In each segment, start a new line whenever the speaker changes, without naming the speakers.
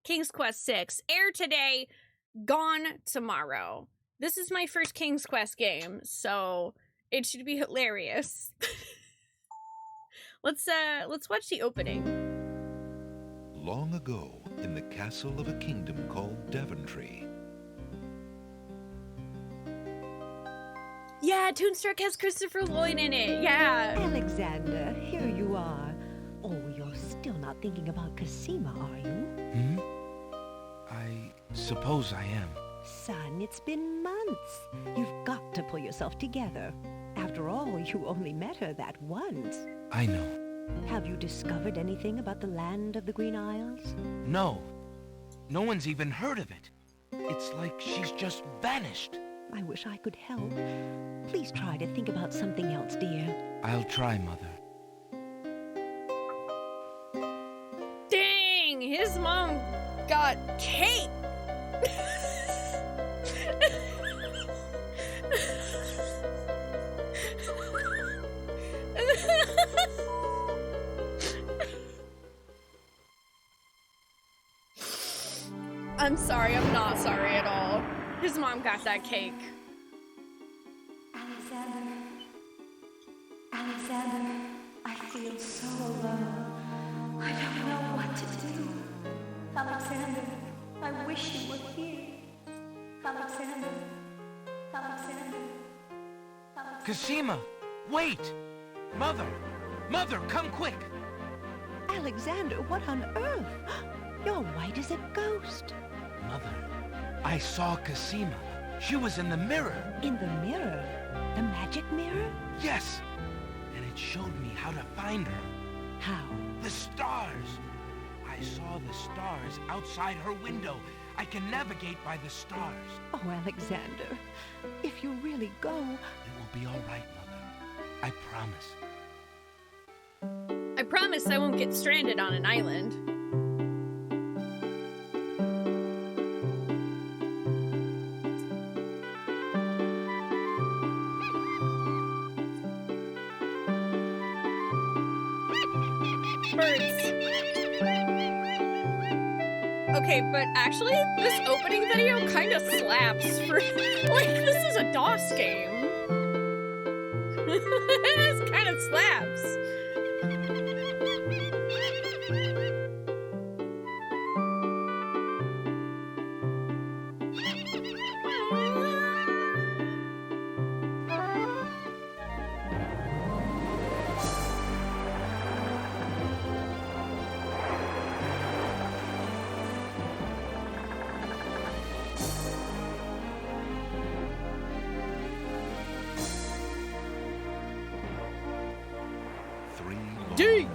King's Quest 6. Heir Today, gone tomorrow. This is my first King's Quest game, so it should be hilarious. Let's watch the opening.
Long ago, in the castle of a kingdom called Daventry.
Yeah, Toonstruck has Christopher Lloyd in it. Yeah.
Alexander, here you are. Oh, you're still not thinking about Cosima, are you?
I suppose I am.
Son, it's been months. You've got to pull yourself together. After all, you only met her that once.
I know.
Have you discovered anything about the land of the Green Isles?
No. No one's even heard of it. It's like she's just vanished.
I wish I could help. Please try to think about something else, dear.
I'll try, Mother.
Dang, his mom got cake. I'm sorry, I'm not sorry at all. His mom got that cake.
Alexander, I feel so alone. I don't know what to do. Alexander, I wish you were here. Alexander.
Cosima, wait! Mother! Mother, come quick!
Alexander, what on earth? You're white as a ghost.
Mother, I saw Cosima. She was in the mirror.
In the mirror? The magic mirror?
Yes, and it showed me how to find her.
How?
The stars! I saw the stars outside her window. I can navigate by the stars.
Oh, Alexander, if you really go...
It will be all right, Mother. I promise.
I promise I won't get stranded on an island. Birds. Okay, but actually, this opening video kind of slaps for, like, this is a DOS game. This kind of slaps.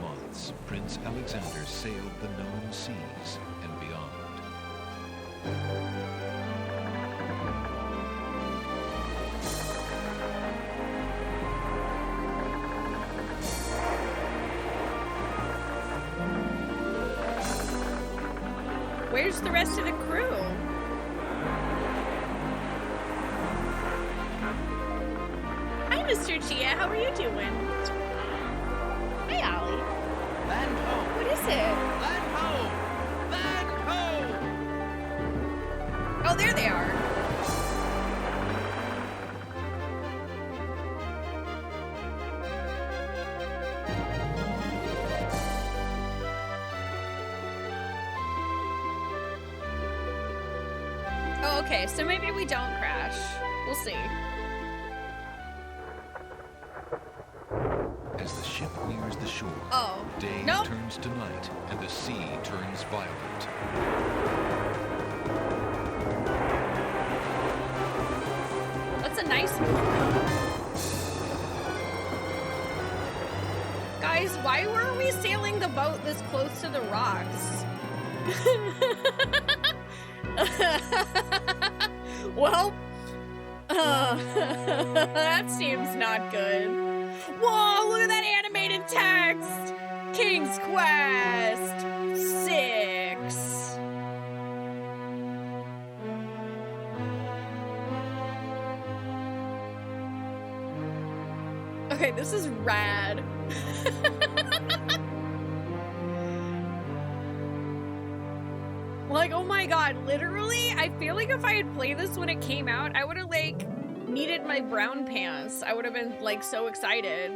Months, Prince Alexander sailed the known seas and beyond.
Where's the rest of the crew? Hi, Mr. Chia. How are you doing? Hi, Ollie.
Land ho!
What is it?
Land ho! Land ho!
Oh, there they are. Oh, okay, so maybe we don't crash. We'll see.
As the ship nears the shore, day
nope.
turns to night and the sea turns violent.
That's a nice one. Guys, why were we sailing the boat this close to the rocks? Well, that seems not good. Whoa, look at that animated text! King's Quest 6. Okay, this is rad. Like, oh my god, literally, I feel like if I had played this when it came out, I would have, like, needed my brown pants. I would have been, like, so excited.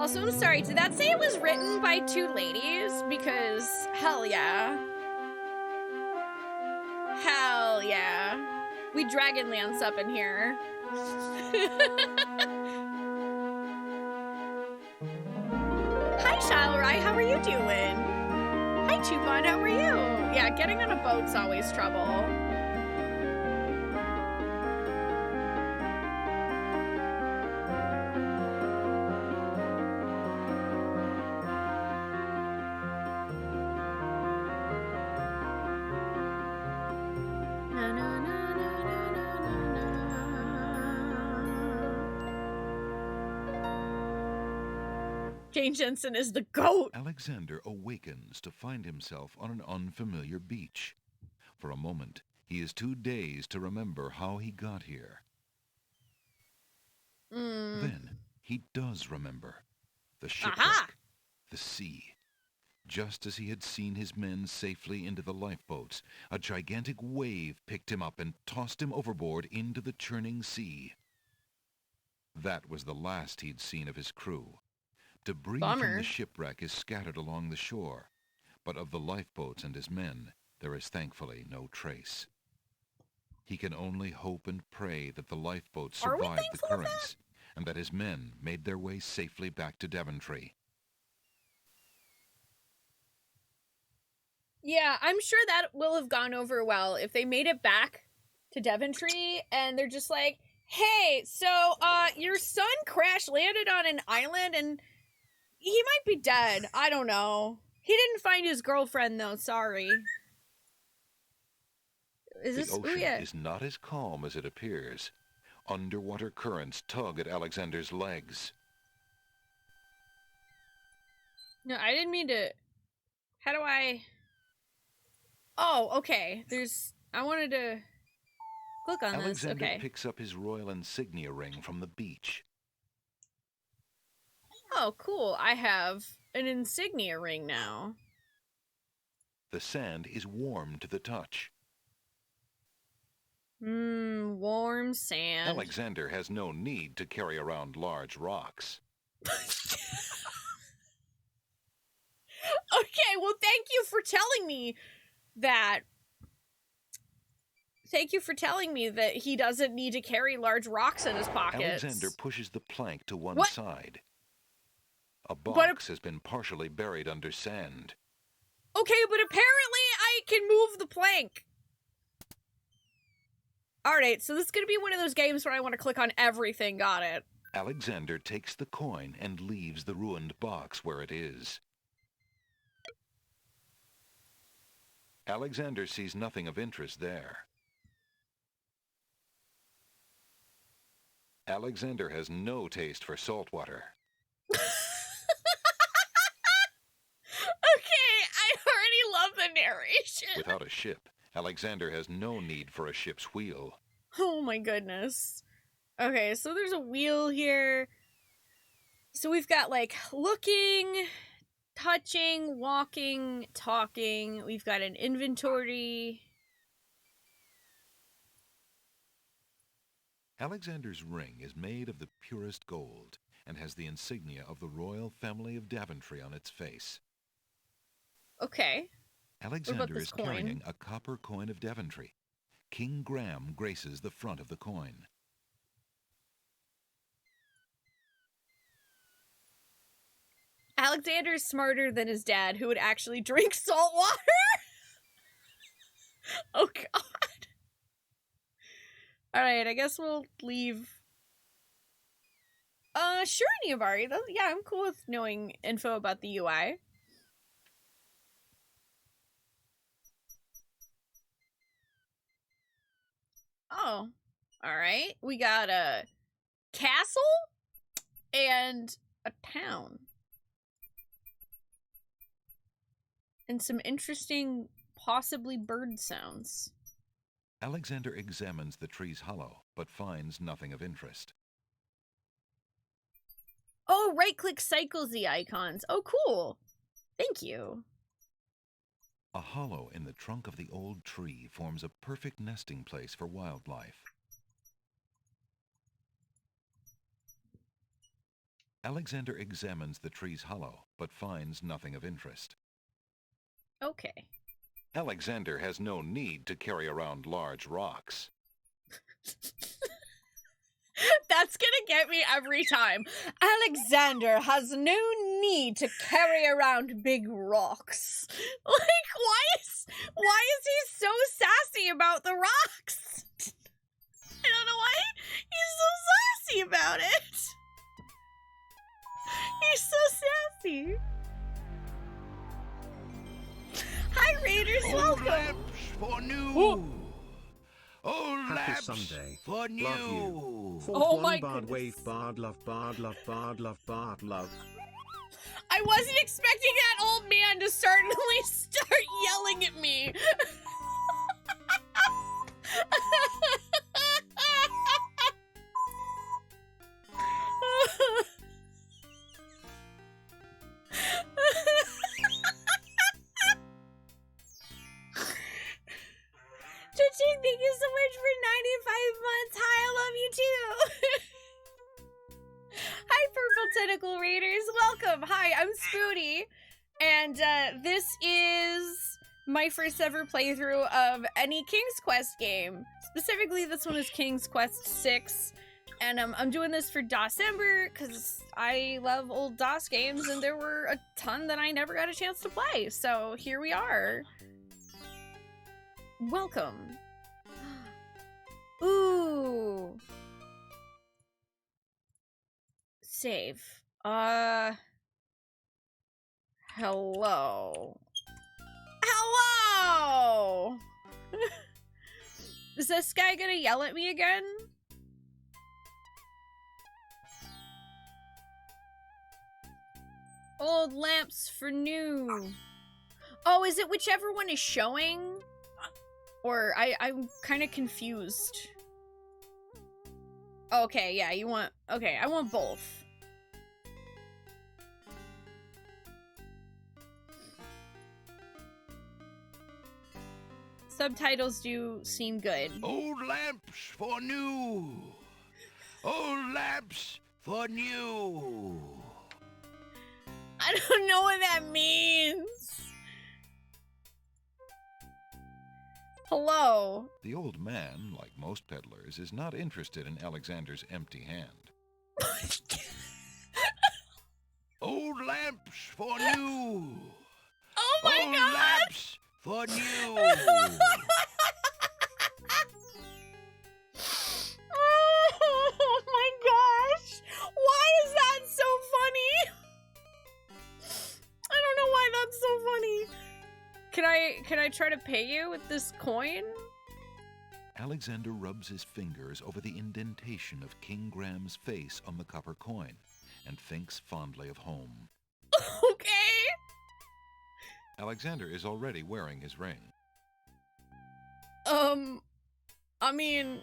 Also, I'm sorry, did that say it was written by two ladies? Because, hell yeah. Hell yeah. We Dragonlance up in here. Hi, Shalrai, how are you doing? Hi, Chupon, how are you? Yeah, getting on a boat's always trouble. Na, na, na, na, na, na, na. Jane Jensen is the GOAT.
Alexander awakens to find himself on an unfamiliar beach. For a moment, he is too dazed to remember how he got here. Then he does remember. The shipwreck,
Aha!
the sea. Just as he had seen his men safely into the lifeboats, a gigantic wave picked him up and tossed him overboard into the churning sea. That was the last he'd seen of his crew. Debris from
Bummer.
the shipwreck is scattered along the shore, but of the lifeboats and his men, there is thankfully no trace. He can only hope and pray that the lifeboats
Are we
survived the
thankful of that?
currents, and that his men made their way safely back to Daventry.
Yeah, I'm sure that will have gone over well if they made it back to Daventry and they're just like, hey, so, your son crash landed on an island and he might be dead. I don't know. He didn't find his girlfriend, though. Sorry. Is this...
The ocean
Ooh, yeah.
is not as calm as it appears. Underwater currents tug at Alexander's legs.
No, I didn't mean to... How do I... Oh, okay. There's... I wanted to click on
Alexander
this. Okay.
picks up his royal insignia ring from the beach.
Oh, cool. I have an insignia ring now.
The sand is warm to the touch.
Warm sand.
Alexander has no need to carry around large rocks.
Okay, well, thank you for telling me that. Thank you for telling me that he doesn't need to carry large rocks in his pockets.
Alexander pushes the plank to one
What?
side. A box has been partially buried under sand.
Okay, but apparently I can move the plank. Alright, so this is going to be one of those games where I want to click on everything. Got it.
Alexander takes the coin and leaves the ruined box where it is. Alexander sees nothing of interest there. Alexander has no taste for salt water.
Okay, I already love the narration.
Without a ship, Alexander has no need for a ship's wheel.
Oh my goodness. Okay, so there's a wheel here. So we've got, like, looking, touching, walking, talking. We've got an inventory.
Alexander's ring is made of the purest gold and has the insignia of the royal family of Daventry on its face.
Okay.
Alexander
this
is
coin?
carrying a copper coin of Daventry. King Graham graces the front of the coin.
Alexander's smarter than his dad, who would actually drink salt water? Oh, God. Alright, I guess we'll leave. Sure, Niavari. Yeah, I'm cool with knowing info about the UI. Oh, alright. We got a castle and a town. And some interesting, possibly bird sounds.
Alexander examines the tree's hollow, but finds nothing of interest.
Oh, right-click cycles the icons. Oh, cool. Thank you.
A hollow in the trunk of the old tree forms a perfect nesting place for wildlife. Alexander examines the tree's hollow, but finds nothing of interest.
Okay.
Alexander has no need to carry around large rocks.
That's gonna get me every time. Alexander has no need to carry around big rocks. Like, why is he so sassy about the rocks? I don't know why he's so sassy about it. He's so sassy. Hi, Raiders, welcome.
Lamps for new.
Ooh.
Oh,
Happy
lamps
Sunday.
for new.
Love you.
Oh my
bard
goodness.
wave bard love bard love bard love bard love.
I wasn't expecting that old man to suddenly start yelling at me. Cha-ching, thank you so much for 95 months. Hi, I love you too. Hi, Purple Tentacle Raiders. Welcome. Hi, I'm Spoonee. And this is my first ever playthrough of any King's Quest game. Specifically, this one is King's Quest 6. And I'm doing this for December because I love old DOS games and there were a ton that I never got a chance to play. So here we are. Welcome. Ooh. Save. Hello. Hello! Is this guy gonna yell at me again? Old lamps for new. Oh, is it whichever one is showing? Or I'm kind of confused. Okay, yeah, you want... Okay, I want both. Subtitles do seem good.
Old lamps for new. Old lamps for new.
I don't know what that means. Hello.
The old man, like most peddlers, is not interested in Alexander's empty hand.
Old lamps for new.
Oh my
Old
god!
lamps for new.
Oh my gosh! Why is that so funny? I don't know why that's so funny. Can I try to pay you with this coin?
Alexander rubs his fingers over the indentation of King Graham's face on the copper coin and thinks fondly of home.
Okay.
Alexander is already wearing his ring.
I mean,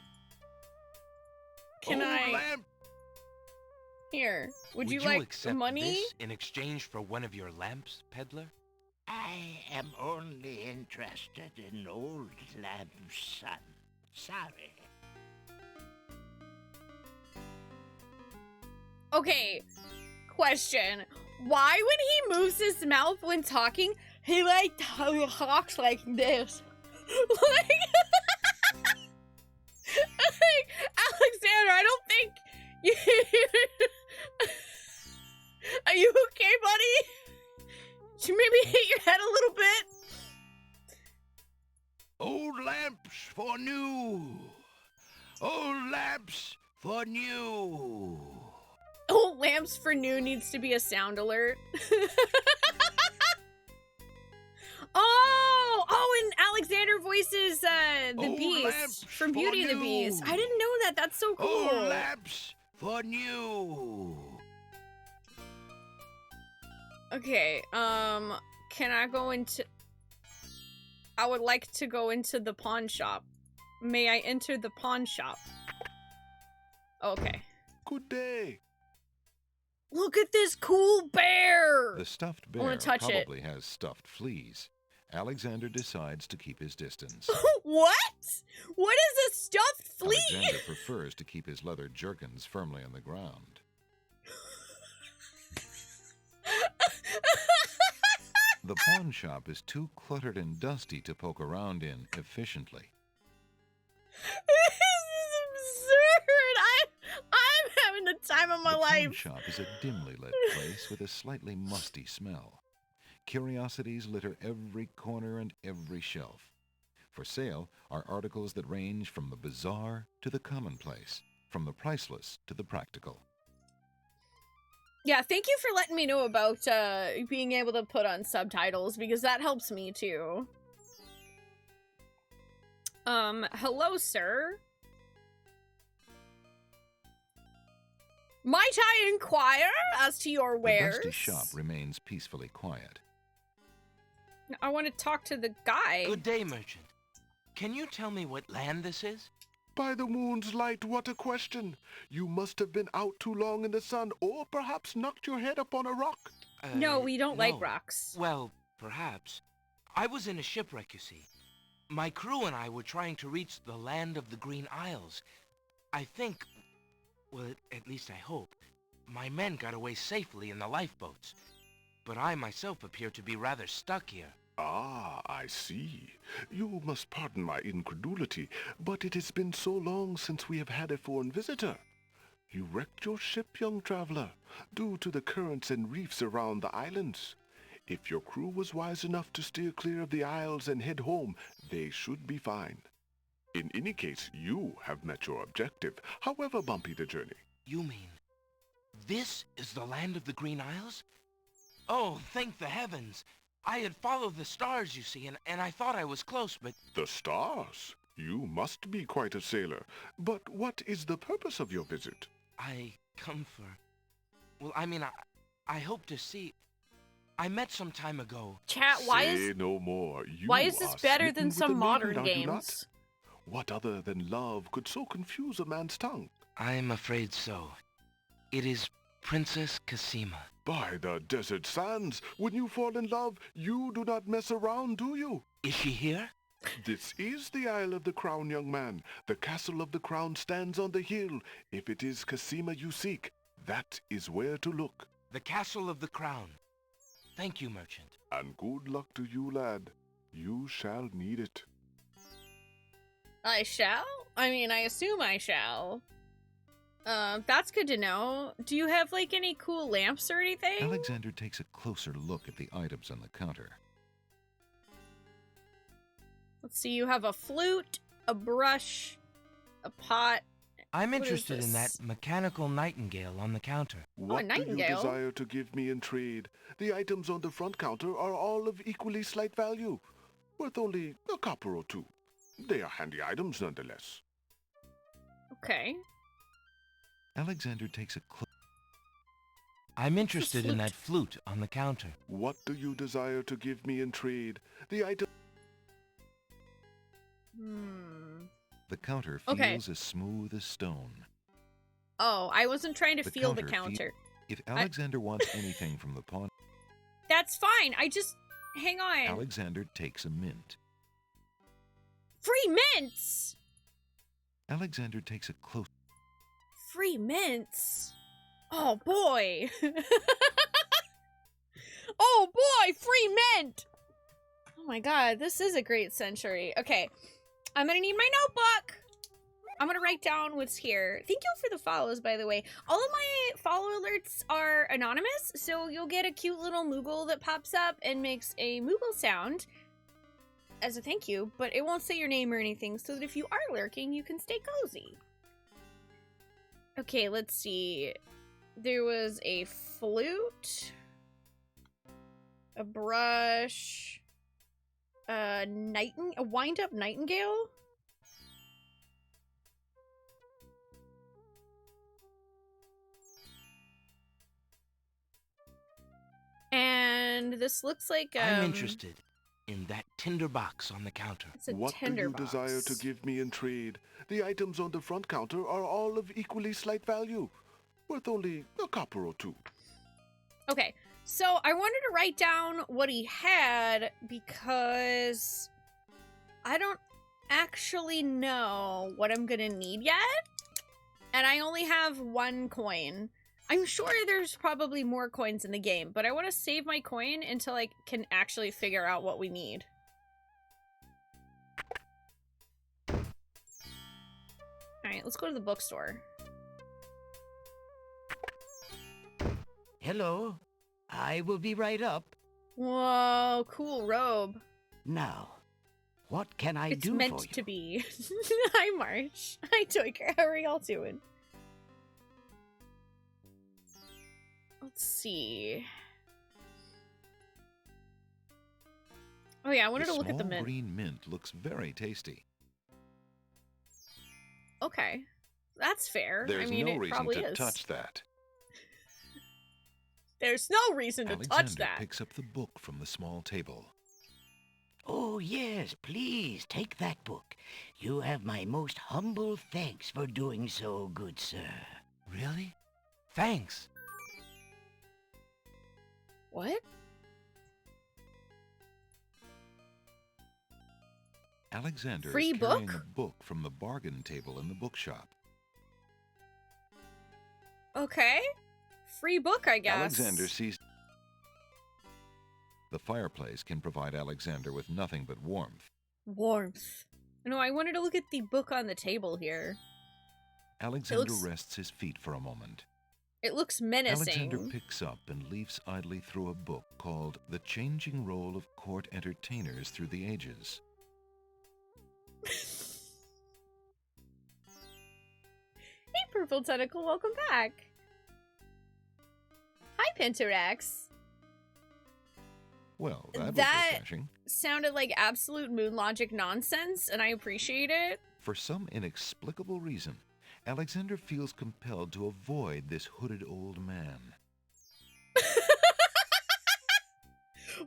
can
Old
I...
lamp.
Here, would you
you
like
accept
money?
this in exchange for one of your lamps, peddler?
I am only interested in old lamps, son. Sorry.
Okay, question. Why when he moves his mouth when talking, he like talks like this? Like, like, Alexander, I don't think you... Are you okay, buddy? Should you maybe hit your head a little bit?
Old lamps for new. Old lamps for new.
Old lamps for new needs to be a sound alert. Oh, and Alexander voices the
Old
Beast
lamps
from
for
Beauty and the
new.
Beast. I didn't know that. That's so cool.
Old lamps for new.
Okay, can I go into... I would like to go into the pawn shop. May I enter the pawn shop? Okay.
Good day.
Look at this cool bear!
The stuffed
I wanna
bear
touch it.
probably has stuffed fleas. Alexander decides to keep his distance.
What? What is a stuffed flea?
Alexander prefers to keep his leather jerkins firmly on the ground. The pawn shop is too cluttered and dusty to poke around in efficiently.
This is absurd! I'm having the time of my
The
life.
pawn shop is a dimly lit place with a slightly musty smell. Curiosities litter every corner and every shelf. For sale are articles that range from the bizarre to the commonplace, from the priceless to the practical.
Yeah, thank you for letting me know about being able to put on subtitles, because that helps me too. Hello, sir. Might I inquire as to your wares?
The dusty shop remains peacefully quiet.
I want to talk to the guy.
Good day, merchant. Can you tell me what land this is?
By the moon's light, what a question. You must have been out too long in the sun, or perhaps knocked your head upon a rock.
No, we don't like
no.
rocks.
Well, perhaps. I was in a shipwreck, you see. My crew and I were trying to reach the land of the Green Isles. I think, well, at least I hope, my men got away safely in the lifeboats. But I myself appear to be rather stuck here.
Ah, I see. You must pardon my incredulity, but it has been so long since we have had a foreign visitor. You wrecked your ship, young traveler, due to the currents and reefs around the islands. If your crew was wise enough to steer clear of the isles and head home, they should be fine. In any case, you have met your objective, however bumpy the journey.
You mean, this is the land of the Green Isles? Oh, thank the heavens! I had followed the stars, you see, and I thought I was close, but...
The stars? You must be quite a sailor. But what is the purpose of your visit?
I come for... Well, I mean, I hope to see... I met some time ago...
Chat, why
Say
is
no more. You
why is this
are
better
smitten
than
with
some
a
modern
maiden, are you not?
games?
What other than love could so confuse a man's tongue?
I'm afraid so. It is Princess Cassima.
By the desert sands, when you fall in love, you do not mess around, do you?
Is she here?
This is the Isle of the Crown, young man. The castle of the Crown stands on the hill. If it is Cassima you seek, that is where to look.
The Castle of the Crown. Thank you, merchant.
And good luck to you, lad. You shall need it.
I shall? I mean, I assume I shall. That's good to know. Do you have, like, any cool lamps or anything?
Alexander takes a closer look at the items on the counter.
Let's see, you have a flute, a brush, a pot.
I'm
What is
interested in that
this?
mechanical nightingale on the counter.
What do you
nightingale?
desire to give me in trade? The items on the front counter are all of equally slight value, worth only a copper or two. They are handy items nonetheless.
Okay.
Alexander takes a close...
I'm interested in
flute?
that flute on the counter.
What do you desire to give me in trade? The item...
The counter
Okay.
feels as smooth as stone.
Oh, I wasn't trying to feel the
fe-
counter.
If Alexander wants anything from the pawn,
That's fine. I just... Hang on.
Alexander takes a mint.
Free mints!
Alexander takes a close...
Free mints? Oh, boy. Oh, boy! Free mint! Oh my god, this is a great century. Okay, I'm gonna need my notebook. I'm gonna write down what's here. Thank you for the follows, by the way. All of my follow alerts are anonymous, so you'll get a cute little Moogle that pops up and makes a Moogle sound as a thank you, but it won't say your name or anything, so that if you are lurking, you can stay cozy. Okay, let's see. There was a flute, a brush, a wind-up nightingale. And this looks like
I'm interested in that tinder box on the counter.
It's a
What do
tinder
you
box.
desire to give me in trade? The items on the front counter are all of equally slight value, worth only a copper or two.
Okay, so I wanted to write down what he had because I don't actually know what I'm gonna need yet. And I only have 1 coin. I'm sure there's probably more coins in the game, but I want to save my coin until I can actually figure out what we need. Alright, let's go to the bookstore.
Hello. I will be right up.
Whoa, cool robe.
Now, what can I
It's
do
meant
for you?
to be. Hi, March. Hi, Toyker. How are y'all doing? Let's see. Oh yeah, I wanted to look at the
small
mint.
green mint looks very tasty.
Okay, that's fair.
There's
I mean,
no
it
reason
probably
to
is.
touch that.
There's no reason to
Alexander
touch that.
picks up the book from the small table.
Oh, yes, please, take that book. You have my most humble thanks for doing so, good sir.
Really? Thanks.
What?
Alexander
Free
is carrying
book?
a book from the bargain table in the bookshop.
Okay. Free book, I guess.
Alexander sees... The fireplace can provide Alexander with nothing but warmth.
Warmth. No, I wanted to look at the book on the table here.
Alexander
looks-
rests his feet for a moment.
It looks menacing.
Alexander picks up and leafs idly through a book called The Changing Role of Court Entertainers Through the Ages.
Hey, Purple Tentacle, welcome back. Hi, Pentarex.
Well, that
That-
was refreshing.
Sounded like absolute moon logic nonsense, and I appreciate it.
For some inexplicable reason, Alexander feels compelled to avoid this hooded old man.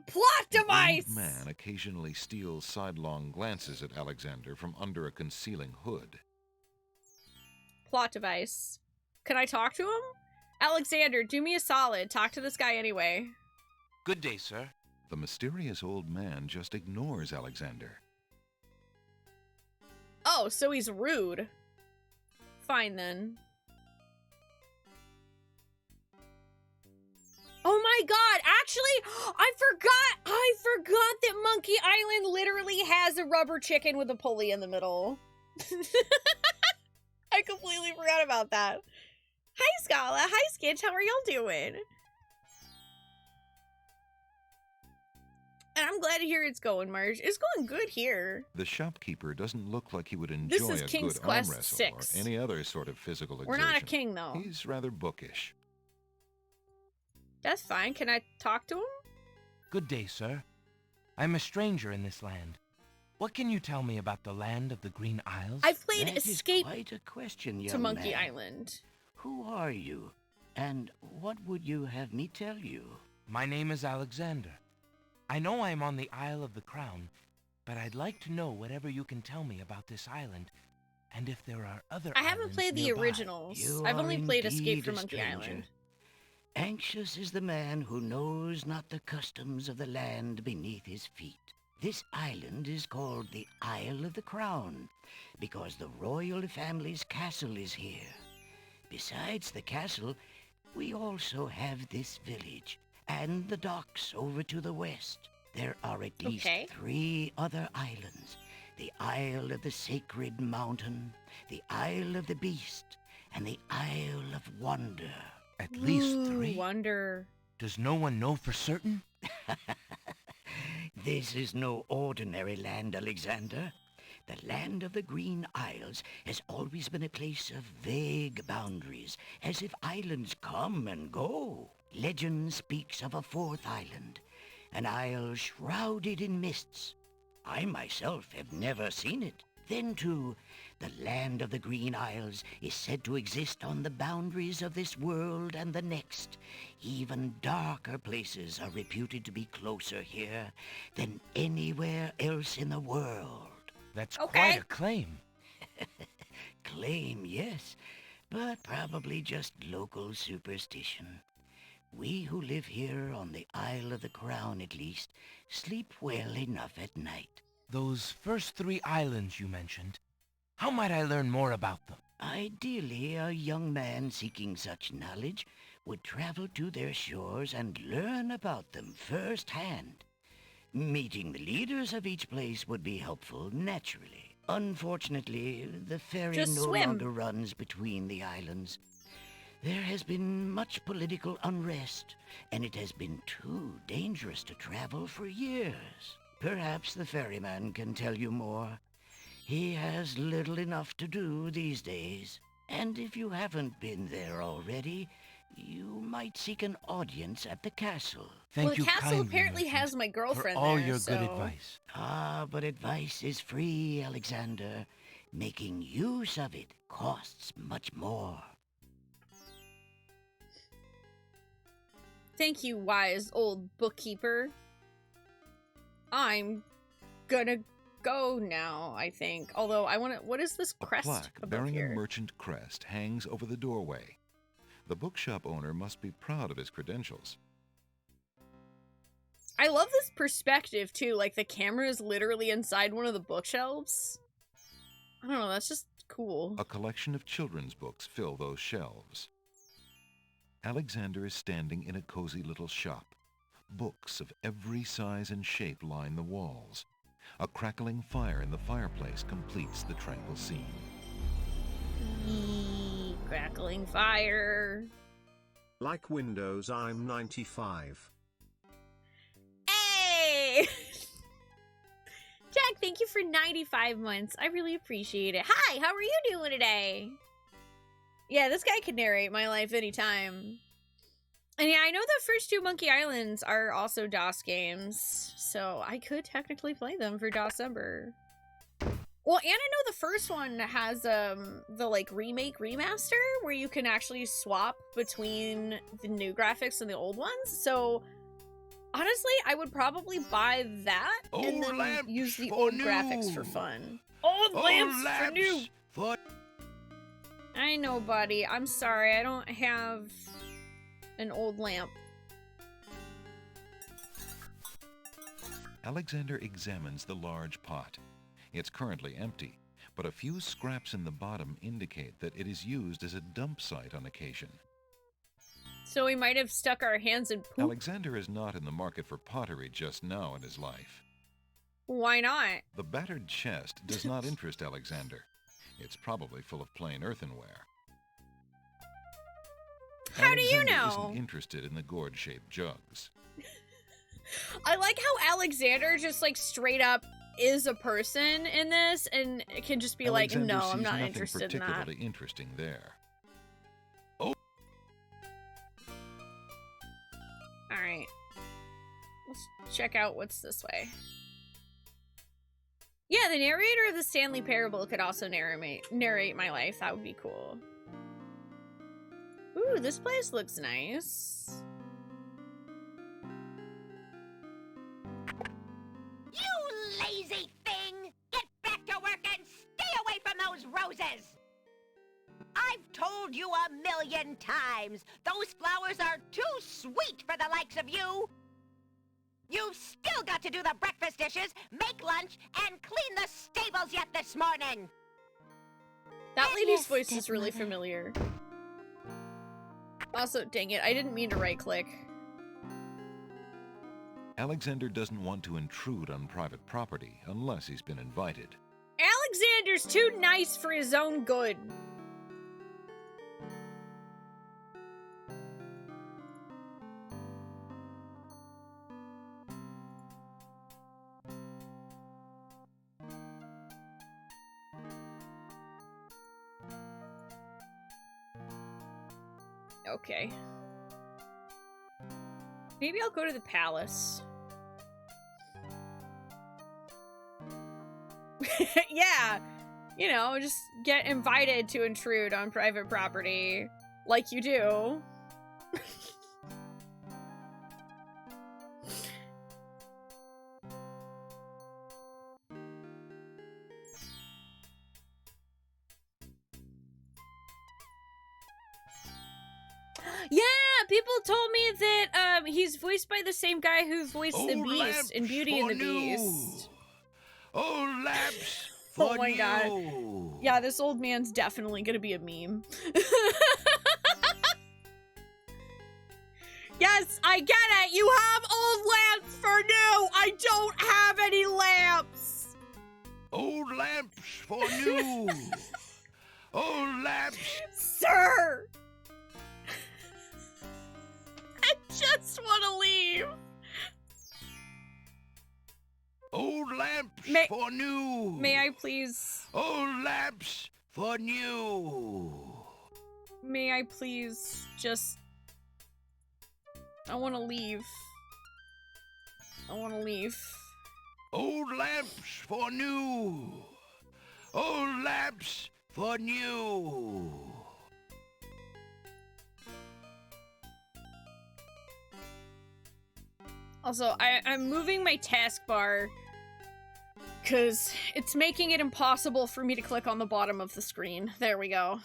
Plot
The
device!
old man occasionally steals sidelong glances at Alexander from under a concealing hood.
Plot device. Can I talk to him? Alexander, do me a solid. Talk to this guy anyway.
Good day, sir.
The mysterious old man just ignores Alexander.
Oh, so he's rude. Fine then. Oh my god, actually, I forgot that Monkey Island literally has a rubber chicken with a pulley in the middle. I completely forgot about that. Hi, Scala. Hi, Skitch. How are y'all doing? And I'm glad to hear it's going, Marge. It's going good here.
The shopkeeper doesn't look like he would enjoy
This is
a
King's
good
Quest
arm wrestle
6.
or any other sort of physical
We're
exertion.
not a king, though.
He's rather bookish.
That's fine. Can I talk to him?
Good day, sir. I'm a stranger in this land. What can you tell me about the land of the Green Isles?
I've played
That is
Escape
quite a question, young
to Monkey
man.
Island.
Who are you? And what would you have me tell you?
My name is Alexander. I know I'm on the Isle of the Crown, but I'd like to know whatever you can tell me about this island, and if there are other
I haven't
islands
played the
nearby.
originals.
You
I've
are
only played Escape
indeed
from
a
Monkey
stranger.
Island.
Anxious is the man who knows not the customs of the land beneath his feet. This island is called the Isle of the Crown, because the royal family's castle is here. Besides the castle, we also have this village, and the docks over to the west. There are at least
Okay.
3 other islands. The Isle of the Sacred Mountain, the Isle of the Beast, and the Isle of Wonder.
At least
Ooh,
3?
Wonder.
Does no one know for certain?
This is no ordinary land, Alexander. The land of the Green Isles has always been a place of vague boundaries, as if islands come and go. Legend speaks of a 4th island, an isle shrouded in mists. I myself have never seen it. Then, too, The land of the Green Isles is said to exist on the boundaries of this world and the next. Even darker places are reputed to be closer here than anywhere else in the world.
That's
Okay.
quite a claim.
Claim, yes, but probably just local superstition. We who live here on the Isle of the Crown, at least, sleep well enough at night.
Those first 3 islands you mentioned, how might I learn more about them?
Ideally, a young man seeking such knowledge would travel to their shores and learn about them firsthand. Meeting the leaders of each place would be helpful, naturally. Unfortunately, the ferry
Just
no
swim.
longer runs between the islands. There has been much political unrest, and it has been too dangerous to travel for years. Perhaps the ferryman can tell you more. He has little enough to do these days. And if you haven't been there already, you might seek an audience at the castle.
Thank
Well,
you
the castle
kindly,
apparently
merchant,
has my girlfriend
for all
there,
your
so...
good advice.
Ah, but advice is free, Alexander. Making use of it costs much more.
Thank you, wise old bookkeeper. I'm gonna go now, I think. Although, I want to... What is this
A
crest
plaque
above
bearing
here?
a merchant crest hangs over the doorway. The bookshop owner must be proud of his credentials.
I love this perspective, too. Like, the camera is literally inside one of the bookshelves. I don't know, that's just cool.
A collection of children's books fill those shelves. Alexander is standing in a cozy little shop. Books of every size and shape line the walls. A crackling fire in the fireplace completes the tranquil scene.
Eee, crackling fire.
Like Windows, I'm 95.
Hey! Jack, thank you for 95 months. I really appreciate it. Hi, how are you doing today? Yeah, this guy can narrate my life anytime. And yeah, I know the first 2 Monkey Islands are also DOS games, so I could technically play them for DOSember. Well, and I know the first one has the like remake remaster where you can actually swap between the new graphics and the old ones. So honestly, I would probably buy that and
Old
then
lamps
use the
for
old graphics for
new.
fun. Old lamps for new.
for
I know, buddy. I'm sorry. I don't have an old lamp.
Alexander examines the large pot. It's currently empty, but a few scraps in the bottom indicate that it is used as a dump site on occasion.
So we might have stuck our hands in poop.
Alexander is not in the market for pottery just now in his life.
Why not?
The battered chest does not interest Alexander. It's probably full of plain earthenware.
How do you
Alexander
know?
isn't interested in the gourd-shaped jugs.
I like how Alexander just like straight up is a person in this and can just be like,
Alexander
no, I'm
sees
not
nothing
interested in that.
particularly interesting there.
Alright. Let's check out what's this way. Yeah, the narrator of the Stanley Parable could also narrate my life. That would be cool. Ooh, this place looks nice.
You lazy thing! Get back to work and stay away from those roses! I've told you 1,000,000 times, those flowers are too sweet for the likes of you! You've still got to do the breakfast dishes, make lunch, and clean the stables yet this morning!
That lady's
Yes,
voice is really
stepmother.
familiar. Also, dang it, I didn't mean to right-click.
Alexander doesn't want to intrude on private property unless he's been invited.
Alexander's too nice for his own good. Okay. Maybe I'll go to the palace. Yeah. You know, just get invited to intrude on private property like you do. Yeah, people told me that he's voiced by the same guy who voiced the Beast in Beauty and the Beast.
Old lamps
Oh
for
my
new.
god. Yeah, this old man's definitely gonna be a meme. Yes, I get it. You have old lamps for new. I don't have any lamps.
Old lamps for new. Old lamps.
Sir. I just want to leave.
Old lamps for new.
May I please?
Old lamps for new.
May I please just... I want to leave. I want to leave.
Old lamps for new. Old lamps for new.
Also, I'm moving my taskbar because it's making it impossible for me to click on the bottom of the screen. There we go.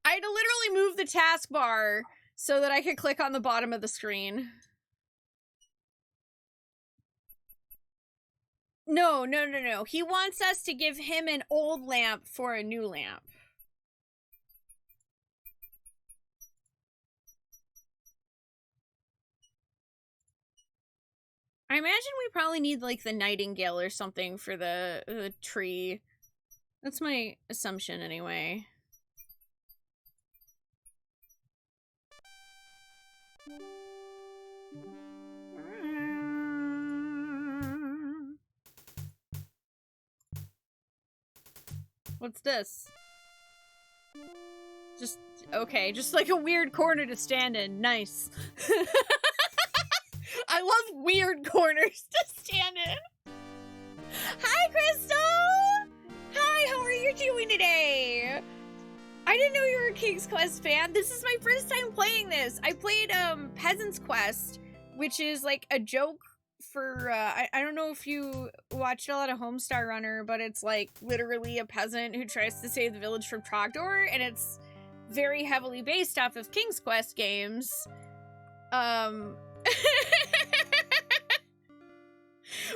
I had to literally move the taskbar so that I could click on the bottom of the screen. No. He wants us to give him an old lamp for a new lamp. I imagine we probably need, like, the nightingale or something for the tree. That's my assumption, anyway. What's this? Just, okay, just like a weird corner to stand in. Nice. I love weird corners to stand in. Hi, Crystal! Hi, how are you doing today? I didn't know you were a King's Quest fan. This is my first time playing this. I played Peasant's Quest, which is like a joke for, I don't know if you watched a lot of Homestar Runner, but it's like literally a peasant who tries to save the village from Trogdor, and it's very heavily based off of King's Quest games.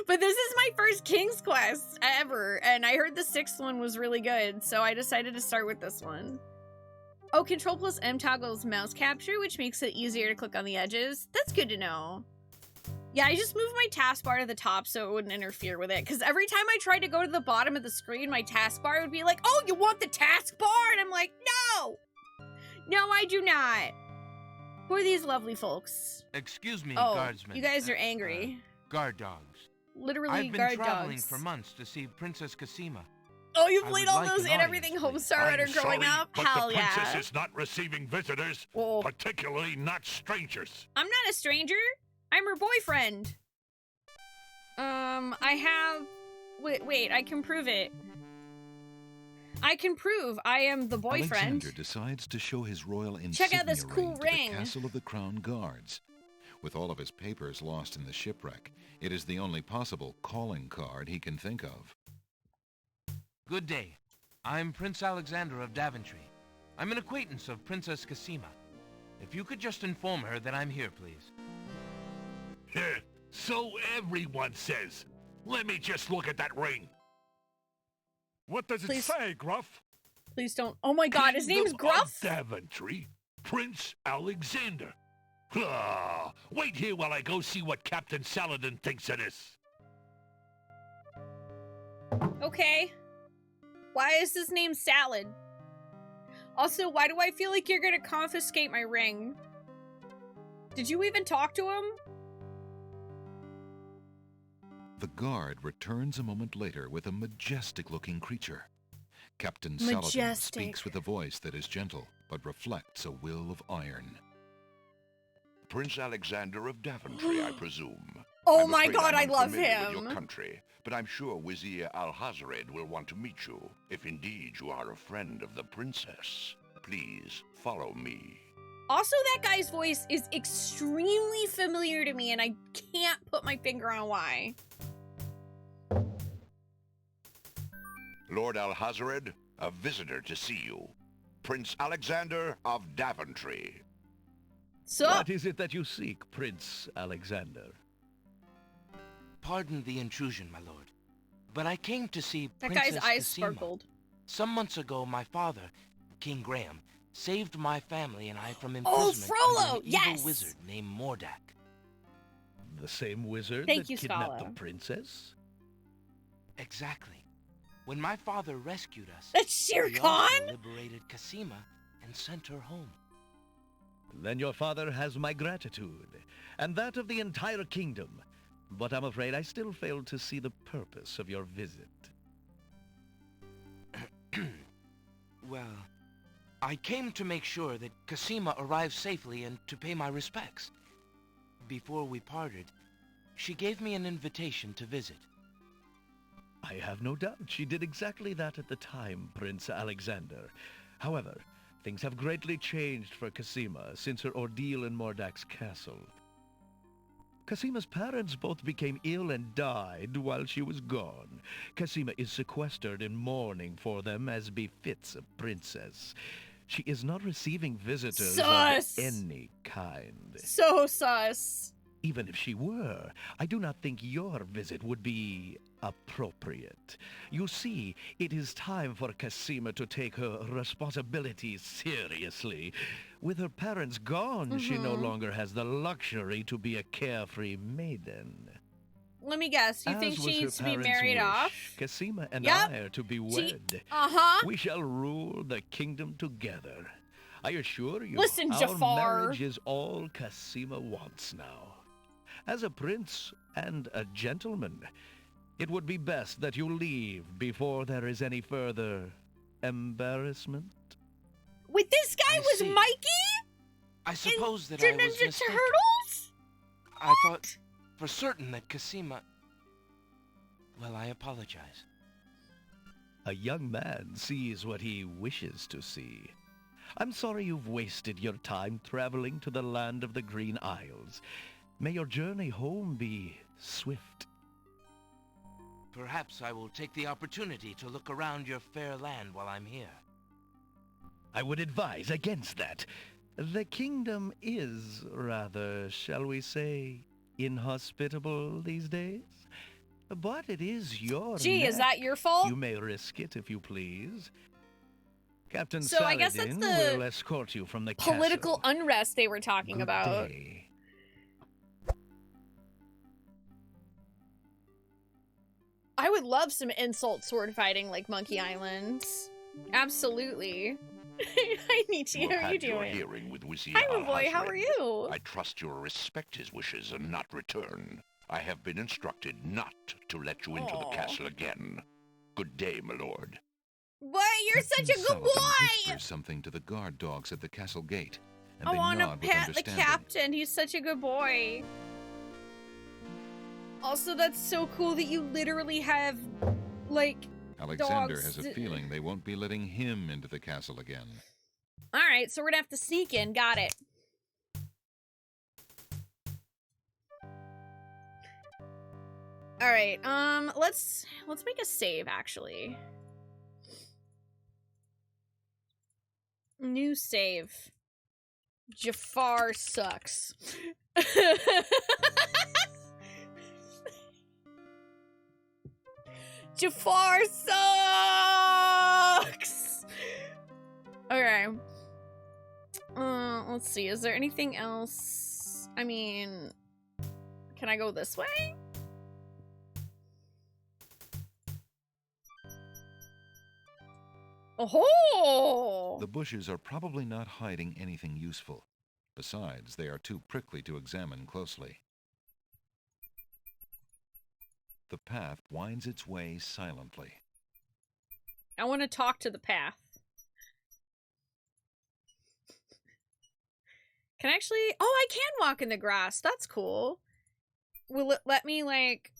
But this is my first King's Quest ever, and I heard the 6th one was really good, so I decided to start with this one. Oh, Control plus M toggles mouse capture, which makes it easier to click on the edges. That's good to know. Yeah, I just moved my taskbar to the top so it wouldn't interfere with it, because every time I tried to go to the bottom of the screen, my taskbar would be like, oh, you want the taskbar? And I'm like, no! No, I do not. Who are these lovely folks?
Excuse me,
oh,
guardsmen.
You guys are angry.
Guard dogs.
Literally
I've been
guard
traveling
dogs.
for months to see Princess Casima.
Oh, you played all
like
those
an
and
audience,
everything
please.
Homestar Runner growing up?
But
Hell
the
yeah.
princess is not receiving visitors, particularly not strangers.
I'm not a stranger. I'm her boyfriend. I have... Wait, I can prove it. I can prove I am the boyfriend.
Alexander decides to show his royal insignia
Check out this cool
to
ring.
the Castle of the Crown Guards. With all of his papers lost in the shipwreck, it is the only possible calling card he can think of.
Good day. I'm Prince Alexander of Daventry. I'm an acquaintance of Princess Casima. If you could just inform her that I'm here, please.
So everyone says. Let me just look at that ring.
What does it say, Gruff?
Please don't. Oh my god, his name's
Kingdom
Gruff?
of Daventry, Prince Alexander. Ah, wait here while I go see what Captain Saladin thinks of this.
Okay. Why is his name Salad? Also, why do I feel like you're gonna confiscate my ring? Did you even talk to him?
The guard returns a moment later with a majestic-looking creature. Captain Saladin speaks with a voice that is gentle, but reflects a will of iron.
Prince Alexander of Daventry, I presume.
Oh
I'm
my
afraid
god, I
I'm
love
unfamiliar with
him.
your country, but I'm sure Wazir Al-Hazred will want to meet you, if indeed you are a friend of the princess. Please follow me.
Also, that guy's voice is extremely familiar to me, and I can't put my finger on why.
Lord Al-Hazred, a visitor to see you. Prince Alexander of Daventry.
So,
what is it that you seek, Prince Alexander?
Pardon the intrusion, my lord, but I came to see
that
Princess
guy's eyes
Cosima.
sparkled.
Some months ago, my father, King Graham, saved my family and I from
Oh,
imprisonment
Frollo!
under an evil
Yes!
wizard named Mordak.
The same wizard
Thank
that
you,
kidnapped
Scala.
the princess?
Exactly. When my father rescued us,
That's Shere
he
Khan?
also liberated Cosima and sent her home.
Then your father has my gratitude, and that of the entire kingdom. But I'm afraid I still fail to see the purpose of your visit.
Well, I came to make sure that Cosima arrived safely and to pay my respects. Before we parted, she gave me an invitation to visit.
I have no doubt she did exactly that at the time, Prince Alexander. However, things have greatly changed for Cosima since her ordeal in Mordak's castle. Cosima's parents both became ill and died while she was gone. Cosima is sequestered in mourning for them as befits a princess. She is not receiving visitors
Sus!
of any kind.
So sus.
Even if she were, I do not think your visit would be appropriate. You see, it is time for Cosima to take her responsibilities seriously. With her parents gone, she no longer has the luxury to be a carefree maiden.
Let me guess, you think
As
she
was her
needs to be
parents'
married
wish,
off?
Cosima and
Yep.
I are to be wed.
Uh-huh.
We shall rule the kingdom together. I assure you,
Listen,
our
Jafar.
marriage is all Cosima wants now. As a prince and a gentleman, it would be best that you leave before there is any further embarrassment.
Wait, this guy
I
was
see.
Mikey?
I suppose that
in
I was
Ninja
mistaken.
Turtles?
I thought for certain that Cosima... Well, I apologize.
A young man sees what he wishes to see. I'm sorry you've wasted your time traveling to the land of the Green Isles. May your journey home be swift.
Perhaps I will take the opportunity to look around your fair land while I'm here.
I would advise against that. The kingdom is rather, shall we say, inhospitable these days. But it is your
Gee, is
neck.
that your fault?
You may risk it if you please. Captain
So I guess that's
Saladin
the
will escort you from the
Political
castle.
unrest they were talking
Good
about.
day.
I would love some insult sword fighting like Monkey Island. Absolutely. Hi, Nietzsche.
You
How
have
are you
had your
doing?
hearing with Wazir
Hi, my boy. How are
Al-Hazred.
you?
I trust you'll respect his wishes and not return. I have been instructed not to let you into
Aw.
the castle again. Good day, my lord.
What? You're such a
Captain
good
Saladin
boy!
whispers something to the guard dogs at the castle gate, and
I
they
want to
nod with
pet the
understanding.
captain. He's such a good boy. Also, that's so cool that you literally have, like,
Alexander
dogs.
has a feeling they won't be letting him into the castle again.
Alright, so we're gonna have to sneak in. Got it. Alright, let's make a save, actually. New save. Jafar sucks. Jafar sucks! Okay. Let's see. Is there anything else? I mean, can I go this way? Oh!
The bushes are probably not hiding anything useful. Besides, they are too prickly to examine closely. The path winds its way silently.
I want to talk to the path. Can I actually... Oh, I can walk in the grass. That's cool. will it let me, like...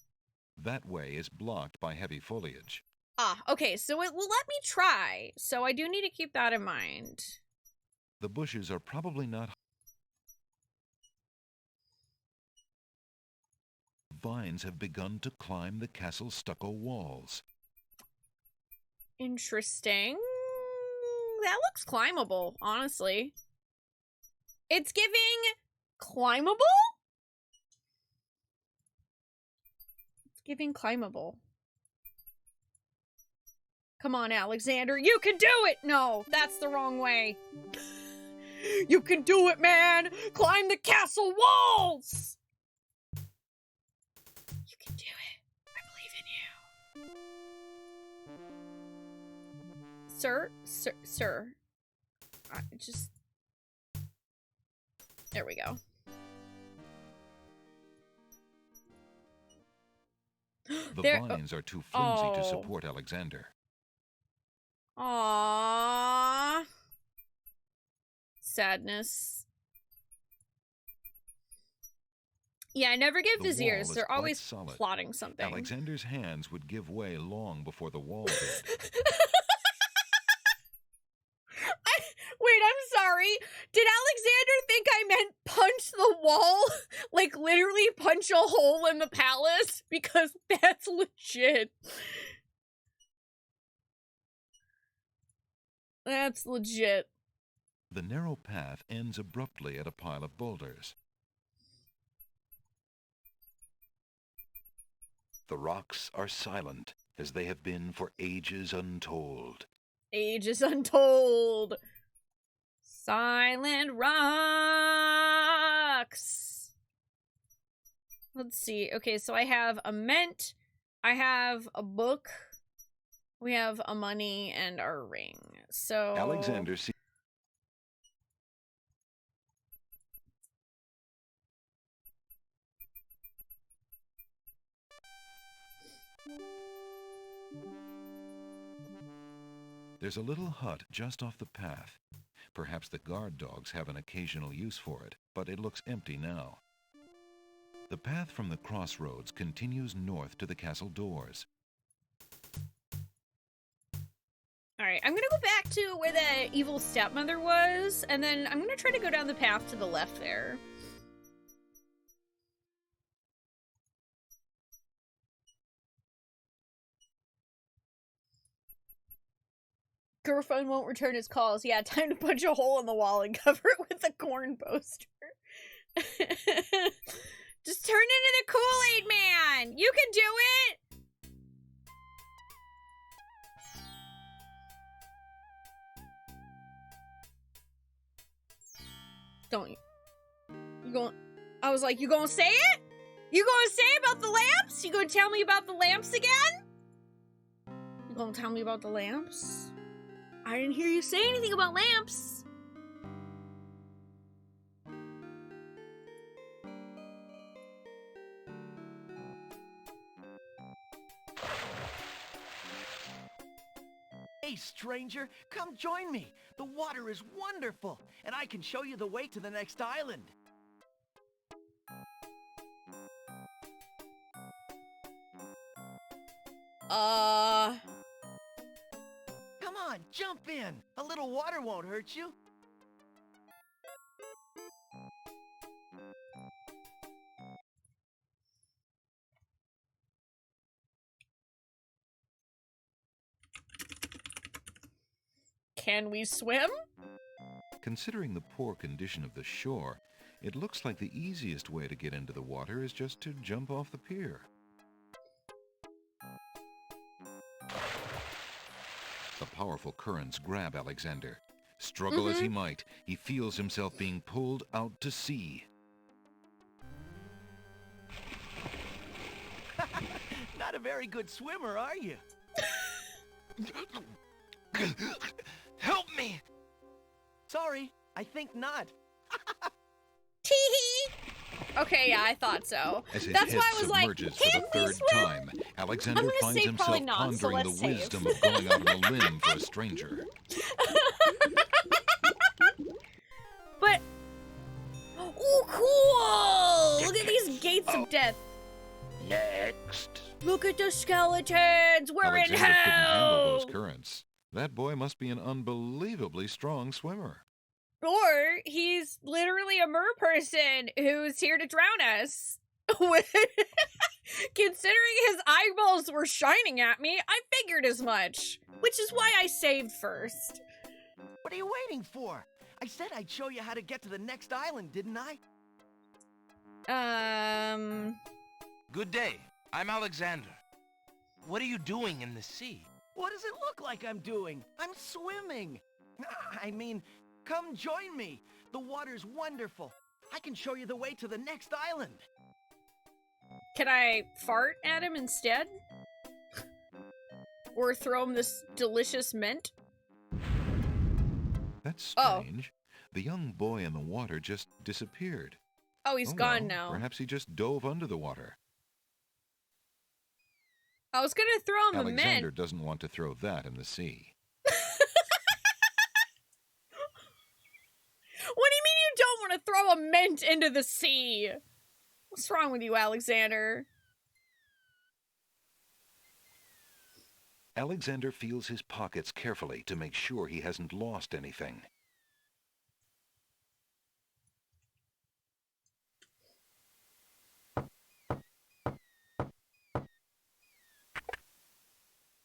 That way is blocked by heavy foliage.
Ah, okay, so it will let me try. So I do need to keep that in mind.
The bushes are probably not... Vines have begun to climb the castle's stucco walls.
Interesting. That looks climbable, honestly. It's giving climbable? It's giving climbable. Come on, Alexander, you can do it! No, that's the wrong way. You can do it, man! Climb the castle walls! You can do it. I believe in you. Sir. Just... There we go.
The vines are too flimsy to support Alexander.
Aww. Sadness. Yeah, I never give viziers. They're always plotting something.
Alexander's hands would give way long before the wall did.
Wait, I'm sorry. Did Alexander think I meant punch the wall? Like literally punch a hole in the palace? Because that's legit. That's legit.
The narrow path ends abruptly at a pile of boulders. The rocks are silent, as they have been for ages untold.
Ages untold. Silent rocks. Let's see. Okay, so I have a mint. I have a book. We have a money and our ring. So
Alexander There's a little hut just off the path. Perhaps the guard dogs have an occasional use for it, but it looks empty now. The path from the crossroads continues north to the castle doors.
Alright, I'm gonna go back to where the evil stepmother was, and then I'm gonna try to go down the path to the left there. Girlfriend won't return his calls. Yeah, time to punch a hole in the wall and cover it with a corn poster. Just turn into the Kool-Aid man! You can do it! Don't you? You going? I was like, you gonna say it? You gonna say about the lamps? You gonna tell me about the lamps again? You gonna tell me about the lamps? I didn't hear you say anything about lamps.
Hey, stranger, come join me. The water is wonderful, and I can show you the way to the next island. Come on, jump in. A little water won't hurt you.
Can we swim?
Considering the poor condition of the shore, it looks like the easiest way to get into the water is just to jump off the pier. The powerful currents grab Alexander. Struggle as he might, he feels himself being pulled out to sea.
Not a very good swimmer, are you?
Help me!
Sorry, I think not.
Tee-hee! Okay, yeah, I thought so.
As his
That's
head
why I was like,
submerges for
can
the
we
third
swim?
time, Alexander
I'm gonna
finds
say
himself
probably not, so
pondering the
let's save.
wisdom of going out on a limb for a stranger.
But... Oh, cool! Look at these gates of death.
next.
Look at the skeletons! We're in
Alexander couldn't handle
hell!
those currents. That boy must be an unbelievably strong swimmer.
Or he's literally a mer person who's here to drown us. Considering his eyeballs were shining at me, I figured as much. Which is why I saved first.
What are you waiting for? I said I'd show you how to get to the next island, didn't I?
Good day. I'm Alexander. What are you doing in the sea?
What does it look like I'm doing? I'm swimming. I mean, come join me. The water's wonderful. I can show you the way to the next island.
Can I fart at him instead? Or throw him this delicious mint?
That's strange. The young boy in the water just disappeared.
Oh, he's gone now.
Perhaps he just dove under the water.
I was gonna throw him a mint.
Alexander doesn't want to throw that in the sea.
What do you mean you don't want to throw a mint into the sea? What's wrong with you, Alexander?
Alexander feels his pockets carefully to make sure he hasn't lost anything.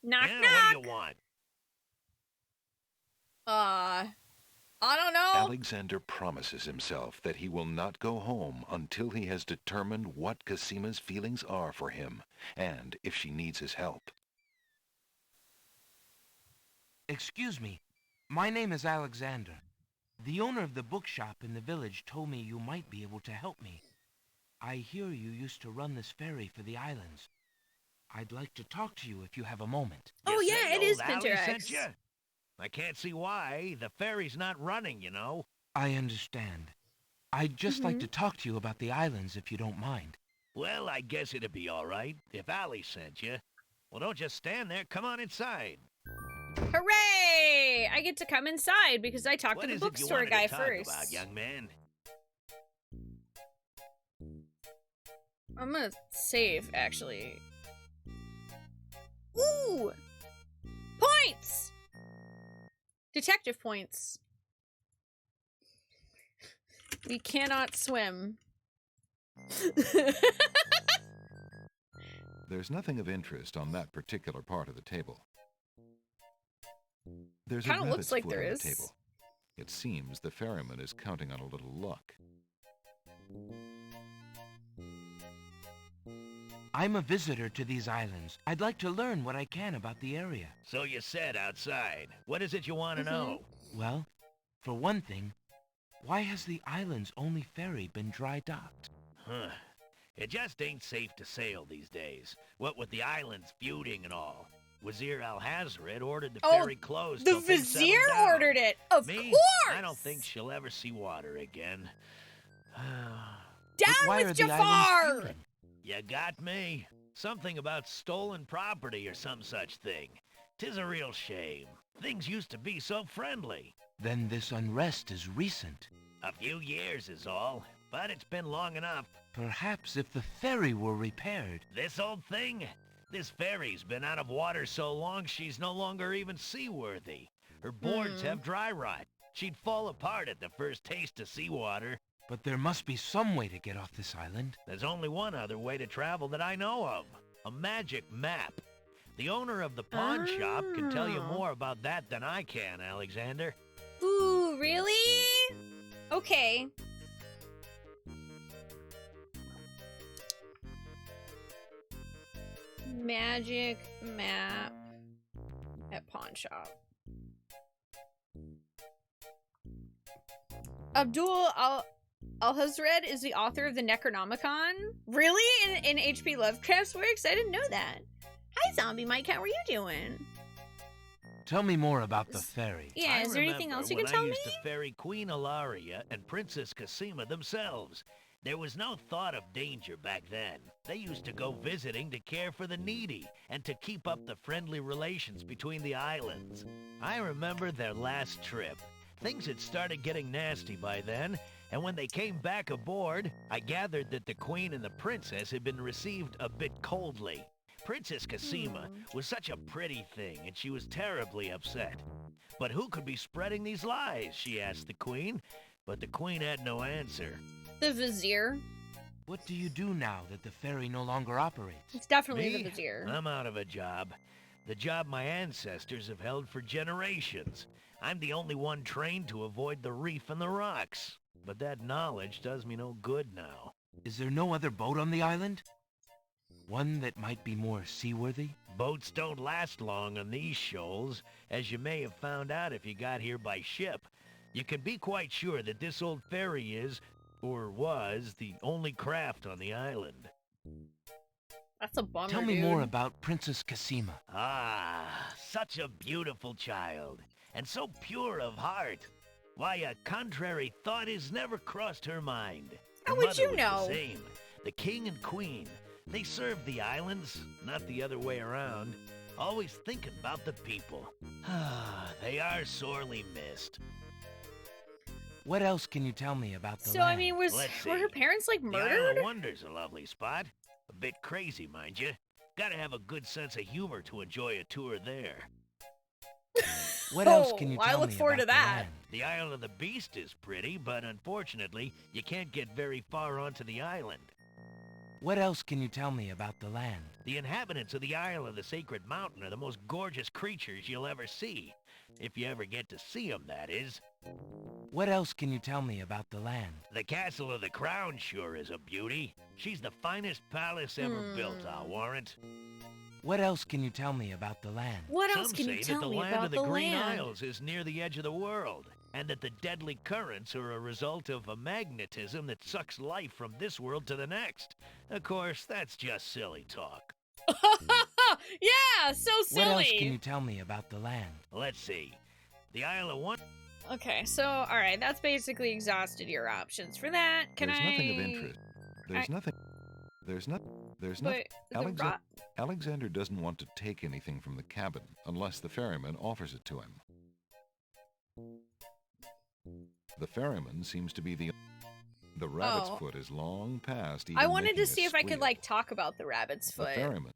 Knock,
Yeah,
knock.
what do you want?
I don't know.
Alexander promises himself that he will not go home until he has determined what Casima's feelings are for him, and if she needs his help.
Excuse me. My name is Alexander. The owner of the bookshop in the village told me you might be able to help me. I hear you used to run this ferry for the islands. I'd like to talk to you if you have a moment.
Oh yeah, it is
Allie sent
Pinterest.
you? I can't see why. The ferry's not running, you know.
I understand. I'd just like to talk to you about the islands if you don't mind.
Well, I guess it'd be all right if Allie sent you. Well, don't just stand there. Come on inside.
Hooray! I get to come inside because I talked
What
to the
is it you
bookstore
wanted
guy
to talk
first.
about, young man?
I'm gonna save, actually. Ooh! Points! Detective points. We cannot swim.
There's nothing of interest on that particular part of the table. There's a
Kinda
rabbit's
looks like
foot
there
on
is.
the table. It seems the ferryman is counting on a little luck.
I'm a visitor to these islands. I'd like to learn what I can about the area.
So you said outside. What is it you want to know?
Well, for one thing, why has the island's only ferry been dry docked?
Huh. It just ain't safe to sail these days. What with the islands feuding and all. Wazir Al-Hazred ordered the ferry closed
the
till things settled
vizier
down.
ordered it, of
Me?
course!
I don't think she'll ever see water again.
Down
why
with
are the islands
Jafar!
feuding?
You got me. Something about stolen property or some such thing. 'Tis a real shame. Things used to be so friendly.
Then this unrest is recent.
A few years is all, but it's been long enough.
Perhaps if the ferry were repaired.
This old thing? This ferry's been out of water so long she's no longer even seaworthy. Her boards have dry rot. She'd fall apart at the first taste of seawater.
But there must be some way to get off this island.
There's only one other way to travel that I know of. A magic map. The owner of the pawn shop can tell you more about that than I can, Alexander.
Ooh, really? Okay. Magic map at pawn shop. Abdul Al-Hazred is the author of the Necronomicon? Really? In H.P. Lovecraft's works? I didn't know that. Hi, Zombie Mike. How are you doing?
Tell me more about the ferry.
Yeah,
I
is there anything else you can
remember
tell
when
me?
I used to ferry Queen Ilaria and Princess Casima themselves. There was no thought of danger back then. They used to go visiting to care for the needy and to keep up the friendly relations between the islands. I remember their last trip.
Things had started getting nasty by then, and when they came back aboard, I gathered that the Queen and the Princess had been received a bit coldly. Princess Cassima was such a pretty thing, and she was terribly upset. But who could be spreading these lies, she asked the Queen, but the Queen had no answer.
The Vizier.
What do you do now that the ferry no longer operates?
It's definitely
Me?
the Vizier.
I'm out of a job. The job my ancestors have held for generations. I'm the only one trained to avoid the reef and the rocks. But that knowledge does me no good now.
Is there no other boat on the island? One that might be more seaworthy?
Boats don't last long on these shoals, as you may have found out if you got here by ship. You can be quite sure that this old ferry is, or was, the only craft on the island.
That's a bummer,
Tell me
dude.
more about Princess Cassima.
Ah, such a beautiful child, and so pure of heart. Why, a contrary thought has never crossed her mind.
How
Her
would
mother
you
was
know?
The same. The king and queen, they served the islands, not the other way around. Always thinking about the people. Ah, they are sorely missed.
What else can you tell me about the
So,
land?
I mean, were her parents, like,
The Isle
murdered?
of Wonder's a lovely spot. A bit crazy, mind you. Gotta have a good sense of humor to enjoy a tour there.
What else can you
I
tell
look
me
forward
about
to that.
the land?
The Isle of the Beast is pretty, but unfortunately, you can't get very far onto the island.
What else can you tell me about the land?
The inhabitants of the Isle of the Sacred Mountain are the most gorgeous creatures you'll ever see. If you ever get to see them, that is.
What else can you tell me about the land?
The Castle of the Crown sure is a beauty. She's the finest palace ever built, I'll warrant.
What else can you tell me about the land?
What else
Some
can
say
you tell
that the
me
land
about
of the
the
Green
land?
Isles is near the edge of the world, and that the deadly currents are a result of a magnetism that sucks life from this world to the next. Of course, that's just silly talk.
Yeah, so silly.
What else can you tell me about the land?
Let's see. The Isle of Wonder...
Okay, so, alright, that's basically exhausted your options for that. Can
There's
I...
nothing of interest. There's nothing. There's nothing.
But the
Alexander doesn't want to take anything from the cabin unless the ferryman offers it to him. The ferryman seems to be the rabbit's
Oh.
foot is long past even
I wanted
making
to
a
see if I could,
squeal.
like, talk about the rabbit's
The
foot.
ferryman.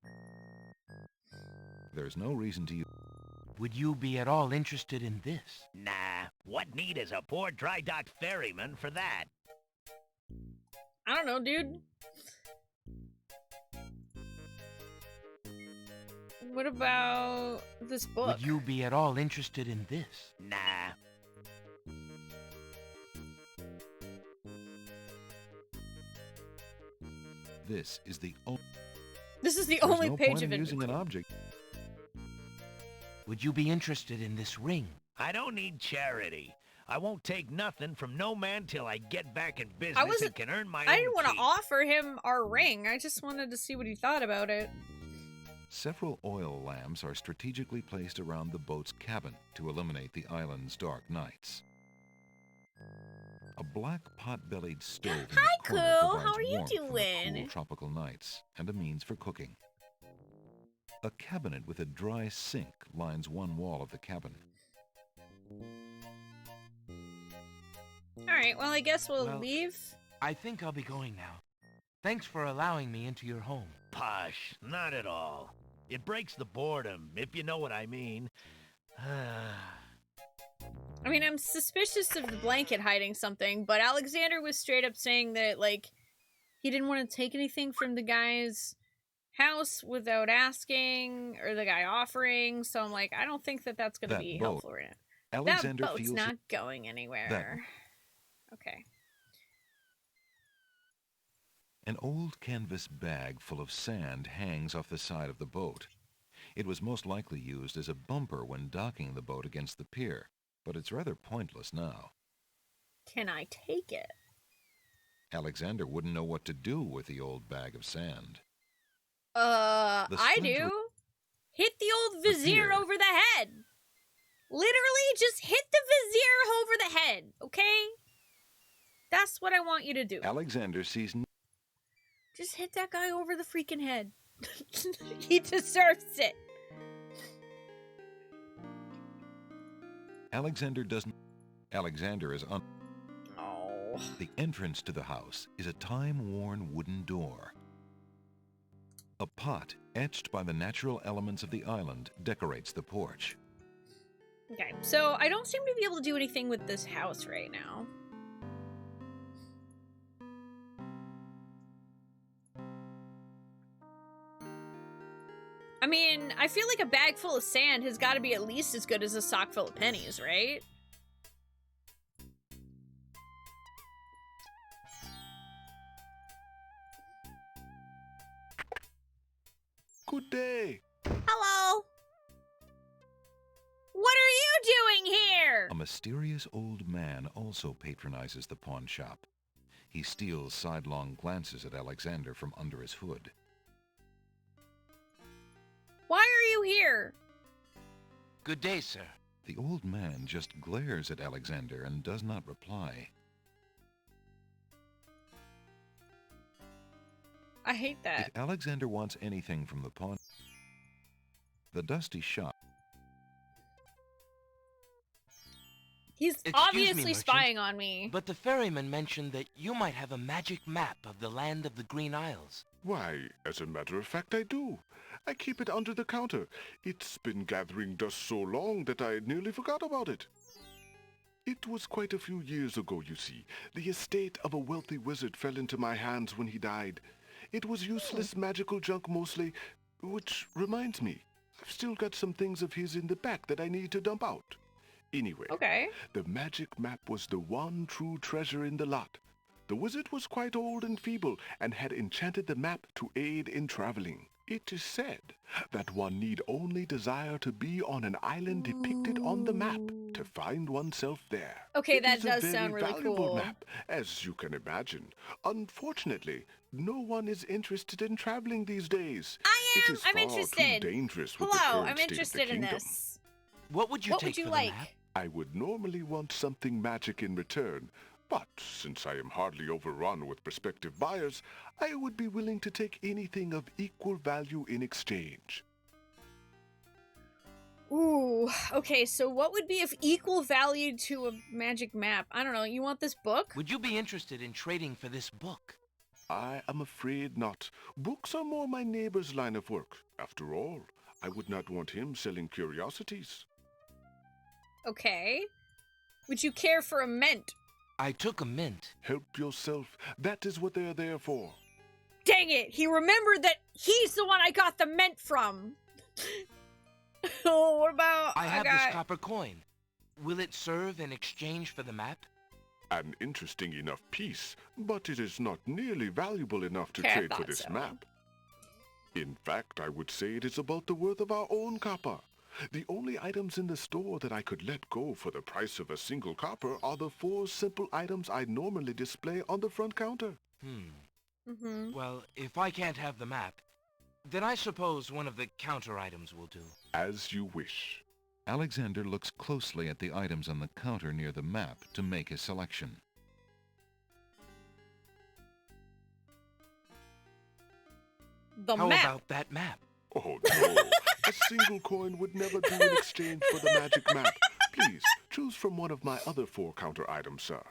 There's no reason to use.
Would you be at all interested in this?
Nah, what need is a poor dry-docked ferryman for that?
I don't know, dude. What about this book?
Would you be at all interested in this?
Nah.
This is the only.
This is the
There's
only
no
page
point
of
in
it.
using an object.
Would you be interested in this ring?
I don't need charity. I won't take nothing from no man till I get back in business and can earn my own
I didn't want to
keep.
offer him our ring. I just wanted to see what he thought about it.
Several oil lamps are strategically placed around the boat's cabin to eliminate the island's dark nights. A black pot-bellied stove in the
Hi,
corner
Coo.
provides
How are you
warmth from the
doing?
cool tropical nights and a means for cooking. A cabinet with a dry sink lines one wall of the cabin.
Alright, well, I guess we'll
Well,
leave.
I think I'll be going now. Thanks for allowing me into your home.
Posh, not at all. It breaks the boredom, if you know what I mean.
I mean, I'm suspicious of the blanket hiding something, but Alexander was straight up saying that, like, he didn't want to take anything from the guy's house without asking, or the guy offering, so I'm like, I don't think that that's going to
That
be
boat.
helpful right now.
Alexander
that boat's
feels
not going anywhere. Okay.
An old canvas bag full of sand hangs off the side of the boat. It was most likely used as a bumper when docking the boat against the pier, but it's rather pointless now.
Can I take it?
Alexander wouldn't know what to do with the old bag of sand. The
I
splinter-
do. Hit the old vizier
pier.
over the head. Literally, just hit the vizier over the head, okay? That's what I want you to do.
Alexander sees
Just hit that guy over the freaking head. He deserves it.
Alexander is
Oh.
The entrance to the house is a time-worn wooden door. A pot, etched by the natural elements of the island, decorates the porch.
Okay, so I don't seem to be able to do anything with this house right now. I mean, I feel like a bag full of sand has got to be at least as good as a sock full of pennies, right?
Good day.
Hello. What are you doing here?
A mysterious old man also patronizes the pawn shop. He steals sidelong glances at Alexander from under his hood.
Why are you here?
Good day, sir.
The old man just glares at Alexander and does not reply.
I hate that.
If Alexander wants anything from the dusty shop.
He's
Excuse
obviously
me, merchant,
spying on me.
But the ferryman mentioned that you might have a magic map of the land of the Green Isles.
Why, as a matter of fact, I do. I keep it under the counter. It's been gathering dust so long that I nearly forgot about it. It was quite a few years ago, you see. The estate of a wealthy wizard fell into my hands when he died. It was useless magical junk mostly, which reminds me, I've still got some things of his in the back that I need to dump out. Anyway,
okay.
The magic map was the one true treasure in the lot. The wizard was quite old and feeble and had enchanted the map to aid in traveling. It is said that one need only desire to be on an island depicted on the map to find oneself there.
Okay,
It
that
is a
does
very
sound really
valuable
cool.
map, as you can imagine. Unfortunately, no one is interested in traveling these days. It is
I'm
far
interested.
too dangerous with
Hello,
the current
I'm
state
interested
of the
in
kingdom.
this.
What would you
What
take
would you
for
like?
the map?
I would normally want something magic in return, but since I am hardly overrun with prospective buyers, I would be willing to take anything of equal value in exchange.
Ooh, okay, so what would be of equal value to a magic map? I don't know, you want this book?
Would you be interested in trading for this book?
I am afraid not. Books are more my neighbor's line of work. After all, I would not want him selling curiosities.
Okay. Would you care for a mint?
I took a mint.
Help yourself. That is what they're there for.
Dang it, he remembered that he's the one I got the mint from. Oh, what about...
I have this copper coin. Will it serve in exchange for the map?
An interesting enough piece, but it is not nearly valuable enough to
Okay, I
trade for
thought
this
so.
map. In fact, I would say it is about the worth of our own copper. The only items in the store that I could let go for the price of a single copper are the 4 simple items I normally display on the front counter.
Well, if I can't have the map, then I suppose one of the counter items will do.
As you wish.
Alexander looks closely at the items on the counter near the map to make his selection.
The
How
map.
about that map?
Oh no, a single coin would never do in exchange for the magic map. Please, choose from one of my other 4 counter items, sir.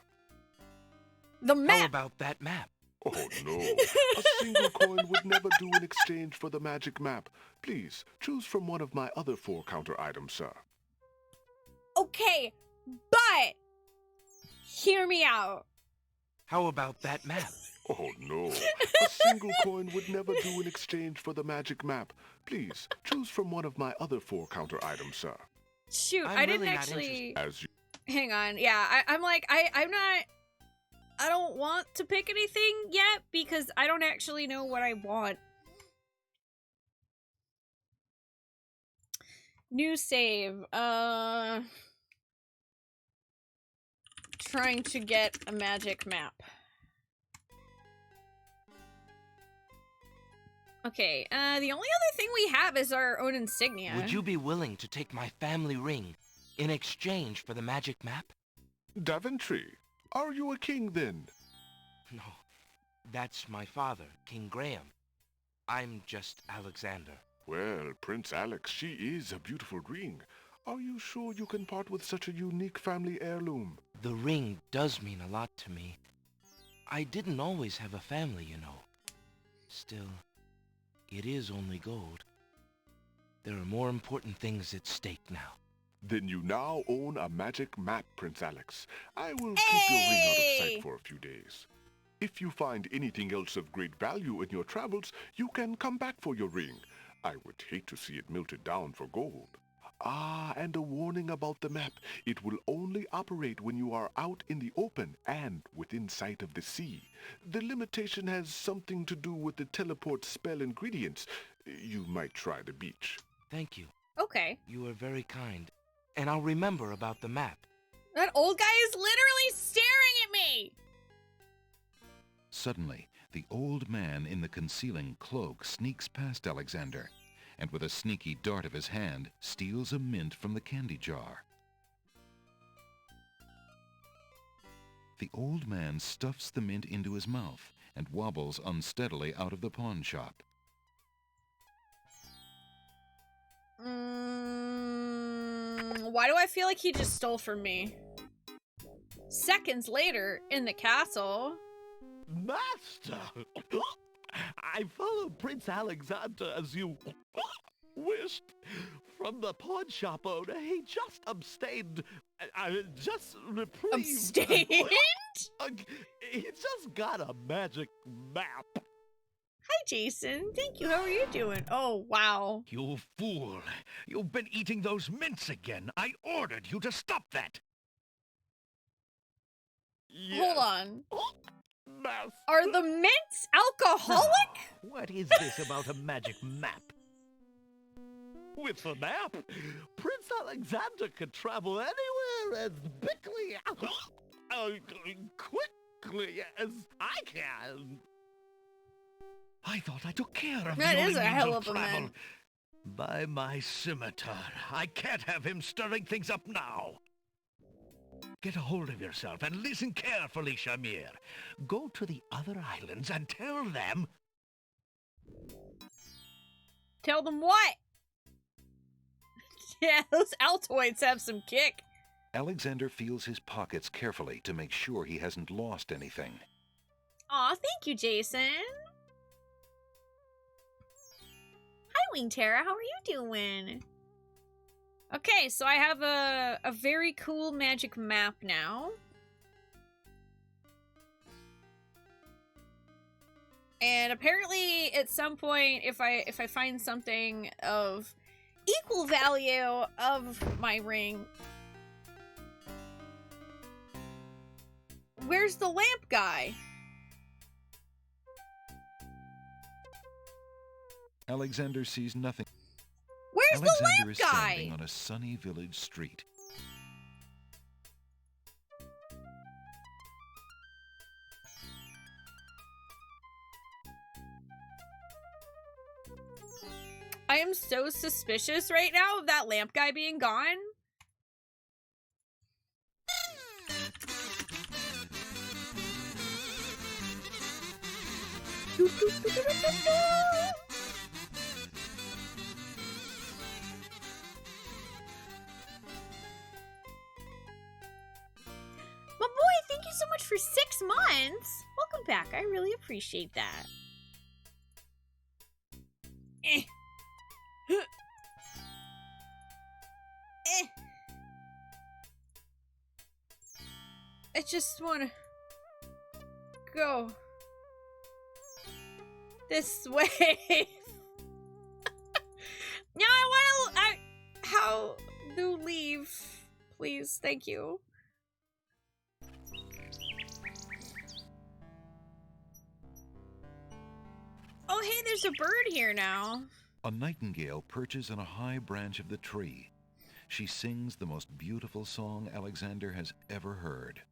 The map.
How about that map?
Oh no, a single coin would never do in exchange for the magic map. Please, choose from one of my other 4 counter items, sir.
Okay, but hear me out.
How about that map?
Oh no, a single coin would never do in exchange for the magic map. Please, choose from one of my other 4 counter items, sir.
Shoot,
I'm
I didn't
really not
actually...
As you...
Hang on, yeah, I'm like, I'm not... I don't want to pick anything yet because I don't actually know what I want. New save. Trying to get a magic map. Okay, the only other thing we have is our own insignia.
Would you be willing to take my family ring in exchange for the magic map?
Daventry, are you a king then?
No, that's my father, King Graham. I'm just Alexander.
Well, Prince Alex, she is a beautiful ring. Are you sure you can part with such a unique family heirloom?
The ring does mean a lot to me. I didn't always have a family, you know. Still, it is only gold. There are more important things at stake now.
Then you now own a magic map, Prince Alex. I will keep your ring out of sight for a few days. If you find anything else of great value in your travels, you can come back for your ring. I would hate to see it melted down for gold. Ah, and a warning about the map. It will only operate when you are out in the open and within sight of the sea. The limitation has something to do with the teleport spell ingredients. You might try the beach.
Thank you.
Okay.
You are very kind. And I'll remember about the map.
That old guy is literally staring at me!
Suddenly, the old man in the concealing cloak sneaks past Alexander, and with a sneaky dart of his hand, steals a mint from the candy jar. The old man stuffs the mint into his mouth and wobbles unsteadily out of the pawn shop.
Why do I feel like he just stole from me? Seconds later, in the castle...
Master! I followed Prince Alexander as you wished. From the pawn shop owner, he just abstained. Just reprieved.
Abstained?
He just got a magic map.
Hi, Jason. Thank you. How are you doing? Oh, wow.
You fool. You've been eating those mints again. I ordered you to stop that.
Yes.
Hold on.
Master.
Are the mints alcoholic?
Oh, what is this about a magic map?
With the map, Prince Alexander could travel anywhere as quickly as I can.
I thought I took care of
that
your
is a
means
hell of a
travel.
man.
By my scimitar, I can't have him stirring things up now. Get a hold of yourself and listen carefully, Shamir. Go to the other islands and tell them...
Tell them what? Yeah, those Altoids have some kick.
Alexander feels his pockets carefully to make sure he hasn't lost anything.
Aw, thank you, Jason. Hi, Wing Tara. How are you doing? Okay, so I have a very cool magic map now. And apparently at some point if I find something of equal value of my ring. Where's the lamp guy?
Alexander sees nothing.
Where's
Alexander
the lamp
is
guy?
standing on a sunny village street.
I am so suspicious right now of that lamp guy being gone. My boy, thank you so much for 6 months. Welcome back. I really appreciate that. Eh. Eh. I just wanna go this way. Now I wanna. How do leave, please? Thank you. Oh, hey, there's a bird here now.
A nightingale perches on a high branch of the tree. She sings the most beautiful song Alexander has ever heard.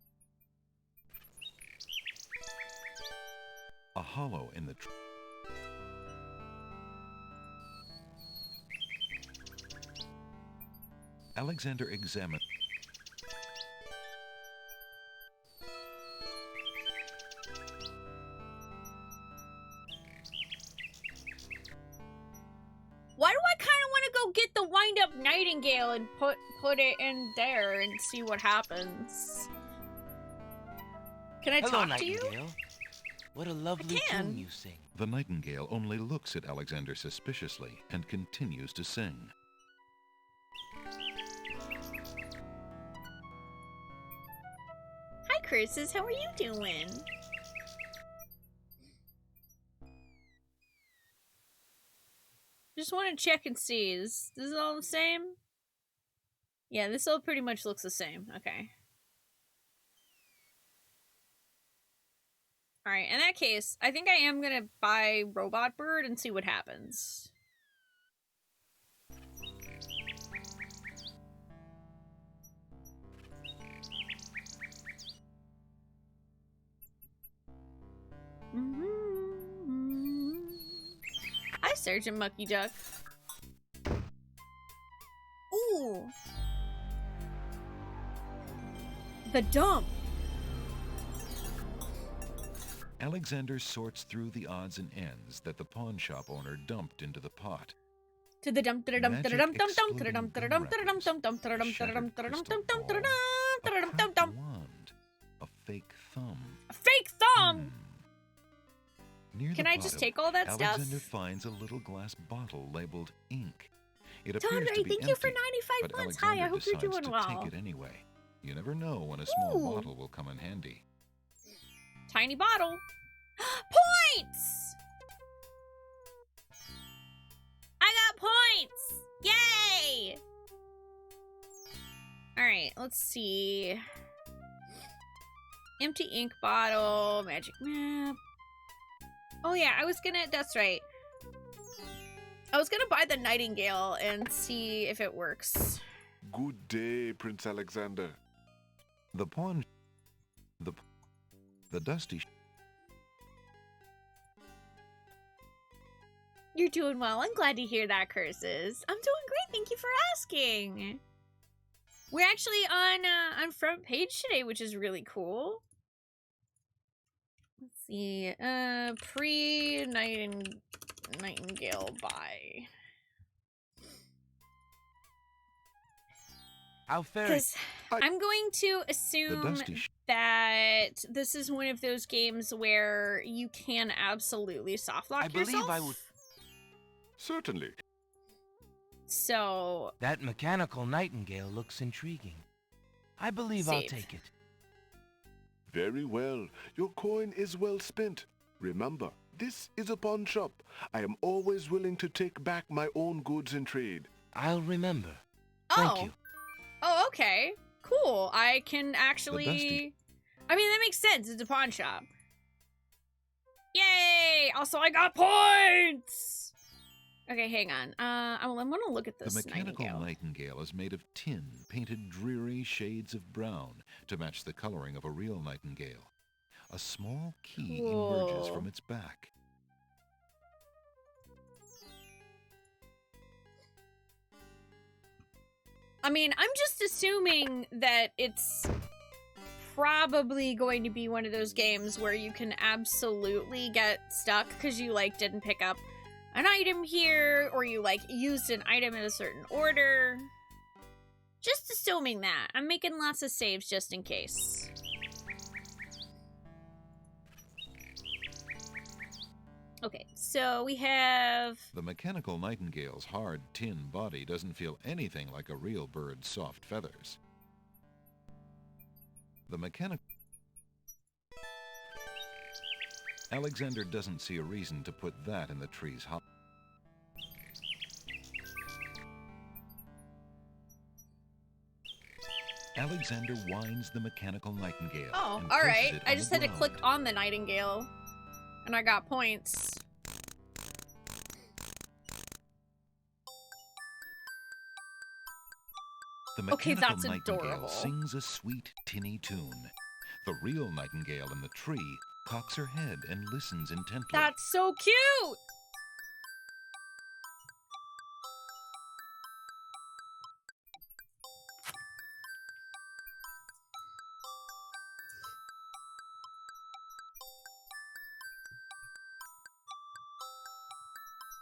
A hollow in the tree. Alexander examines.
Why do I kind of want to go get the wind-up nightingale and put it in there and see what happens? Can I
Hello,
talk to you?
Nightingale. What a lovely tune you sing.
The nightingale only looks at Alexander suspiciously and continues to sing.
Hi, Curses. How are you doing? Just want to check and see. Is this all the same? Yeah, this all pretty much looks the same. Okay. Alright, in that case, I think I am gonna buy Robot Bird and see what happens. Hi, Sergeant Mucky Duck. Ooh! The dump!
Alexander sorts through the odds and ends that the pawn shop owner dumped into the pot.
To the dump, to the dump, to the dump, dump, dump, to the dump, to the dump, to the dump, dump, dump, to the dump, to the dump, to the dump, dump, dump, to the dump, to the dump, dump, dump.
Wand. A fake thumb.
A fake thumb!
Near
Can
the
I just
bottom,
take all that stuff?
Alexander finds a little glass bottle labeled ink. It
Don
appears
Ray,
to be
thank you for
empty,
95
but
months. Hi, I
Alexander
hope you're
decides
doing
to
well.
take it anyway. You never know when a small
Ooh.
bottle will come in handy.
Tiny bottle. Points! I got points! Yay! Alright, let's see. Empty ink bottle, magic map. Oh yeah, that's right. I was gonna buy the Nightingale and see if it works.
Good day, Prince Alexander.
The pawn... The dusty...
You're doing well. I'm glad to hear that, Curses. I'm doing great. Thank you for asking. We're actually on front page today, which is really cool. Let's see. Nightingale buy.
How fair.
Because I'm going to assume that this is one of those games where you can absolutely softlock yourself.
I believe I would.
Certainly.
So...
That mechanical nightingale looks intriguing. I believe I'll take it.
Very well. Your coin is well spent. Remember, this is a pawn shop. I am always willing to take back my own goods in trade.
I'll remember.
Oh.
Thank you.
Oh, okay. Cool. I can actually... I mean, that makes sense. It's a pawn shop. Yay! Also, I got points! Okay, hang on. I want to look at this
The mechanical nightingale is made of tin, painted dreary shades of brown to match the coloring of a real nightingale. A small key emerges from its back.
I mean, I'm just assuming that it's probably going to be one of those games where you can absolutely get stuck because you, like, didn't pick up an item here, or you, like, used an item in a certain order. Just assuming that. I'm making lots of saves just in case. Okay, so we have...
The mechanical nightingale's hard tin body doesn't feel anything like a real bird's soft feathers. The Alexander doesn't see a reason to put that in the tree's hollow. Alexander winds the mechanical nightingale.
Oh,
and
alright.
places it
I
on
just
the
had to
ground.
click on the nightingale, and I got points.
The
Okay,
mechanical
that's
nightingale
adorable.
sings a sweet, tinny tune. The real nightingale in the tree cocks her head and listens intently.
That's so cute!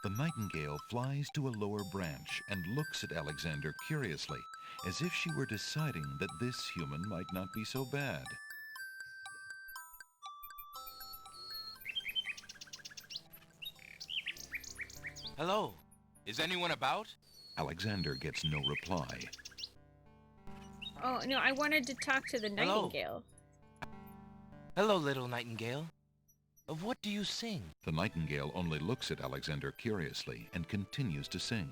The nightingale flies to a lower branch and looks at Alexander curiously, as if she were deciding that this human might not be so bad.
Hello. Is anyone about?
Alexander gets no reply.
Oh, no, I wanted to talk to the nightingale.
Hello, little nightingale. Of what do you sing?
The nightingale only looks at Alexander curiously and continues to sing.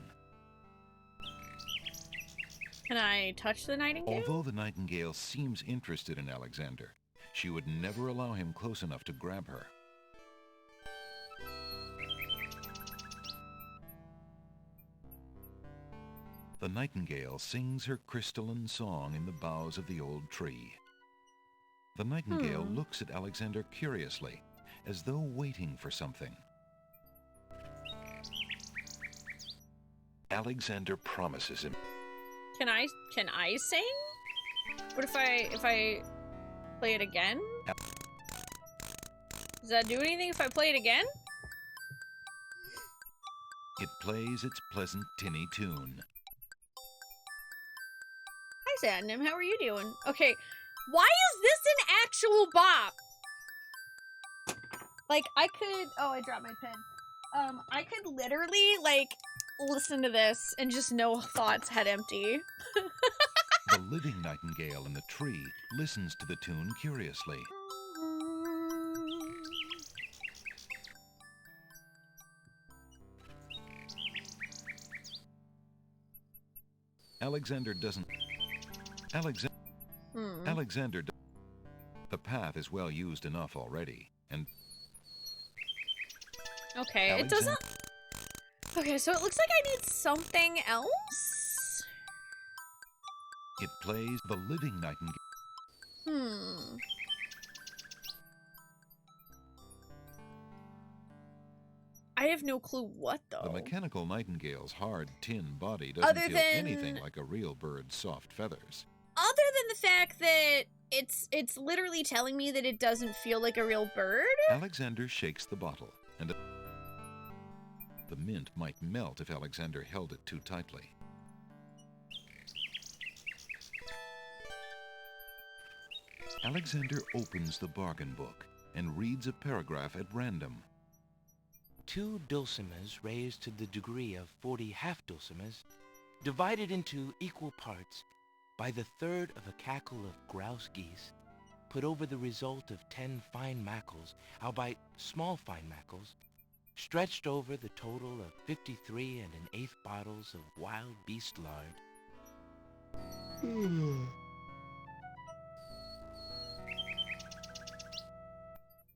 Can I touch the nightingale?
Although the nightingale seems interested in Alexander, she would never allow him close enough to grab her. The nightingale sings her crystalline song in the boughs of the old tree. The nightingale looks at Alexander curiously, as though waiting for something. Alexander promises him.
Can I sing? What if I play it again? Does that do anything if I play it again?
It plays its pleasant tinny tune.
Hi, Sandnim. How are you doing? Okay, why is this an actual bop? Like, I could... Oh, I dropped my pen. I could literally, like, listen to this and just no thoughts head empty.
The living nightingale in the tree listens to the tune curiously. Alexander doesn't... Alexander... The path is well used enough already, and...
Okay, it doesn't... Okay, so it looks like I need something else?
It plays the living nightingale.
I have no clue what, though.
The mechanical nightingale's hard tin body doesn't feel anything like a real bird's soft feathers.
Other than the fact that it's literally telling me that it doesn't feel like a real bird?
Alexander shakes the bottle, and the mint might melt if Alexander held it too tightly. Alexander opens the bargain book and reads a paragraph at random.
2 dulcimers raised to the degree of 40 half-dulcimers, divided into equal parts by the third of a cackle of grouse geese, put over the result of 10 fine mackles, albeit small fine mackles, stretched over the total of 53 1/8 bottles of wild beast lard.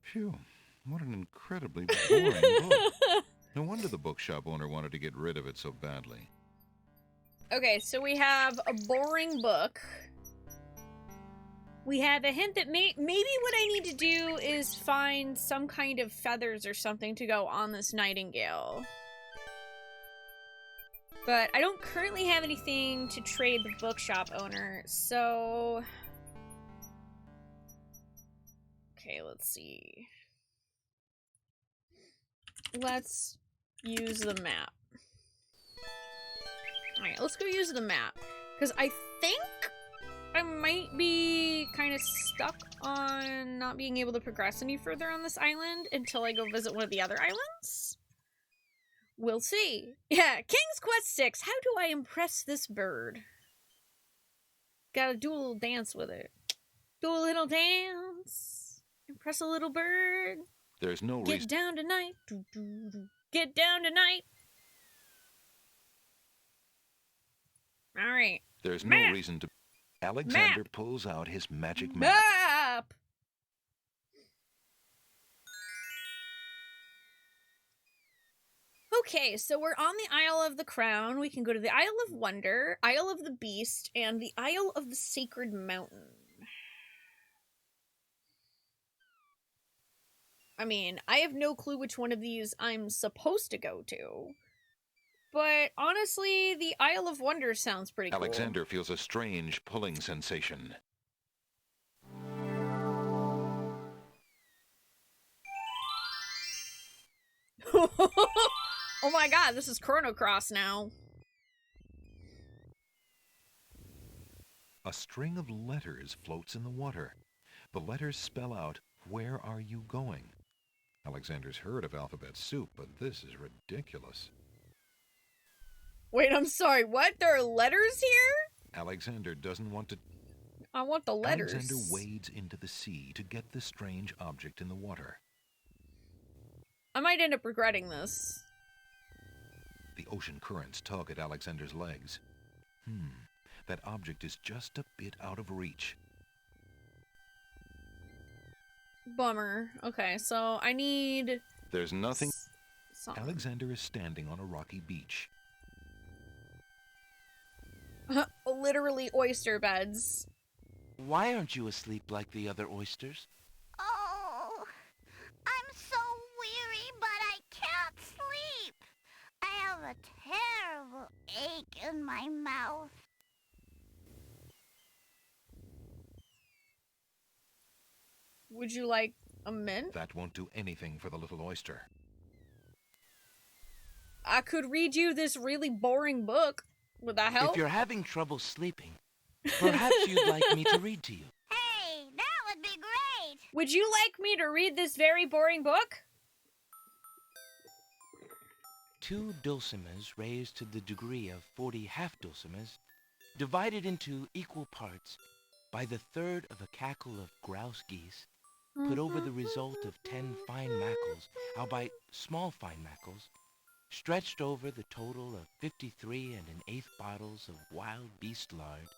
Phew, what an incredibly boring book. No wonder the bookshop owner wanted to get rid of it so badly.
Okay, so we have a boring book. We have a hint that maybe what I need to do is find some kind of feathers or something to go on this nightingale. But I don't currently have anything to trade the bookshop owner, so... Okay, let's see. Let's use the map. Alright, let's go use the map. Because I think I might be kind of stuck on not being able to progress any further on this island until I go visit one of the other islands. We'll see. Yeah, King's Quest 6. How do I impress this bird? Gotta do a little dance with it. Do a little dance. Impress a little bird.
There's no reason.
Get down tonight. Get down tonight. All right.
There's no reason to... Alexander pulls out his magic map.
Map! Okay, so we're on the Isle of the Crown. We can go to the Isle of Wonder, Isle of the Beast, and the Isle of the Sacred Mountain. I mean, I have no clue which one of these I'm supposed to go to. But honestly, the Isle of Wonder sounds pretty cool.
Alexander feels a strange pulling sensation.
Oh my god, this is Chrono Cross now.
A string of letters floats in the water. The letters spell out, "Where are you going?" Alexander's heard of alphabet soup, but this is ridiculous.
Wait, I'm sorry, what? There are letters here?
Alexander doesn't want to...
I want the letters.
Alexander wades into the sea to get the strange object in the water.
I might end up regretting this.
The ocean currents tug at Alexander's legs. That object is just a bit out of reach.
Bummer. Okay, so I need...
There's nothing...
something.
Alexander is standing on a rocky beach.
Literally oyster beds.
Why aren't you asleep like the other oysters?
Oh, I'm so weary, but I can't sleep. I have a terrible ache in my mouth.
Would you like a mint?
That won't do anything for the little oyster.
I could read you this really boring book. Would that help?
If you're having trouble sleeping, perhaps you'd like me to read to you.
Hey, that would be great.
Would you like me to read this very boring book?
2 dulcimers raised to the degree of 40 half-dulcimers, divided into equal parts by the third of a cackle of grouse geese, put over the result of 10 fine mackles, albeit small fine mackles, stretched over the total of 53 1/8 bottles of wild beast lard.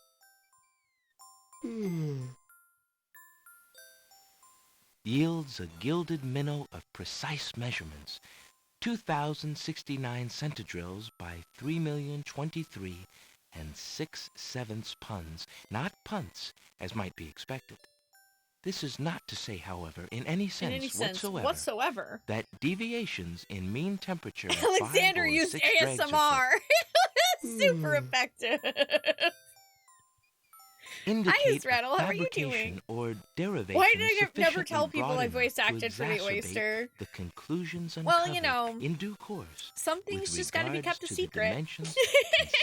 Yields a gilded minnow of precise measurements, 2,069 centidrills by 3,023 6/7 puns, not punts, as might be expected. This is not to say, however, in any sense
whatsoever,
that deviations in mean temperature of
Alexander
5 or
used
6 dregs or so
ASMR. Super effective.
indicate
Hi, Rattle. How are you
fabrication
doing?
or derivation.
Why did I never
sufficiently
tell people
broad
I
enough
voice
to
acted for the
exacerbate
oyster?
The conclusions
Well,
uncovered
you know,
in due course.
some things
with
just gotta be
regards
kept a
to
secret.
The dimensions,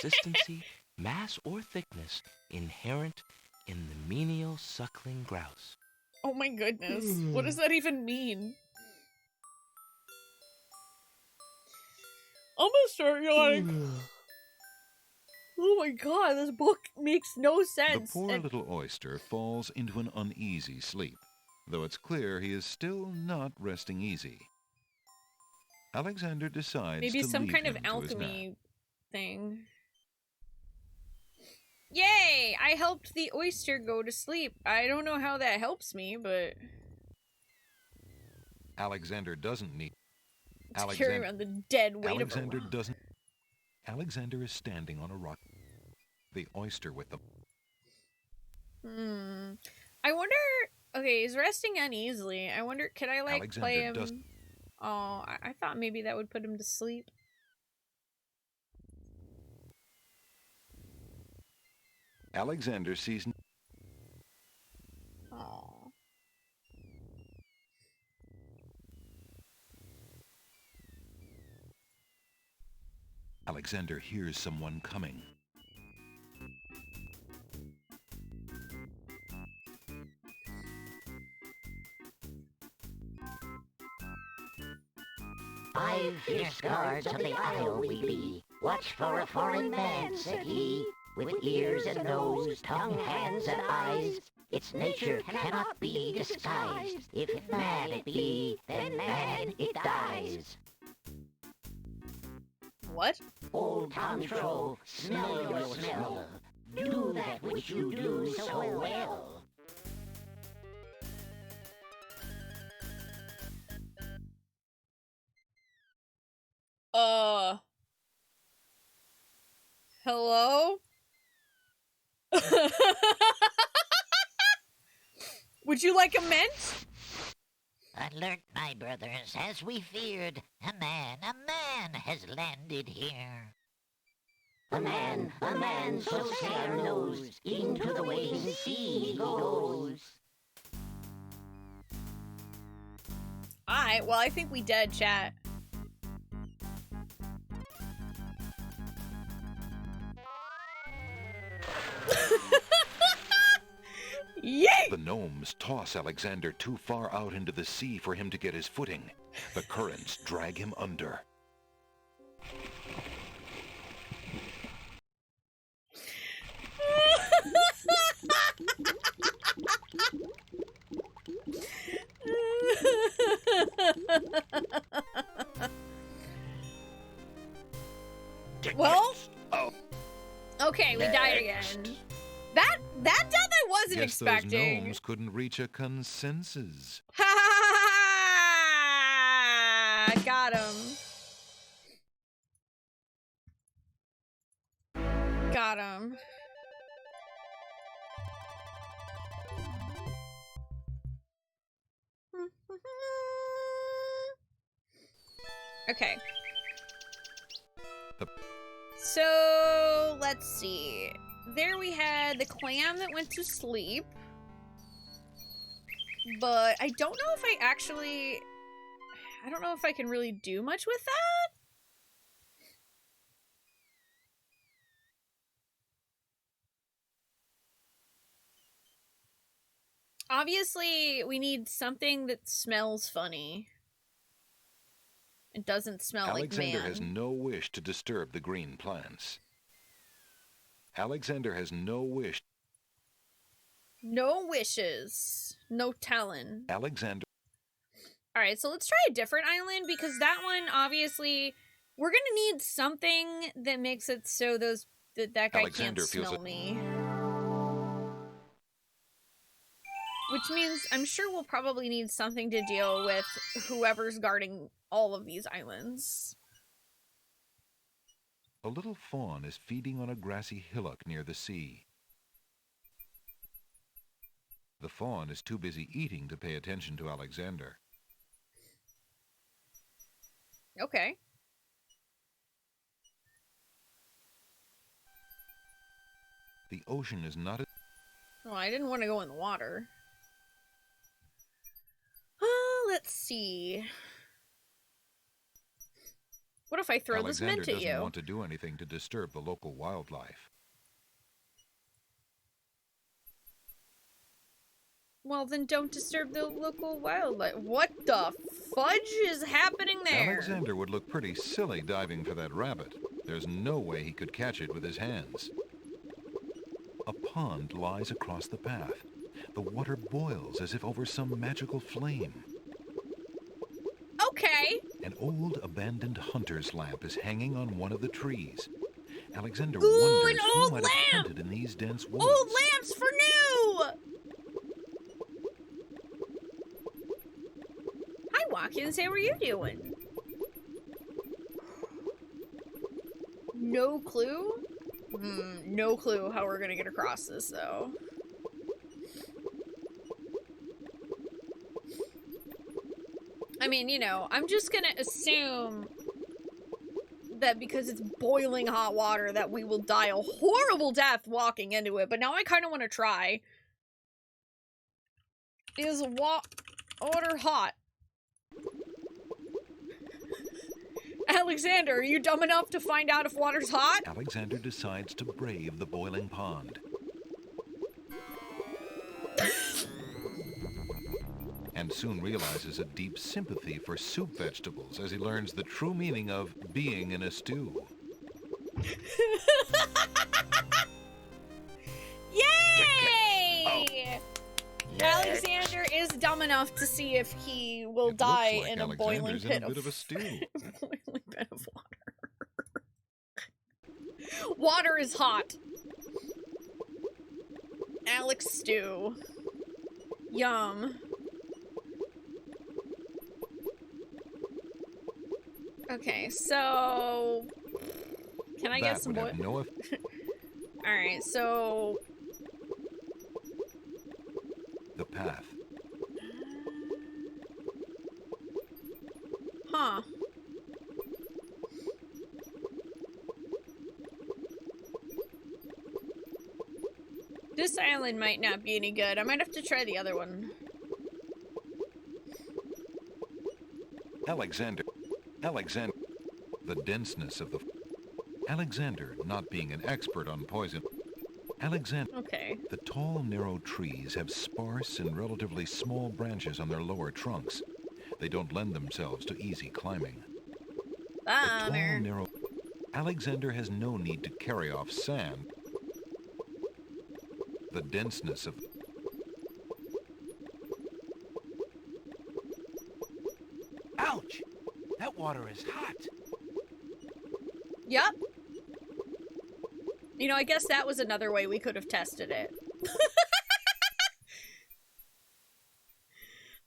consistency, mass, or thickness inherent in the menial suckling grouse.
Oh my goodness. What does that even mean? I'm gonna start yawning. Oh my god, this book makes no sense.
The poor little oyster falls into an uneasy sleep, though it's clear he is still not resting easy. Alexander decides
Maybe
to
some
leave
kind of
him to his nap.
alchemy thing. Yay! I helped the oyster go to sleep. I don't know how that helps me, but...
Alexander doesn't need...
to carry around the dead weight
Alexander
of a rock.
doesn't... Alexander is standing on a rock. The oyster with the...
I wonder... Okay, he's resting uneasily. I wonder, could I, like,
Alexander
play him...
does-
Oh, I thought maybe that would put him to sleep.
Alexander sees...
Oh.
Alexander hears someone coming.
"5 fierce guards of the isle we be. Watch for a foreign man," said he, "with ears and nose, tongue, hands, and eyes. Its nature cannot be disguised. If mad it be, then mad it dies."
What?
Old Tom Troll, smell your smell. Do that which you do so well.
Hello? Would you like a mint?
Alert, my brothers, as we feared. A man has landed here. A man, so say our nose, into the waiting sea he goes.
Alright, well, I think we dead, chat. Yay!
The gnomes toss Alexander too far out into the sea for him to get his footing. The currents drag him under.
Well, okay, we died again. That death I wasn't
Guess
expecting.
those gnomes couldn't reach a consensus.
Ha ha ha! Got him. Got him. Okay. So, let's see. There we had the clam that went to sleep. But I don't know if I don't know if I can really do much with that. Obviously, we need something that smells funny. It doesn't smell
Alexander
like man.
has no wish to disturb the green plants. Alexander has no wish.
No wishes. No telling.
Alexander.
Alright, so let's try a different island, because that one, obviously, we're gonna need something that makes it so that guy
Alexander
can't
feels
smell me. Which means I'm sure we'll probably need something to deal with whoever's guarding all of these islands.
A little fawn is feeding on a grassy hillock near the sea. The fawn is too busy eating to pay attention to Alexander.
Okay.
The ocean is not a...
Well, I didn't want to go in the water. Let's see. What if I throw
Alexander
this mint at you?
doesn't want to do anything to disturb the local wildlife.
Well, then don't disturb the local wildlife. What the fudge is happening there?
Alexander would look pretty silly diving for that rabbit. There's no way he could catch it with his hands. A pond lies across the path. The water boils as if over some magical flame.
Okay.
An old abandoned hunter's lamp is hanging on one of the trees. Alexander
Ooh,
wonders
an
who
old
might
lamp!
have hunted in these dense woods.
Old lamps for new! Hi, Watkins. How are you doing? No clue? No clue how we're gonna get across this, though. I mean, you know, I'm just gonna assume that because it's boiling hot water that we will die a horrible death walking into it, but now I kind of want to try. Is water hot? Alexander, are you dumb enough to find out if water's hot?
Alexander decides to brave the boiling pond. And soon realizes a deep sympathy for soup vegetables as he learns the true meaning of being in a stew.
Yay! Alexander is dumb enough to see if he will die
Looks like
in a
Alexander's
boiling
in
pit
a bit of a stew.
boiling pit of water. Water is hot. Alex stew. Yum. Okay, so can I get some boil?
No
Alright, so
the path.
huh. This island might not be any good. I might have to try the other one.
Alexander, the denseness of the... Alexander, not being an expert on poison... Alexander,
okay.
The tall, narrow trees have sparse and relatively small branches on their lower trunks. They don't lend themselves to easy climbing. The tall, narrow... Alexander has no need to carry off sand. The denseness of...
Ouch! That water is hot.
Yep. You know, I guess that was another way we could have tested it.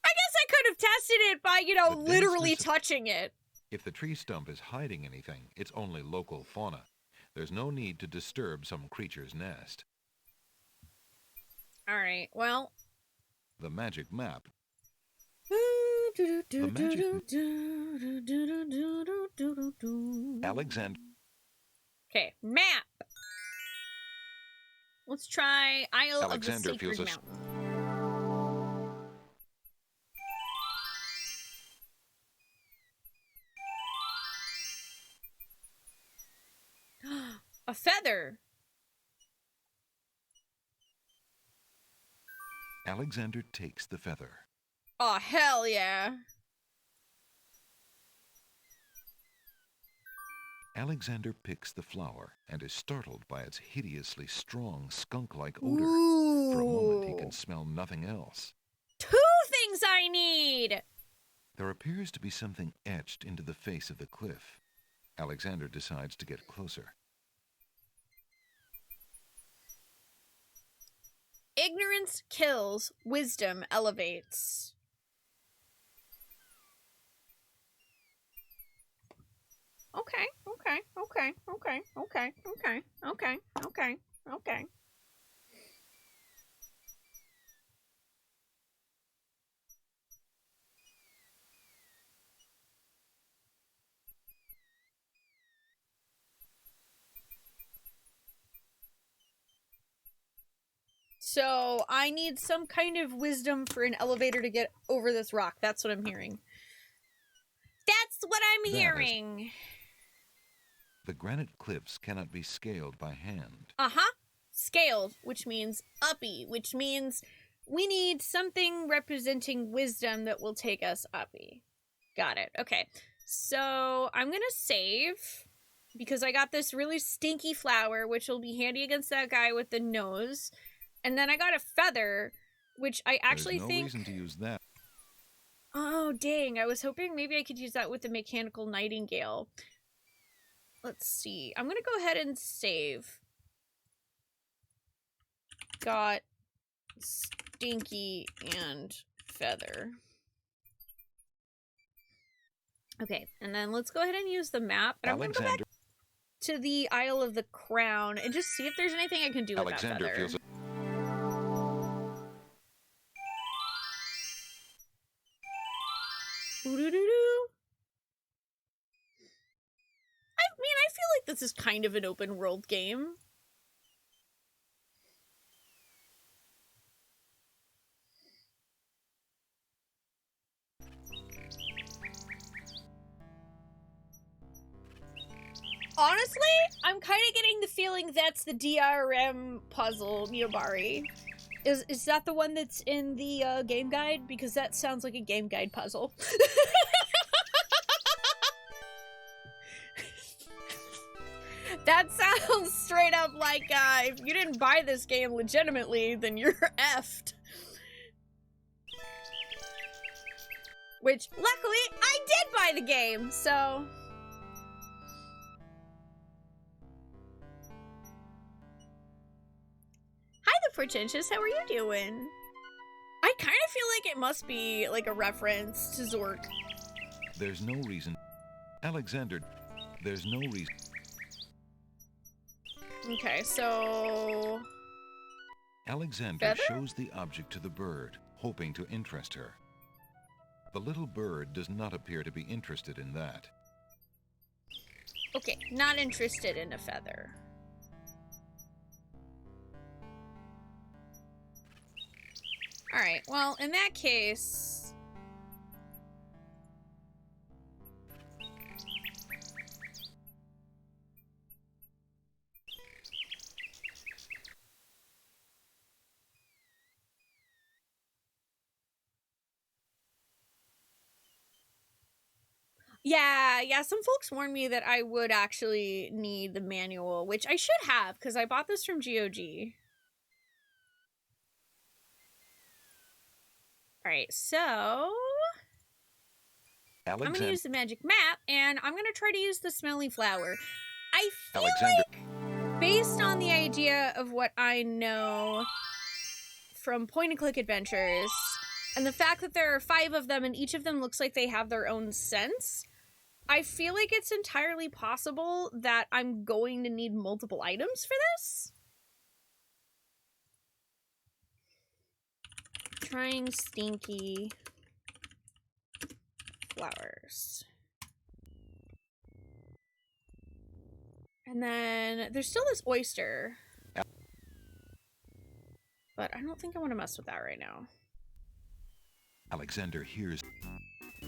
I guess I could have tested it by, you know, literally touching it.
If the tree stump is hiding anything, it's only local fauna. There's no need to disturb some creature's nest.
All right, well.
The magic map. Alexander.
Okay, map. Let's try Isle
Alexander
of the Sacred
feels
Mountain. A feather.
Alexander takes the feather.
Oh, hell yeah.
Alexander picks the flower and is startled by its hideously strong skunk-like odor.
Ooh.
For a moment, he can smell nothing else.
2 things I need!
There appears to be something etched into the face of the cliff. Alexander decides to get closer.
Ignorance kills, wisdom elevates. Okay. So, I need some kind of wisdom for an elevator to get over this rock. That's what I'm hearing. That's what I'm hearing!
The granite cliffs cannot be scaled by hand.
Uh-huh. Scaled, which means uppy, which means we need something representing wisdom that will take us uppy. Got it. Okay. So, I'm gonna save, because I got this really stinky flower, which will be handy against that guy with the nose. And then I got a feather, which I actually think...
There's no reason to use that.
Oh, dang. I was hoping maybe I could use that with the mechanical nightingale. Let's see. I'm going to go ahead and save. Got stinky and feather. Okay, and then let's go ahead and use the map. And I'm going to go back to the Isle of the Crown and just see if there's anything I can do with that feather.
Feels
I mean, I feel like this is kind of an open world game. Honestly, I'm kind of getting the feeling that's the DRM puzzle, Miyobari. Is that the one that's in the game guide? Because that sounds like a game guide puzzle. That sounds straight up like, if you didn't buy this game legitimately, then you're effed. Which, luckily, I did buy the game, so... Hi, the Portentous. How are you doing? I kind of feel like it must be like a reference to Zork.
There's no reason. Alexander, there's no reason.
Okay, so...
Alexander
Feather?
shows the object to the bird, hoping to interest her. The little bird does not appear to be interested in that.
Okay, not interested in a feather. Alright, well, in that case... Yeah, some folks warned me that I would actually need the manual, which I should have, because I bought this from GOG. right, so I'm gonna use the magic map, and I'm gonna try to use the smelly flower. I feel like, based on the idea of what I know from point-and-click adventures, and the fact that there are 5 of them, and each of them looks like they have their own sense, I feel like it's entirely possible that I'm going to need multiple items for this. Trying stinky flowers. And then there's still this oyster. But I don't think I want to mess with that right now.
Alexander hears.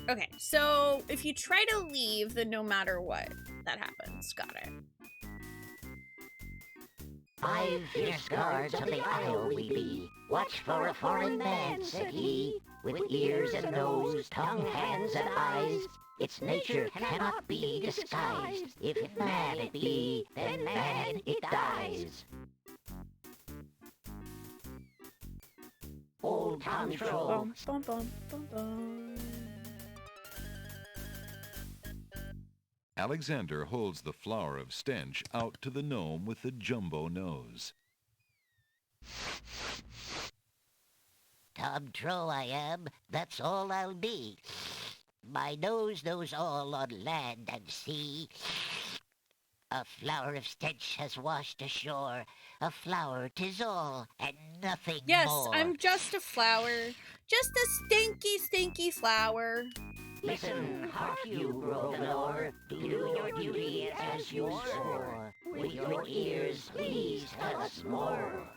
Okay, so if you try to leave, then no matter what, that happens. Got it.
5 fierce guards of the isle we be. Watch for a foreign man, said he, with ears and nose, tongue, hands, and eyes. Its nature cannot be disguised. If mad it be, then mad it dies. Old Tom Troll.
Bum, bum, bum, bum.
Alexander holds the flower of stench out to the gnome with the jumbo nose.
Tom Troll I am, that's all I'll be. My nose knows all on land and sea. A flower of stench has washed ashore. A flower 'tis all, and nothing
yes,
more.
Yes, I'm just a flower. Just a stinky, stinky flower.
Listen, hark you, Brokenor, do your duty as you swore. With your ears, please tell us more.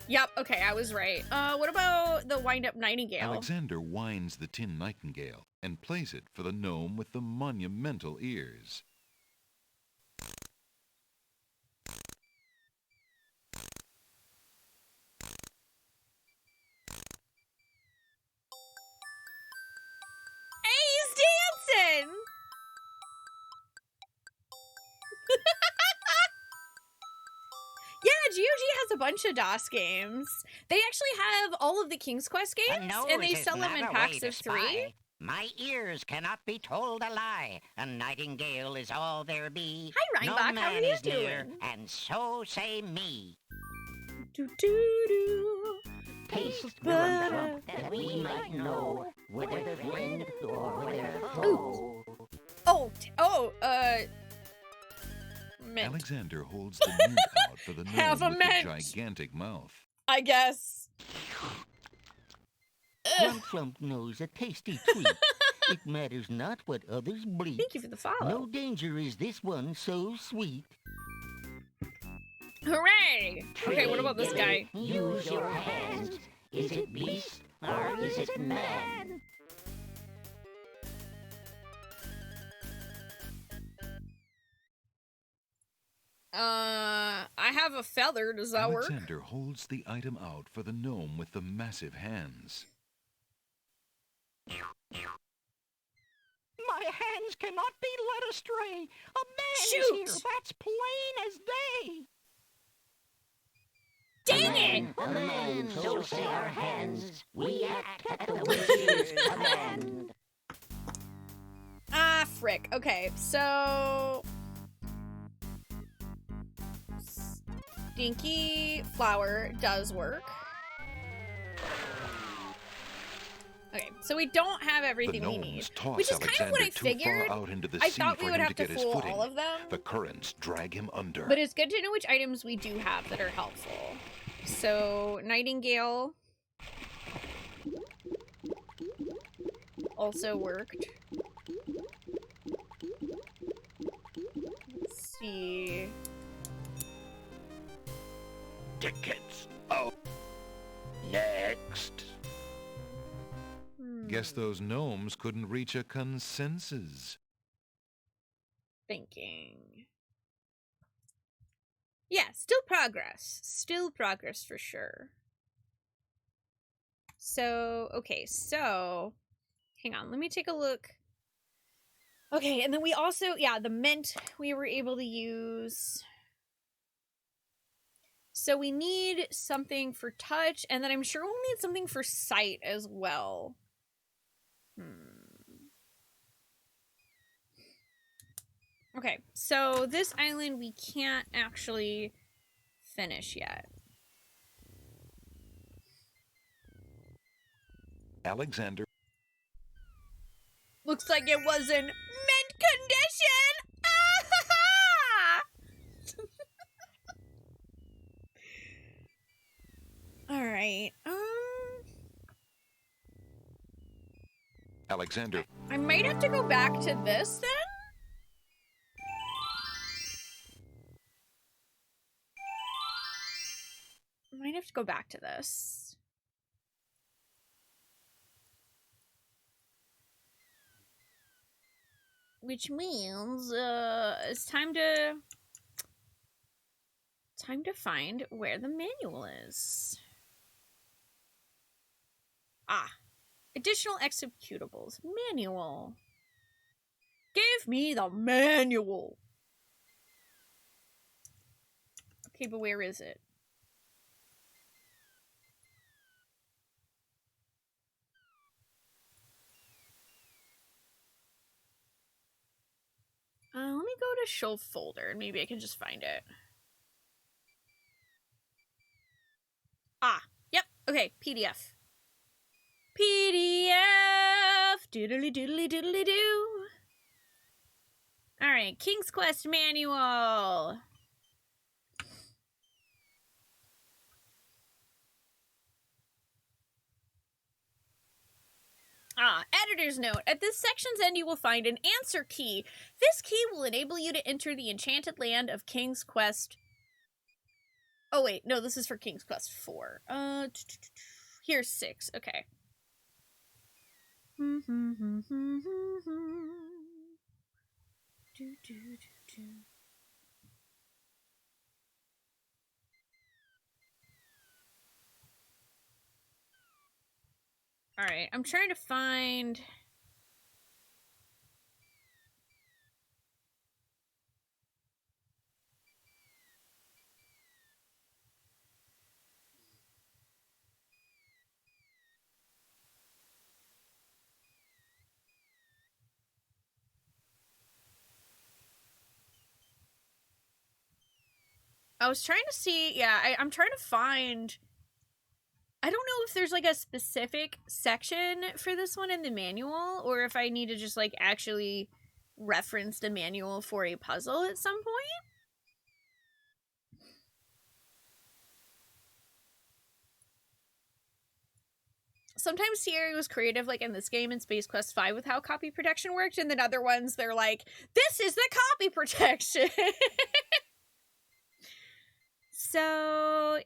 Yep, okay, I was right. What about the wind-up nightingale?
Alexander winds the tin nightingale and plays it for the gnome with the monumental ears.
Dancing! Yeah, GOG has a bunch of DOS games. They actually have all of the King's Quest games, and they sell them in packs of 3.
My ears cannot be told a lie. A nightingale is all there be.
Hi, Reinbach,
no
how are
man
you
is near,
doing?
and so say me.
Do-do-do.
Taste butter that we might know whether friend or whether foe.
Mint.
Alexander holds the mint out for the gnome
Have a
with
mint.
the gigantic mouth.
I guess.
Flump knows a tasty treat. It matters not what others bleat.
Thank you for the follow.
No danger is this one so sweet.
Hooray! Okay, what about this guy?
Use your hands. Is it beast or is it man?
I have a feather. Does that work?
Alexander holds the item out for the gnome with the massive hands.
My hands cannot be led astray. A man
Shoot!
is here. That's plain as day.
Dang it!
A man, so say our hands. We act at the wizard's command.
Ah, frick. Okay, so... Stinky flower does work. Okay, so we don't have everything we need. Which is kind of what I figured. I thought we would have to fool all of them.
The currents drag him under.
But it's good to know which items we do have that are helpful. So, Nightingale also worked. Let's see.
Tickets. Oh. Next. Guess those gnomes couldn't reach a consensus.
Thinking. Yeah, still progress. Still progress for sure. So, okay, so... Hang on, let me take a look. Okay, and then we also... Yeah, the mint we were able to use. So we need something for touch, and then I'm sure we'll need something for sight as well. Okay, so this island we can't actually finish yet.
Alexander.
Looks like it was in mint condition! Alright,
Alexander.
I might have to go back to this then? I might have to go back to this. Which means, it's time to find where the manual is. Ah, additional executables. Manual. Give me the manual. Okay, but where is it? Let me go to show folder and maybe I can just find it. Ah, yep. Okay, PDF. PDF! Doodly doodly doodly doo. Alright, King's Quest Manual. Ah, editor's note. At this section's end, you will find an answer key. This key will enable you to enter the enchanted land of King's Quest. Oh, wait. No, this is for King's Quest 4. Here's 6. Okay. Alright, I'm trying to find... I was trying to see... Yeah, I'm trying to find... I don't know if there's, like, a specific section for this one in the manual, or if I need to just, like, actually reference the manual for a puzzle at some point. Sometimes Sierra was creative, like in this game in Space Quest 5 with how copy protection worked, and then other ones, they're like, this is the copy protection! So...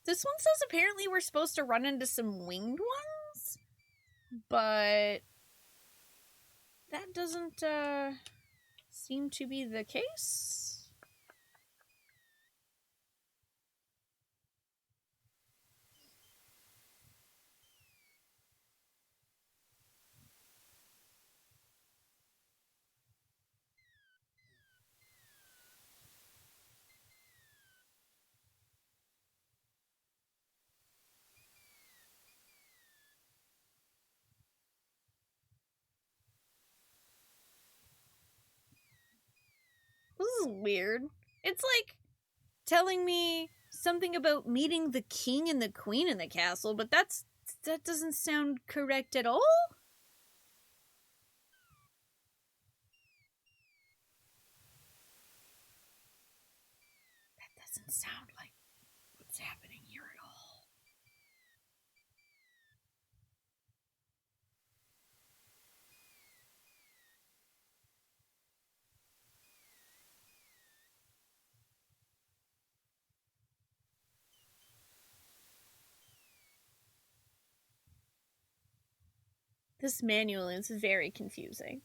This one says apparently we're supposed to run into some winged ones, but that doesn't seem to be the case. This is weird. It's like telling me something about meeting the king and the queen in the castle, but that doesn't sound correct at all. That doesn't sound like what's happening here at all. This manual is very confusing.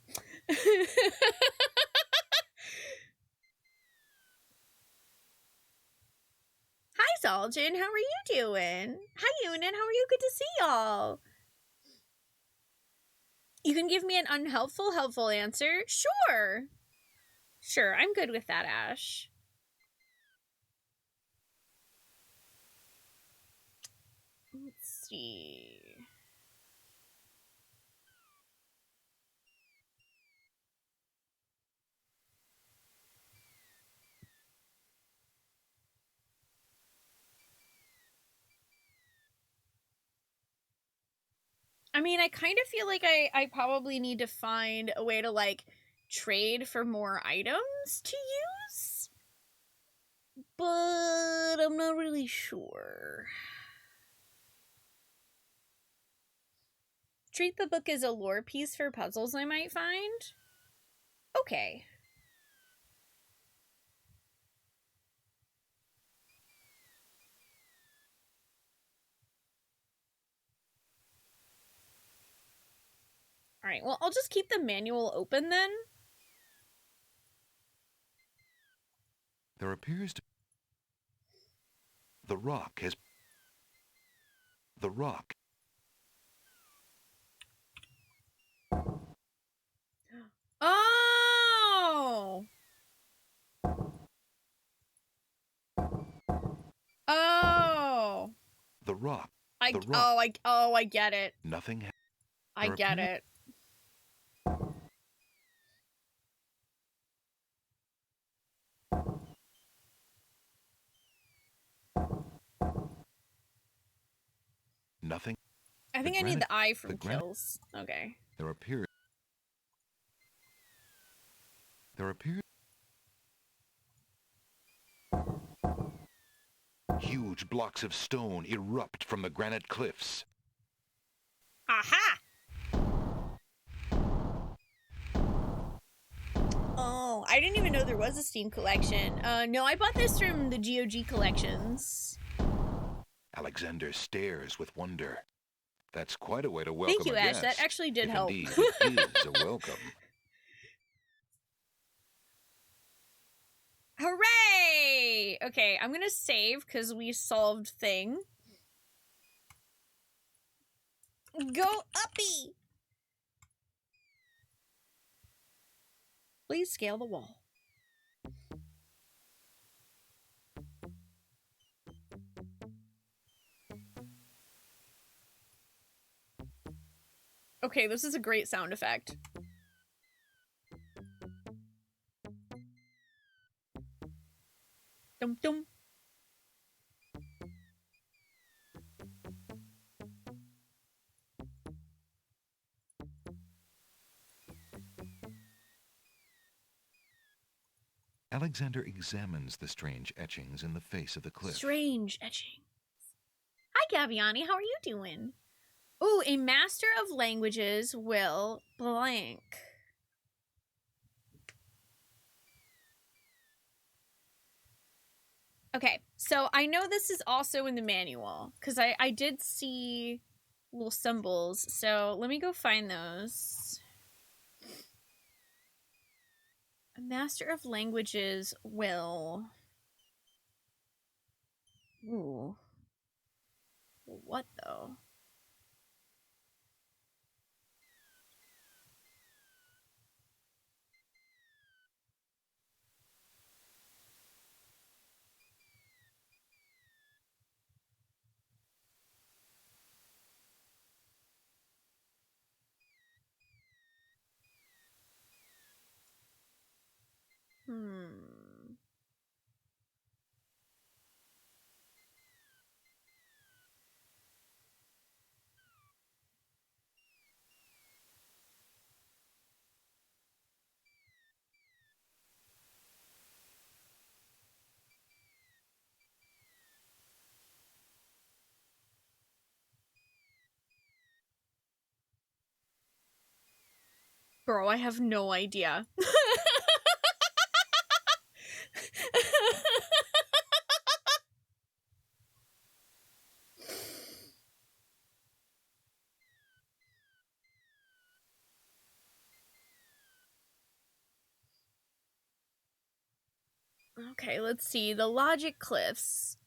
Hi, Zaldjian. How are you doing? Hi, Unin. How are you? Good to see y'all. You can give me an unhelpful, helpful answer? Sure. Sure, I'm good with that, Ash. Let's see. I mean, I kind of feel like I probably need to find a way to, like, trade for more items to use. But I'm not really sure. Treat the book as a lore piece for puzzles I might find? Okay. Alright, well, I'll just keep the manual open then.
There appears to... The rock has... The rock...
Oh! Oh!
The rock...
I get it.
Nothing...
I get it.
Nothing...
I think I need the eye from kills. Okay.
There appear... Huge blocks of stone erupt from the granite cliffs.
Aha! Oh, I didn't even know there was a Steam collection. No, I bought this from the GOG collections.
Alexander stares with wonder. That's quite a way to welcome
Thank you,
a
Ash.
guest.
That actually did
if
help.
Indeed, it is a welcome.
Hooray! Okay, I'm gonna save because we solved thing. Go uppy! Please scale the wall. Okay, this is a great sound effect. Dum dum.
Alexander examines the strange etchings in the face of the cliff.
Strange etching. Hi, Gaviani. How are you doing? Ooh, a master of languages will blank. Okay, so I know this is also in the manual because I did see little symbols. So let me go find those. A master of languages will... Ooh. What though? Bro, I have no idea. Okay, let's see. The logic cliffs.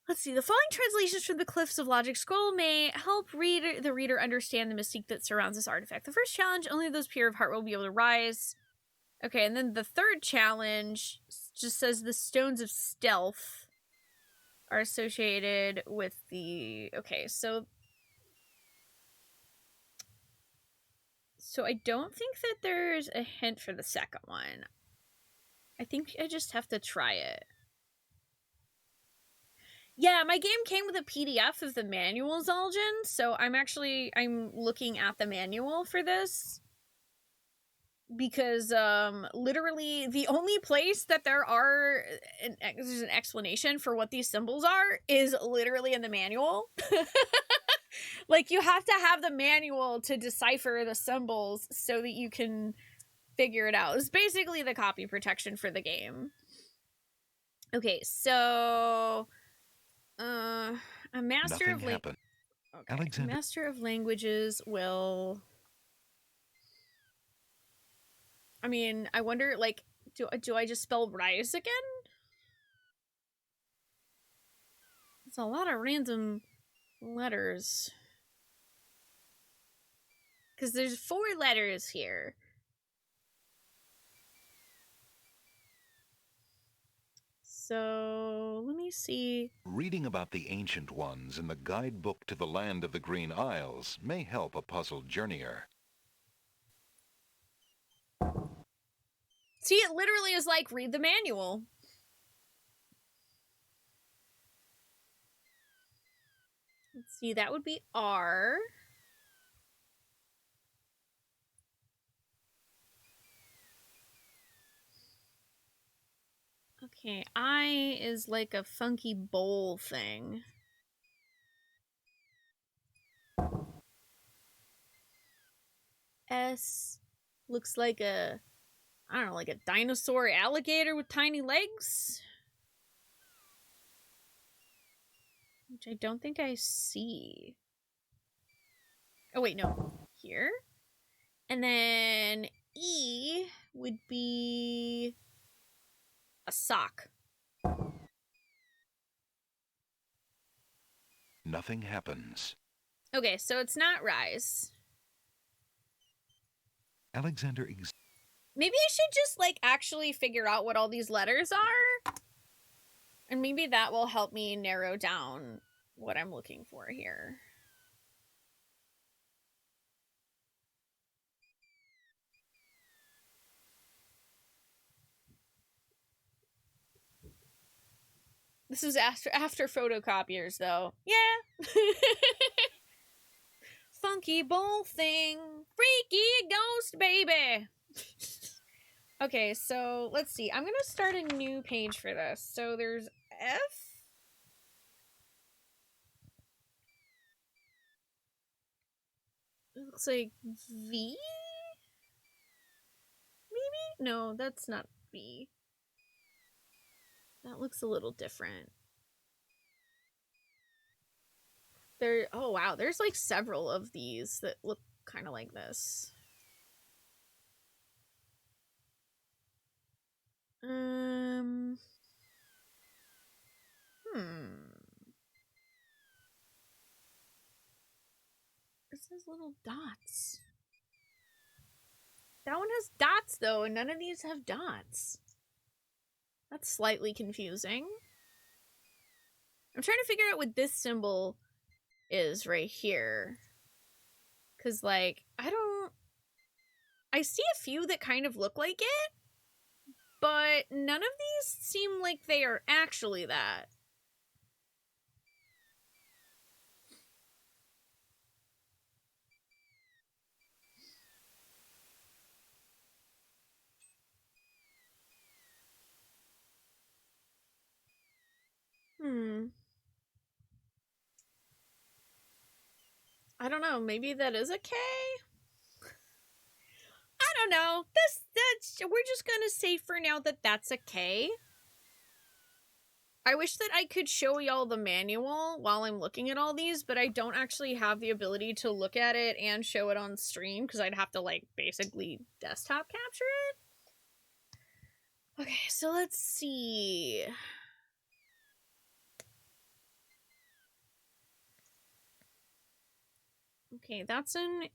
Let's see. The following translations from the Cliffs of Logic Scroll may help the reader understand the mystique that surrounds this artifact. The first challenge, only those pure of heart will be able to rise. Okay, and then the third challenge just says the stones of stealth are associated with the... Okay, so I don't think that there's a hint for the second one. I think I just have to try it. Yeah, my game came with a PDF of the manual, Zaljan, so I'm looking at the manual for this. Because, literally, the only place that there's an explanation for what these symbols are is literally in the manual. Like, you have to have the manual to decipher the symbols so that you can figure it out. It's basically the copy protection for the game. Okay, so... a master
Nothing happened.
Okay. Alexander... Master of languages will... I mean, I wonder, like, do I just spell rise again? It's a lot of random letters. Because there's 4 letters here. So, let me see.
Reading about the Ancient Ones in the guidebook to the Land of the Green Isles may help a puzzled journeyer.
See, it literally is like, read the manual. Let's see, that would be R. Okay, I is like a funky bowl thing. S looks like a, I don't know, like a dinosaur alligator with tiny legs? Which I don't think I see. Oh, wait, no. Here? And then E would be a sock.
Nothing happens.
Okay, so it's not rise.
Alexander...
Maybe I should just, like, actually figure out what all these letters are. And maybe that will help me narrow down what I'm looking for here. This is after photocopiers, though. Yeah. Funky bowl thing. Freaky ghost baby. Okay, so let's see. I'm going to start a new page for this. So there's F. It looks like V? Maybe? No, that's not V. That looks a little different. Oh wow, there's like several of these that look kind of like this. It says little dots. That one has dots though, and none of these have dots. That's slightly confusing. I'm trying to figure out what this symbol is right here. Because, like, I see a few that kind of look like it, but none of these seem like they are actually that. I don't know, maybe that is a K? I don't know. We're just gonna say for now that that's a K. I wish that I could show y'all the manual while I'm looking at all these, but I don't actually have the ability to look at it and show it on stream, because I'd have to, like, basically desktop capture it. Okay, so let's see. Okay, that's an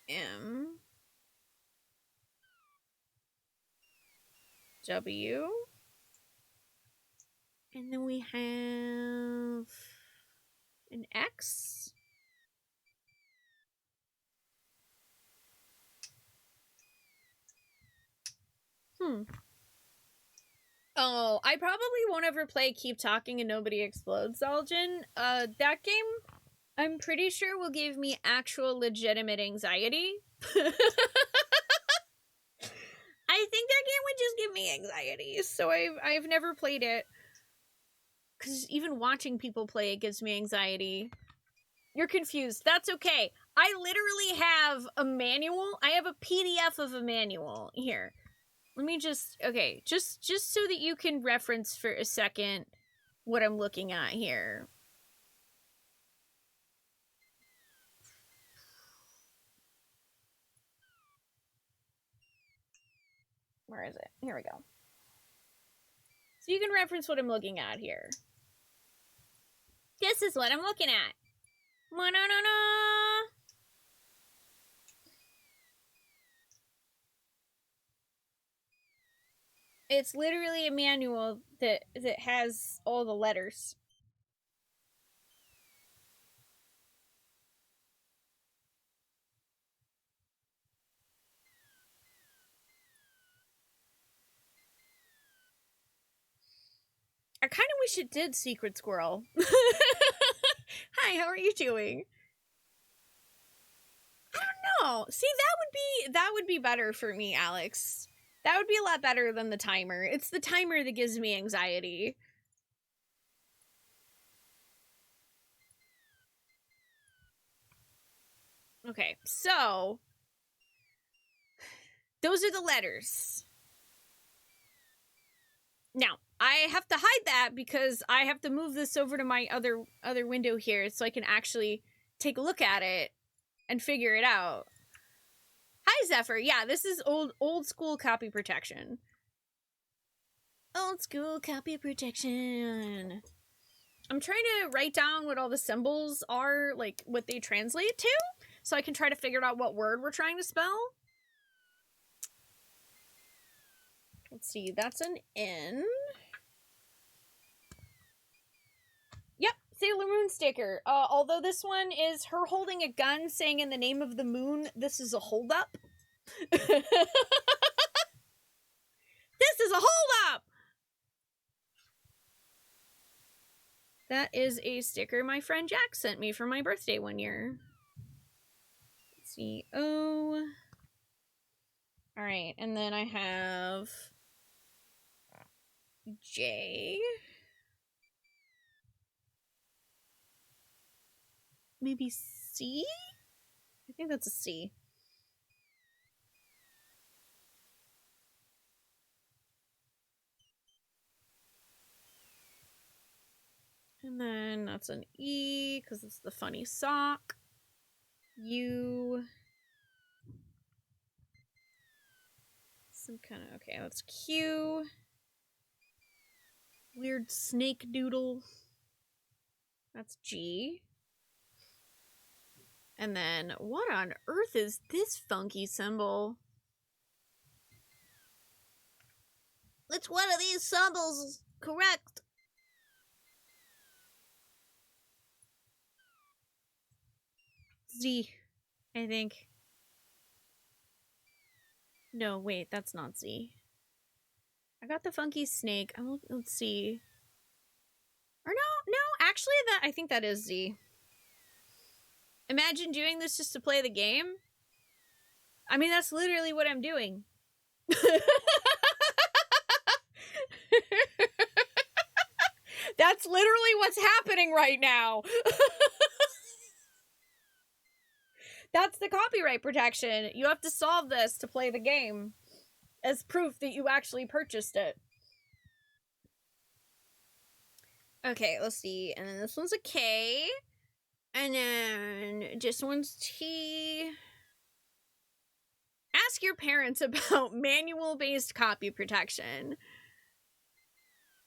M. W. And then we have an X. Oh, I probably won't ever play Keep Talking and Nobody Explodes, Elgin. That game, I'm pretty sure will give me actual legitimate anxiety. I think that game would just give me anxiety, so I've never played it. Because even watching people play it gives me anxiety. You're confused. That's okay. I literally have a manual. I have a PDF of a manual here. Let me just, okay, just so that you can reference for a second what I'm looking at here. Where is it? Here we go. So you can reference what I'm looking at here. This is what I'm looking at. Ma-na-na-na. It's literally a manual that has all the letters. I kind of wish it did, Secret Squirrel. Hi, how are you doing? I don't know. See, that would be better for me, Alex. That would be a lot better than the timer. It's the timer that gives me anxiety. Okay, so those are the letters. Now, I have to hide that because I have to move this over to my other window here so I can actually take a look at it and figure it out. Hi, Zephyr. Yeah, this is old school copy protection. Old school copy protection. I'm trying to write down what all the symbols are, like what they translate to, so I can try to figure out what word we're trying to spell. Let's see, that's an N. Yep, Sailor Moon sticker. Although this one is her holding a gun saying in the name of the moon, this is a holdup. This is a holdup! That is a sticker my friend Jack sent me for my birthday one year. Let's see, O. Alright, and then I have J. Maybe C? I think that's a C. And then that's an E, because it's the funny sock. U. Some kind of, okay, that's Q. Weird snake doodle. That's G. And then, what on earth is this funky symbol? Which one of these symbols is correct? Z, I think. No, wait, that's not Z. I got the funky snake. Let's see. Or no, actually, I think that is Z. Imagine doing this just to play the game. I mean, that's literally what I'm doing. That's literally what's happening right now. That's the copyright protection. You have to solve this to play the game as proof that you actually purchased it. Okay, let's see. And then this one's a K. And then this one's T. Ask your parents about manual-based copy protection.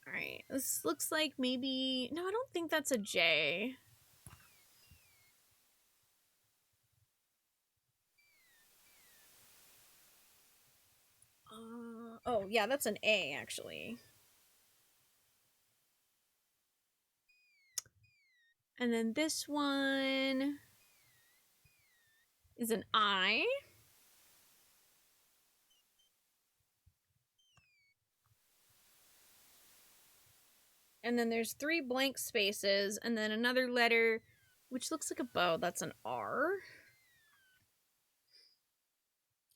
Alright, this looks like maybe... No, I don't think that's a J. yeah, that's an A, actually. And then this one is an I. And then there's 3 blank spaces, and then another letter, which looks like a bow. That's an R.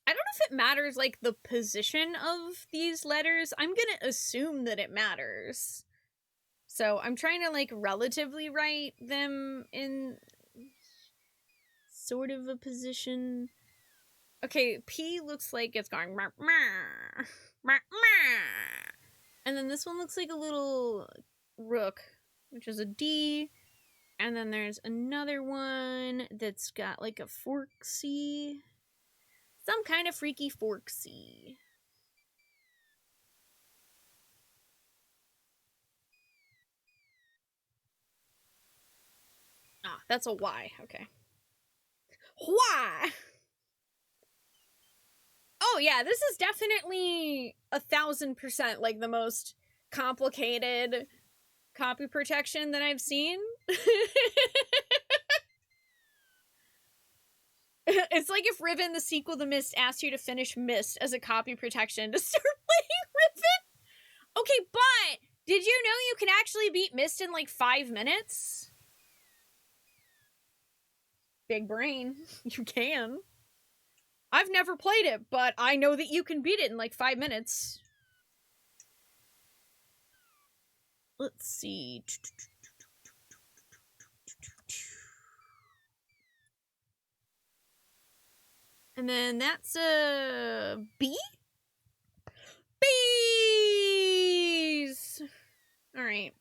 I don't know if it matters, like, the position of these letters. I'm gonna assume that it matters. So I'm trying to, like, relatively write them in sort of a position. Okay, P looks like it's going... And then this one looks like a little rook, which is a D. And then there's another one that's got like a forksy. Some kind of freaky forksy. Ah, that's a Y. Okay. Y! Oh yeah, this is definitely 1000% like the most complicated copy protection that I've seen. It's like if Riven, the sequel to Myst, asked you to finish Myst as a copy protection to start playing Riven. Okay, but did you know you can actually beat Myst in like 5 minutes? Big brain. You can. I've never played it, but I know that you can beat it in like 5 minutes. Let's see. And then that's a B? Bees! Alright.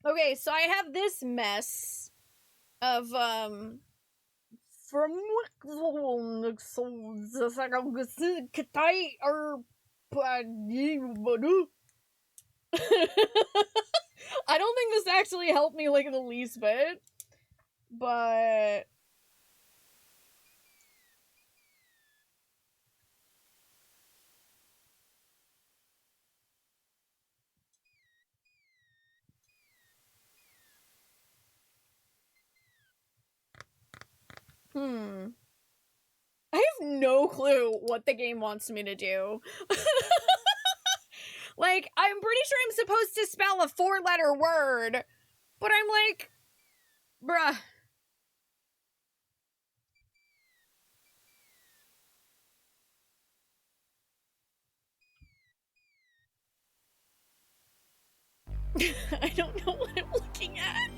Okay, so I have this mess of, from I don't think this actually helped me like the least bit, but I have no clue what the game wants me to do. Like, I'm pretty sure I'm supposed to spell a 4-letter word, but I'm like, bruh. I don't know what I'm looking at.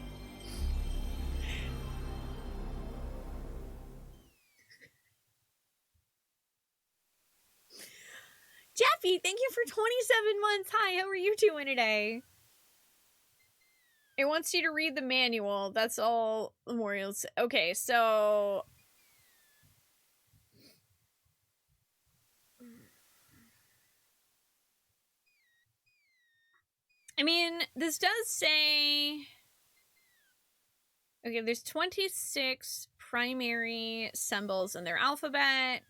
Jeffy, thank you for 27 months. Hi, how are you doing today? It wants you to read the manual. That's all Memorials. Okay, so... I mean, this does say... Okay, there's 26 primary symbols in their alphabet.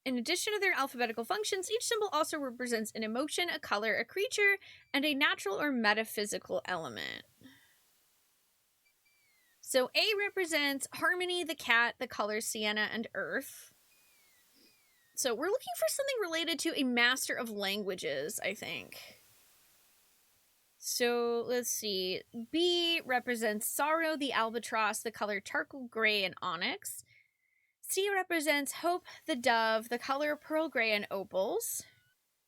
In addition to their alphabetical functions, each symbol also represents an emotion, a color, a creature, and a natural or metaphysical element. So A represents Harmony, the cat, the colors sienna, and earth. So we're looking for something related to a master of languages, I think. So let's see. B represents Sorrow, the albatross, the color charcoal gray, and onyx. C represents Hope, the dove, the color pearl gray and opals.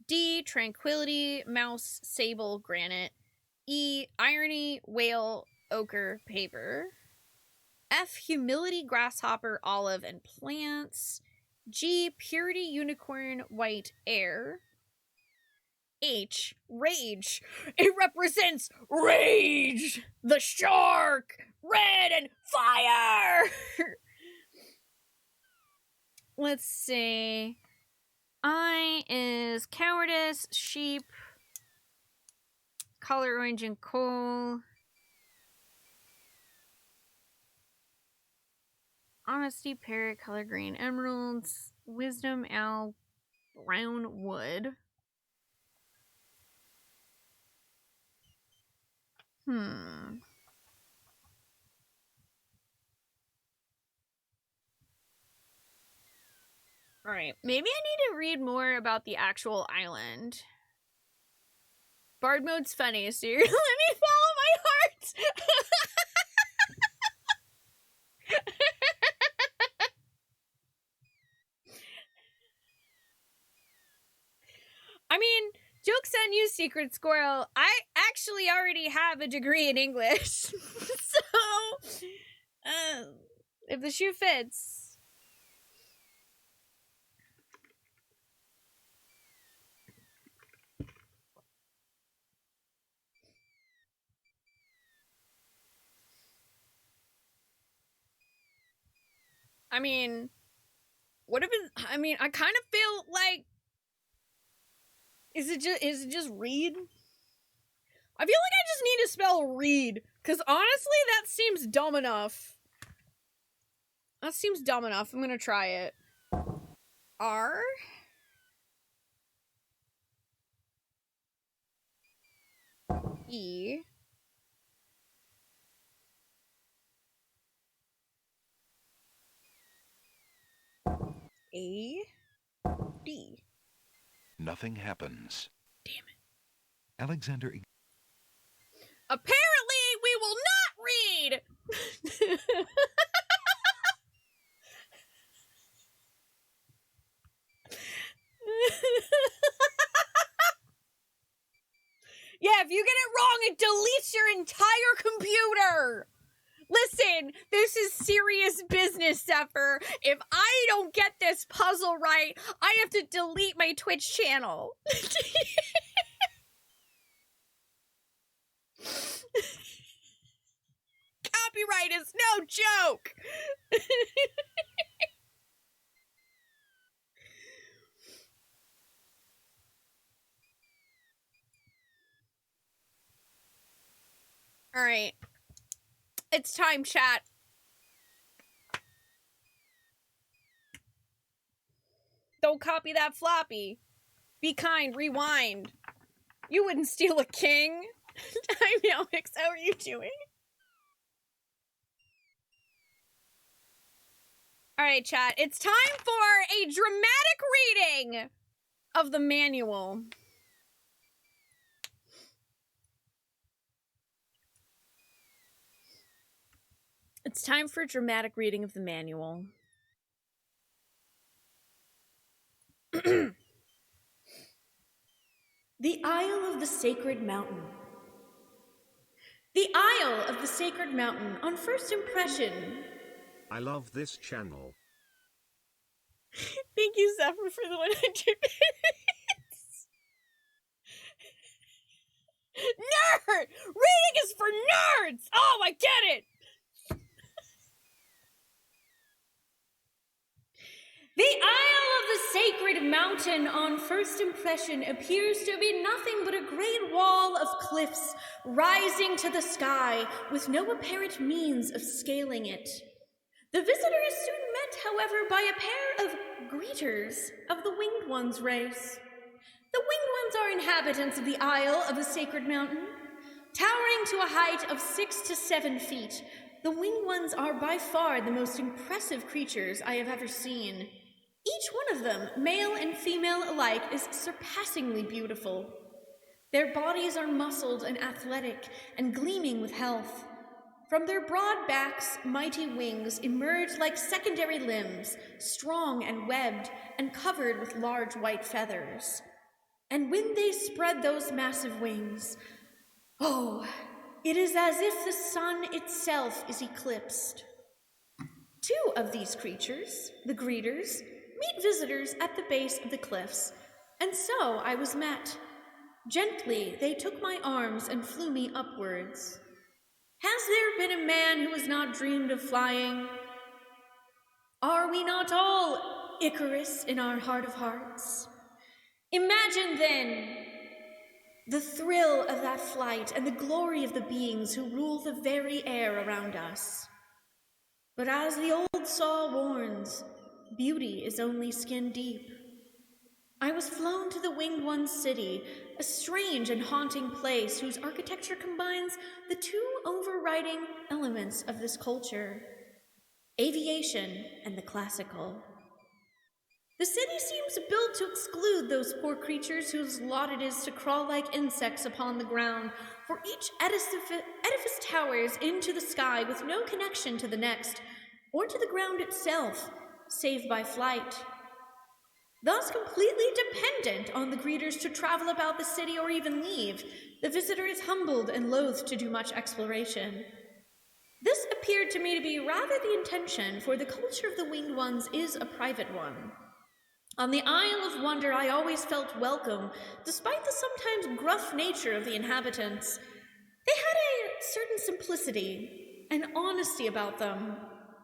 D, Tranquility, mouse, sable, granite. E, Irony, whale, ochre, paper. F, Humility, grasshopper, olive, and plants. G, Purity, unicorn, white, air. H, Rage. It represents Rage, the shark, red, and fire. Let's see. I is cowardice, sheep, color orange and coal. Honesty, parrot, color green, emeralds, wisdom, owl, brown wood. Alright, maybe I need to read more about the actual island. Bard mode's funny, so you're gonna let me follow my heart! I mean, joke's on you, Secret Squirrel. I actually already have a degree in English. So, if the shoe fits. I mean, what if it, I mean, I kind of feel like, is it just read? I feel like I just need to spell read, because honestly, that seems dumb enough. That seems dumb enough. I'm gonna try it. R? E? A? D?
Nothing happens.
Damn it.
Alexander...
Apparently, we will not read! Yeah, if you get it wrong, it deletes your entire computer! Listen, this is serious business, Zephyr. If I don't get this puzzle right, I have to delete my Twitch channel. Copyright is no joke! Alright. It's time, chat. Don't copy that floppy. Be kind, rewind. You wouldn't steal a king. Hi, Alex, how are you doing? Alright, chat. It's time for a dramatic reading of the manual. It's time for a dramatic reading of the manual. The Isle of the Sacred Mountain. The Isle of the Sacred Mountain, on first impression.
I love this channel.
Thank you, Zephyr, for the 100 bits. Nerd! Reading is for nerds! Oh, I get it! The Isle of the Sacred Mountain, on first impression, appears to be nothing but a great wall of cliffs rising to the sky, with no apparent means of scaling it. The visitors soon met, however, by a pair of greeters of the Winged Ones race. The Winged Ones are inhabitants of the Isle of the Sacred Mountain. Towering to a height of 6 to 7 feet, the Winged Ones are by far the most impressive creatures I have ever seen. Each one of them, male and female alike, is surpassingly beautiful. Their bodies are muscled and athletic and gleaming with health. From their broad backs, mighty wings emerge like secondary limbs, strong and webbed and covered with large white feathers. And when they spread those massive wings, oh, it is as if the sun itself is eclipsed. Two of these creatures, the greeters, meet visitors at the base of the cliffs, and so I was met. Gently, they took my arms and flew me upwards. Has there been a man who has not dreamed of flying? Are we not all Icarus in our heart of hearts? Imagine, then, the thrill of that flight and the glory of the beings who rule the very air around us. But as the old old saw warns, beauty is only skin deep. I was flown to the Winged One's city, a strange and haunting place whose architecture combines the two overriding elements of this culture, aviation and the classical. The city seems built to exclude those poor creatures whose lot it is to crawl like insects upon the ground, for each edifice towers into the sky with no connection to the next, or to the ground itself, save by flight. Thus completely dependent on the greeters to travel about the city or even leave, the visitor is humbled and loath to do much exploration. This appeared to me to be rather the intention, for the culture of the Winged Ones is a private one. On the Isle of Wonder I always felt welcome, despite the sometimes gruff nature of the inhabitants. They had a certain simplicity and honesty about them.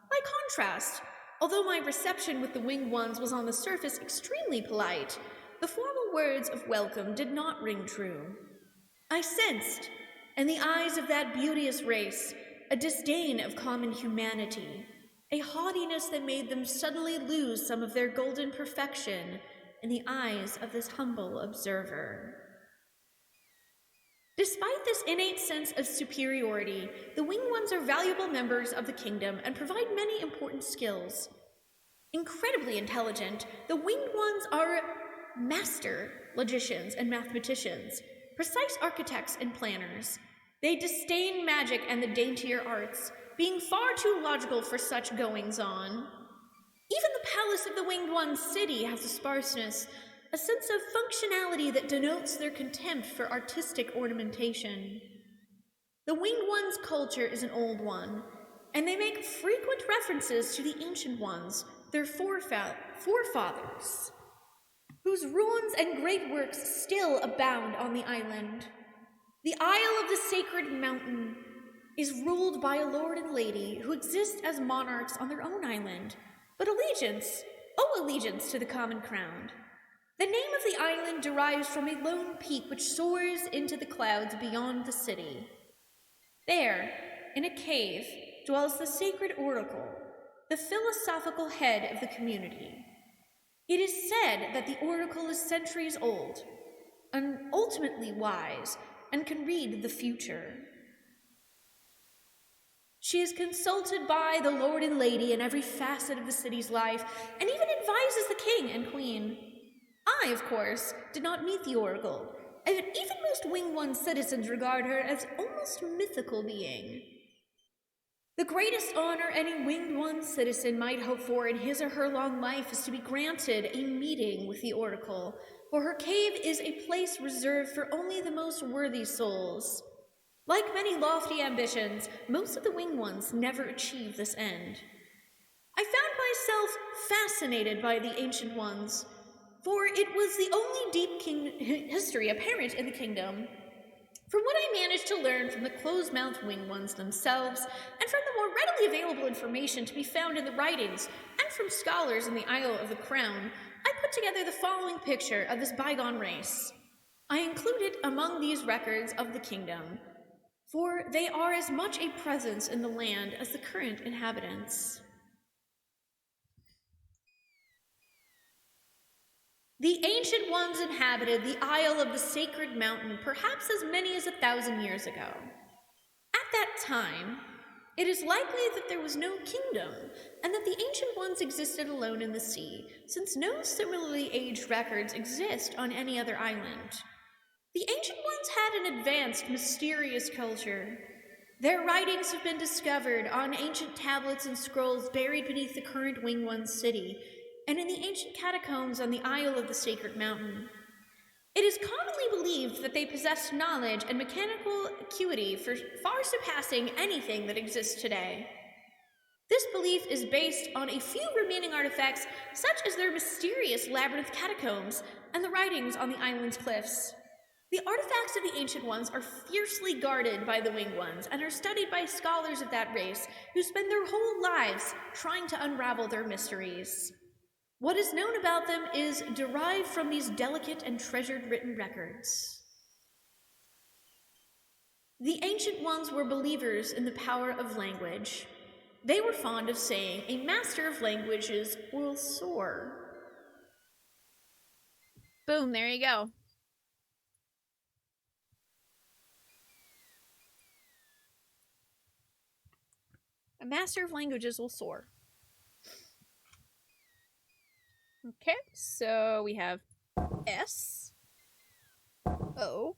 By contrast, although my reception with the Winged Ones was on the surface extremely polite, the formal words of welcome did not ring true. I sensed, in the eyes of that beauteous race, a disdain of common humanity, a haughtiness that made them suddenly lose some of their golden perfection in the eyes of this humble observer. Despite this innate sense of superiority, the Winged Ones are valuable members of the kingdom and provide many important skills. Incredibly intelligent, the Winged Ones are master logicians and mathematicians, precise architects and planners. They disdain magic and the daintier arts, being far too logical for such goings-on. Even the palace of the Winged One's city has a sparseness, a sense of functionality that denotes their contempt for artistic ornamentation. The Winged One's culture is an old one, and they make frequent references to the Ancient Ones, their forefathers, whose ruins and great works still abound on the island. The Isle of the Sacred Mountain is ruled by a lord and lady who exist as monarchs on their own island, but owe allegiance to the common crown. The name of the island derives from a lone peak which soars into the clouds beyond the city. There, in a cave, dwells the sacred oracle, the philosophical head of the community. It is said that the oracle is centuries old, and ultimately wise, and can read the future. She is consulted by the lord and lady in every facet of the city's life, and even advises the king and queen. I, of course, did not meet the oracle, and even most Winged One citizens regard her as almost mythical being. The greatest honor any Winged One citizen might hope for in his or her long life is to be granted a meeting with the oracle, for her cave is a place reserved for only the most worthy souls. Like many lofty ambitions, most of the Winged Ones never achieve this end. I found myself fascinated by the Ancient Ones, for it was the only deep history apparent in the kingdom. From what I managed to learn from the closed-mouthed Winged Ones themselves, and from the more readily available information to be found in the writings, and from scholars in the Isle of the Crown, I put together the following picture of this bygone race. I included among these records of the kingdom, for they are as much a presence in the land as the current inhabitants. The Ancient Ones inhabited the Isle of the Sacred Mountain perhaps as many as 1,000 years ago. At that time, it is likely that there was no kingdom, and that the Ancient Ones existed alone in the sea, since no similarly aged records exist on any other island. The Ancient Ones had an advanced, mysterious culture. Their writings have been discovered on ancient tablets and scrolls buried beneath the current Winged One city, and in the ancient catacombs on the Isle of the Sacred Mountain. It is commonly believed that they possessed knowledge and mechanical acuity far surpassing anything that exists today. This belief is based on a few remaining artifacts, such as their mysterious labyrinth catacombs and the writings on the island's cliffs. The artifacts of the Ancient Ones are fiercely guarded by the Winged Ones and are studied by scholars of that race who spend their whole lives trying to unravel their mysteries. What is known about them is derived from these delicate and treasured written records. The Ancient Ones were believers in the power of language. They were fond of saying, a master of languages will soar. Boom, there you go. A master of languages will soar. Okay, so we have S, O,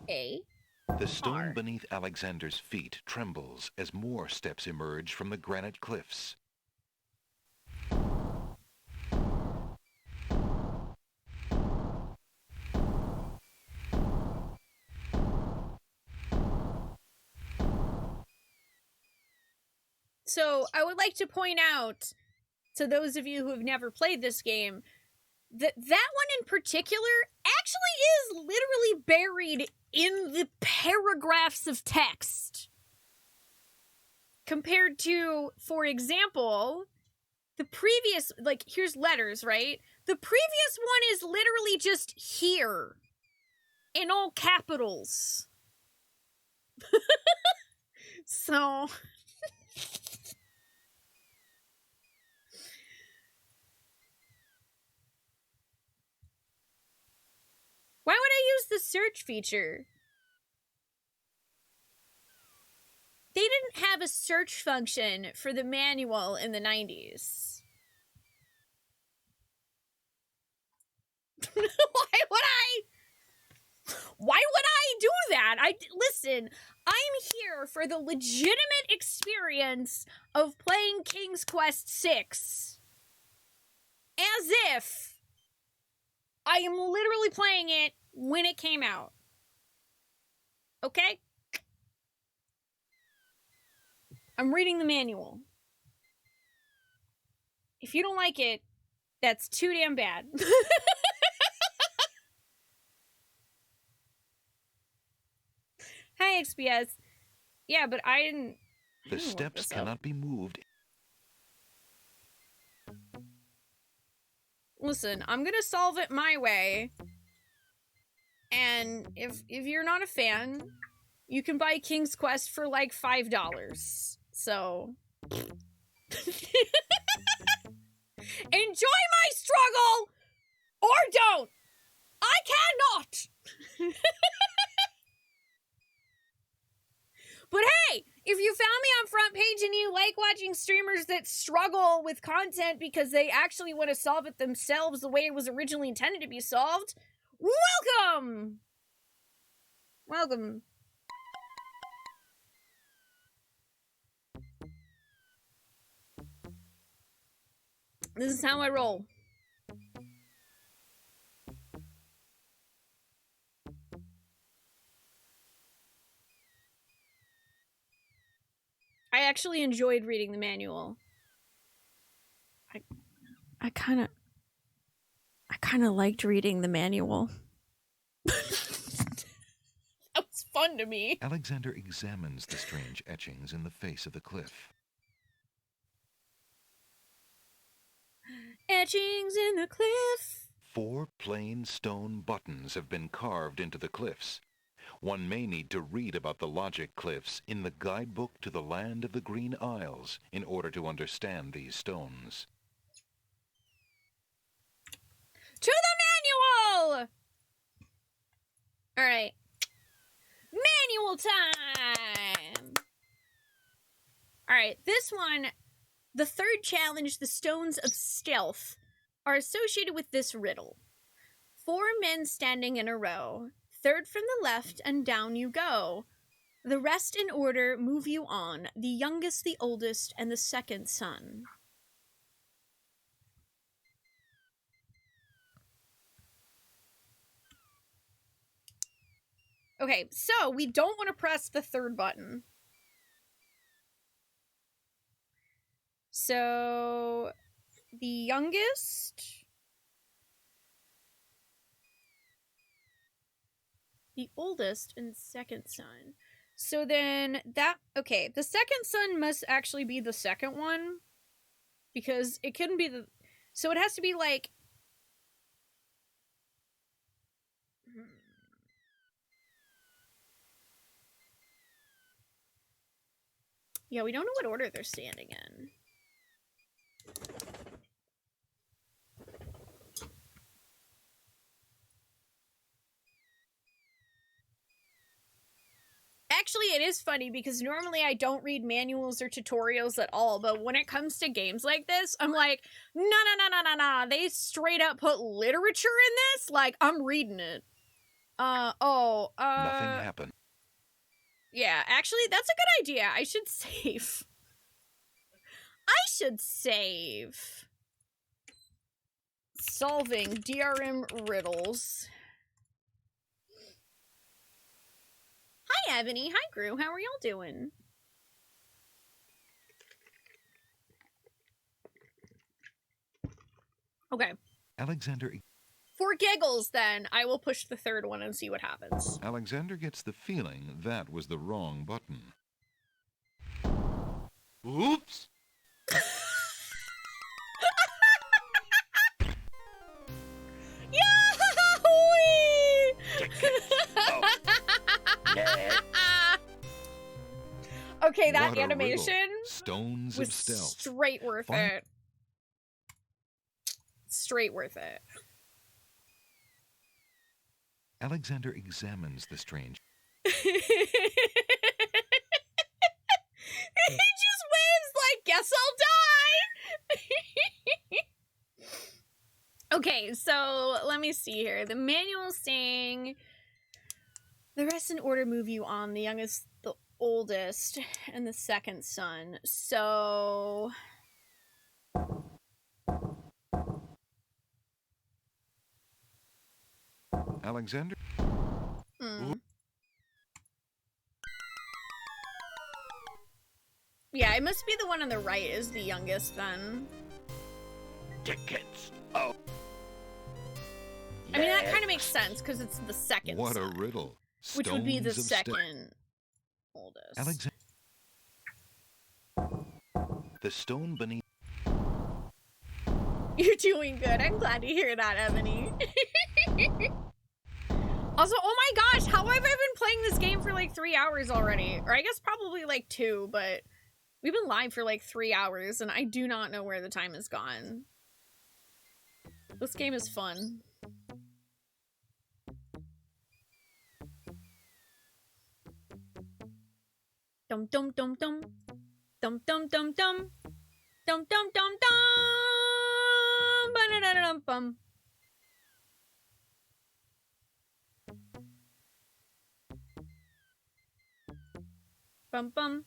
A,
The stone
R.
beneath Alexander's feet trembles as more steps emerge from the granite cliffs.
So I would like to point out to those of you who have never played this game that one in particular actually is literally buried in the paragraphs of text. Compared to, for example, the previous, like, here's letters, right? The previous one is literally just here in all capitals. So why would I use the search feature? They didn't have a search function for the manual in the 90s. Why would I do that? Listen, I'm here for the legitimate experience of playing King's Quest VI. As if I am literally playing it when it came out. Okay? I'm reading the manual. If you don't like it, that's too damn bad. Hi, XPS. Yeah, but I didn't...
The steps cannot be moved.
Listen, I'm gonna solve it my way. And if you're not a fan, you can buy King's Quest for like $5. So... Enjoy my struggle! Or don't! I cannot! But hey, if you found me on Front Page and you like watching streamers that struggle with content because they actually want to solve it themselves the way it was originally intended to be solved, welcome! Welcome. This is how I roll. I actually enjoyed reading the manual. I kind of liked reading the manual. That was fun to me.
Alexander examines the strange etchings in the face of the cliff.
Etchings in the cliff.
4 plain stone buttons have been carved into the cliffs. One may need to read about the logic cliffs in the guidebook to the land of the Green Isles in order to understand these stones.
To the manual! Alright. Manual time! Alright, this one, the third challenge, the Stones of Stealth, are associated with this riddle. 4 men standing in a row. Third from the left, and down you go. The rest in order move you on, the youngest, the oldest, and the second son. Okay, so we don't want to press the third button. So, the youngest... the oldest and second son. So then that, okay, the second son must actually be the second one, because it couldn't be the, so it has to be like, Yeah, we don't know what order they're standing in. Actually, it is funny because normally I don't read manuals or tutorials at all, but when it comes to games like this, I'm like, no. They straight up put literature in this? Like, I'm reading it.
Nothing happened.
Yeah, actually, that's a good idea. I should save. Solving DRM riddles. Hi, Ebony. Hi, Gru. How are y'all doing? Okay.
Alexander...
For giggles, then, I will push the third one and see what happens.
Alexander gets the feeling that was the wrong button.
Oops!
Okay, that
What a
animation
riddle. Stones
was
of stealth.
straight worth it. Straight worth it.
Alexander examines the strange.
He just waves like, guess I'll die! Okay, so let me see here. The manual saying the rest in order move you on, the youngest, the oldest, and the second son. So...
Alexander?
Yeah, it must be the one on the right is the youngest then.
Tickets. Oh.
I mean, that kind of makes sense because it's the second
What
son,
a riddle.
which would be the
Stones of
second oldest.
Alexander. The stone beneath.
You're doing good. I'm glad to hear that, Ebony. Also, oh my gosh, how have I been playing this game for like 3 hours already? Or I guess probably like 2, but we've been live for like 3 hours and I do not know where the time has gone. This game is fun. Dum dum dum dum. Dum dum dum dum. Dum dum dum dum. Ba-da-da-da-dum bum. Bum bum.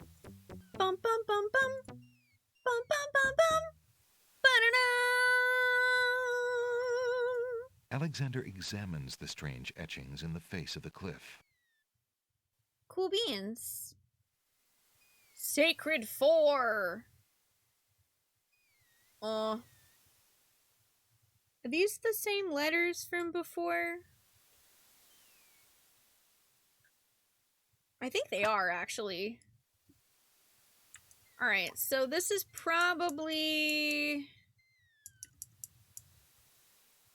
Bum bum bum bum. Bum bum bum bum. Ba-da-da.
Alexander examines the strange etchings in the face of the cliff.
Cool beans. Sacred 4. Are these the same letters from before? I think they are, actually. Alright, so this is probably...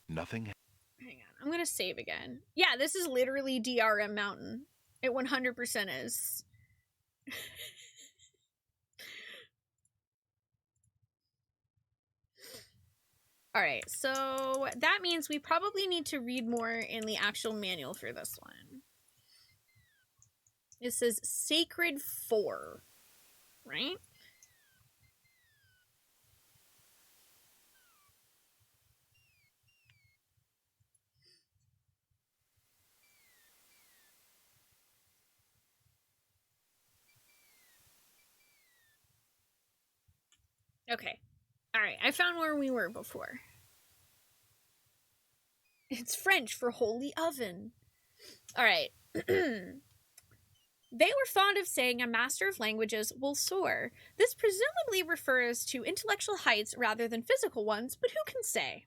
Nothing.
Hang on, I'm gonna save again. Yeah, this is literally DRM Mountain. It 100% is. Alright, so that means we probably need to read more in the actual manual for this one. It says Sacred 4, right? Okay. Alright, I found where we were before. It's French for holy oven. Alright. They were fond of saying a master of languages will soar. This presumably refers to intellectual heights rather than physical ones, but who can say?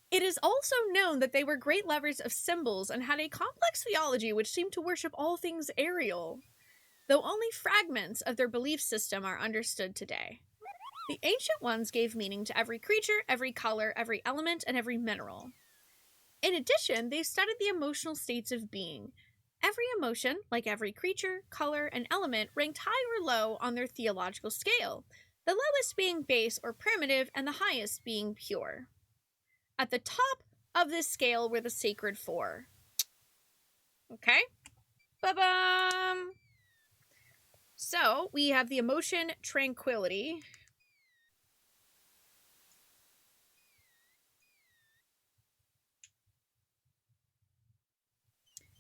It is also known that they were great lovers of symbols and had a complex theology which seemed to worship all things aerial, though only fragments of their belief system are understood today. The ancient ones gave meaning to every creature, every color, every element, and every mineral. In addition, they studied the emotional states of being. Every emotion, like every creature, color, and element, ranked high or low on their theological scale, the lowest being base or primitive, and the highest being pure. At the top of this scale were the sacred four. Okay? Ba-bum! So, we have the emotion tranquility.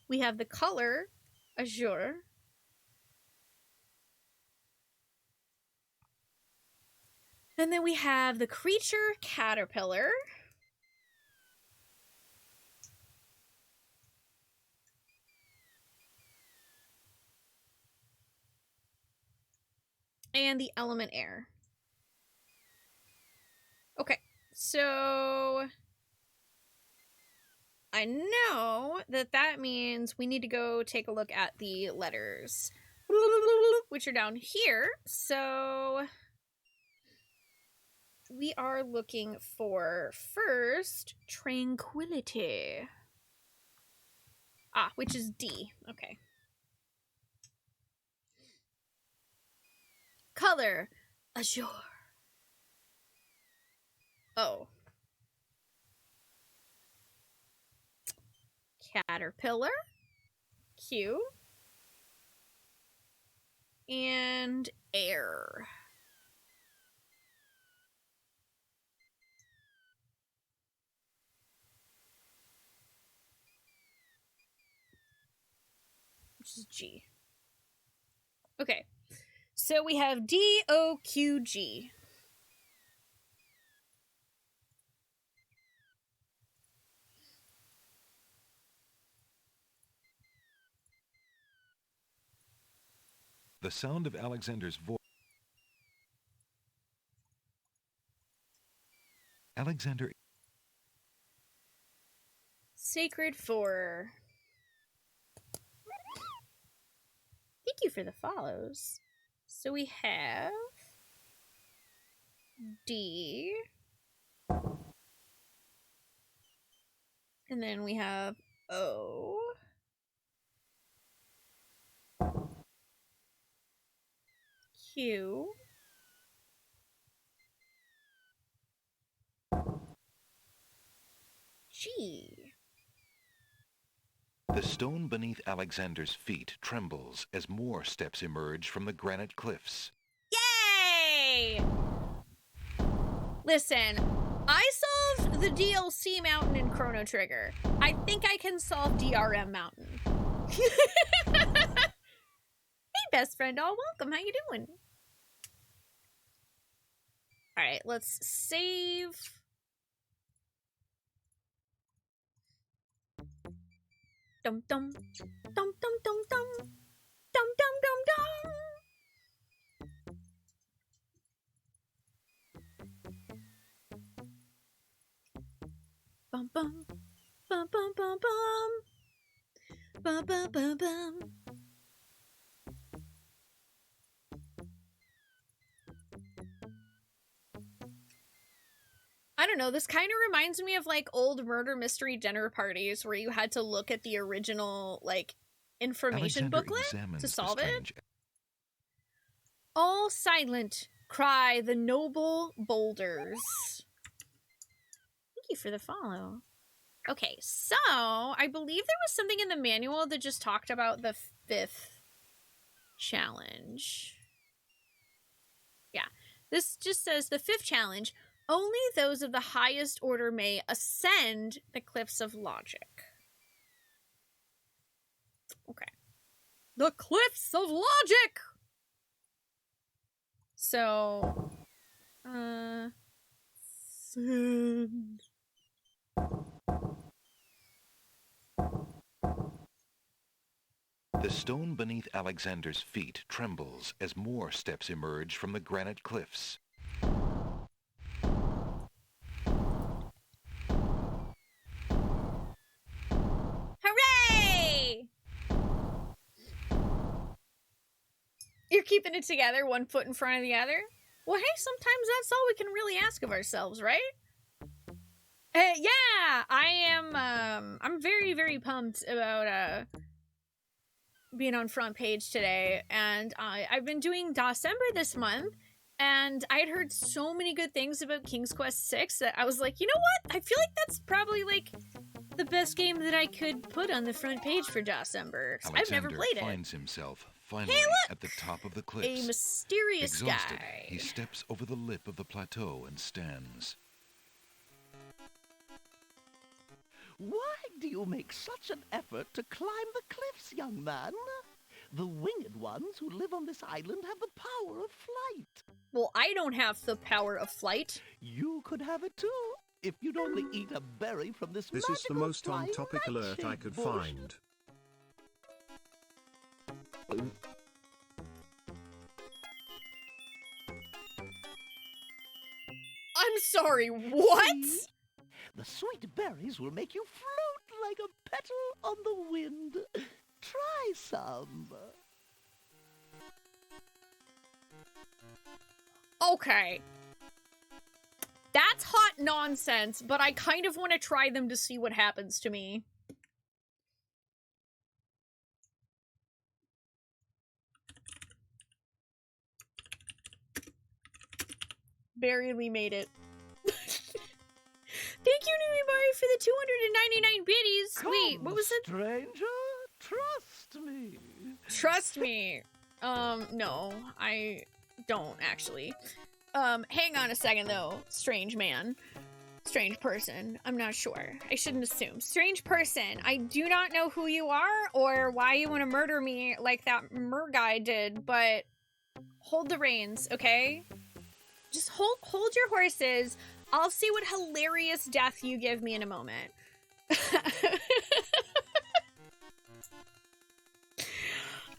We have the color azure. And then we have the creature caterpillar. And the element air. Okay, so I know that means we need to go take a look at the letters, which are down here. So we are looking for first tranquility. Ah, which is D. Okay. Color azure. O. Caterpillar. Q. And air. Which is G. Okay. So we have D-O-Q-G.
The sound of Alexander's voice. Alexander.
Sacred Four. Thank you for the follows. So we have D. And then we have O. Q. G.
The stone beneath Alexander's feet trembles as more steps emerge from the granite cliffs.
Yay! Listen, I solved the DLC mountain in Chrono Trigger. I think I can solve DRM mountain. Hey, best friend, all welcome. How you doing? All right, let's save. Dum dum dum dum dum dum dum dum dum dum. Bum bum bum bum bum bum bum bum bum bum. I don't know, this kind of reminds me of like old murder mystery dinner parties where you had to look at the original like information booklet to solve it. All silent cry the noble boulders. Thank you for the follow. Okay, so I believe there was something in the manual that just talked about the 5th challenge. Yeah, this just says the 5th challenge. Only those of the highest order may ascend the cliffs of logic. Okay. The cliffs of logic! So, ascend.
The stone beneath Alexander's feet trembles as more steps emerge from the granite cliffs.
Hooray! You're keeping it together, one foot in front of the other? Well, hey, sometimes that's all we can really ask of ourselves, right? Yeah, I am, I'm very, very pumped about, being on front page today, and I've been doing December this month, and I had heard so many good things about King's Quest 6 that I was like, you know what? I feel like that's probably like the best game that I could put on the front page for December. I've never played it.
Finds himself finally at the top of the cliffs.
A mysterious
Exhausted,
guy.
he steps over the lip of the plateau and stands.
Why do you make such an effort to climb the cliffs, young man? The winged ones who live on this island have the power of flight.
Well, I don't have the power of flight.
You could have it too, if you'd only eat a berry from this
This is the most on-topic
flying
alert I could
bush.
find.
I'm sorry, what?
The sweet berries will make you float like a petal on the wind. Try some.
Okay. That's hot nonsense, but I kind of want to try them to see what happens to me. Barely made it. Thank you, Nuribari, for the 299 biddies. Wait, what was it?
Stranger, trust me.
Trust me. No, I don't actually. Hang on a second though, strange man. Strange person. I'm not sure. I shouldn't assume. Strange person. I do not know who you are or why you want to murder me like that mer guy did, but hold the reins, okay? Just hold your horses. I'll see what hilarious death you give me in a moment.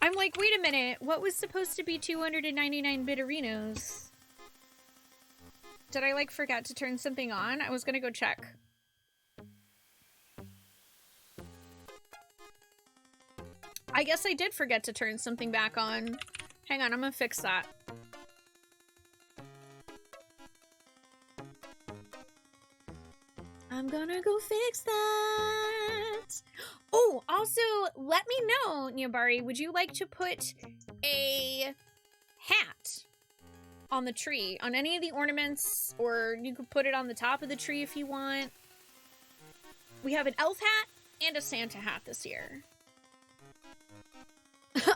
I'm like, wait a minute. What was supposed to be 299 bitterinos? Did I, like, forget to turn something on? I was gonna go check. I guess I did forget to turn something back on. Hang on, I'm gonna fix that. I'm gonna go fix that. Oh, also, let me know, Nyabari, would you like to put a hat on the tree, on any of the ornaments, or you could put it on the top of the tree if you want. We have an elf hat and a Santa hat this year.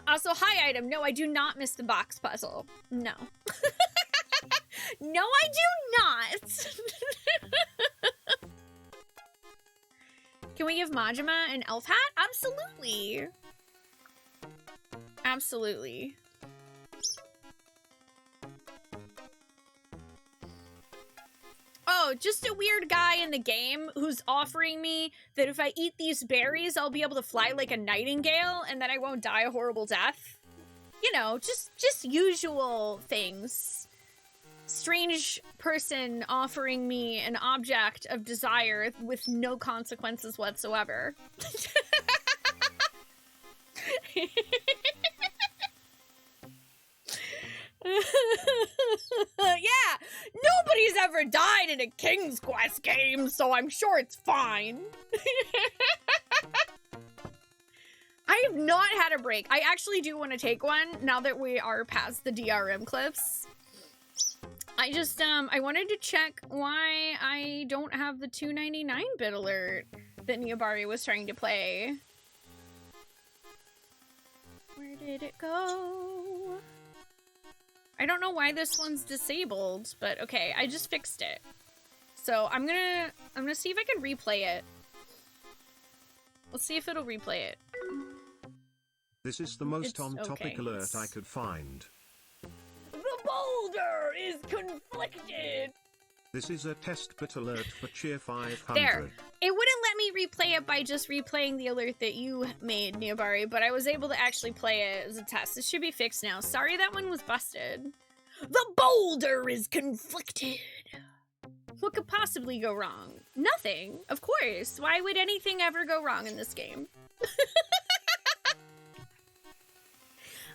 Also, hi, item. No, I do not miss the box puzzle. No. No, I do not. Can we give Majima an elf hat? Absolutely. Absolutely. Oh, just a weird guy in the game who's offering me that if I eat these berries, I'll be able to fly like a nightingale and then I won't die a horrible death. You know, just usual things. Strange person offering me an object of desire with no consequences whatsoever. Yeah, nobody's ever died in a King's Quest game, so I'm sure it's fine. I have not had a break. I actually do want to take one now that we are past the DRM clips. I just, I wanted to check why I don't have the 299 bit alert that Nyabari was trying to play. Where did it go? I don't know why this one's disabled, but okay, I just fixed it. So I'm gonna see if I can replay it. Let's see if it'll replay it.
This is the most on-topic alert I could find.
The boulder is conflicted!
This is a test bit alert for Cheer 500.
There. It wouldn't let me replay it by just replaying the alert that you made, Nyabari, but I was able to actually play it as a test. It should be fixed now. Sorry that one was busted. The boulder is conflicted! What could possibly go wrong? Nothing, of course. Why would anything ever go wrong in this game?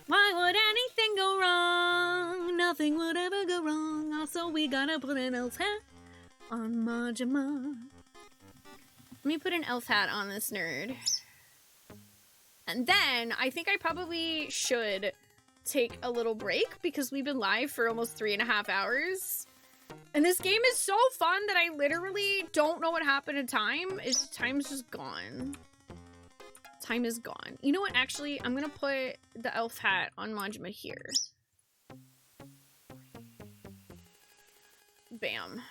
Why would anything go wrong? Nothing would ever go wrong. Also, we gotta put an elf hat on Majima. Let me put an elf hat on this nerd. And then I think I probably should take a little break because we've been live for almost 3.5 hours. And this game is so fun that I literally don't know what happened to time. Time's just gone. Time is gone. You know what? Actually, I'm gonna put the elf hat on Majima here. Bam.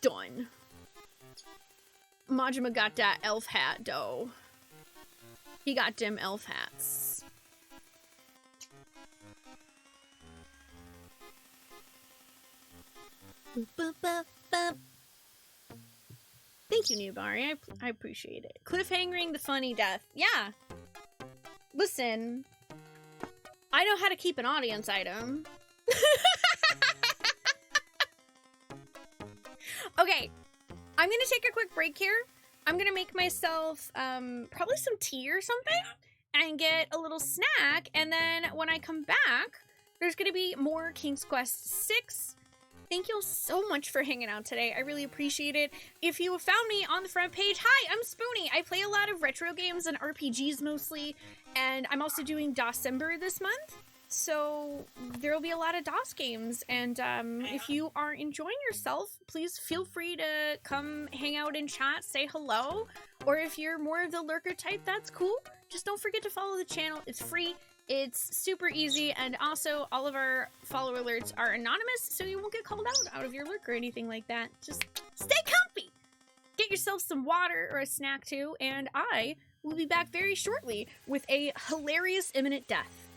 Done. Majima got that elf hat, though. He got them elf hats. Boop, boop, boop, boop. Thank you, Nubari. I appreciate it. Cliffhangering the funny death. Yeah. Listen. I know how to keep an audience item. Okay. I'm gonna take a quick break here. I'm gonna make myself probably some tea or something and get a little snack. And then when I come back, there's gonna be more King's Quest 6. Thank you all so much for hanging out today. I really appreciate it. If you found me on the front page, hi, I'm Spoonee. I play a lot of retro games and RPGs mostly, and I'm also doing December this month. So there will be a lot of DOS games, and if you are enjoying yourself, please feel free to come hang out and chat, say hello, or if you're more of the lurker type, that's cool. Just don't forget to follow the channel. It's free. It's super easy, and also all of our follower alerts are anonymous, so you won't get called out of your lurk or anything like that. Just stay comfy! Get yourself some water or a snack too, and I will be back very shortly with a hilarious imminent death.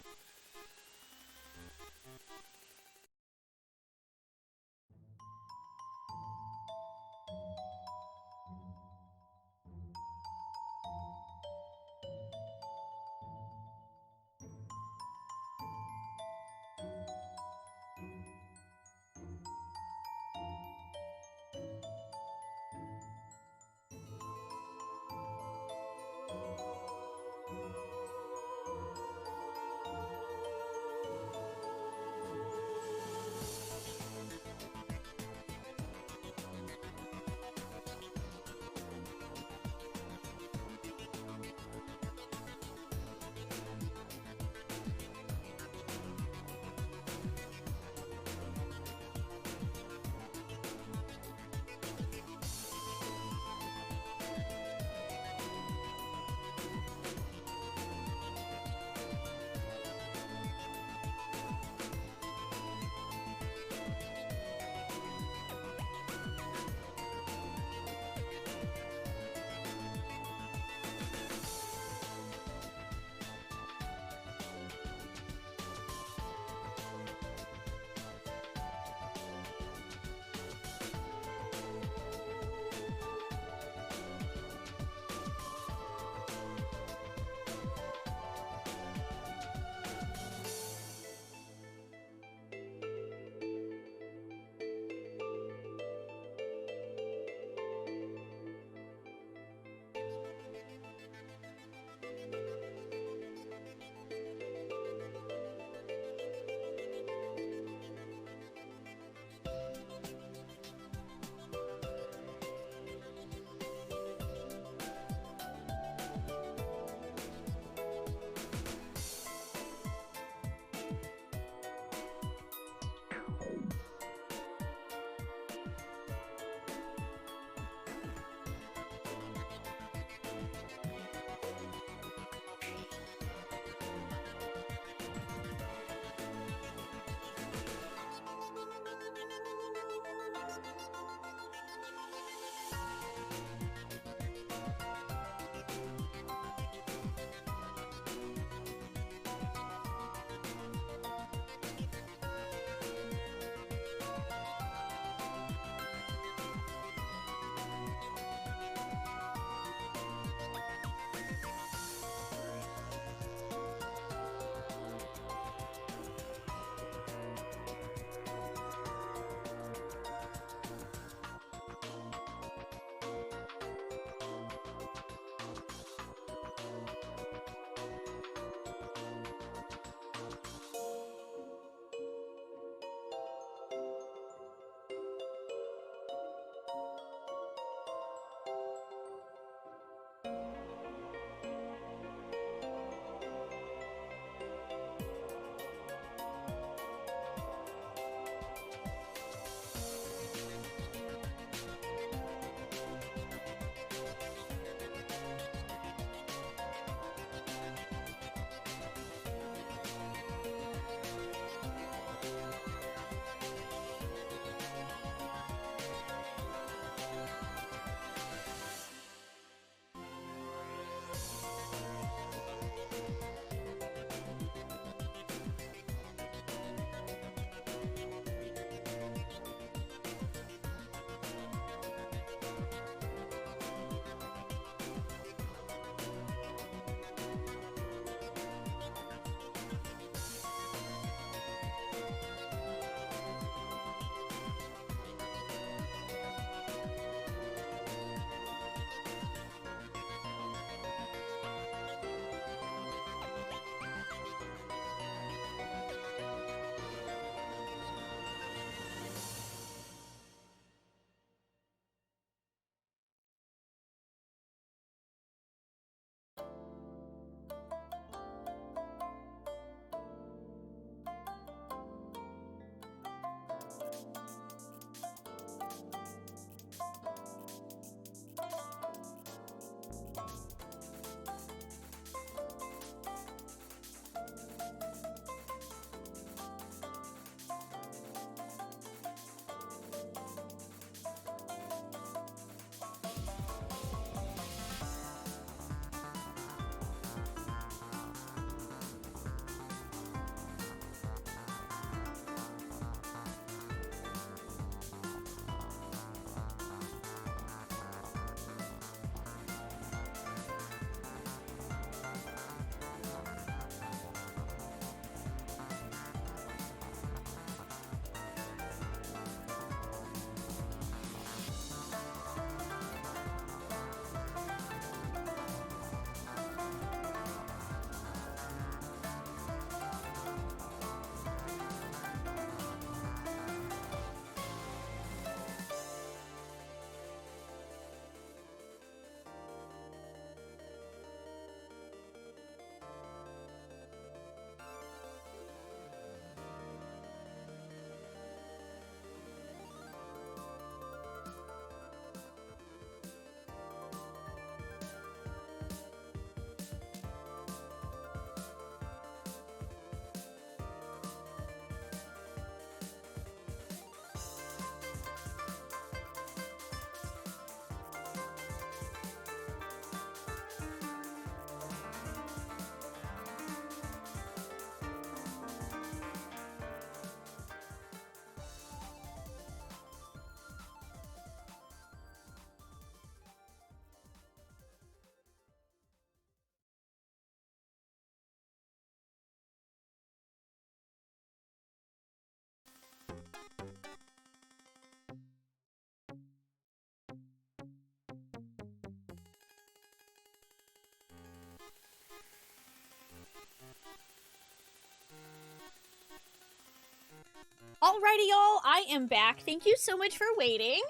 Alrighty, y'all, I am back. Thank you so much for waiting.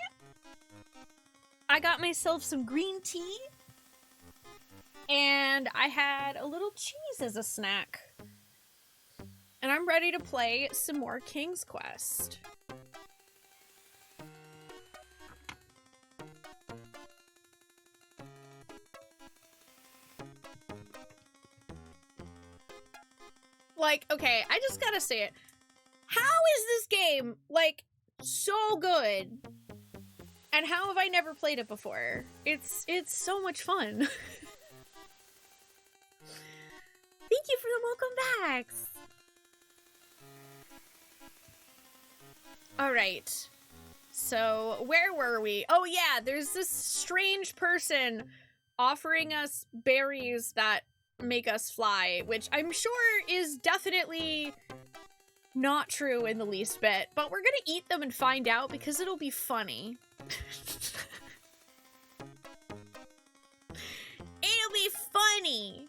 I got myself some green tea, and I had a little cheese as a snack. And I'm ready to play some more King's Quest. Like, okay, I just gotta say it. How is this game, like, so good? And how have I never played it before? It's so much fun. Thank you for the welcome backs. Alright. So, where were we? Oh yeah, there's this strange person offering us berries that make us fly, which I'm sure is definitely not true in the least bit, but we're gonna eat them and find out because it'll be funny. It'll be funny.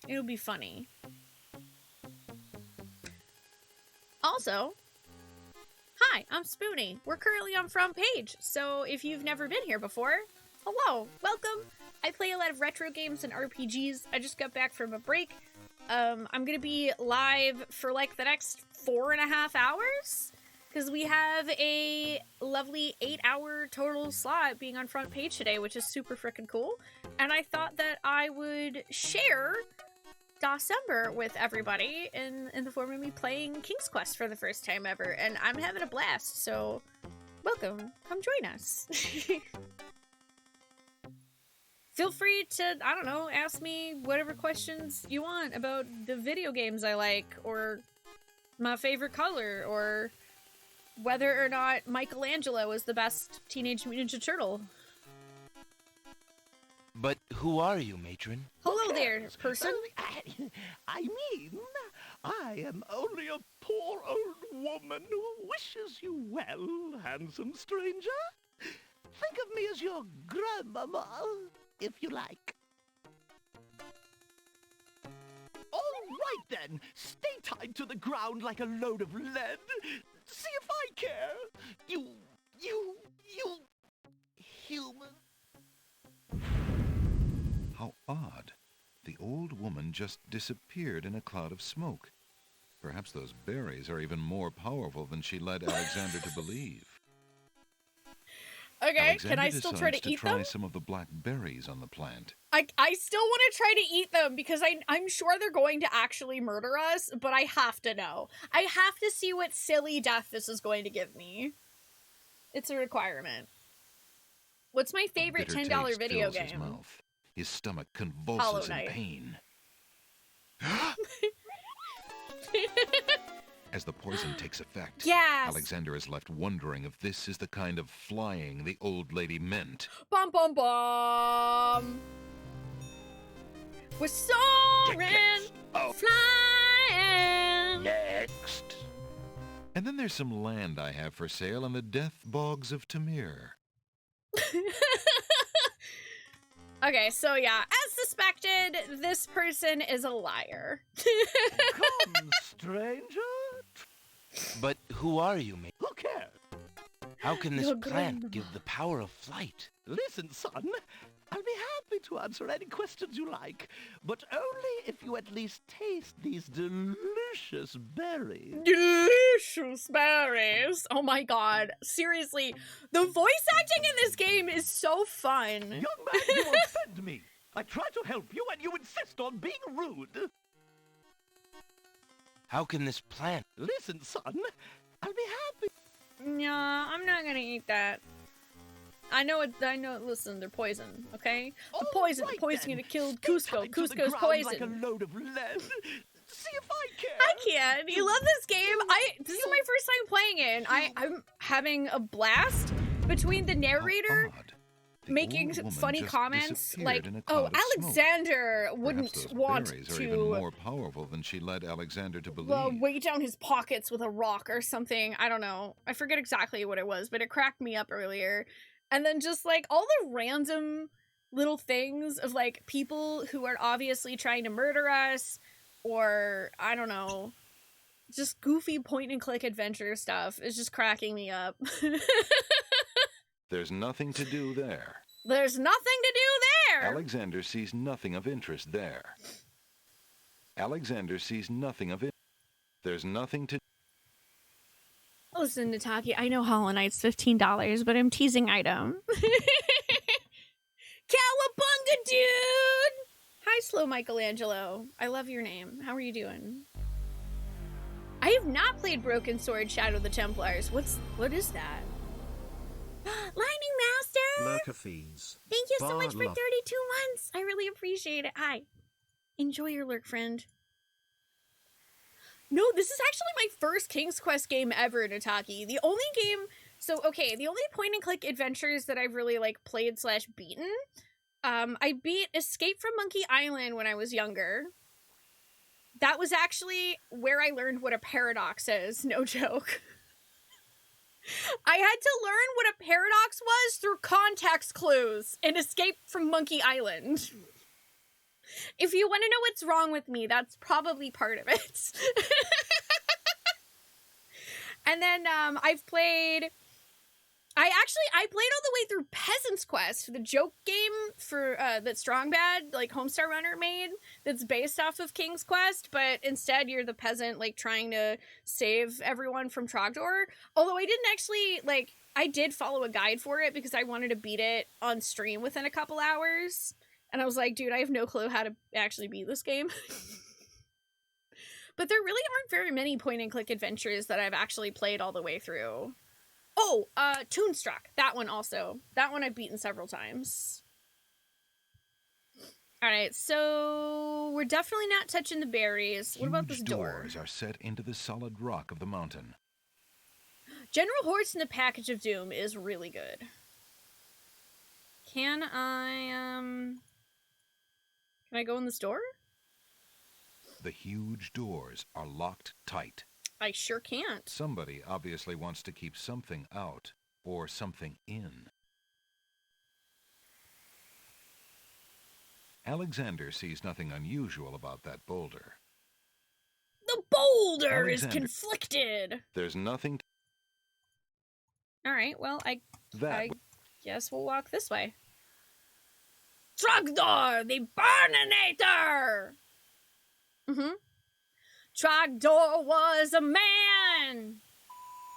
It'll be funny. Also, hi, I'm Spoonee. We're currently on front page, so if you've never been here before, hello, welcome. I play a lot of retro games and RPGs. I just got back from a break. I'm gonna be live for like the next 4.5 hours because we have a lovely 8-hour total slot being on front page today, which is super freaking cool. And I thought that I would share December with everybody in the form of me playing King's Quest for the first time ever, and I'm having a blast, so welcome, come join us. Feel free to, I don't know, ask me whatever questions you want about the video games I like, or my favorite color, or whether or not Michelangelo is the best Teenage Mutant Ninja Turtle.
But who are you, matron?
Hello there, person.
I mean, I am only a poor old woman who wishes you well, handsome stranger. Think of me as your grandmama, if you like. All right then, stay tied to the ground like a load of lead. See if I care. You human.
How odd. The old woman just disappeared in a cloud of smoke. Perhaps those berries are even more powerful than she led Alexander to believe.
Okay,
Alexander
can I still try to eat them?
try some of the black berries on the plant.
I still want to try to eat them because I'm sure they're going to actually murder us, but I have to know. I have to see what silly death this is going to give me. It's a requirement. What's my favorite
Bitter
$10
taste
video
fills his
game?
mouth. His stomach
Hollow
convulses in
Knight.
pain. As the poison takes effect,
Yes!
Alexander is left wondering if this is the kind of flying the old lady meant.
Bum bum bum! We're soaring, flying!
Next. And then there's some land I have for sale in the death bogs of Tamir.
Okay, so yeah, as suspected, this person is a liar.
Come, stranger.
But who are you, matron?
Who cares?
How can this
Your
plant
grandma.
give the power of flight?
Listen, son, I'll be happy to answer any questions you like, but only if you at least taste these delicious berries.
Delicious berries! Oh my god, seriously, the voice acting in this game is so fun.
Young man, you offend me. I try to help you and you insist on being rude.
How can this plant...
Listen, son, I'll be happy.
Nah, I'm not gonna eat that. I know, listen, they're poison, okay? The poison gonna kill Cusco. Cusco's poison.
Like a load of lead. See if I can.
I can. You love this game? This is my first time playing it, and I'm having a blast between the narrator making funny comments like, "Oh, Alexander wouldn't want
berries are
to
even more powerful than she led Alexander to believe."
weigh down his pockets with a rock or something. I don't know. I forget exactly what it was, but it cracked me up earlier. And then just like all the random little things of like people who are obviously trying to murder us, or I don't know, just goofy point and click adventure stuff is just cracking me up.
There's nothing to do there.
There's nothing to do there.
Alexander sees nothing of interest there. Alexander sees nothing of it. There's nothing to...
Listen, Nataki, I know Hollow Knight's $15, but I'm teasing item. Cowabunga, dude! Hi, Slow Michelangelo. I love your name. How are you doing? I have not played Broken Sword Shadow of the Templars. What is that? Lightning Master!
Lurker fees.
Thank you so
Bar
much for 32
love.
months. I really appreciate it. Hi. Enjoy your lurk, friend. No, this is actually my first King's Quest game ever, Nataki. The only game... So, okay, the only point-and-click adventures that I've really, like, played/beaten, I beat Escape from Monkey Island when I was younger. That was actually where I learned what a paradox is. No joke. I had to learn what a paradox was through context clues in Escape from Monkey Island. If you want to know what's wrong with me, that's probably part of it. And then I've played... I played all the way through Peasant's Quest, the joke game for that Strong Bad, like Homestar Runner made, that's based off of King's Quest, but instead you're the peasant, like, trying to save everyone from Trogdor. Although I didn't actually, like, I did follow a guide for it because I wanted to beat it on stream within a couple hours. And I was like, dude, I have no clue how to actually beat this game. But there really aren't very many point-and-click adventures that I've actually played all the way through. Oh, Toonstruck. That one also. That one I've beaten several times. Alright, so we're definitely not touching the berries. What about this door?
Doors are set into the solid rock of the mountain.
General Horse in the Package of Doom is really good. Can I go in this door?
The huge doors are locked tight.
I sure can't.
Somebody obviously wants to keep something out, or something in. Alexander sees nothing unusual about that boulder.
The boulder is
Alexander,
conflicted!
there's nothing...
Alright, well, I
That...
guess we'll walk this way. Trogdor, the Burninator! Mm-hmm. Trogdor was a man.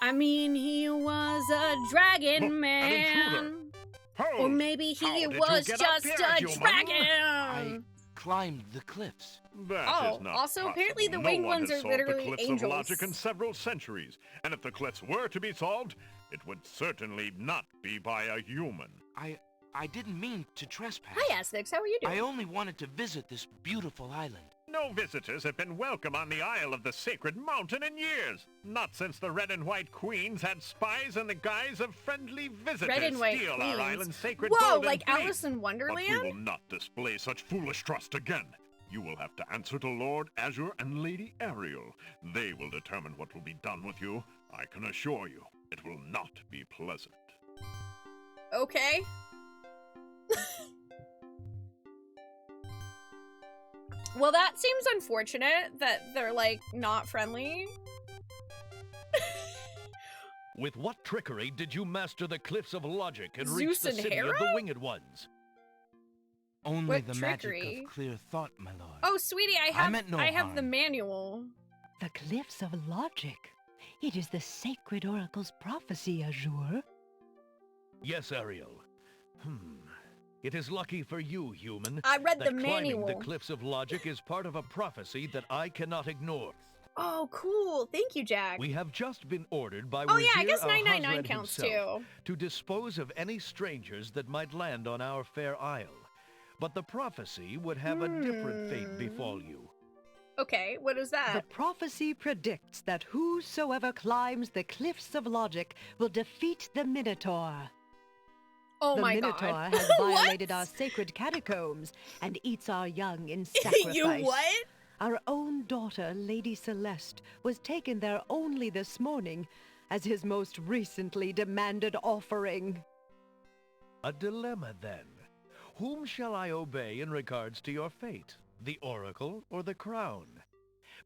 I mean, he was a dragon man. Or maybe he was just a dragon.
I climbed the cliffs.
That
Oh,
is not
also,
possible.
apparently the
No
winged
one
ones
has
are
solved
literally
the cliffs
angels.
of logic in several centuries, and if the cliffs were to be solved, it would certainly not be by a human.
I didn't mean to trespass.
Hi, Aspix. How are you doing?
I only wanted to visit this beautiful island.
No visitors have been welcome on the Isle of the Sacred Mountain in years. Not since the Red and White Queens had spies in the guise of friendly visitors
Red and White
steal
Queens.
our island's sacred
Whoa,
golden
like
fleece.
Alice in Wonderland?
But we will not display such foolish trust again. You will have to answer to Lord Azure and Lady Ariel. They will determine what will be done with you. I can assure you, it will not be pleasant.
Okay. Well, that seems unfortunate that they're, like, not friendly.
With what trickery did you master the cliffs of logic and
Zeus
reach the
and
city
Hera?
of the winged ones?
Only
What
the
trickery?
magic of clear thought, my lord.
Oh, sweetie, I
meant no
have the
harm.
manual.
The cliffs of logic. It is the sacred oracle's prophecy, Azure.
Yes, Ariel. It is lucky for you, human.
I read
that
the
climbing
manual.
the cliffs of logic is part of a prophecy that I cannot ignore.
Oh, cool. Thank you, Jack.
We have just been ordered by
Oh, yeah, I
Wazir
guess
Al
999
Hazred
counts,
himself
too.
to dispose of any strangers that might land on our fair isle. But the prophecy would have a different fate befall you.
Okay, what is that?
The prophecy predicts that whosoever climbs the cliffs of logic will defeat the Minotaur.
Oh
the
my
Minotaur
God.
has violated our sacred catacombs and eats our young in sacrifice.
You what?
Our own daughter, Lady Celeste, was taken there only this morning as his most recently demanded offering.
A dilemma, then. Whom shall I obey in regards to your fate? The oracle or the crown?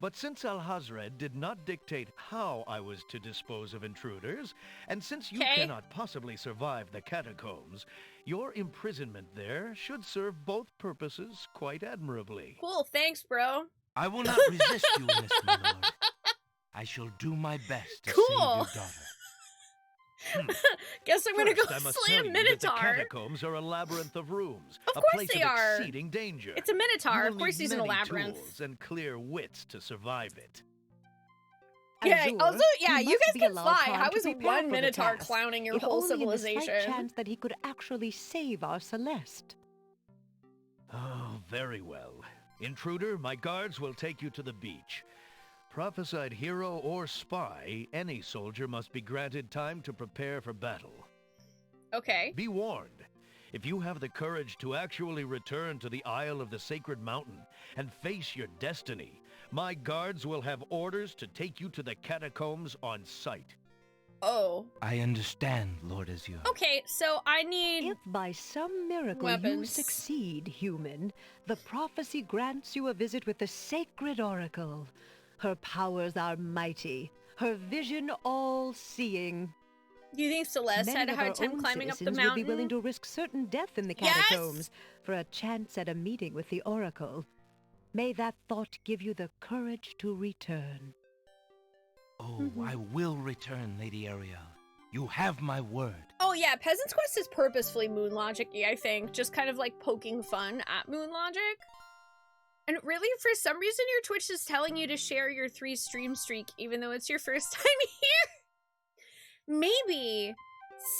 But since Alhazred did not dictate how I was to dispose of intruders, and since you cannot possibly survive the catacombs, your imprisonment there should serve both purposes quite admirably.
Cool, thanks, bro.
I will not resist you in this, my lord. I shall do my best to save your daughter.
Guess I'm gonna go
I must
slay
tell
a
you that the
minotaur.
catacombs are a labyrinth of rooms,
Of
a
course
place
they
of
are.
exceeding danger.
It's a minotaur.
You will
Of course
need
he's in a
many
labyrinth.
tools and clear wits to survive it.
Yeah,
Azure,
also, yeah,
he
you
must
guys
be
can
allowed
fly.
time
How
to
is
prepare
one
for the
minotaur
task,
clowning your
if
whole
only in the slight
civilization?
chance that he could actually save our Celeste.
Oh, very well. Intruder, my guards will take you to the beach. Prophesied hero or spy, any soldier must be granted time to prepare for battle.
Okay.
Be warned. If you have the courage to actually return to the Isle of the Sacred Mountain and face your destiny, my guards will have orders to take you to the catacombs on sight.
Oh.
I understand, Lord Azure.
Okay, so I need...
If by some miracle you
weapons.
succeed, human, the prophecy grants you a visit with the sacred oracle. Her powers are mighty, her vision all-seeing.
Do you think Celeste had
Many
a
of
hard
our
time
own
climbing up the
citizens would be willing
mountain?
to risk certain death in the
Yes!
catacombs for a chance at a meeting with the oracle. May that thought give you the courage to return.
Oh, I will return, Lady Ariel. You have my word.
Oh yeah, Peasant's Quest is purposefully moon logic-y, I think. Just kind of like poking fun at moon logic. And really, for some reason, your Twitch is telling you to share your 3 stream streak, even though it's your first time here. Maybe,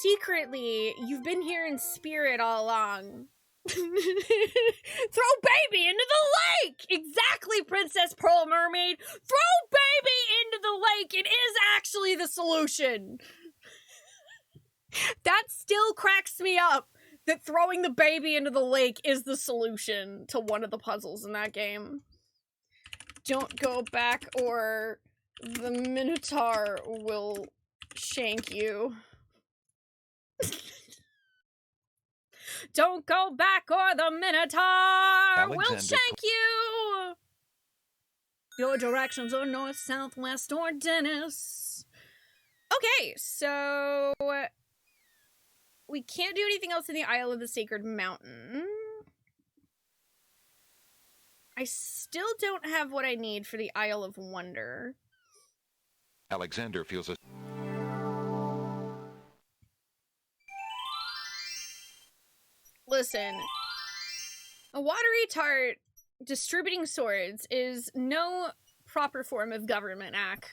secretly, you've been here in spirit all along. Throw baby into the lake! Exactly, Princess Pearl Mermaid! Throw baby into the lake! It is actually the solution! That still cracks me up, that throwing the baby into the lake is the solution to one of the puzzles in that game. Don't go back or the Minotaur will shank you. Don't go back or the Minotaur will shank you! Your directions are north, south, west, or Dennis. Okay, so... we can't do anything else in the Isle of the Sacred Mountain. I still don't have what I need for the Isle of Wonder.
Alexander feels a...
Listen, a watery tart distributing swords is no proper form of government act.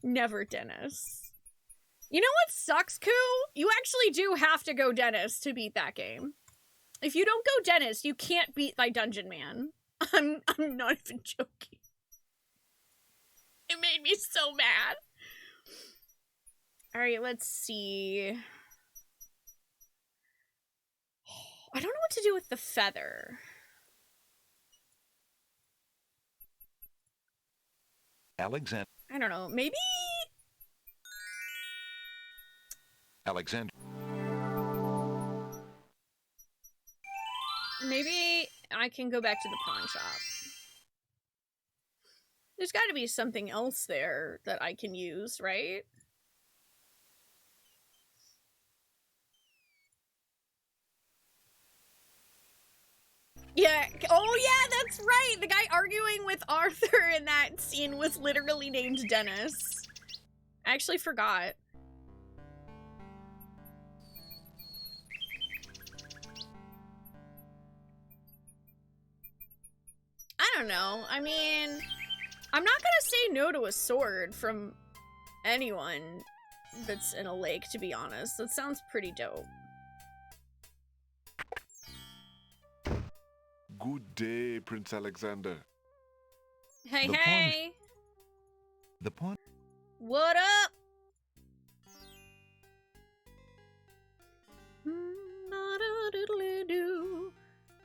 Never Dennis. You know what sucks, Koo? You actually do have to go Dennis to beat that game. If you don't go Dennis, you can't beat thy dungeon man. I'm not even joking. It made me so mad. Alright, let's see. I don't know what to do with the feather.
Alexander.
I don't know, maybe?
Alexander.
Maybe I can go back to the pawn shop. There's got to be something else there that I can use, right? Yeah. Oh, yeah, that's right. The guy arguing with Arthur in that scene was literally named Dennis. I actually forgot. I don't know. I mean, I'm not gonna say no to a sword from anyone that's in a lake, to be honest. That sounds pretty dope.
Good day, Prince Alexander.
Hey,
The
hey!
The pawn...
What up?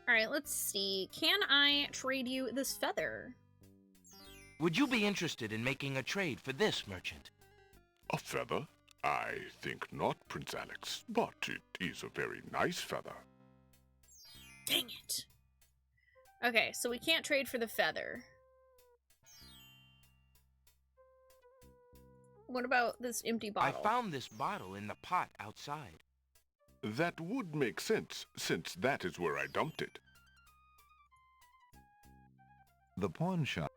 Alright, let's see. Can I trade you this feather?
Would you be interested in making a trade for this, merchant?
A feather? I think not, Prince Alex, but it is a very nice feather.
Dang it. Okay, so we can't trade for the feather. What about this empty bottle?
I found this bottle in the pot outside.
That would make sense, since that is where I dumped it.
The pawn shop.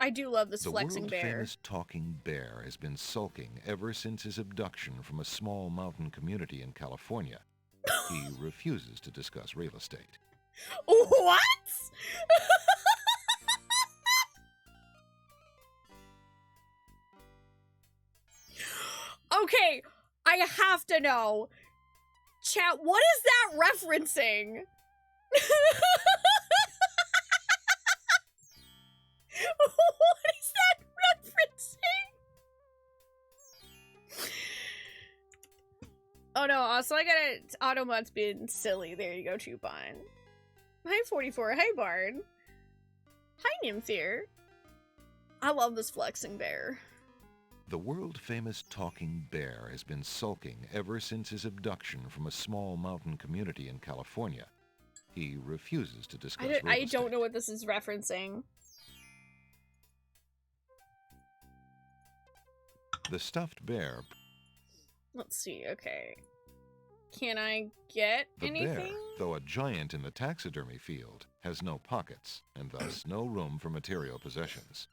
I do love this flexing bear.
The world-famous talking bear has been sulking ever since his abduction from a small mountain community in California. He refuses to discuss real estate.
What? Okay, I have to know. Chat, what is that referencing? What is that referencing? Oh no, also I gotta Autobot's being silly. There you go, Chupon. Hi 44, hi Bard. Hi Nymphere. I love this flexing bear.
The world-famous talking bear has been sulking ever since his abduction from a small mountain community in California. He refuses to discuss real estate.
I don't know what this is referencing.
The stuffed bear.
Let's see, okay. Can I get anything?
The bear, though a giant in the taxidermy field, has no pockets, and thus no room for material possessions.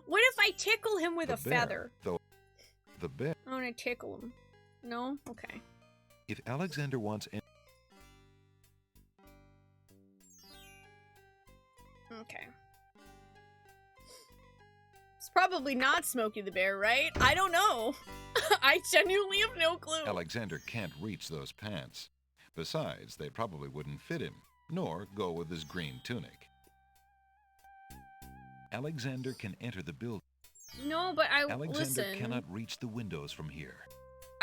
What if I tickle him with a feather?
Though the bear.
I want to tickle him. No? Okay.
If Alexander wants any...
Okay. It's probably not Smokey the Bear, right? I don't know. I genuinely have no clue.
Alexander can't reach those pants. Besides, they probably wouldn't fit him, nor go with his green tunic. Alexander can enter the building.
No, but
Alexander
listen.
cannot reach the windows from here.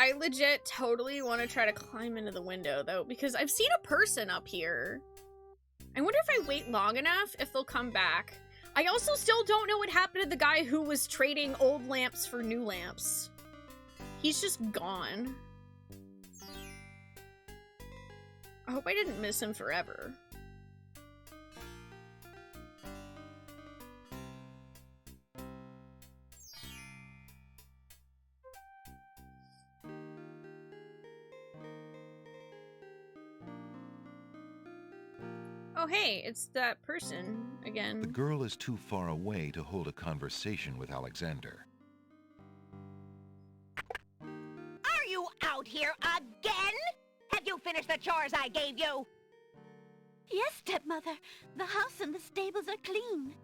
I legit totally want to try to climb into the window, though, because I've seen a person up here. I wonder if I wait long enough, if they'll come back. I also still don't know what happened to the guy who was trading old lamps for new lamps. He's just gone. I hope I didn't miss him forever. Oh hey, it's that person again.
The girl is too far away to hold a conversation with Alexander.
Are you out here again? Have you finished the chores I gave you?
Yes, stepmother. The house and the stables are clean.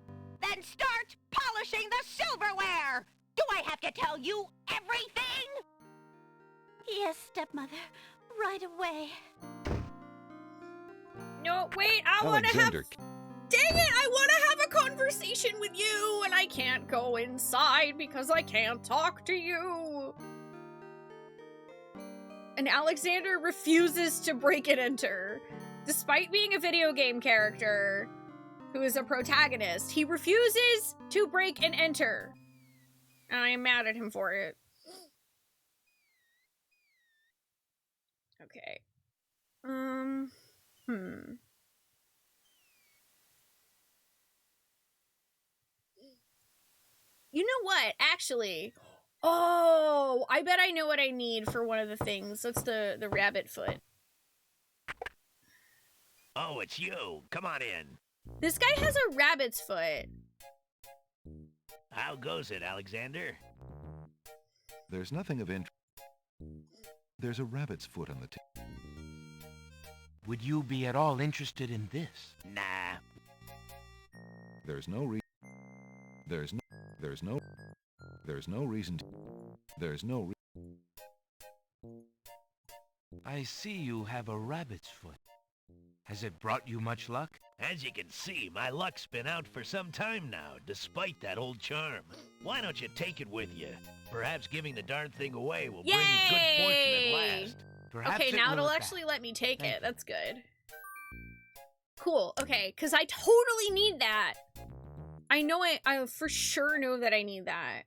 Then start polishing the silverware! Do I have to tell you everything?
Yes, stepmother. Right away.
No, wait, I want to have... Dang it, I want to have a conversation with you, and I can't go inside because I can't talk to you. And Alexander refuses to break and enter. Despite being a video game character who is a protagonist, he refuses to break and enter. And I am mad at him for it. Okay. You know what? Actually, oh, I bet I know what I need for one of the things. That's the rabbit foot.
Oh, it's you. Come on in.
This guy has a rabbit's foot.
How goes it, Alexander?
There's nothing of interest. There's a rabbit's foot on the table.
Would you be at all interested in this?
Nah.
There's no reason. There's no reason to.
I see you have a rabbit's foot. Has it brought you much luck?
As you can see, my luck's been out for some time now, despite that old charm. Why don't you take it with you? Perhaps giving the darn thing away will bring you good fortune at last.
Perhaps
okay, now it'll actually let me take it. That's good. Cool. Okay, because I totally need that. I know I for sure know that I need that.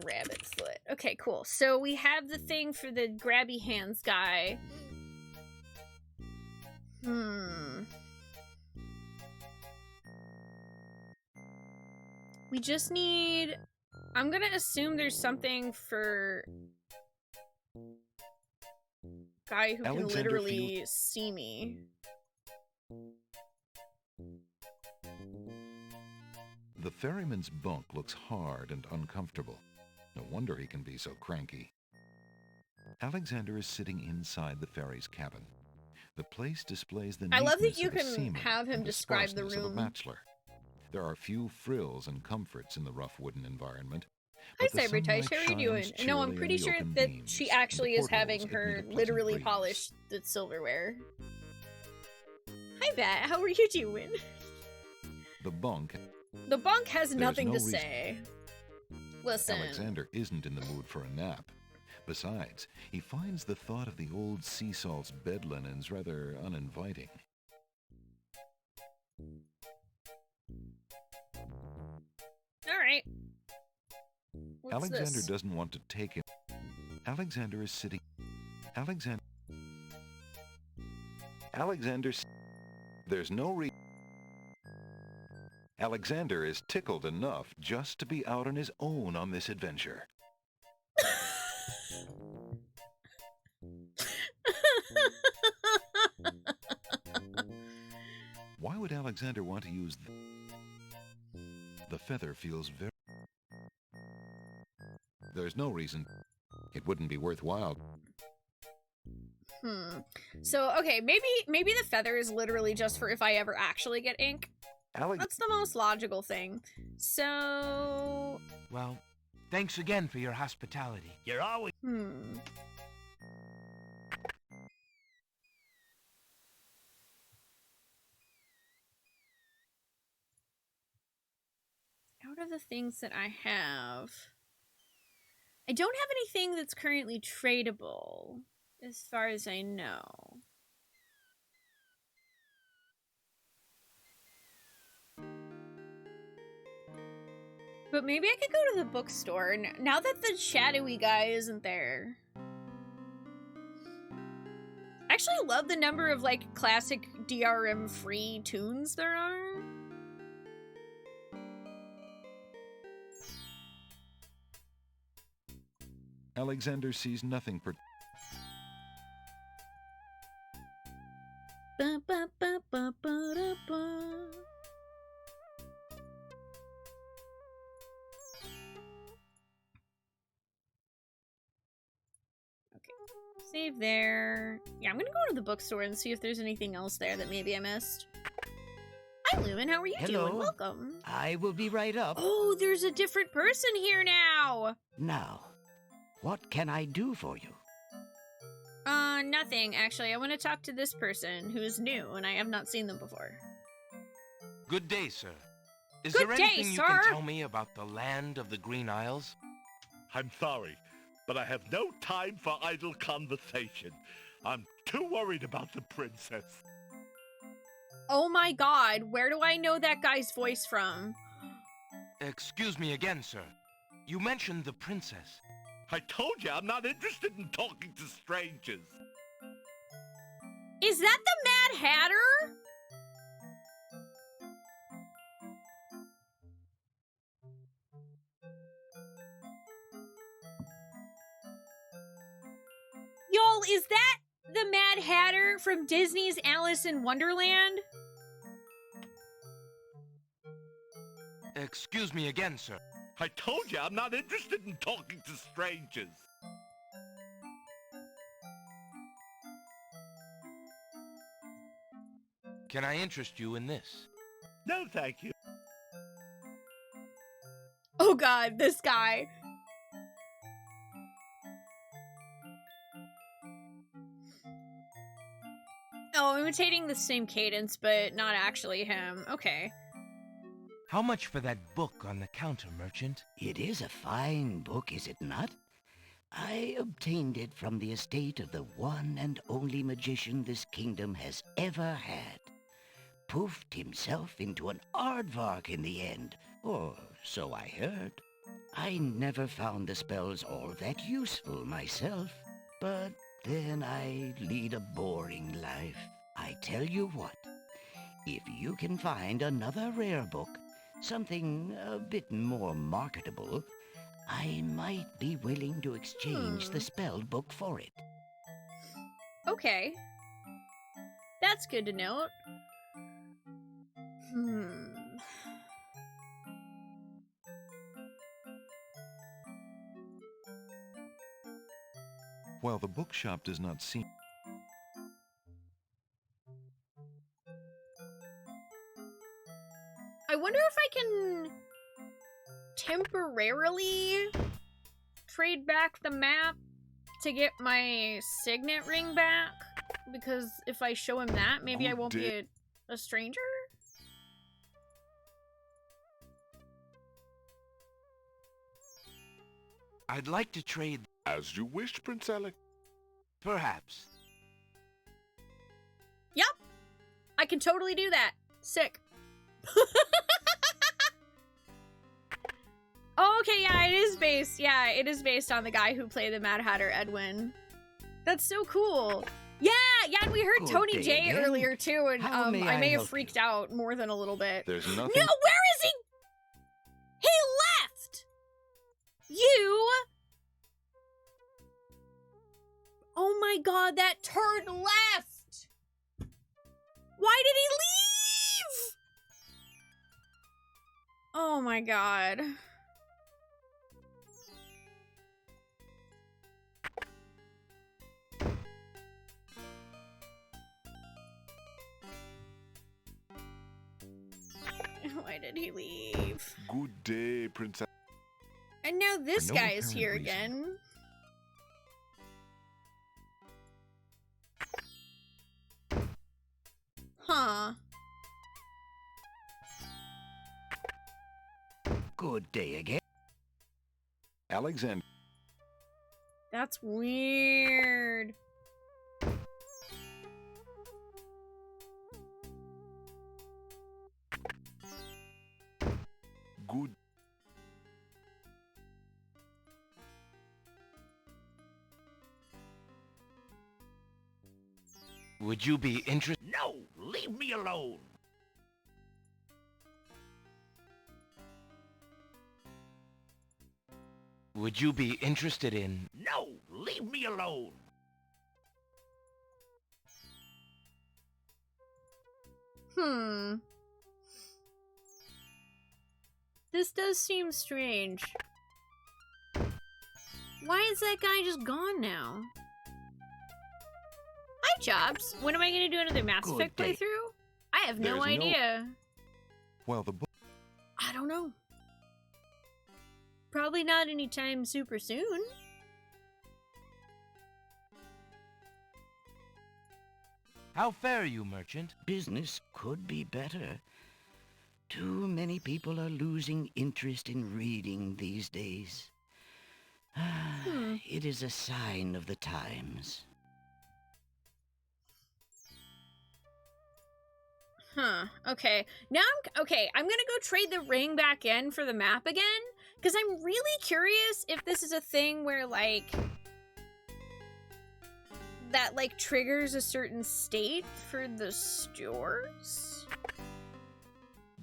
Rabbit slit. Okay, cool. So we have the thing for the grabby hands guy. We just need... I'm gonna assume there's something for... guy who can literally see me.
The ferryman's bunk looks hard and uncomfortable. No wonder he can be so cranky. Alexander is sitting inside the ferry's cabin. The place displays the
I love that
neatness
you
of a
can
seaman
have him
and the
describe the
sparseness of a
room.
bachelor. There are few frills and comforts in the rough wooden environment.
Hi,
but the
Cybertyche.
sunlight
How are you doing?
shines
No, I'm
cheerily
pretty
in the
sure
open
that
beams,
she
and the
actually is
portholes
having
admit
her
a pleasant
literally
breeze.
polish the silverware. Hi, Bat. How are you doing?
The bunk...
The bunk has
There's
nothing
no
to
reason-
say. Listen.
Alexander isn't in the mood for a nap. Besides, he finds the thought of the old sea salt's bed linens rather uninviting.
Alright.
Alexander
this?
doesn't want to take him. Alexander is sitting... Alexander's... There's no reason... Alexander is tickled enough just to be out on his own on this adventure. Why would Alexander want to use the feather feels very... There's no reason. It wouldn't be worthwhile.
So, okay, maybe the feather is literally just for if I ever actually get ink. That's the most logical thing. So...
Well, thanks again for your hospitality.
You're always...
Out of the things that I have... I don't have anything that's currently tradable, as far as I know. But maybe I could go to the bookstore now that the shadowy guy isn't there. I actually love the number of, like, classic DRM-free tunes there are.
Alexander sees nothing per...
Ba, ba, ba, ba, ba, da, ba. Save there. Yeah, I'm gonna go to the bookstore and see if there's anything else there that maybe I missed. Hi, Lumen. How are you doing? Welcome.
I will be right up.
Oh, there's a different person here now.
Now, what can I do for you?
Nothing. Actually, I want to talk to this person who's new, and I have not seen them before.
Good day, sir. Is
Good
there
day,
anything you
sir.
can tell me about the land of the Green Isles?
I'm sorry, but I have no time for idle conversation. I'm too worried about the princess.
Oh my god, where do I know that guy's voice from?
Excuse me again, sir. You mentioned the princess.
I told you I'm not interested in talking to strangers.
Is that the Mad Hatter? Y'all, is that the Mad Hatter from Disney's Alice in Wonderland?
Excuse me again, sir.
I told you I'm not interested in talking to strangers.
Can I interest you in this?
No, thank you.
Oh god, this guy. Oh, imitating the same cadence, but not actually him. Okay.
How much for that book on the counter, merchant?
It is a fine book, is it not? I obtained it from the estate of the one and only magician this kingdom has ever had. poofed himself into an aardvark in the end, or so I heard. I never found the spells all that useful myself, but then I lead a boring life. I tell you what, if you can find another rare book, something a bit more marketable, I might be willing to exchange the spell book for it.
Okay. That's good to note.
While the bookshop does not seem...
I wonder if I can temporarily trade back the map to get my signet ring back, because if I show him that, maybe I won't be a stranger?
I'd like to trade...
As you wish, Prince Alec.
Perhaps.
Yep! I can totally do that. Sick. Oh, okay, yeah, it is based. Yeah, it is based on the guy who played the Mad Hatter, Edwin. That's so cool. Yeah, and we heard Tony J earlier too, and I may have freaked out more than a little bit.
There's nothing...
No, where is he? He left! You... Oh my god, that turd left! Why did he leave? Oh my god. Why did he leave?
Good day, Prince Alec.
And now this guy is here again. Huh.
Good day again.
Alexander.
That's weird.
Good.
Would you be interested?
No, leave me alone.
Would you be interested in...
No, leave me alone.
This does seem strange. Why is that guy just gone now? Hi, Chops. When am I going to do another Mass Effect playthrough? I have no idea.
Well, the book...
I don't know. Probably not anytime super soon.
How fare you, merchant?
Business could be better. Too many people are losing interest in reading these days. It is a sign of the times.
Huh. Okay. Now I'm gonna go trade the ring back in for the map again, because I'm really curious if this is a thing where, like, that, like, triggers a certain state for the stores?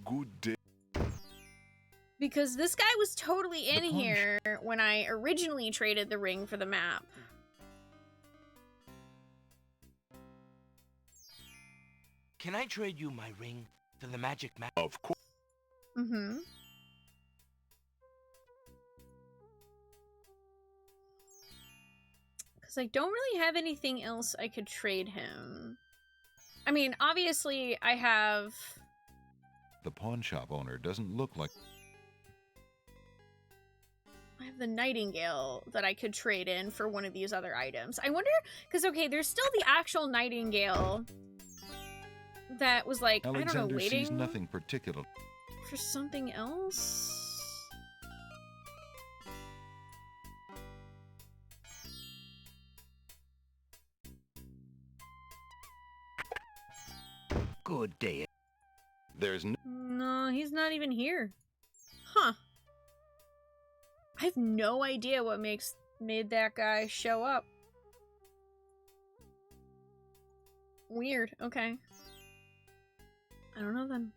Good day.
Because this guy was totally in here when I originally traded the ring for the map.
Can I trade you my ring for the magic map?
Of course.
Mm-hmm. Because I don't really have anything else I could trade him. I mean, obviously, I have...
The pawn shop owner doesn't look like...
I have the Nightingale that I could trade in for one of these other items. I wonder... Because, okay, there's still the actual Nightingale that was, like,
Alexander
I don't know, waiting...
sees nothing particular.
For something else?
Good day.
There's no...
No, he's not even here. Huh. I have no idea what made that guy show up. Weird. Okay. I don't know then.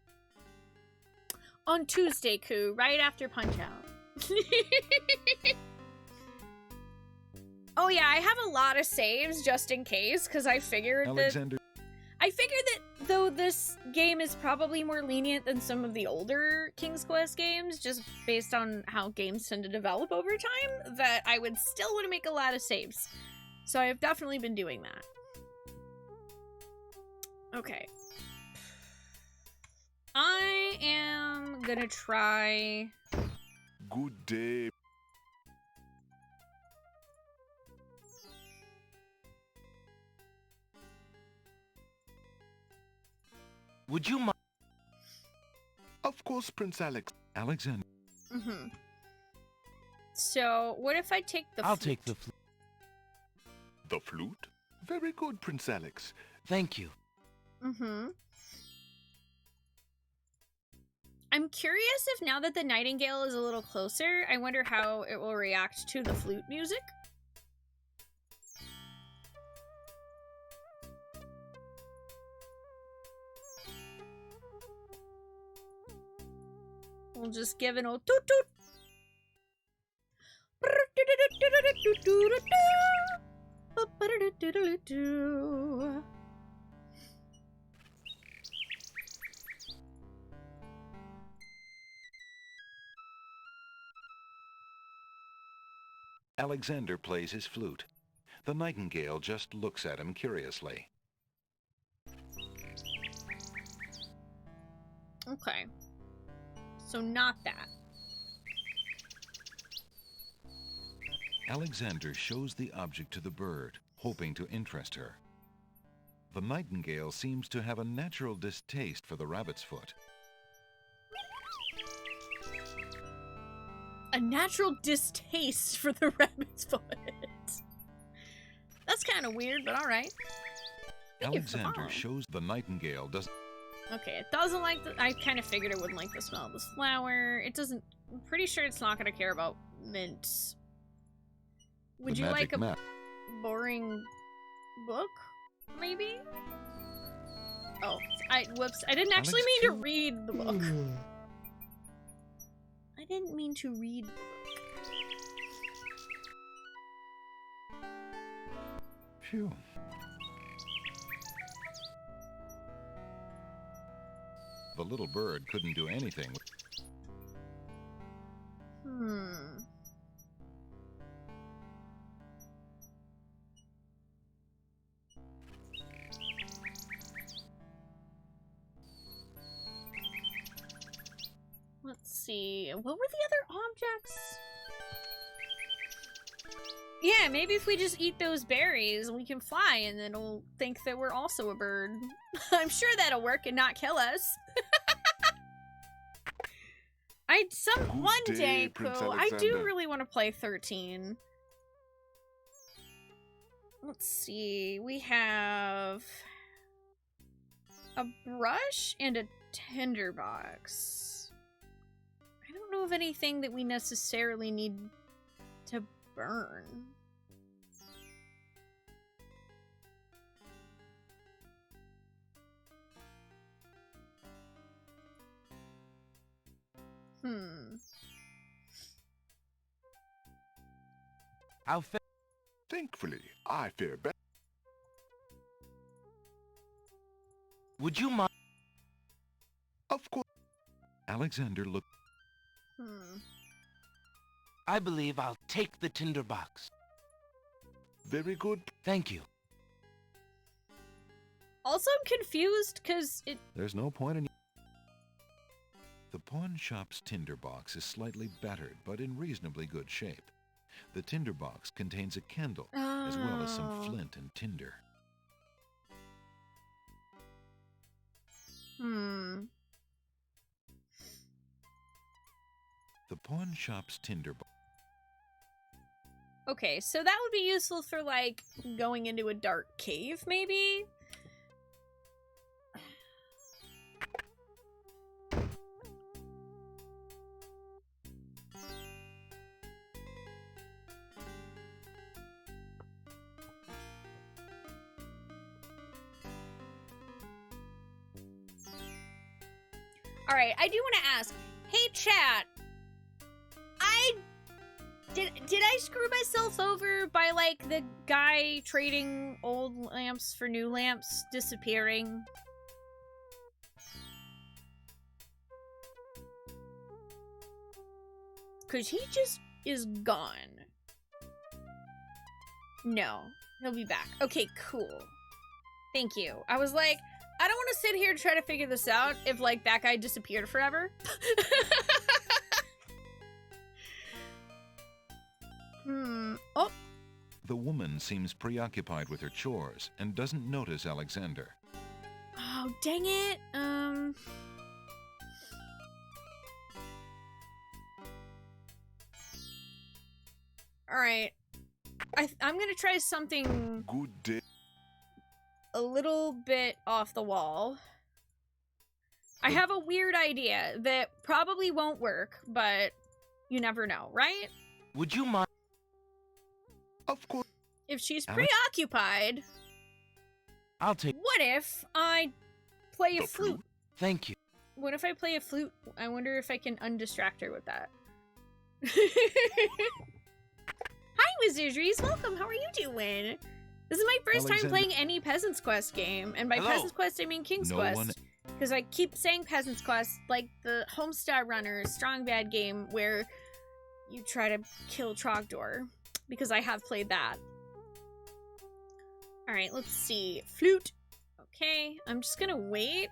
On Tuesday, Koo, right after Punch-Out. Oh yeah, I have a lot of saves just in case, because I figured that though this game is probably more lenient than some of the older King's Quest games, just based on how games tend to develop over time, that I would still want to make a lot of saves. So I have definitely been doing that. Okay. I am gonna try...
Good day.
Would you mind?
Of course, Prince Alex.
Alexander.
Mm-hmm. So, what if I take the
I'll
flute?
take the flute.
The flute? Very good, Prince Alex.
Thank you.
Mm-hmm. I'm curious if now that the nightingale is a little closer, I wonder how it will react to the flute music. We'll just give an old toot toot.
Alexander plays his flute. The nightingale just looks at him curiously.
Okay. So not that.
Alexander shows the object to the bird, hoping to interest her. The nightingale seems to have a natural distaste for the rabbit's foot.
A natural distaste for the rabbit's foot. That's kind of weird, but alright.
Alexander shows the nightingale doesn't...
Okay, it doesn't like the... I kind of figured it wouldn't like the smell of this flower. It doesn't... I'm pretty sure it's not going to care about mint. Would you like a boring book? Maybe? Oh, whoops. I didn't actually mean to read the book. I didn't mean to read the book.
Phew. The little bird couldn't do anything.
Let's see. What were the other objects? Yeah, maybe if we just eat those berries, we can fly, and then it'll think that we're also a bird. I'm sure that'll work and not kill us. One day, Pooh, I do really want to play 13. Let's see. We have a brush and a tinderbox. I don't know of anything that we necessarily need to burn.
How
Thankfully, I fare better.
Would you mind?
Of course.
Alexander looked...
I believe I'll take the tinderbox.
Very good.
Thank you.
Also, I'm confused, because it...
There's no point in... The pawn shop's tinderbox is slightly battered, but in reasonably good shape. The tinderbox contains a candle, as well as some flint and tinder. The pawn shop's tinderbox...
Okay, so that would be useful for, like, going into a dark cave, maybe? All right, I do want to ask. Hey, chat. Did I screw myself over by, like, the guy trading old lamps for new lamps disappearing? Because he just is gone. No, he'll be back. Okay, cool. Thank you. I was like, I don't want to sit here and try to figure this out if, like, that guy disappeared forever. Oh.
The woman seems preoccupied with her chores and doesn't notice Alexander.
Oh, dang it. All right. I'm gonna try something
Good day.
a little bit off the wall. I have a weird idea that probably won't work, but you never know, right?
Would you mind?
Of course.
If she's preoccupied,
I'll take.
What if I play a flute?
Thank you.
What if I play a flute? I wonder if I can undistract her with that. Hi, Wizardries. Welcome. How are you doing? This is my first time playing any Peasant's Quest game. And by Peasant's Quest, I mean King's Quest. Because I keep saying Peasant's Quest, like the Homestead Runner Strong Bad game where you try to kill Trogdor. Because I have played that. Alright, let's see. Flute. Okay, I'm just gonna wait.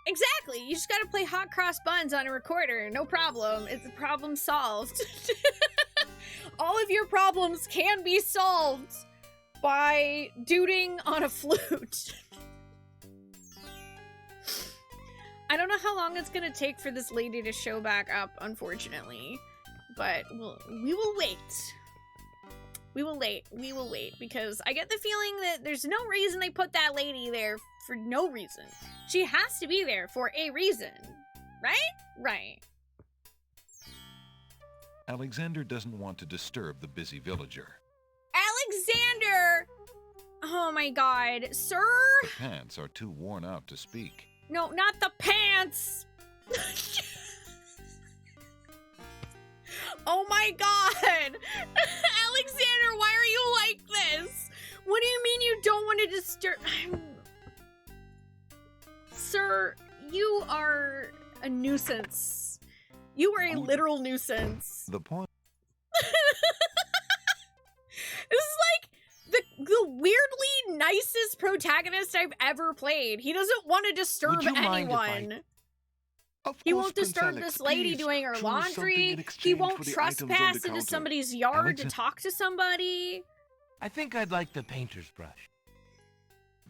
Exactly! You just gotta play Hot Cross Buns on a recorder. No problem. It's a problem solved. All of your problems can be solved by duding on a flute. I don't know how long it's gonna take for this lady to show back up, unfortunately. But we will wait. We will wait, because I get the feeling that there's no reason they put that lady there for no reason. She has to be there for a reason, right? Right.
Alexander doesn't want to disturb the busy villager.
Alexander! Oh my god, sir?
The pants are too worn out to speak.
No, not the pants! Oh my god! Alexander, why are you like this? What do you mean you don't want to disturb? Sir, you are a nuisance. You are a literal nuisance.
The point.
This is like the weirdly nicest protagonist I've ever played. He doesn't want to disturb anyone. He won't disturb this lady doing her laundry. He won't trespass into somebody's yard to talk to somebody.
I think I'd like the painter's brush.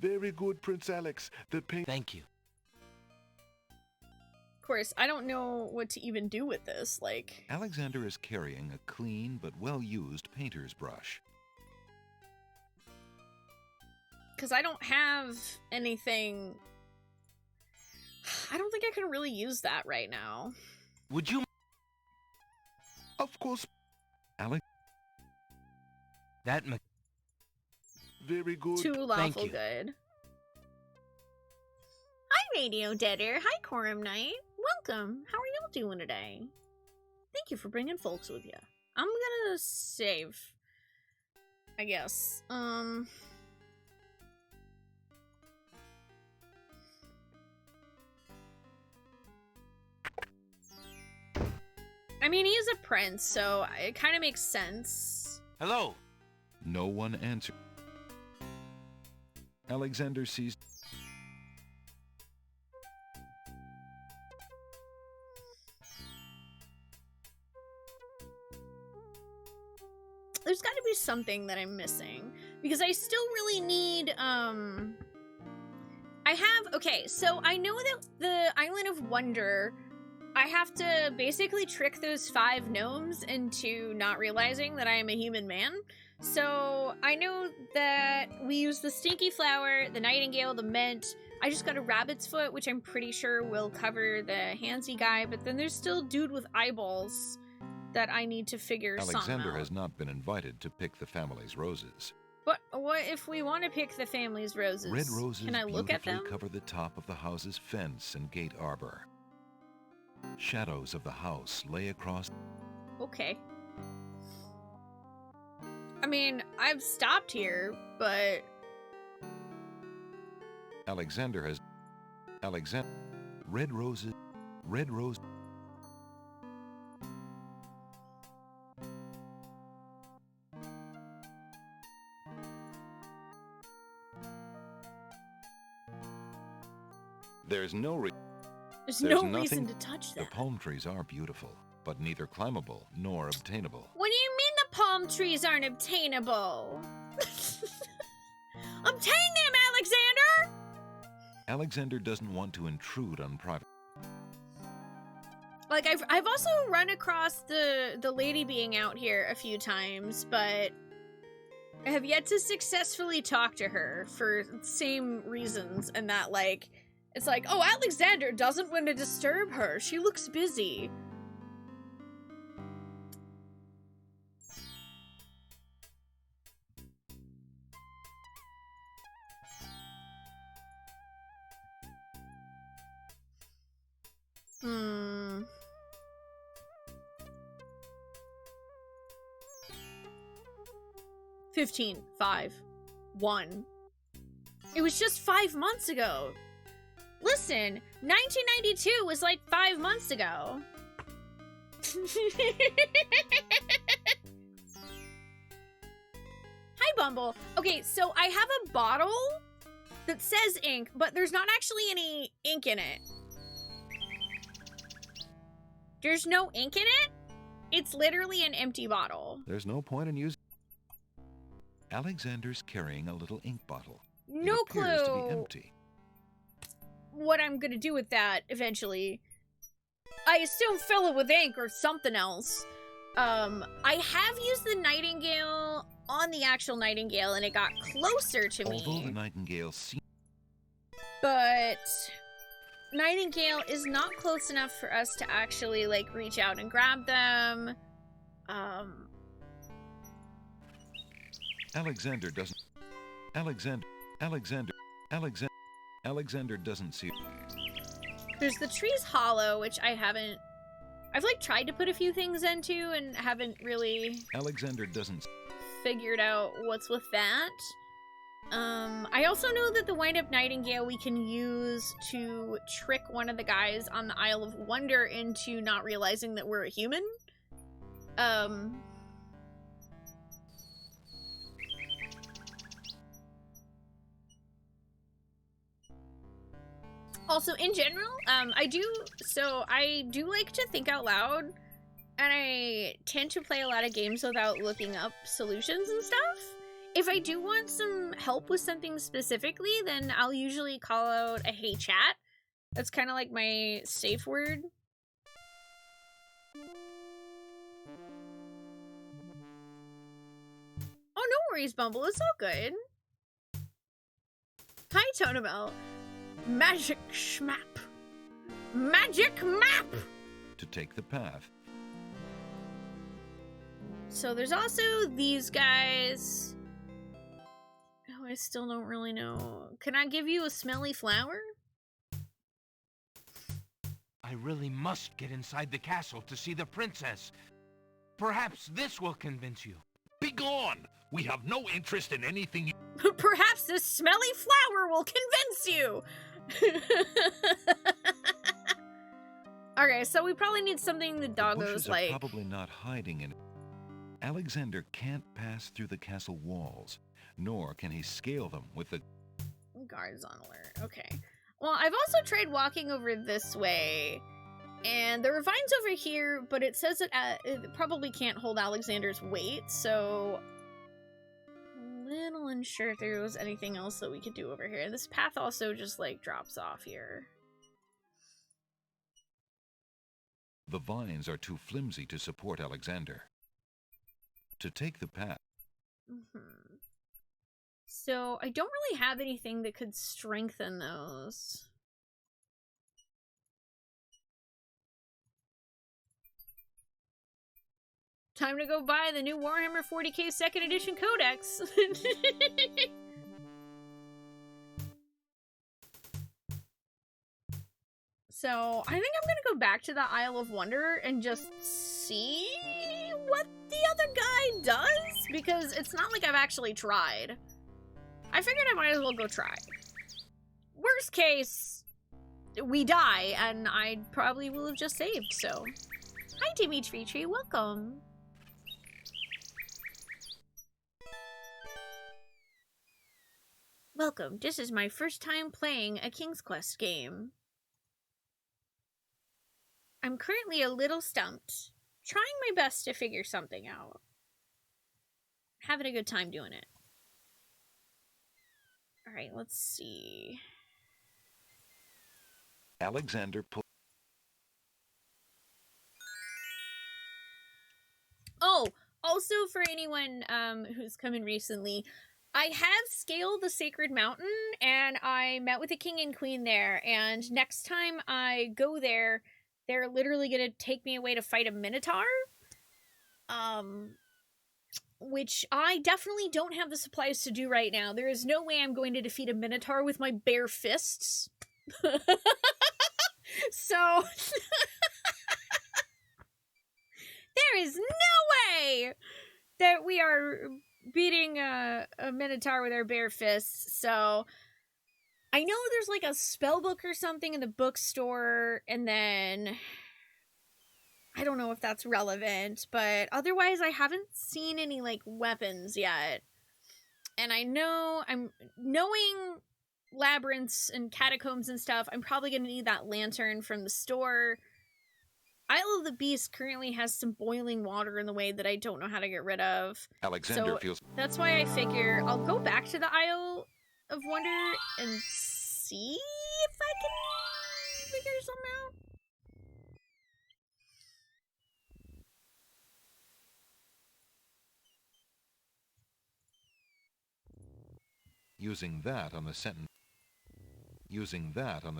Very good, Prince Alex.
Thank you.
Of course, I don't know what to even do with this, like...
Alexander is carrying a clean but well-used painter's brush.
Because I don't have anything... I don't think I can really use that right now.
Would you...
Of course.
Alex...
That...
Very good.
Too lawful good. Hi, Radio Deader. Hi, Quorum Knight. Welcome. How are y'all doing today? Thank you for bringing folks with you. I'm gonna save, I guess. I mean, he is a prince, so it kind of makes sense.
Hello.
No one answered. Alexander sees...
There's got to be something that I'm missing, because I still really need, okay, so I know that the Island of Wonder, I have to basically trick those 5 gnomes into not realizing that I am a human man. So I know that we use the stinky flower, the nightingale, the mint. I just got a rabbit's foot, which I'm pretty sure will cover the handsy guy, but then there's still dude with eyeballs that I need to figure
Alexander
something out.
has not been invited to pick the family's roses.
But what if we want to pick the family's roses?
Red roses
Can I look at them?
beautifully cover the top of the house's fence and gate arbor. Shadows of the house lay across.
Okay. I mean, I've stopped here, but...
Alexander has... Red roses... Red rose... There's no
reason to touch them.
The palm trees are beautiful, but neither climbable nor obtainable.
What do you mean the palm trees aren't obtainable? Obtain them, Alexander!
Alexander doesn't want to intrude on private...
Like, I've also run across the lady being out here a few times, but I have yet to successfully talk to her for the same reasons, and that, like, it's like, oh, Alexander doesn't want to disturb her. She looks busy. Hmm. $15, $5, $1. It was just 5 months ago. Listen, 1992 was like 5 months ago. Hi, Bumble. Okay, so I have a bottle that says ink, but there's not actually any ink in it. There's no ink in it? It's literally an empty bottle.
There's no point in using... Alexander's carrying a little ink bottle.
No
it appears
clue
to be empty.
What I'm gonna do with that eventually. I assume fill it with ink or something else. I have used the Nightingale on the actual Nightingale and it got closer to me.
Although the Nightingale seems...
But Nightingale is not close enough for us to actually, like, reach out and grab them.
Alexander doesn't... Alexander doesn't see...
There's the tree's hollow, which I haven't... I've, like, tried to put a few things into and haven't really...
Alexander doesn't...
figured out what's with that. I also know that the wind-up Nightingale we can use to trick one of the guys on the Isle of Wonder into not realizing that we're a human. Also, in general, I do like to think out loud, and I tend to play a lot of games without looking up solutions and stuff. If I do want some help with something specifically, then I'll usually call out a hey chat. That's kind of like my safe word. Oh, no worries, Bumble. It's all good. Hi, Tonabel. Magic schmap. Magic map!
To take the path.
So there's also these guys. Oh, I still don't really know. Can I give you a smelly flower?
I really must get inside the castle to see the princess. Perhaps this will convince you.
Begone! We have no interest in anything you...
Perhaps this smelly flower will convince you! Okay, so we probably need something the doggos like.
Are probably not hiding in it. Alexander can't pass through the castle walls, nor can he scale them with the...
Guards on alert. Okay. Well, I've also tried walking over this way, and there are vines over here, but it says it probably can't hold Alexander's weight, so... I'm a little unsure if there was anything else that we could do over here. And this path also just, like, drops off here.
The vines are too flimsy to support Alexander. To take the path...
So, I don't really have anything that could strengthen those. Time to go buy the new Warhammer 40k 2nd edition codex. So, I think I'm gonna go back to the Isle of Wonder and just see what the other guy does, because it's not like I've actually tried. I figured I might as well go try. Worst case, we die, and I probably will have just saved, so. Hi, Dimitri, welcome. Welcome, this is my first time playing a King's Quest game. I'm currently a little stumped, trying my best to figure something out. Having a good time doing it. Alright, let's see.
Alexander put...
Oh, also for anyone who's come in recently, I have scaled the Sacred Mountain, and I met with the king and queen there, and next time I go there, they're literally gonna take me away to fight a Minotaur. Which I definitely don't have the supplies to do right now. There is no way I'm going to defeat a Minotaur with my bare fists. So... there is no way that we are beating a Minotaur with our bare fists, so... I know there's like a spell book or something in the bookstore, and then... I don't know if that's relevant, but otherwise I haven't seen any, like, weapons yet. And I know, knowing labyrinths and catacombs and stuff, I'm probably gonna need that lantern from the store. Isle of the Beast currently has some boiling water in the way that I don't know how to get rid of.
Alexander feels...
That's why I figure I'll go back to the Isle of Wonder and see if I can figure something out.
Using that on the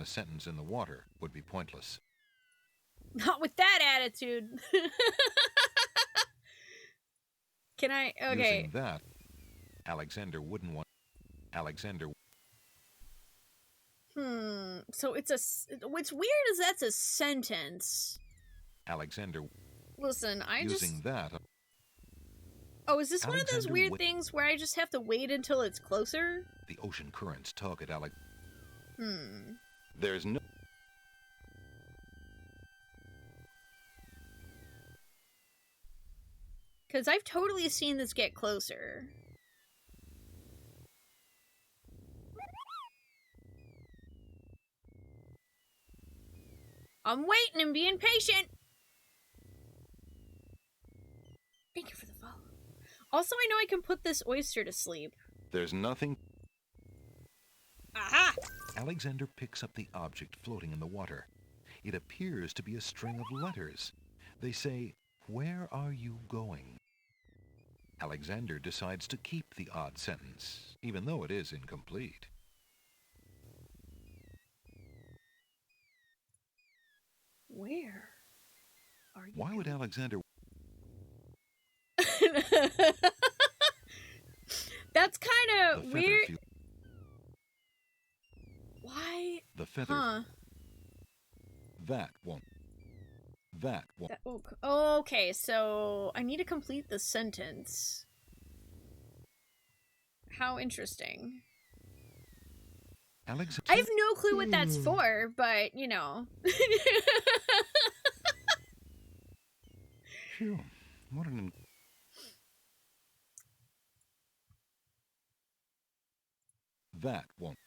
sentence in the water would be pointless.
Not with that attitude. Can I? Okay.
Using that, Alexander wouldn't want... Alexander...
So it's a... What's weird is that's a sentence.
Alexander...
Listen,
Using that...
Oh, is this one of those
Alexander
weird things where I just have to wait until it's closer?
The ocean currents tug at Alex...
Hmm.
There's no...
Because I've totally seen this get closer. I'm waiting and being patient. Thank you for the follow. Also, I know I can put this oyster to sleep.
There's nothing...
Aha!
Alexander picks up the object floating in the water. It appears to be a string of letters. They say, "Where are you going?" Alexander decides to keep the odd sentence, even though it is incomplete.
Where are you?
Why would Alexander...
That's kind of weird. Why?
The feather...
Huh.
That won't...
Okay, so I need to complete the sentence. How interesting.
Alexander...
I have no clue what that's for, but, you know.
Phew. What an... That won't...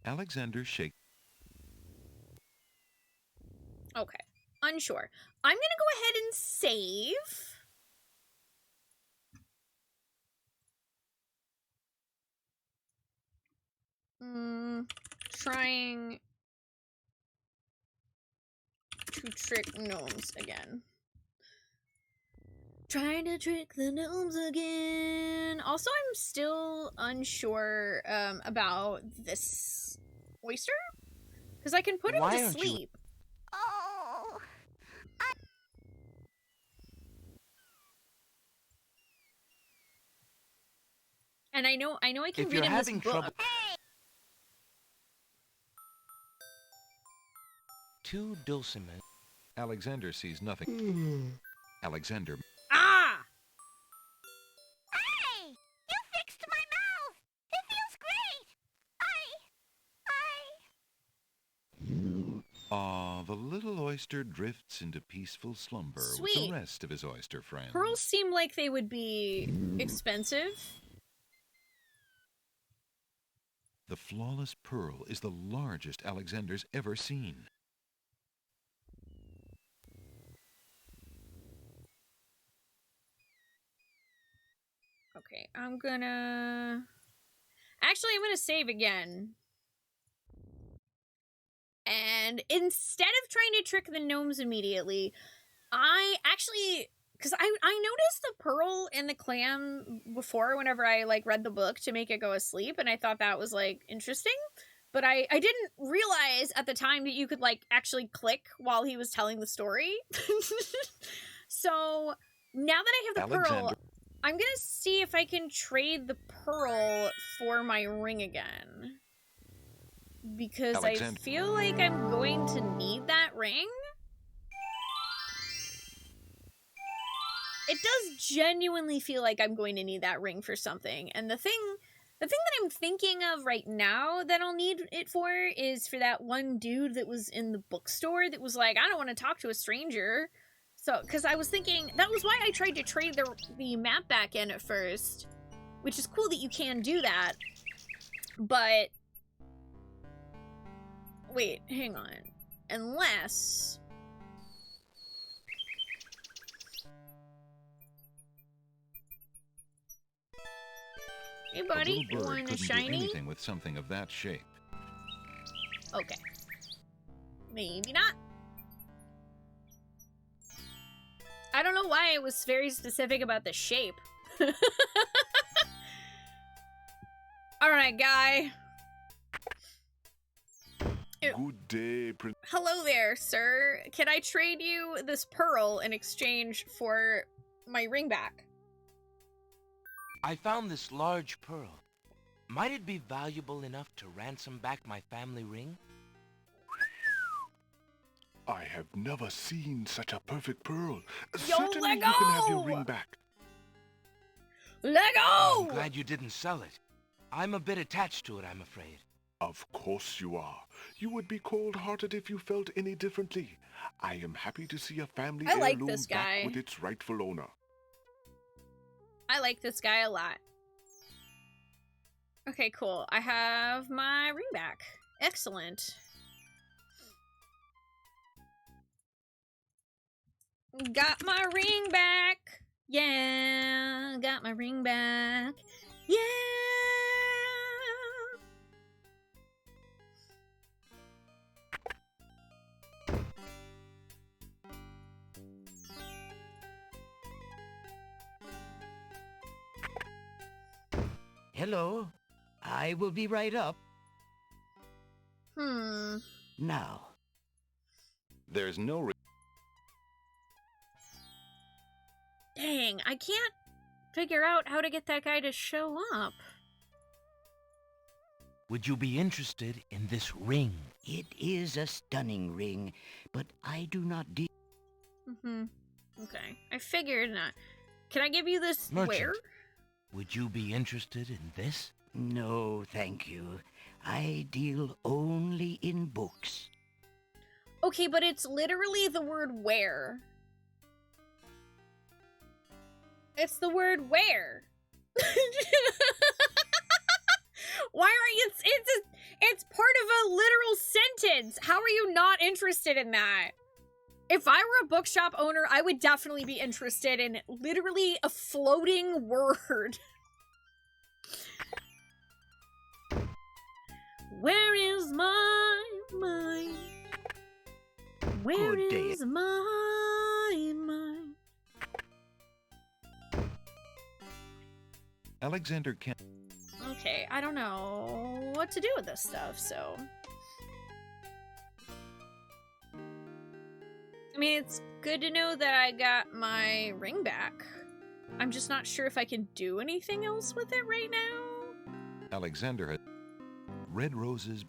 Alexander shakes...
Okay. Unsure. I'm gonna go ahead and save. Trying to trick gnomes again. Trying to trick the gnomes again. Also, I'm still unsure about this oyster. Because I can put him to sleep.
Oh,
And I know I can
If
read
you're
him this
having
book.
trouble... Two dulcimer.
Alexander sees nothing. Alexander.
Ah!
Hey! You fixed my mouth! It feels great!
The little oyster drifts into peaceful slumber with
Sweet.
the rest of his oyster friends.
Pearls seem like they would be expensive.
The flawless pearl is the largest Alexander's ever seen.
Okay, I'm gonna save again. And instead of trying to trick the gnomes immediately, I actually, because I noticed the pearl in the clam before whenever I like read the book to make it go asleep, and I thought that was like interesting. But I didn't realize at the time that you could like actually click while he was telling the story. So now that I have the pearl, I'm gonna see if I can trade the pearl for my ring again. Because I feel like I'm going to need that ring. It does genuinely feel like I'm going to need that ring for something. And the thing that I'm thinking of right now that I'll need it for is for that one dude that was in the bookstore that was like, I don't want to talk to a stranger. So, because I was thinking, that was why I tried to trade the map back in at first. Which is cool that you can do that. But... wait, hang on. Unless... hey, buddy, you want a shiny?
Do anything with something of that shape.
Okay. Maybe not. I don't know why I was very specific about the shape. Alright, guy.
Good day, Prince.
Hello there, sir. Can I trade you this pearl in exchange for my ring back?
I found this large pearl. Might it be valuable enough to ransom back my family ring?
I have never seen such a perfect pearl.
Yo,
Certainly
let
you can have
go!
your ring back.
Let go!
I'm glad you didn't sell it. I'm a bit attached to it, I'm afraid.
Of course you are. You would be cold-hearted if you felt any differently. I am happy to see a family heirloom
this guy.
back with its rightful owner.
I like this guy a lot. Okay, cool. I have my ring back. Excellent. Got my ring back. Yeah, got my ring back. Yeah.
Hello. I will be right up. Now.
There's no
Dang, I can't figure out how to get that guy to show up.
Would you be interested in this ring?
It is a stunning ring, but I do not deal...
Okay, I figured not. Can I give you this
Merchant,
where?
would you be interested in this?
No, thank you. I deal only in books.
Okay, but it's literally the word where. It's the word where. Why are you... It's part of a literal sentence. How are you not interested in that? If I were a bookshop owner, I would definitely be interested in literally a floating word. Where is my mind? Where is my mind?
Alexander can...
Okay, I don't know what to do with this stuff, so... I mean, it's good to know that I got my ring back. I'm just not sure if I can do anything else with it right now.
Alexander had red roses.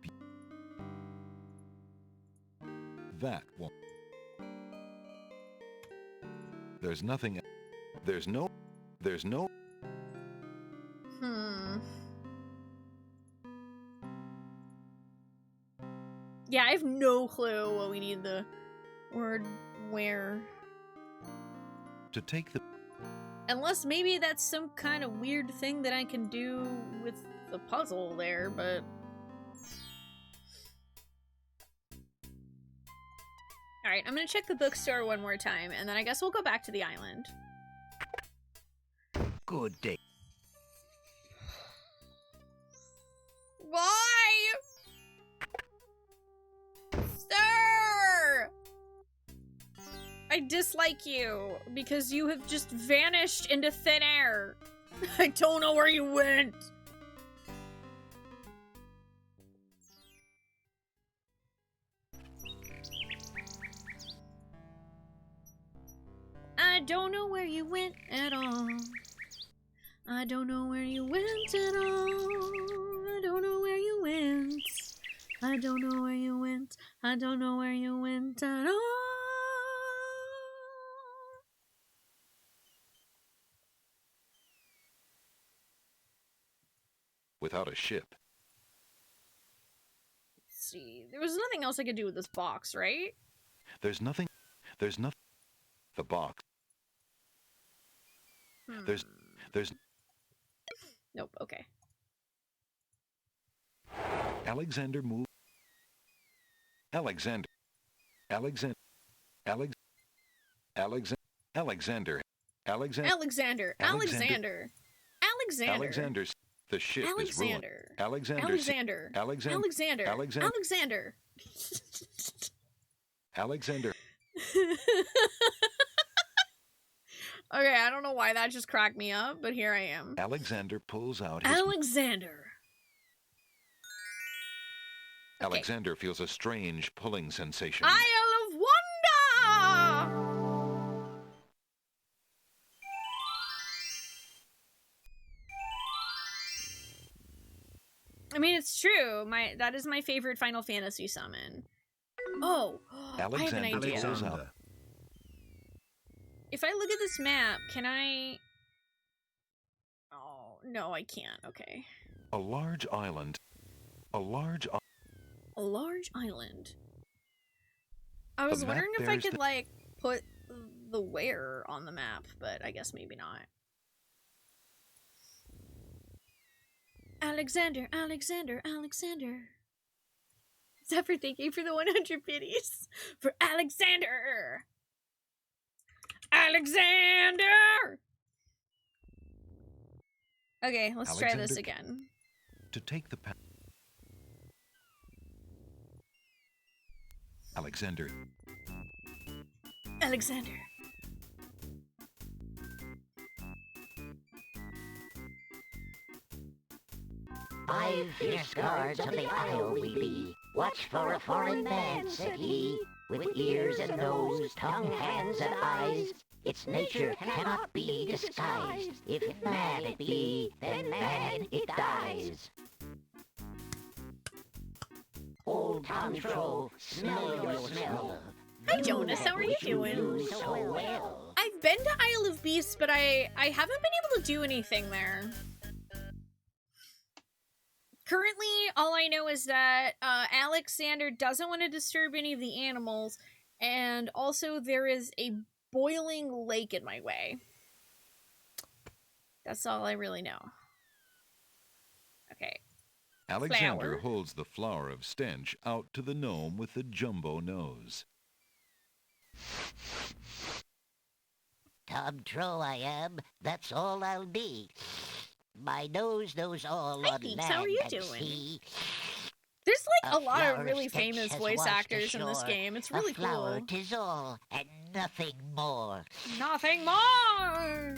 That won't. There's nothing. There's no.
Yeah, I have no clue what we need the word where.
To take the.
Unless maybe that's some kind of weird thing that I can do with the puzzle there, but... Alright, I'm gonna check the bookstore one more time, and then I guess we'll go back to the island.
Good day.
Why? Sir! I dislike you, because you have just vanished into thin air. I don't know where you went. I don't know where you went at all. I don't know where you went at all. I don't know where you went. I don't know where you went. I don't know where you went at all.
Without a ship.
Let's see. There was nothing else I could do with this box, right?
There's nothing. There's nothing. The box. There's.
Nope, okay.
Alexander moved. Alexander. Alexander. Alexander. Alexander's. The ship is ruined. Alexander.
Okay, I don't know why that just cracked me up, but here I am.
Alexander pulls out his... Alexander feels a strange pulling sensation.
Isle of Wonder! I mean, it's true. That is my favorite Final Fantasy summon. Oh, I have an idea. If I look at this map, can I... Oh, no, I can't. Okay.
A large island. A large
island. I was wondering if I could, like, put the where on the map, but I guess maybe not. Alexander. Zephyr, thank you for the 100 biddies. For Alexander! Okay, let's try this again.
To take the path. Alexander.
"5 fierce guards of the isle we be. Watch for a foreign man," said he, "with ears and nose, tongue, hands, and eyes. Its nature cannot be disguised. If man it be, then man it dies. Old Tom Troll, smell your smell."
Hi Jonas, how are you doing?
So well.
I've been to Isle of Beasts, but I haven't been able to do anything there. Currently, all I know is that Alexander doesn't want to disturb any of the animals, and also there is a boiling lake in my way. That's all I really know. Okay.
Alexander holds the flower of stench out to the gnome with the jumbo nose.
Tom Troll I am, that's all I'll be. My nose knows all on land
how are you
and
doing?
sea.
The's like a lot
flower
of really
stench
famous
has
voice
washed
actors in this
ashore.
game. It's
A
really
flower
cool.
'tis all, and nothing more.
Nothing more!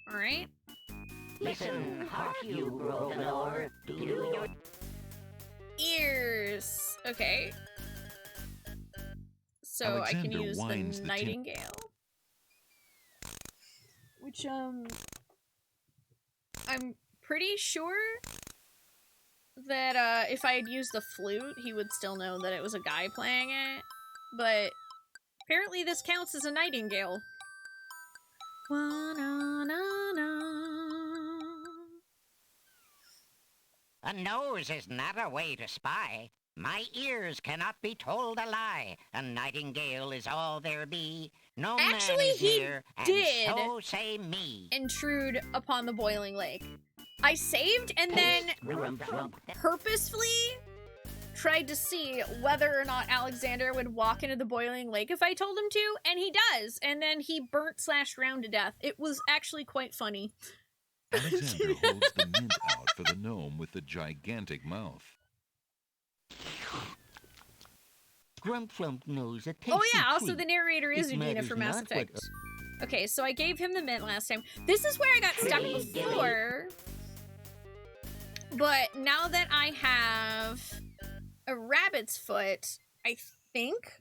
Alright.
Listen, hark you, Grovelor, do your...
Ears! Okay. So I can
Alexander
use the
winds the
nightingale. Which, I'm pretty sure that if I had used the flute, he would still know that it was a guy playing it. But apparently this counts as a nightingale.
A nose is not a way to spy. My ears cannot be told a lie. A nightingale is all there be. No
Actually,
man is
he
near, and
did
so say me.
intrude upon the boiling lake. I saved and then purposefully tried to see whether or not Alexander would walk into the boiling lake if I told him to, and he does. And then he burnt/drowned to death. It was actually quite funny.
Alexander holds the mint out for the gnome with the gigantic mouth.
Grumflump knows a tasty
Oh yeah, also
treat.
the narrator is
It
Udina for Mass
matters not
Effect. Okay, so I gave him the mint last time. This is where I got stuck before. But now that I have a rabbit's foot, I think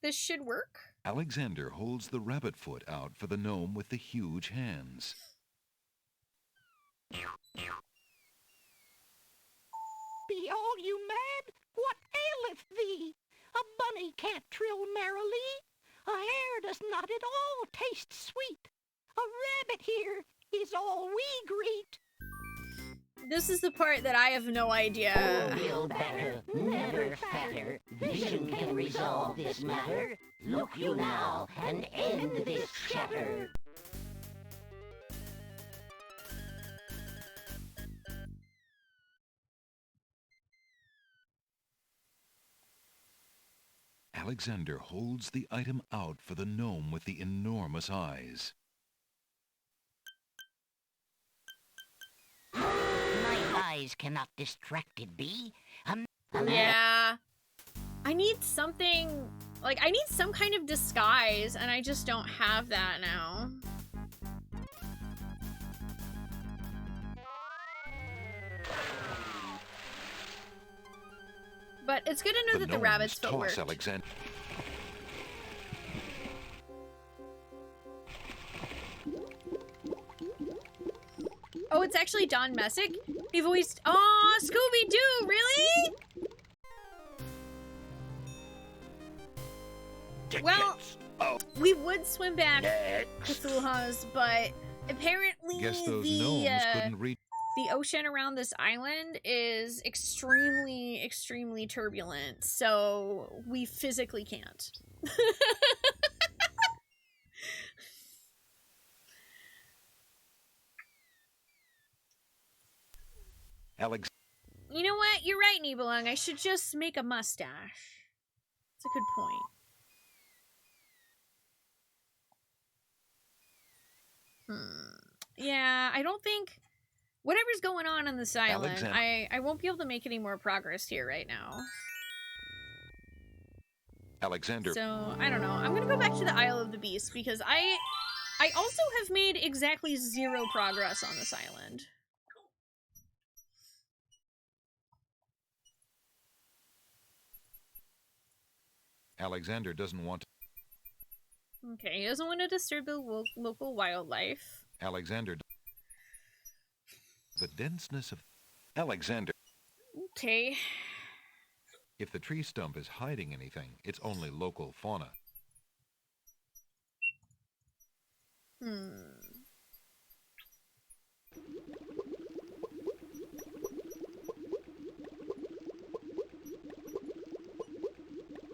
this should work.
Alexander holds the rabbit foot out for the gnome with the huge hands.
Be all you mad? What aileth thee? A bunny can't trill merrily. A hare does not at all taste sweet. A rabbit here is all we greet.
This is the part that I have no idea.
Feel better, never fatter. Vision can resolve this matter. Look you now and end this chatter.
Alexander holds the item out for the gnome with the enormous eyes.
My eyes cannot distracted be.
Yeah. I need something, like, I need some kind of disguise, and I just don't have that now. But it's good to know that the rabbit's foot worked.
Alexander.
Oh, it's actually Don Messick? He voiced... Aw, Scooby-Doo, really? Well, we would swim back to Thulha's, but apparently
Guess those gnomes couldn't reach.
the ocean around this island is extremely, extremely turbulent, so we physically can't.
Alex.
You know what? You're right, Nibelung. I should just make a mustache. That's a good point. Yeah, I don't think... Whatever's going on this island, I won't be able to make any more progress here right now.
Alexander.
So, I don't know. I'm gonna go back to the Isle of the Beast, because I also have made exactly 0 progress on this island.
Alexander doesn't want to...
Okay, he doesn't want to disturb the local wildlife.
Alexander... The denseness of... Alexander...
Okay.
If the tree stump is hiding anything, it's only local fauna.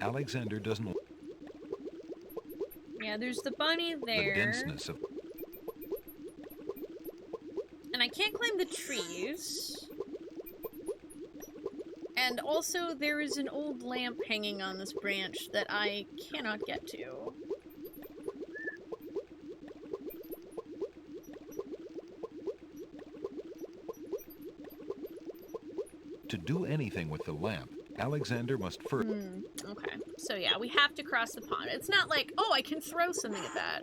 Alexander doesn't...
Yeah, there's the bunny there.
The denseness of...
And I can't climb the trees. And also, there is an old lamp hanging on this branch that I cannot get to.
To do anything with the lamp, Alexander must first...
Okay, so yeah, we have to cross the pond. It's not like, oh, I can throw something at that.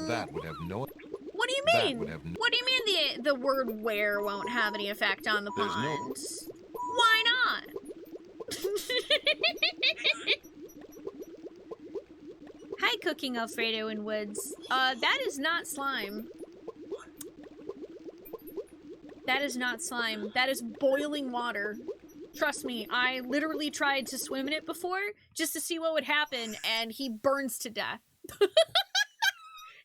That would have no...
What do you mean? What do you mean the word where won't have any effect on the pond? Why not? Hi, Cooking Alfredo and Woods. That is not slime. That is not slime. That is boiling water. Trust me, I literally tried to swim in it before just to see what would happen, and he burns to death.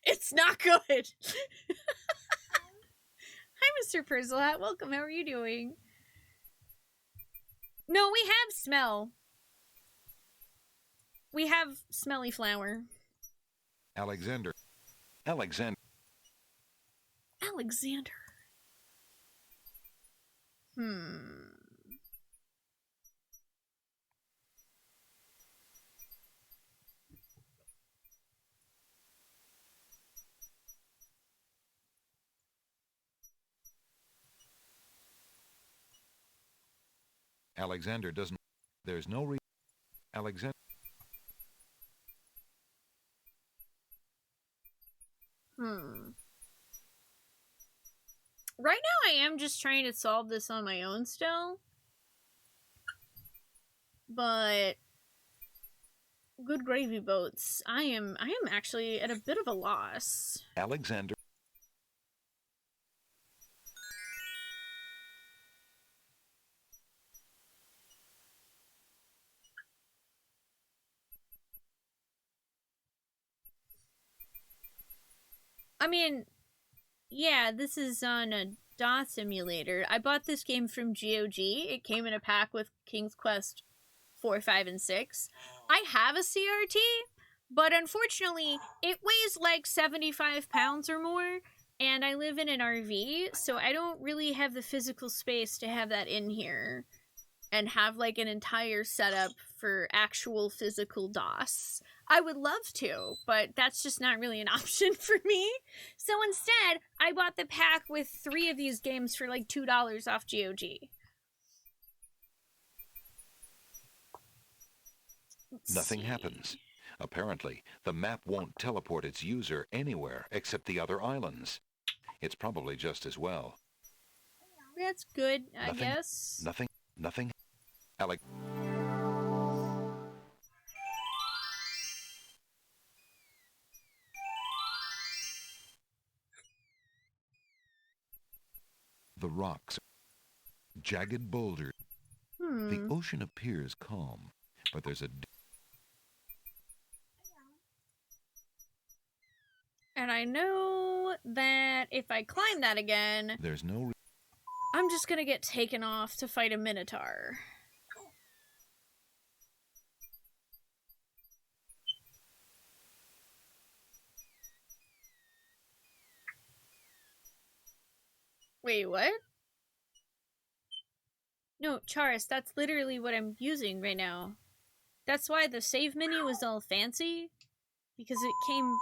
It's not good. Hi, Mr. Prizzlehat. Welcome. How are you doing? No, we have smell. We have smelly flower.
Alexander.
Alexander.
Alexander doesn't... There's no reason... Alexander...
Right now I am just trying to solve this on my own still. But good gravy boats. I am actually at a bit of a loss.
Alexander...
I mean, yeah, this is on a DOS simulator. I bought this game from GOG. It came in a pack with King's Quest 4, 5, and 6. I have a CRT, but unfortunately, it weighs like 75 pounds or more, and I live in an RV, so I don't really have the physical space to have that in here and have like an entire setup for actual physical DOS. I would love to, but that's just not really an option for me. So instead, I bought the pack with 3 of these games for like $2 off GOG.
Nothing happens. Apparently, the map won't teleport its user anywhere except the other islands. It's probably just as well.
That's good, I guess.
Nothing. Alec... The rocks, jagged boulders. The ocean appears calm, but there's a...
And I know that if I climb that again,
there's no...
I'm just gonna get taken off to fight a minotaur. Wait, what? No, Charis, that's literally what I'm using right now. That's why the save menu is all fancy, because it came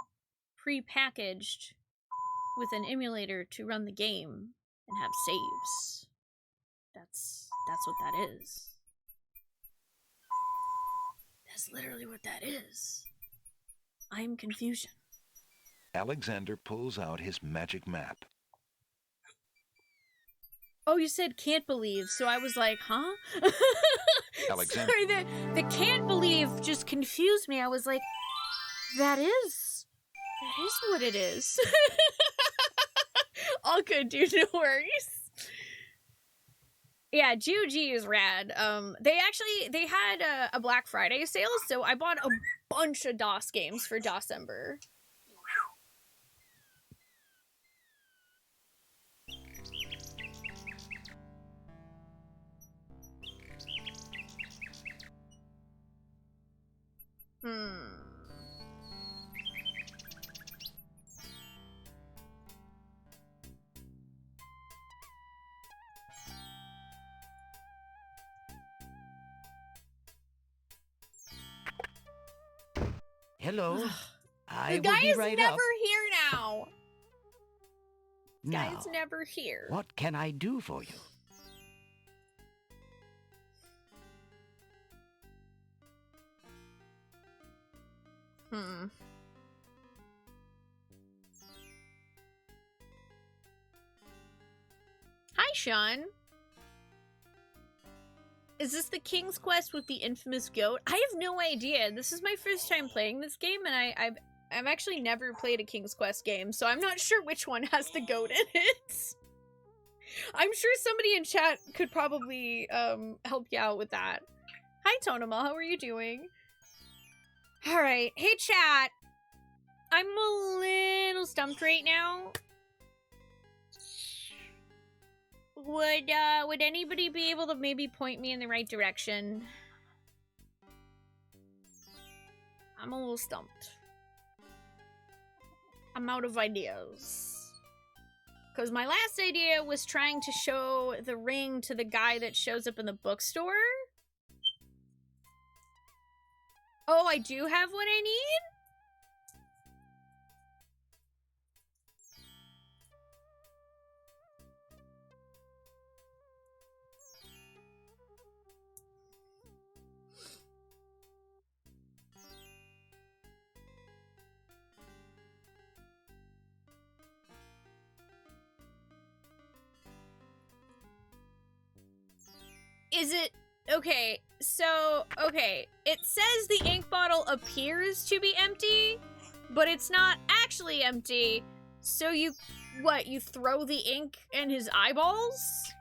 pre-packaged with an emulator to run the game and have saves. That's what that is. That's literally what that is. I am confusion.
Alexander pulls out his magic map.
Oh, you said can't believe, so I was like, huh?
Alexander.
Sorry, the can't believe just confused me. I was like, that is what it is. All good, dude, no worries. Yeah, GOG is rad. They had a Black Friday sale, so I bought a bunch of DOS games for December.
Hello. I
The guy
will be
is
right
never
up.
here now.
Now,
Guy's never here.
what can I do for you?
Hi, Sean. Is this the King's Quest with the infamous goat? I have no idea. This is my first time playing this game, and I've actually never played a King's Quest game, so I'm not sure which one has the goat in it. I'm sure somebody in chat could probably help you out with that. Hi, Tonema. How are you doing? All right. Hey, chat. I'm a little stumped right now. Would anybody be able to maybe point me in the right direction? I'm a little stumped. I'm out of ideas. Because my last idea was trying to show the ring to the guy that shows up in the bookstore. Oh, I do have what I need? Is it... Okay, so... Okay, it says the ink bottle appears to be empty, but it's not actually empty. So you... What, you throw the ink in his eyeballs?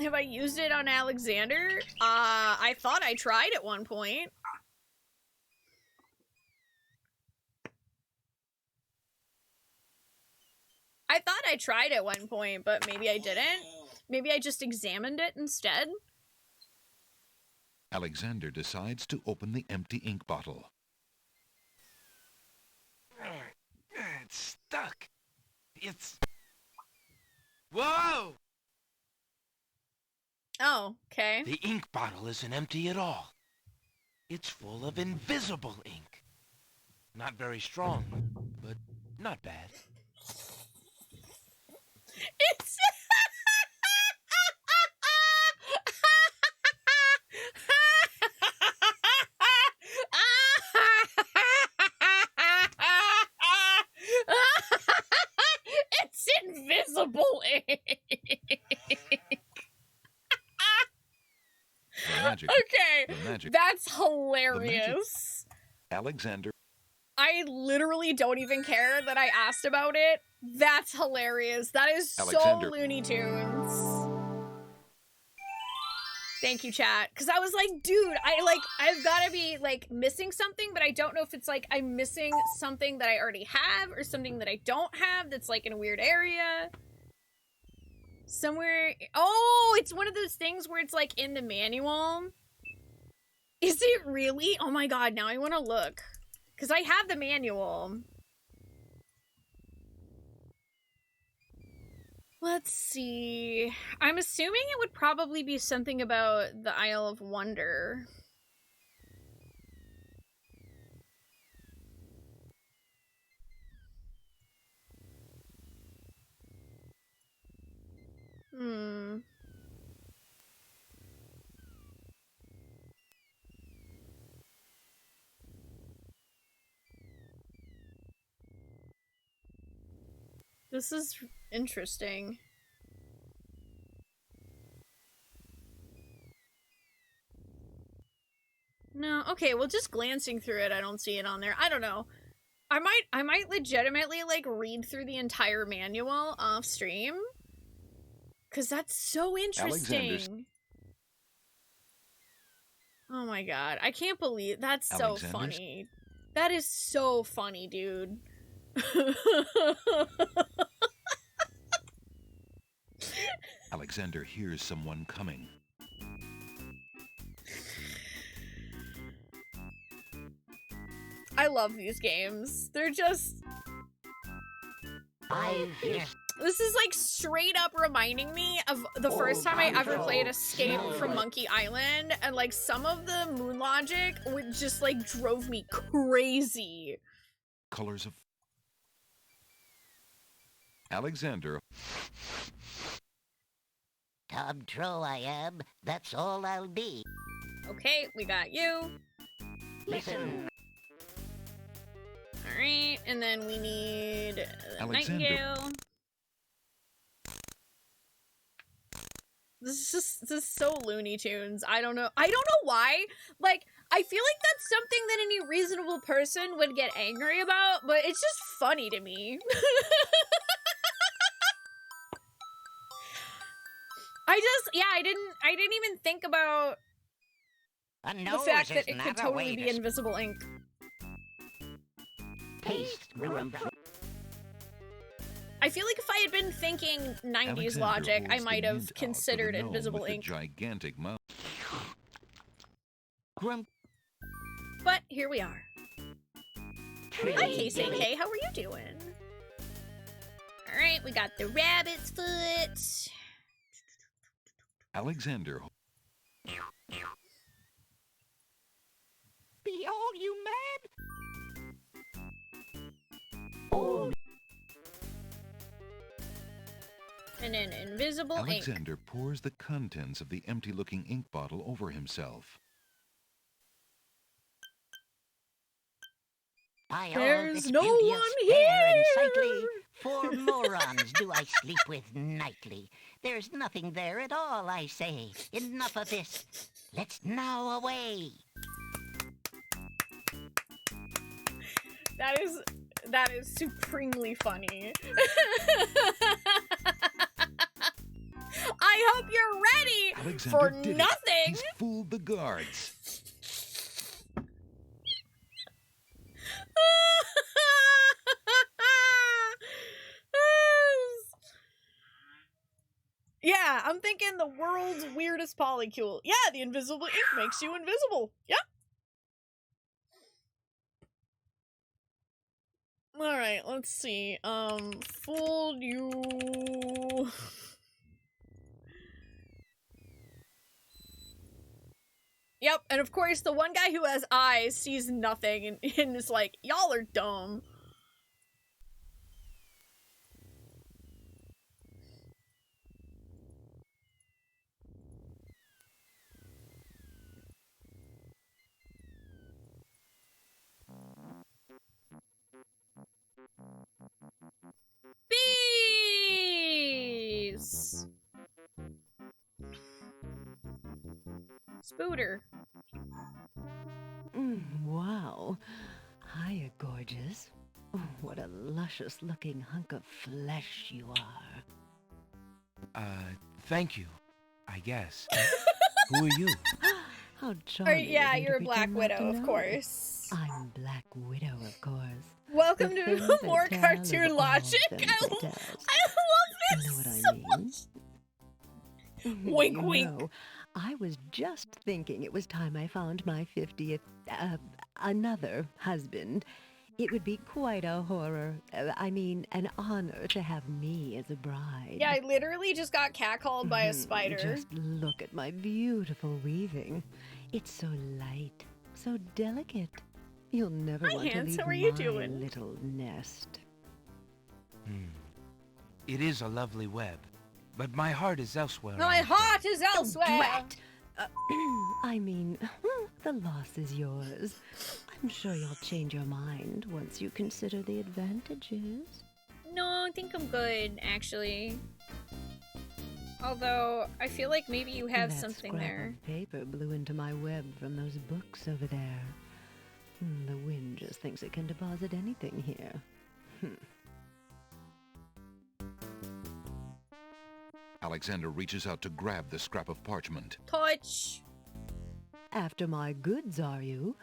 Have I used it on Alexander? I thought I tried at one point. I thought I tried at one point, but maybe I didn't. Maybe I just examined it instead.
Alexander decides to open the empty ink bottle.
It's stuck. It's... Whoa!
Oh, okay.
The ink bottle isn't empty at all. It's full of invisible ink. Not very strong, but not bad.
It's... It's invisible ink. Okay, that's hilarious.
Alexander.
I literally don't even care that I asked about it. That's hilarious. That is
Alexander.
So Looney Tunes. Thank you, chat. Because I was like, dude, I've got to be, like, missing something, but I don't know if it's, like, I'm missing something that I already have or something that I don't have that's, like, in a weird area. Somewhere... Oh, it's one of those things where it's, like, in the manual. Is it really? Oh my god, now I want to look. Because I have the manual. Let's see. I'm assuming it would probably be something about the Isle of Wonder. This is interesting. No, okay, well, just glancing through it, I don't see it on there. I don't know. I might legitimately, like, read through the entire manual off stream. Because that's so interesting. Oh my god, I can't believe that's so funny. That is so funny, dude.
Alexander hears someone coming.
I love these games. They're just... This is like straight up reminding me of the first time I ever played Escape from Monkey Island, and like some of the moon logic would just like drove me crazy.
Colors of Alexander.
Tom Troll I am. That's all I'll be.
Okay, we got you.
Listen.
Alright, and then we need the
Alexander.
Nightingale. This is so Looney Tunes. I don't know why. Like, I feel like that's something that any reasonable person would get angry about, but it's just funny to me. I didn't even think about the fact that it could totally be invisible ink.
Taste room.
I feel like if I had been thinking 90s logic, I might have considered invisible ink.
Gigantic mouth.
But here we are. Hi, KCK. How are you doing? All right, we got the rabbit's foot.
Alexander.
Be all you mad?
Oh.
And then invisible ink.
Alexander pours the contents of the empty-looking ink bottle over himself.
By
There's
all
no
that's beauteous,
one
fair, and
here.
sightly, for morons do I sleep with nightly. There's nothing there at all, I say. Enough of this. Let's now away.
That is supremely funny. I hope you're ready
Alexander
for
did
nothing.
It. He's fooled the guards.
Yeah, I'm thinking the world's weirdest polycule. Yeah, the invisible ink makes you invisible. Yep. Alright, let's see. Fooled you. Yep, and of course the one guy who has eyes sees nothing and is like, y'all are dumb. Bees! Spooter.
Wow. Hiya, gorgeous. Oh, what a luscious-looking hunk of flesh you are.
Thank you, I guess. Who are you?
How charming.
Yeah,
of you to
you're a Black
pretend not to
Widow, of
know.
course.
I'm Black Widow, of course.
Welcome
The
to
thing that
more
tell
cartoon
of all
logic.
them
I
that
love
tells.
this
You know what I
so
mean?
Wink,
You
wink.
know, I was just thinking it was time I found my 50th, another husband. It would be quite a horror, an honor to have me as a bride.
Yeah, I literally just got catcalled by a spider.
Just look at my beautiful weaving. It's so light, so delicate. You'll never
Hi,
want
Hans.
to
How are
leave
you
my
doing?
little nest.
It is a lovely web, but my heart is elsewhere.
My heart is elsewhere.
Drat! The loss is yours. I'm sure you'll change your mind once you consider the advantages.
No, I think I'm good, actually. Although, I feel like maybe you have
That
something
scrap
there.
of paper blew into my web from those books over there. The wind just thinks it can deposit anything here.
Alexander reaches out to grab the scrap of parchment.
Touch.
After my goods, are you?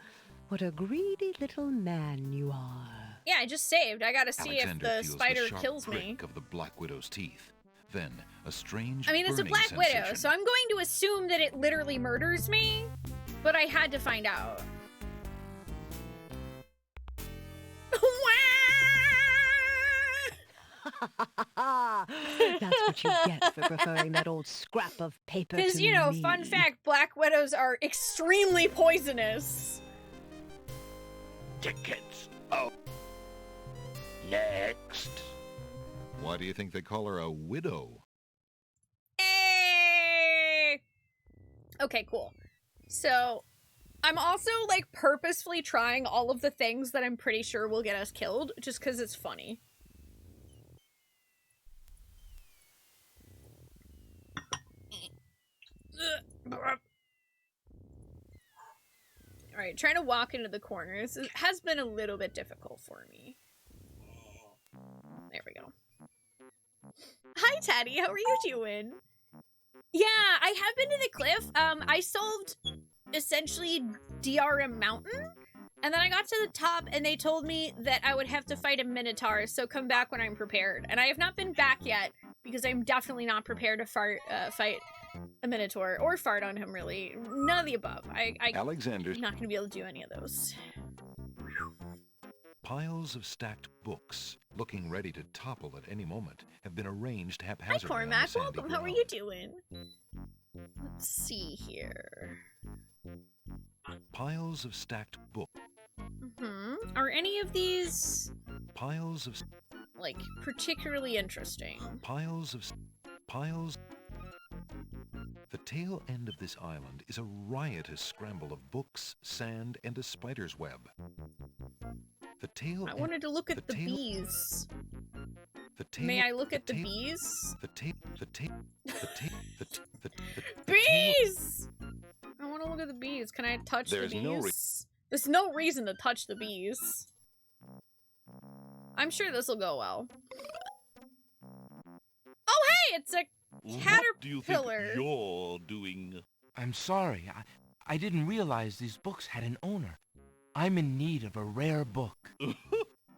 What a greedy little man you are.
Yeah, I just saved. I gotta see
Alexander
if the
feels
spider
the sharp
kills me.
prick of the Black Widow's teeth. Then, a strange
I mean, it's a
burning
Black Widow,
sensation.
so I'm going to assume that it literally murders me, but I had to find out.
That's what you get for preferring that old scrap of paper to
Because, you know,
me.
fun fact, Black Widows are extremely poisonous.
Tickets. Oh. Next.
Why do you think they call her a widow?
Hey! Okay, cool. So, I'm also, like, purposefully trying all of the things that I'm pretty sure will get us killed, just because it's funny. Alright, trying to walk into the corners has been a little bit difficult for me. There we go. Hi, Teddy. How are you doing? Yeah, I have been to the cliff. I solved essentially DRM Mountain, and then I got to the top, and they told me that I would have to fight a Minotaur, so come back when I'm prepared. And I have not been back yet, because I'm definitely not prepared to fight a Minotaur, or fart on him, really. None of the above.
Alexander's...
I'm not going to be able to do any of those.
Piles of stacked books, looking ready to topple at any moment, have been arranged haphazardly.
Hi, Cormac. Welcome. How are you doing? Let's see here.
Piles of stacked books.
Are any of these...
Piles of...
like, particularly interesting?
Piles... The tail end of this island is a riotous scramble of books, sand, and a spider's web. The tail...
I wanted to look at the bees. May I look at the bees? Bees! I want to look at the bees. Can I touch the bees? There's no reason to touch the bees. I'm sure this will go well. Oh, hey! It's a caterpillar.
What do you think you're doing?
I'm sorry. I didn't realize these books had an owner. I'm in need of a rare book.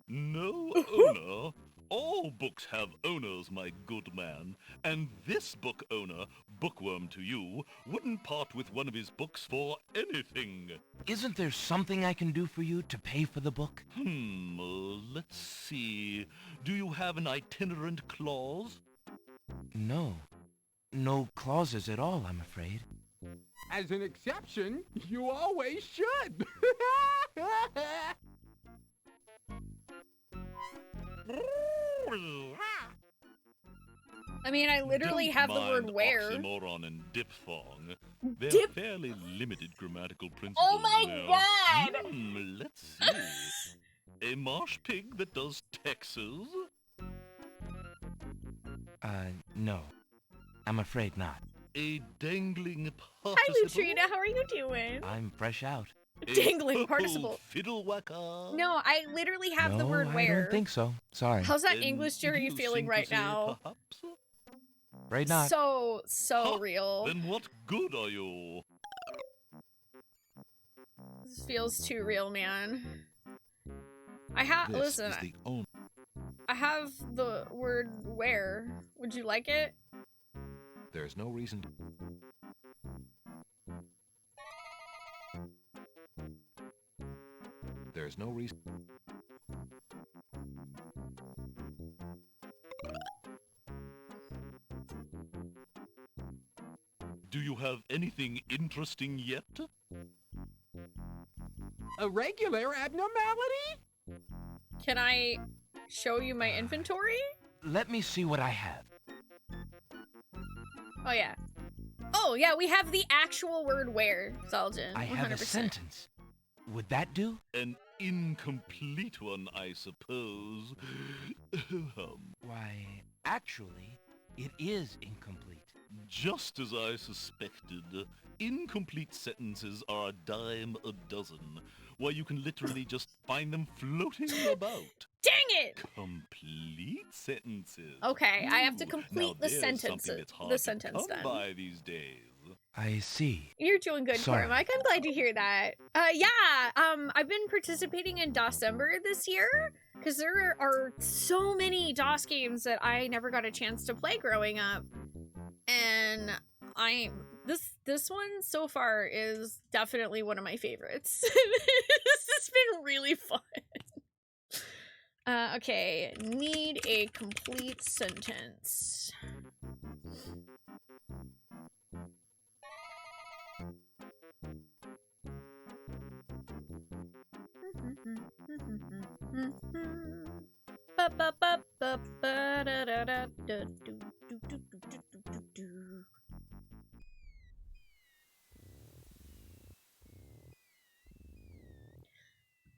No owner? All books have owners, my good man. And this book owner, bookworm to you, wouldn't part with one of his books for anything.
Isn't there something I can do for you to pay for the book?
Let's see. Do you have an itinerant clause?
No. No clauses at all, I'm afraid.
As an exception, you always should.
I mean, I literally have the word where.
Oxymoron and diphthong. They're fairly limited grammatical principles.
Oh my god!
Let's see. A marsh pig that does Texas?
No. I'm afraid not.
A dangling participle?
Hi, Lutrina. How are you doing?
I'm fresh out.
Dangling participle.
Fiddle whacker?
No, I literally have the word where.
I don't think so. Sorry.
How's that English Jerry feeling right now?
Right not.
So real.
Then what good are you?
This feels too real, man. I have listen. I have the word where. Would you like it?
There's no reason to... There's no reason...
Do you have anything interesting yet?
A regular abnormality?
Can I show you my inventory?
Let me see what I have.
Oh, yeah. Oh, yeah, we have the actual word where, Saljin. 100%.
I have a sentence. Would that do?
An incomplete one, I suppose.
Why, actually, it is incomplete.
Just as I suspected, incomplete sentences are a dime a dozen. Why, you can literally just find them floating about.
Dang it!
Complete sentences.
Okay, I have to complete
now
the sentence. The sentence
come
then.
by these days.
I see.
You're doing good,
Sorry.
Cormac. I'm glad to hear that. Yeah, I've been participating in December this year because there are so many DOS games that I never got a chance to play growing up, and this one so far is definitely one of my favorites. This has been really fun. Okay, need a complete sentence.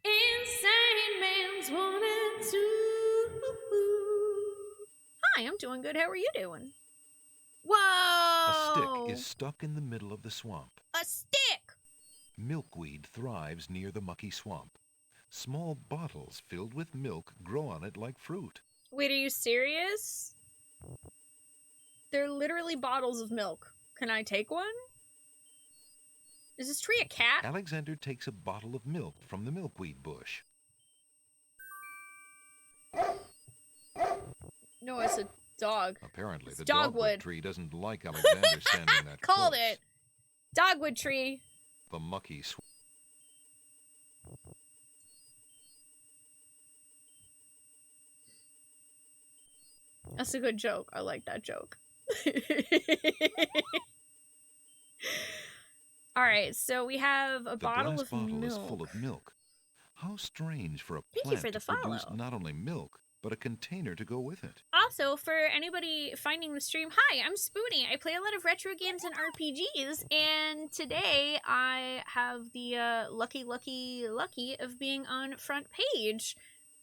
Insane man's wanted to. Hi, I'm doing good. How are you doing? Whoa!
A stick is stuck in the middle of the swamp.
A stick!
Milkweed thrives near the mucky swamp. Small bottles filled with milk grow on it like fruit.
Wait, are you serious? They're literally bottles of milk. Can I take one? Is this tree a cat?
Alexander takes a bottle of milk from the milkweed bush.
No, it's a dog.
Apparently, the
dogwood
dogwood tree doesn't like Alexander standing that
Called
close.
it. Dogwood tree.
The mucky swamp.
That's a good joke. I like that joke. All right, so we have a bottle
glass
of
bottle
milk.
is full of milk. How strange for a
Thank you
plant
for the
to produce
follow.
not only milk, but a container to go with it.
Also, for anybody finding the stream, hi, I'm Spoonee. I play a lot of retro games and RPGs, and today I have the lucky of being on front page,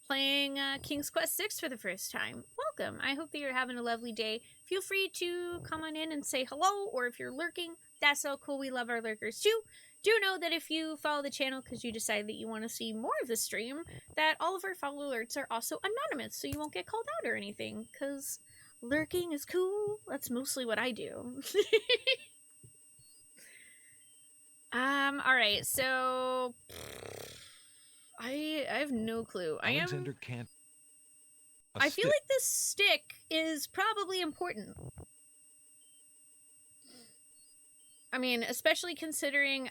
playing King's Quest 6 for the first time. Welcome. I hope that you're having a lovely day. Feel free to come on in and say hello, or if you're lurking, that's so cool. We love our lurkers too. Do know that if you follow the channel because you decide that you want to see more of the stream, that all of our follow alerts are also anonymous, so you won't get called out or anything, because lurking is cool. That's mostly what I do. Alright, so I have no clue.
Alexander can't.
I feel like this stick is probably important. I mean, especially considering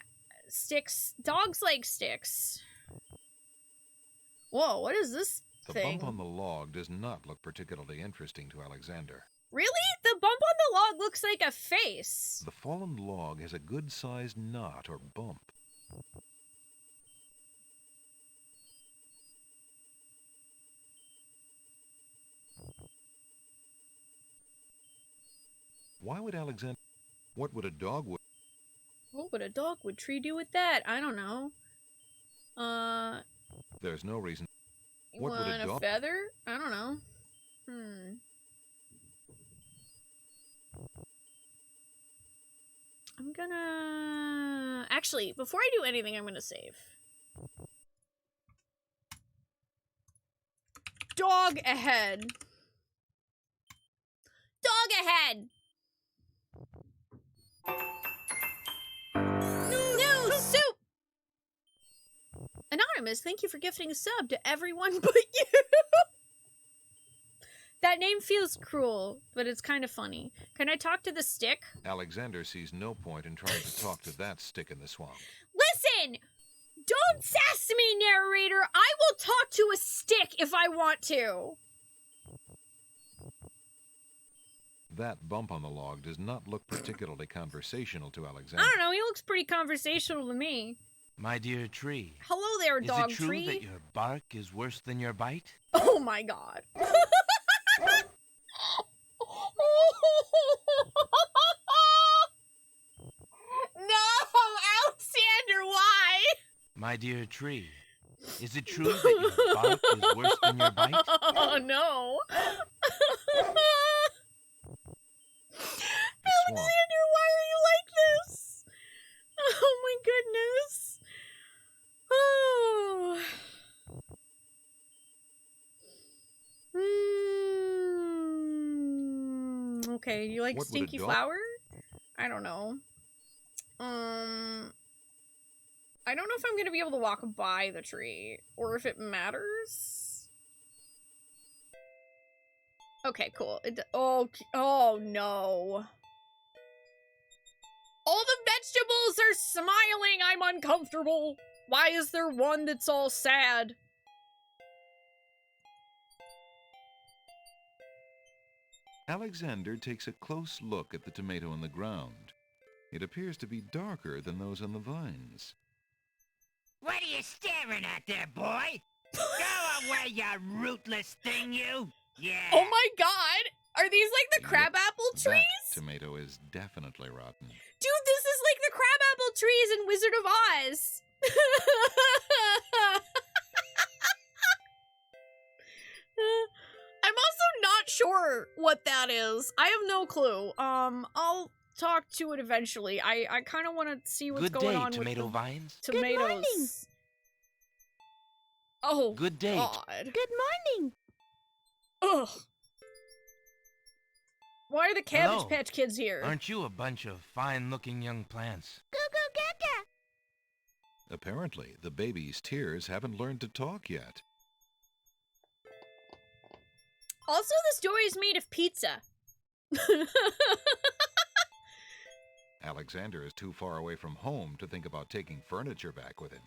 sticks, dogs like sticks. Whoa, what is this
The
thing?
bump on the log does not look particularly interesting to Alexander.
Really? The bump on the log looks like a face.
The fallen log has a good-sized knot or bump. Why would Alexander... What would a dogwood...
What would a dogwood tree do with that? I don't know.
There's no reason...
You
What would
want
a dog...
feather? I don't know. I'm gonna... Actually, before I do anything, I'm gonna save. Dog ahead. Dog ahead! No soup! Anonymous, thank you for gifting a sub to everyone but you. That name feels cruel, but it's kind of funny. Can I talk to the stick?
Alexander sees no point in trying to talk to that stick in the swamp.
Listen! Don't sass me, narrator! I will talk to a stick if I want to!
That bump on the log does not look particularly conversational to Alexander.
I don't know, he looks pretty conversational to me.
My dear tree.
Hello there, dog
Is it true
tree.
that your bark is worse than your bite?
Oh my god. No, Alexander, why?
My dear tree. Is it true that your bark is worse than your bite?
Oh no. Alexander, why are you like this? Oh my goodness. Oh. Okay, you like
What would a
stinky
dog-
flower? I don't know. I don't know if I'm gonna be able to walk by the tree, or if it matters. Okay, cool. Oh no. All the vegetables are smiling. I'm uncomfortable. Why is there one that's all sad?
Alexander takes a close look at the tomato in the ground. It appears to be darker than those on the vines.
What are you staring at there, boy? Go away, you rootless thing, you! Yeah!
Oh my god! Are these like the crabapple trees?
That tomato is definitely rotten.
Dude, this is like the crabapple trees in Wizard of Oz! I'm also not sure what that is. I have no clue. talk to it eventually. I kind of want to see what's
Good
going
day,
on
tomato
with the
vines.
tomatoes.
Good morning.
Oh,
Good day.
God.
Good morning.
Ugh. Why are the Cabbage
Hello.
Patch Kids here?
Aren't you a bunch of fine-looking young plants?
Goo goo gaga.
Apparently, the baby's tears haven't learned to talk yet.
Also, this door is made of pizza.
Alexander is too far away from home to think about taking furniture back with him.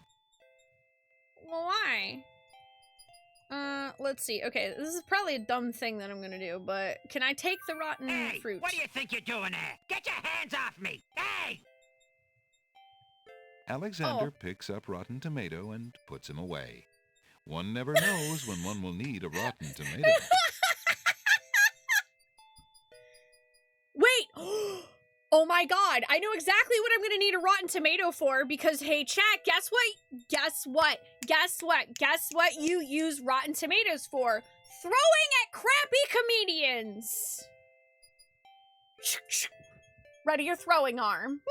Well, why? Let's see. Okay, this is probably a dumb thing that I'm gonna do, but can I take the rotten fruit?
What do you think you're doing there? Get your hands off me! Hey!
Alexander picks up rotten tomato and puts him away. One never knows when one will need a rotten tomato.
Wait! Oh my god, I know exactly what I'm gonna need a rotten tomato for, because hey chat, guess what? Guess what? Guess what? Guess what you use rotten tomatoes for? Throwing at crappy comedians! Ready your throwing arm.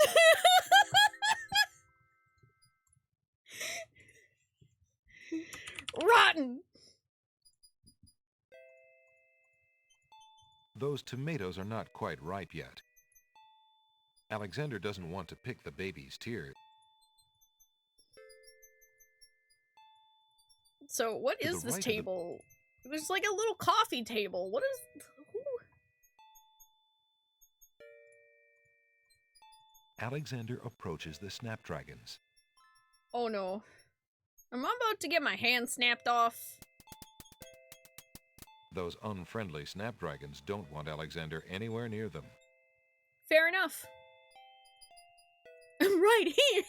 Rotten!
Those tomatoes are not quite ripe yet. Alexander doesn't want to pick the baby's tears.
So, what is this table? There's like a little coffee table. What is... Who?
Alexander approaches the snapdragons.
Oh no. Am I about to get my hand snapped off?
Those unfriendly snapdragons don't want Alexander anywhere near them.
Fair enough. I'm right here.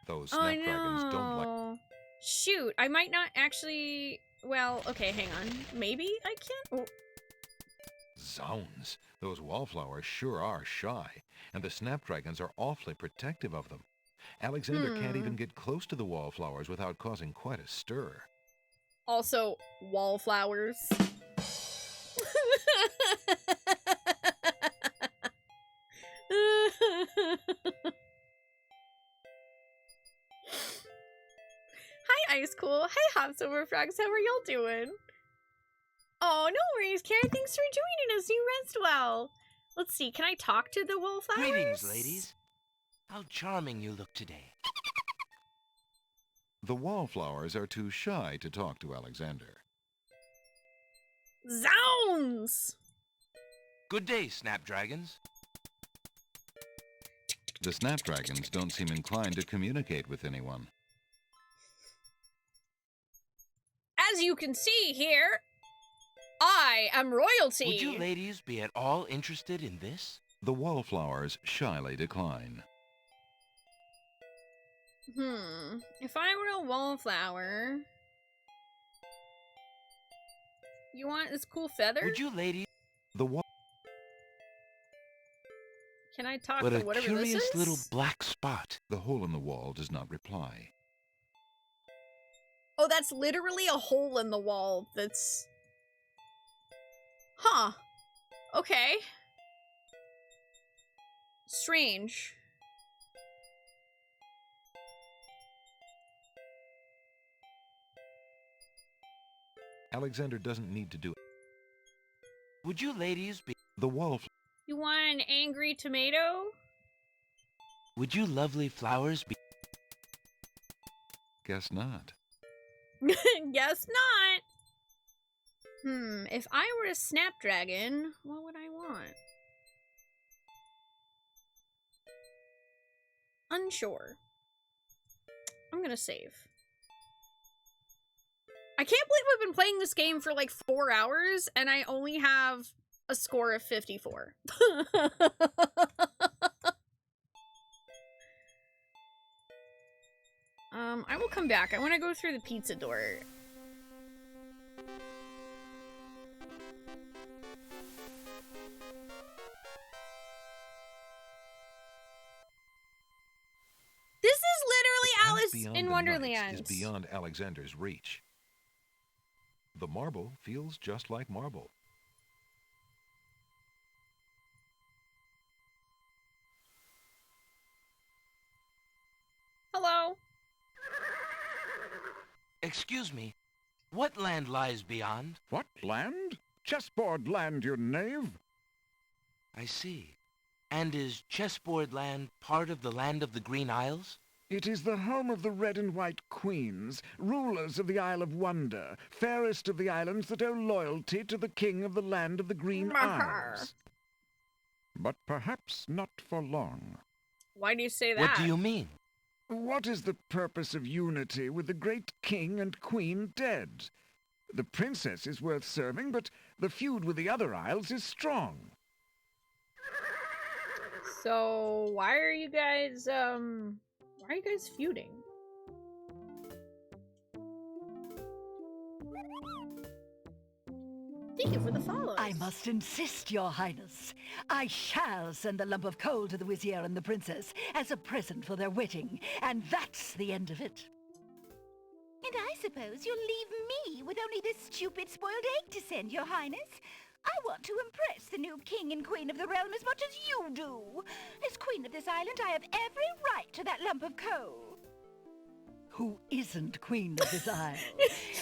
Those snapdragons don't like...
Shoot, I might not actually... Well, okay, hang on. Maybe I can? Oh.
Zounds! Those wallflowers sure are shy, and the snapdragons are awfully protective of them. Alexander can't even get close to the wallflowers without causing quite a stir.
Also, wallflowers. Hi, Ice Cool. Hi, Hops Over Frogs. How are y'all doing? Oh, no worries, Kara. Thanks for joining us. You rest well. Let's see. Can I talk to the wallflowers?
Greetings, ladies. How charming you look today.
The wallflowers are too shy to talk to Alexander.
Zounds!
Good day, snapdragons.
The snapdragons don't seem inclined to communicate with anyone.
As you can see here, I am royalty.
Would you ladies be at all interested in this?
The wallflowers shyly decline.
If I were a wallflower... You want this cool feather?
Would you ladies...
Can I talk
But
to
a
whatever
curious
this is?
little black spot. The hole in the wall does not reply.
Oh, that's literally a hole in the wall that's... Huh. Okay. Strange.
Alexander doesn't need to do it.
Would you ladies be...
The wallflower...
You want an angry tomato?
Would you lovely flowers be...
Guess not.
Guess not. If I were a snapdragon, what would I want? Unsure. I'm gonna save. I can't believe I've been playing this game for like 4 hours and I only have a score of 54. I will come back. I want to go through the pizza door. This is literally Alice in Wonderland.
Is beyond Alexander's reach. The marble feels just like marble.
Excuse me, what land lies beyond?
What land? Chessboard land, you knave.
I see. And is Chessboard Land part of the land of the Green Isles?
It is the home of the red and white queens, rulers of the Isle of Wonder, fairest of the islands that owe loyalty to the king of the land of the Green Isles. But perhaps not for long.
Why do you say that?
What do you mean?
What is the purpose of unity with the great king and queen dead? The princess is worth serving, but the feud with the other isles is strong.
So why are you guys feuding? Thank you for the follow.
I must insist, Your Highness. I shall send the lump of coal to the Vizier and the Princess as a present for their wedding, and that's the end of it.
And I suppose you'll leave me with only this stupid spoiled egg to send, Your Highness. I want to impress the new king and queen of the realm as much as you do. As queen of this island, I have every right to that lump of coal.
Who isn't queen of this isle?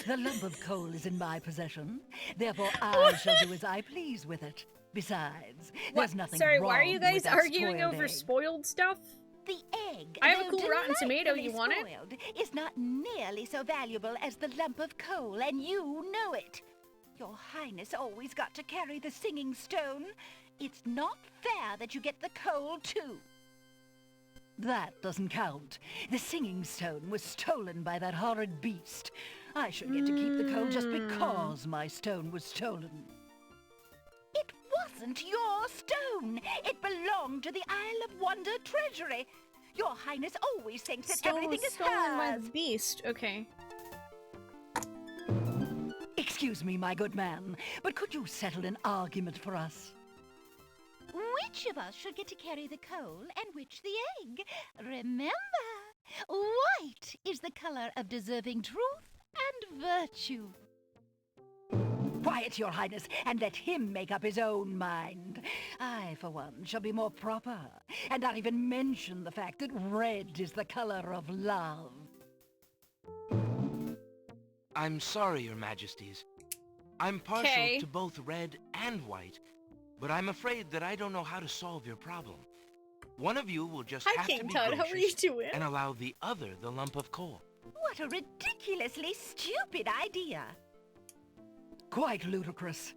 The lump of coal is in my possession. Therefore, I shall do as I please with it. Besides, there's nothing
Sorry,
wrong
why are you guys
with that
arguing
spoiled
over
egg.
spoiled stuff?
The egg,
I have a
though
cool rotten tomato, you want it?
spoiled, is not nearly so valuable as the lump of coal, and you know it. Your Highness always got to carry the singing stone. It's not fair that you get the coal, too.
That doesn't count. The singing stone was stolen by that horrid beast. I should get to keep the coal just because my stone was stolen.
It wasn't your stone. It belonged to the Isle of Wonder treasury. Your Highness always thinks that everything is
stolen by
hers.
the beast. Okay.
Excuse me, my good man, but could you settle an argument for us?
Which of us should get to carry the coal and which the egg? Remember, white is the color of deserving truth and virtue.
Quiet, Your Highness, and let him make up his own mind. I, for one, shall be more proper, and not even mention the fact that red is the color of love.
I'm sorry, Your Majesties. I'm partial to both red and white, but I'm afraid that I don't know how to solve your problem. One of you will just have to be
Todd, how are you
gracious
doing?
and allow the other the lump of coal.
What a ridiculously stupid idea.
Quite ludicrous.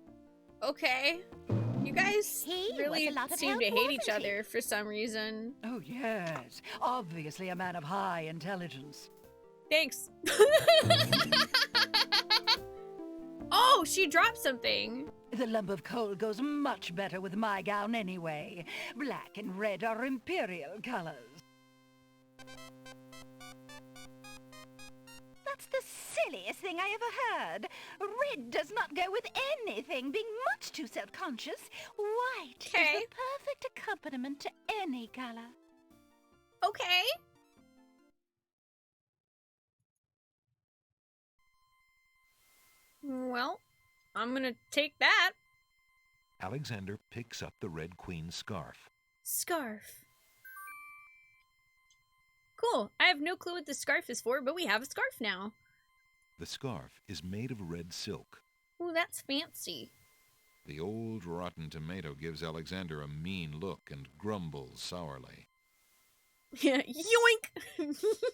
Okay. You guys really
was a lot of
seem
help,
to hate each
wasn't he?
other for some reason.
Oh, yes. Obviously a man of high intelligence.
Thanks. Oh, she dropped something.
The lump of coal goes much better with my gown anyway. Black and red are imperial colors.
That's the silliest thing I ever heard. Red does not go with anything, being much too self-conscious. White is the perfect accompaniment to any color.
Okay. Well, I'm gonna take that.
Alexander picks up the Red Queen's scarf.
Scarf. Cool. I have no clue what the scarf is for, but we have a scarf now.
The scarf is made of red silk.
Ooh, that's fancy.
The old rotten tomato gives Alexander a mean look and grumbles sourly.
Yoink!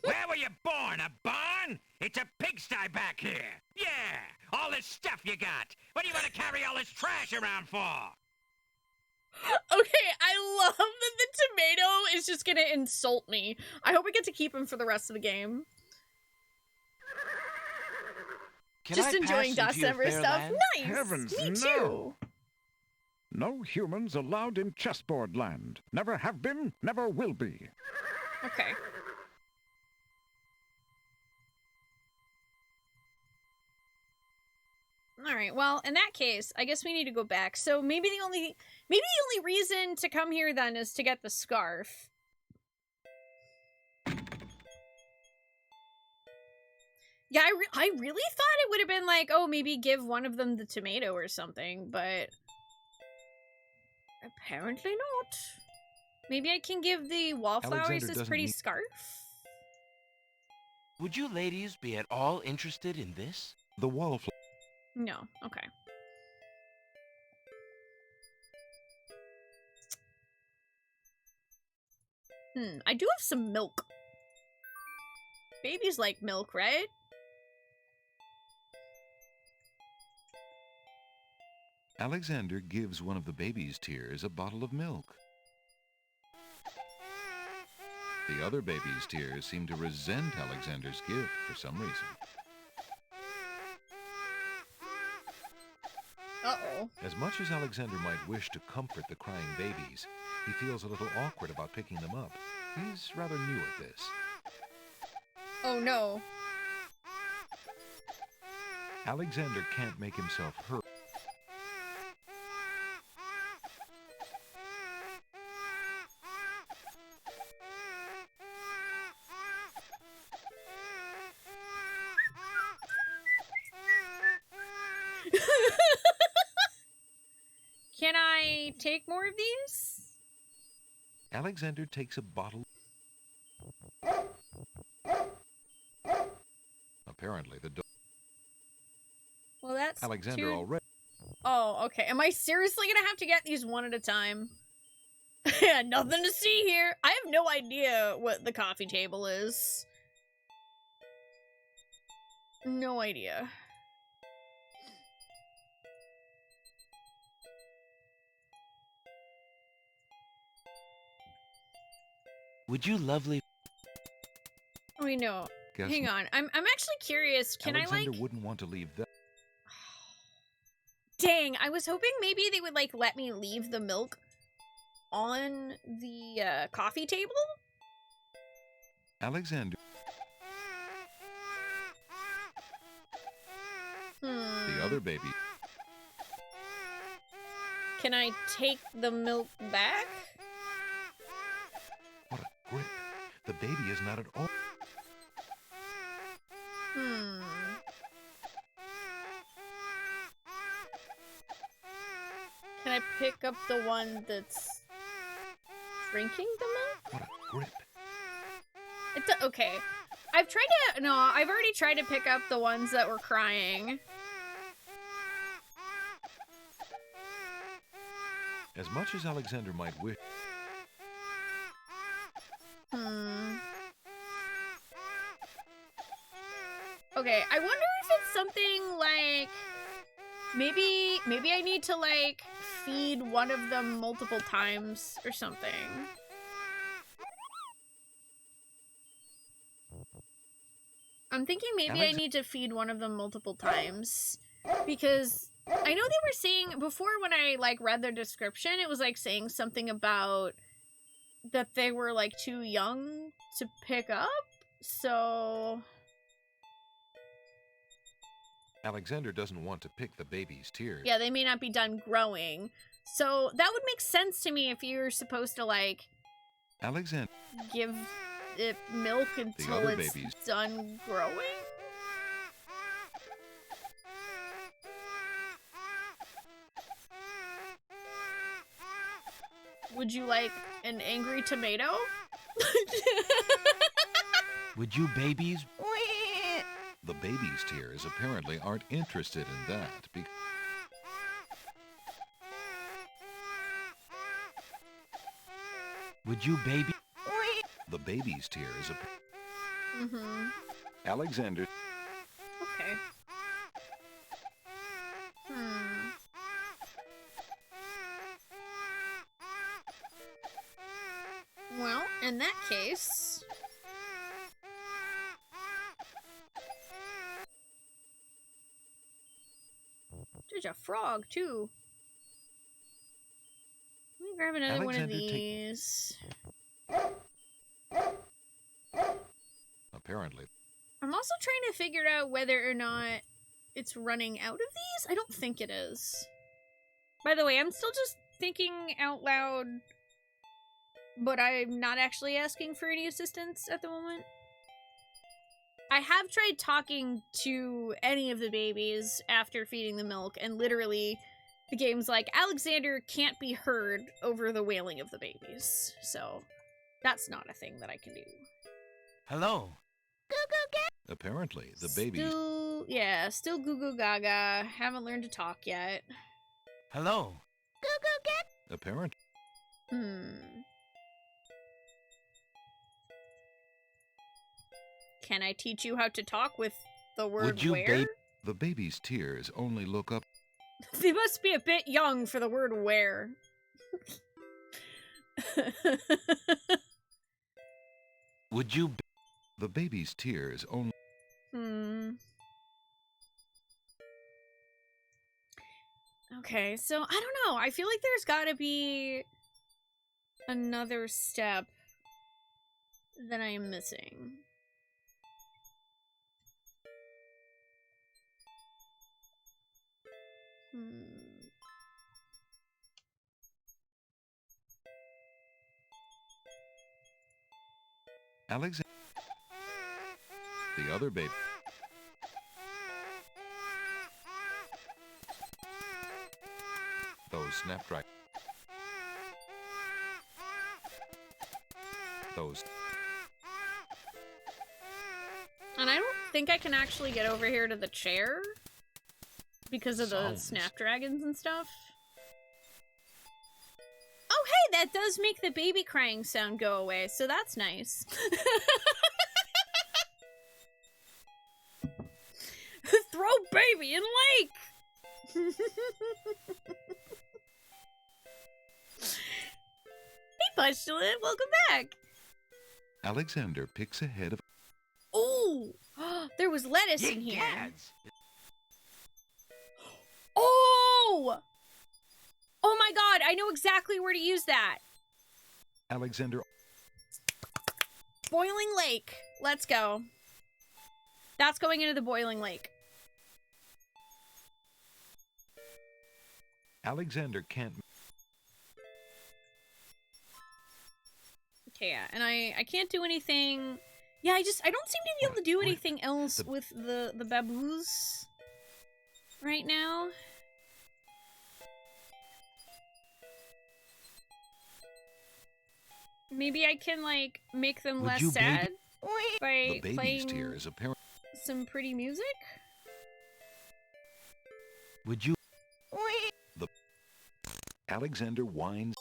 Where were you born? A barn? It's a pigsty back here. Yeah, all this stuff you got. What do you want to carry all this trash around for?
Okay, I love that the tomato is just gonna insult me. I hope we get to keep him for the rest of the game. Just enjoying December stuff. Nice!
Heavens,
Me
no.
too!
No humans allowed in chessboard land. Never have been, never will be.
Okay. Alright, well, in that case, I guess we need to go back. So maybe the only reason to come here then is to get the scarf. Yeah, I really thought it would have been like, oh, maybe give one of them the tomato or something, but apparently not. Maybe I can give the wallflowers this pretty scarf?
Would you ladies be at all interested in this?
The wallflower.
No. Okay. I do have some milk. Babies like milk, right?
Alexander gives one of the baby's tears a bottle of milk. The other baby's tears seem to resent Alexander's gift for some reason.
Uh-oh.
As much as Alexander might wish to comfort the crying babies, he feels a little awkward about picking them up. He's rather new at this.
Oh no.
Alexander can't make himself heard.
Can I take more of these?
Alexander takes a bottle. Apparently the dog.
Well, that's
Alexander already.
Oh, okay. Am I seriously gonna have to get these one at a time? Nothing to see here. I have no idea what the coffee table is. No idea.
Would you lovely...
Wait, no.
Guess
Hang on. I'm actually curious. Can
Alexander
I, like...
wouldn't want to leave that.
Dang, I was hoping maybe they would, like, let me leave the milk on the coffee table?
Alexander. The other baby.
Can I take the milk back?
What a grip. The baby is not at all.
Can I pick up the one that's drinking the milk?
What a grip.
It's okay. I've already tried to pick up the ones that were crying.
As much as Alexander might wish.
Okay, I wonder if it's something like maybe I need to like feed one of them multiple times or something. I'm thinking maybe I need to feed one of them multiple times because I know they were saying before when I like read their description, it was like saying something about that they were like too young to pick up. So
Alexander doesn't want to pick the baby's tears.
yeah, they may not be done growing. So that would make sense to me if you're supposed to like
Alexander
give it milk until it's
babies.
done growing. Would you like an angry tomato?
Would you babies...
The baby's tears apparently aren't interested in that.
Would you baby...
The baby's tears
Mm-hmm.
Alexander.
Okay. Well, in that case... There's a frog, too. Let me grab another one of these.
Apparently.
I'm also trying to figure out whether or not it's running out of these. I don't think it is. By the way, I'm still just thinking out loud, but I'm not actually asking for any assistance at the moment. I have tried talking to any of the babies after feeding the milk, and literally the game's like, Alexander can't be heard over the wailing of the babies. So that's not a thing that I can do.
Hello.
Goo goo
Apparently, the babies...
Still goo goo gaga. Haven't learned to talk yet.
Hello.
Goo goo get.
Apparently.
Can I teach you how to talk with the word where?
The baby's tears only look up.
They must be a bit young for the word where.
Would you... The baby's tears only...
Okay, so I don't know. I feel like there's gotta be another step that I am missing.
Alexander... The other baby... Those snapdragons. Those.
And I don't think I can actually get over here to the chair because of the snapdragons and stuff. Oh, hey, that does make the baby crying sound go away, so that's nice. Throw baby in lake! Hey, Pustulant, welcome back.
Alexander picks a head of...
Oh, there was lettuce in here. Oh! Oh my god, I know exactly where to use that.
Alexander...
Boiling lake. Let's go. That's going into the boiling lake.
Alexander can't...
Okay, yeah, and I can't do anything... Yeah, I don't seem to be able to do anything else with the baboos right now. Maybe I can, like, make them less sad by playing
tears apparently...
some pretty music?
Would you... The... Alexander whines...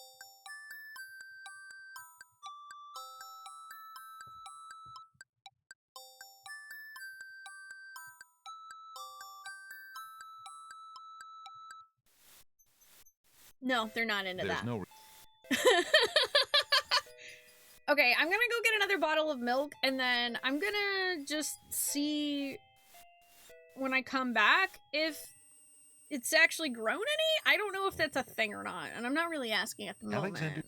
No, they're not into that.
No...
Okay, I'm gonna go get another bottle of milk, and then I'm gonna just see when I come back if it's actually grown any. I don't know if that's a thing or not, and I'm not really asking at the moment.
Alexander...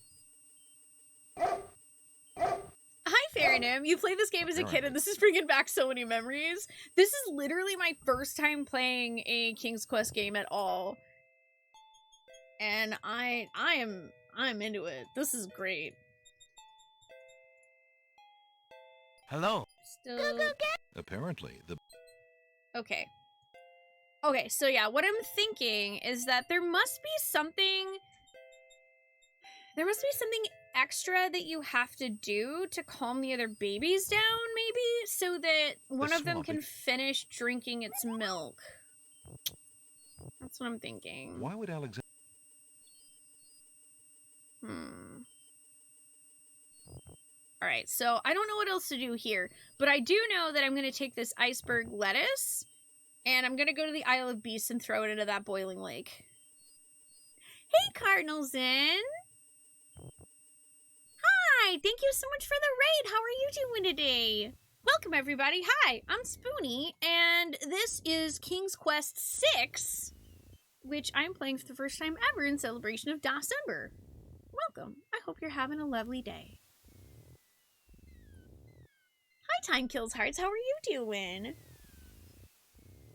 Hi, Fairynim. You played this game as a kid, and this is bringing back so many memories. This is literally my first time playing a King's Quest game at all. And I'm into it. This is great.
Hello.
Still...
Apparently, the...
Okay. Okay, so yeah, what I'm thinking is that there must be something extra that you have to do to calm the other babies down, maybe? So that one of them can finish drinking its milk. That's what I'm thinking.
Why would Alexander...
Alright, so I don't know what else to do here, but I do know that I'm going to take this iceberg lettuce, and I'm going to go to the Isle of Beasts and throw it into that boiling lake. Hey, Cardinal Zen! Hi! Thank you so much for the raid! How are you doing today? Welcome, everybody! Hi, I'm Spoonee, and this is King's Quest 6, which I'm playing for the first time ever in celebration of December. Welcome. I hope you're having a lovely day. Hi, Time Kills Hearts. How are you doing?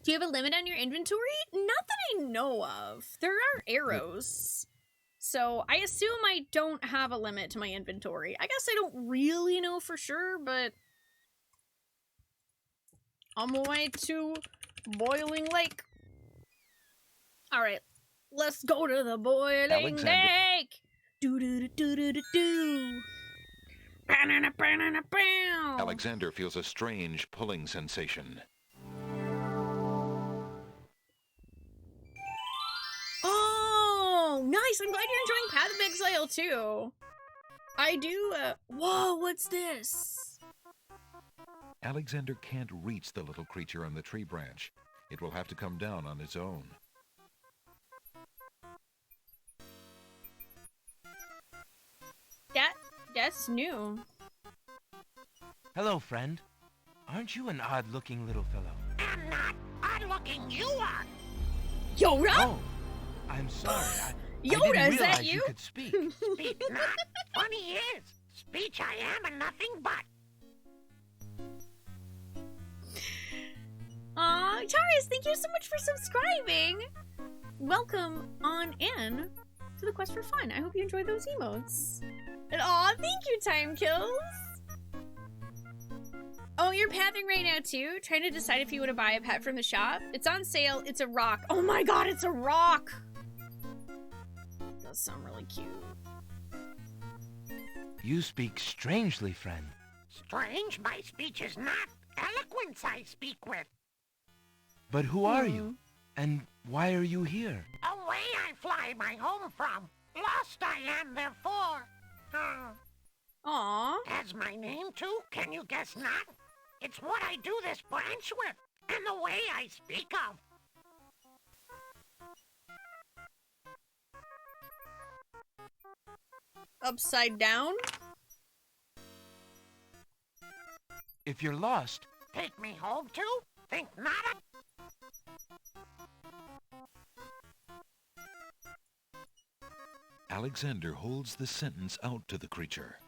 Do you have a limit on your inventory? Not that I know of. There are arrows. So I assume I don't have a limit to my inventory. I guess I don't really know for sure, but... on my way to Boiling Lake. Alright, let's go to the Boiling Lake! Do-do-do-do-do-do-do!
Alexander feels a strange pulling sensation.
Oh, nice. I'm glad you're enjoying Path of Exile too. I do, whoa, what's this?
Alexander can't reach the little creature on the tree branch. It will have to come down on its own.
That's new.
Hello, friend. Aren't you an odd-looking little fellow?
I'm not odd-looking, you are.
Yoda?
Oh, I'm sorry. I
Yoda,
didn't
is that
realize
you?
you could speak.
Speak not. Funny is, speech I am and nothing but.
Aw, Charis, thank you so much for subscribing. Welcome on in to the Quest for Fun. I hope you enjoy those emotes. And aw, thank you, Time Kills. Oh, you're pathing right now too? Trying to decide if you want to buy a pet from the shop? It's on sale. It's a rock. Oh my god, it's a rock! That does sound really cute.
You speak strangely, friend.
Strange, my speech is not. Eloquence I speak with.
But who are you? And why are you here?
Away I fly my home from. Lost I am therefore.
Aww.
As my name too, can you guess not? It's what I do this branch with, and the way I speak of.
Upside down?
If you're lost...
Take me home too? Think not of...
Alexander holds the sentence out to the creature.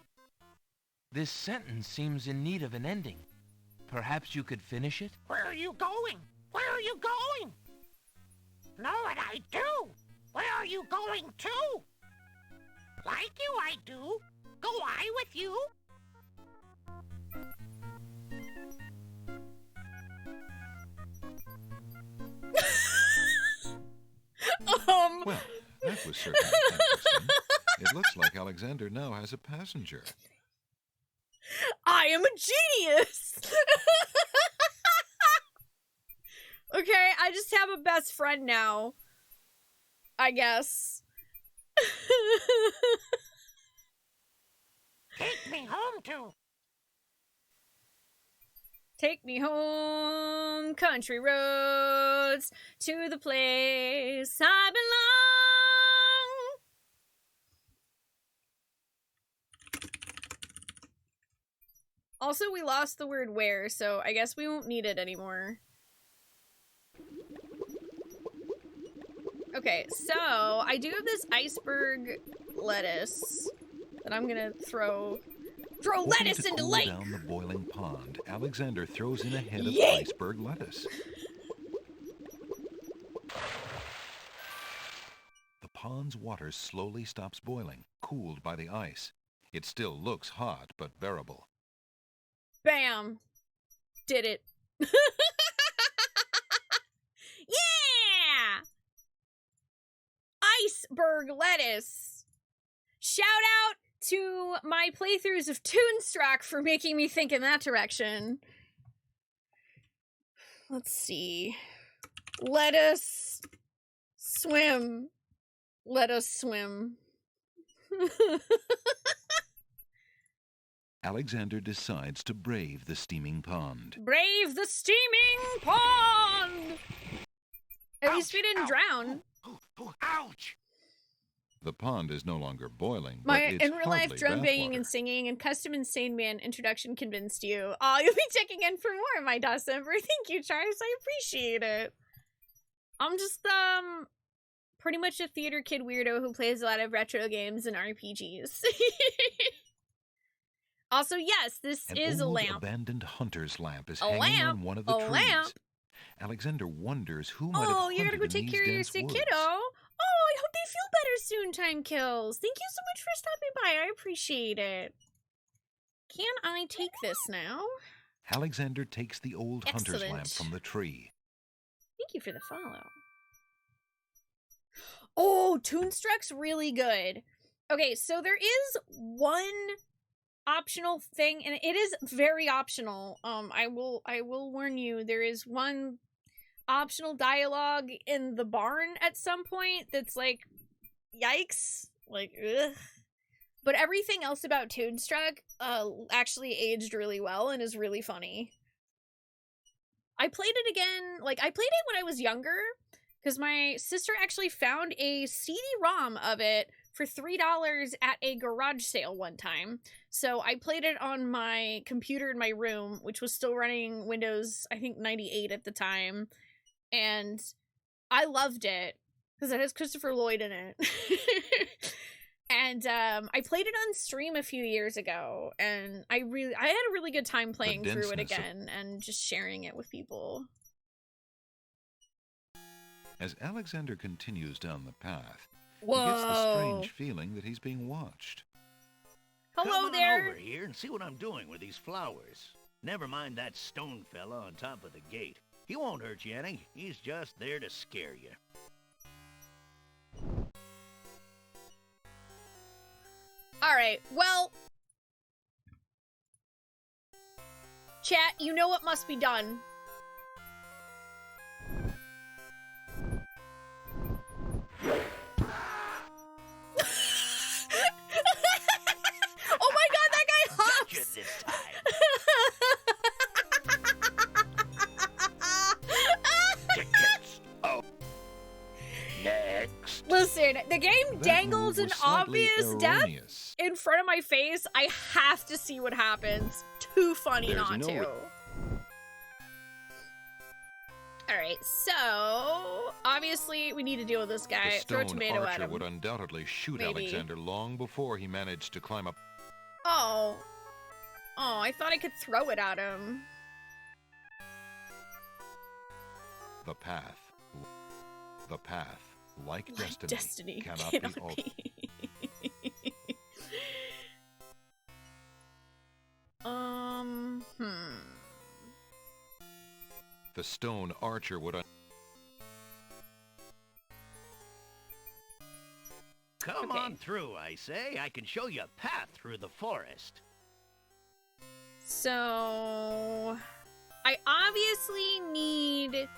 This sentence seems in need of an ending. Perhaps you could finish it?
Where are you going? Where are you going? Know what I do? Where are you going to? Like you I do. Go I with you?
Well, that was certainly interesting. It looks like Alexander now has a passenger.
I am a genius! Okay, I just have a best friend now. I guess.
Take me home to...
Take me home, country roads, to the place I belong. Also, we lost the word where, so I guess we won't need it anymore. Okay, so I do have this iceberg lettuce that I'm gonna throw lettuce into
cool
lake.
Down the boiling pond, Alexander throws in a head of
Yeet!
iceberg lettuce. The pond's water slowly stops boiling, cooled by the ice. It still looks hot, but bearable.
Bam! Did it. Yeah! Iceberg lettuce. Shout out to my playthroughs of Toonstruck for making me think in that direction. Let's see. Let us swim. Let us swim.
Alexander decides to brave the steaming pond.
Brave the steaming pond! At least we didn't drown.
Ouch!
The pond is no longer boiling,
My
but it's
in real life
hardly
drum banging
bathwater.
and singing and custom Insane Man introduction convinced you. Oh, you'll be checking in for more, my December. Thank you, Charles. I appreciate it. I'm just pretty much a theater kid weirdo who plays a lot of retro games and RPGs. Also, yes, this is a
old
lamp.
abandoned hunter's lamp is
A
hanging
lamp?
on one of the
A
trees.
lamp?
Alexander wonders who might have
Oh,
hunted
you're gonna go
in
take
these
care of your
dense
sick
woods.
kiddo. Oh, I hope they feel better soon, Time Kills. Thank you so much for stopping by. I appreciate it. Can I take this now?
Alexander takes the old hunter's lamp
Excellent.
from the tree.
Thank you for the follow. Oh, Toonstruck's really good. Okay, so there is one optional thing, and it is very optional. I will warn you, there is one optional dialogue in the barn at some point that's like, yikes, like, ugh. But everything else about Toonstruck actually aged really well and is really funny. I played it again, like, I played it when I was younger, because my sister actually found a CD-ROM of it for $3 at a garage sale one time. So I played it on my computer in my room, which was still running Windows, I think 98 at the time. And I loved it, because it has Christopher Lloyd in it. And I played it on stream a few years ago, and I had a really good time playing through it again and just sharing it with people.
As Alexander continues down the path,
Whoa.
he gets the strange feeling that he's being watched.
Hello
Come on
there.
over here and see what I'm doing with these flowers. Never mind that stone fella on top of the gate. He won't hurt you any. He's just there to scare you.
Alright, well, chat, you know what must be done. Oh my god, that guy hops!
Gotcha this time. Oh. Next.
Listen, the game
That
dangles
move
an
was slightly
obvious death
erroneous.
in front of my face. I have to see what happens. Too funny
There's
not
no
to. Alright, so obviously we need to deal with this guy.
The
Throw a
stone
tomato at
archer
him.
would undoubtedly shoot
Maybe.
Alexander long before he managed to climb up
Oh. Oh, I thought I could throw it at him.
the path. The path, like destiny,
Destiny
cannot
cannot
be altered. The stone archer would
Come on through, I say. I can show you a path through the forest.
So I obviously need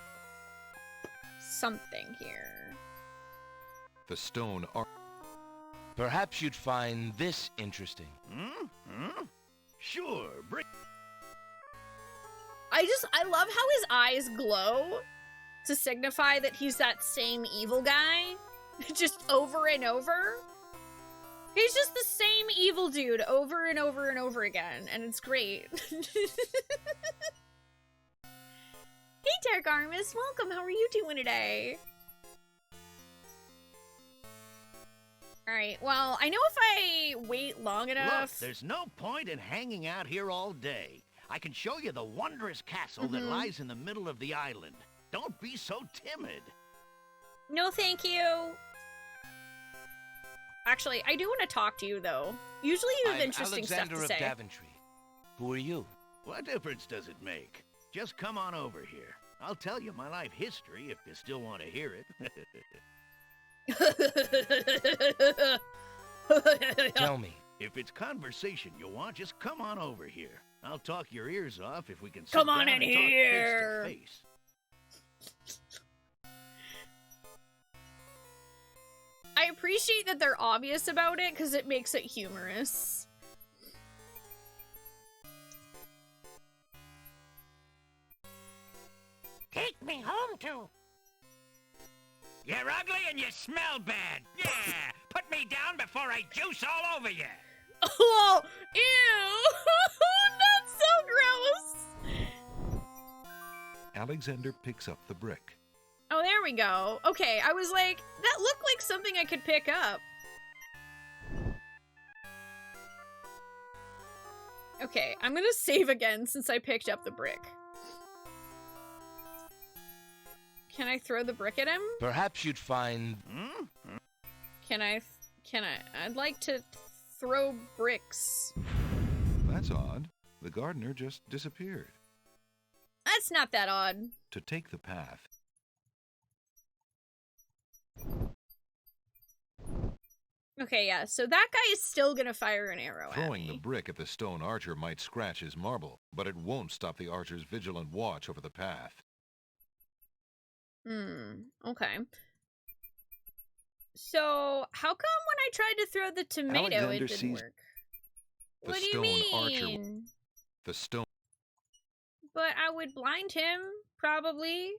something here.
The stone archer.
Perhaps you'd find this interesting.
Sure, bring...
I love how his eyes glow to signify that he's that same evil guy. Just over and over. He's just the same evil dude over and over and over again, and it's great. Hey, Dark Armus, welcome. How are you doing today? Alright, well, I know if I wait long enough...
Look, there's no point in hanging out here all day. I can show you the wondrous castle that lies in the middle of the island. Don't be so timid.
No, thank you. Actually, I do want to talk to you, though. Usually you have interesting
Alexander
stuff to
of
say.
Daventry. Who are you?
What difference does it make? Just come on over here. I'll tell you my life history if you still want to hear it.
Tell me.
If it's conversation you want, just come on over here. I'll talk your ears off if we can sit
Come on
down
in
and talk
here.
face to face.
I appreciate that they're obvious about it because it makes it humorous.
Take me home to... You're ugly and you smell bad. Yeah, put me down before I juice all over you.
Oh, ew! That's so gross!
Alexander picks up the brick.
Oh, there we go. Okay, I was like, that looked like something I could pick up. Okay, I'm gonna save again since I picked up the brick. Can I throw the brick at him?
Perhaps you'd find...
I'd like to throw bricks.
That's odd. The gardener just disappeared.
That's not that odd.
To take the path.
Okay, yeah, so that guy is still gonna fire an arrow at
Throwing
me.
the brick at the stone archer might scratch his marble, but it won't stop the archer's vigilant watch over the path.
Okay. So, how come when I tried to throw the tomato,
Alexander
it didn't
sees
work?
the
What do you
stone archer.
mean?
The stone.
But I would blind him, probably.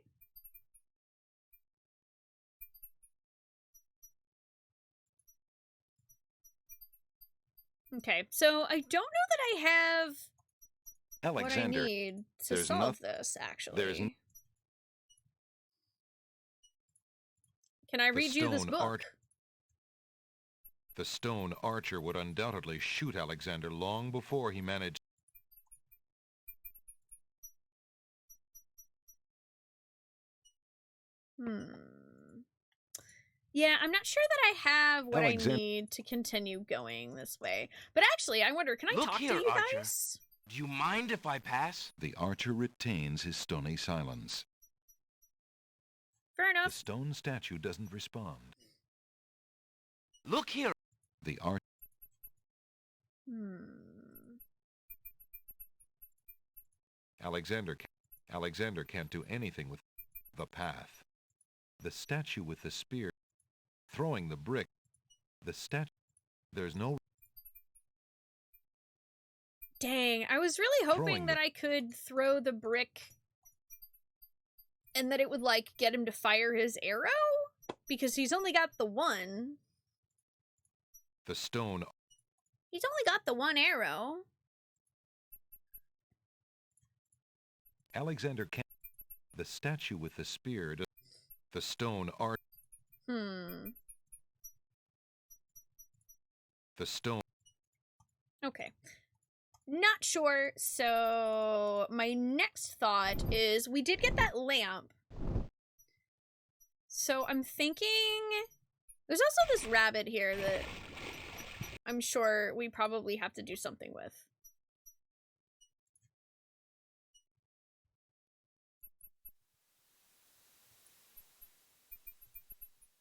Okay, so I don't know that I have
Alexander,
what I need to
there's
solve this, actually. Can I read you this book?
The stone archer would undoubtedly shoot Alexander long before he managed.
Yeah, I'm not sure that I have what I need to continue going this way. But actually, I wonder, can I talk to you
Archer.
guys?
Do you mind if I pass?
The archer retains his stony silence.
Fair enough.
The stone statue doesn't respond.
Look here.
The archer. Alexander can't do anything with the path. The statue with the spear. Throwing the brick. The statue. There's no.
Dang, I was really hoping that I could throw the brick and that it would, like, get him to fire his arrow? Because he's only got the one.
The stone.
He's only got the one arrow.
Alexander can't. The statue with the spear. The stone art.
The
stone.
Okay. Not sure, so my next thought is we did get that lamp. So I'm thinking there's also this rabbit here that I'm sure we probably have to do something with.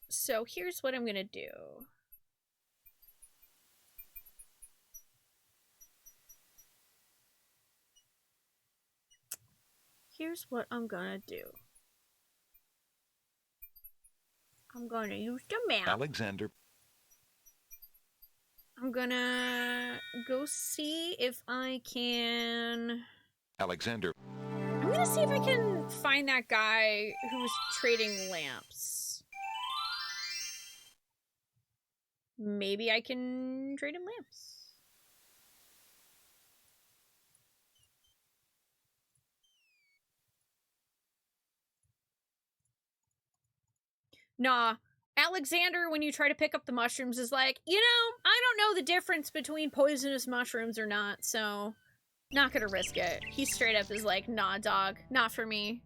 So here's what I'm gonna do. Here's what I'm gonna do. I'm gonna use the map.
Alexander.
I'm gonna go see if I can...
Alexander.
I'm gonna see if I can find that guy who's trading lamps. Maybe I can trade him lamps. Nah, Alexander, when you try to pick up the mushrooms, is like, you know, I don't know the difference between poisonous mushrooms or not, so not gonna risk it. He straight up is like, nah, dog, not for me.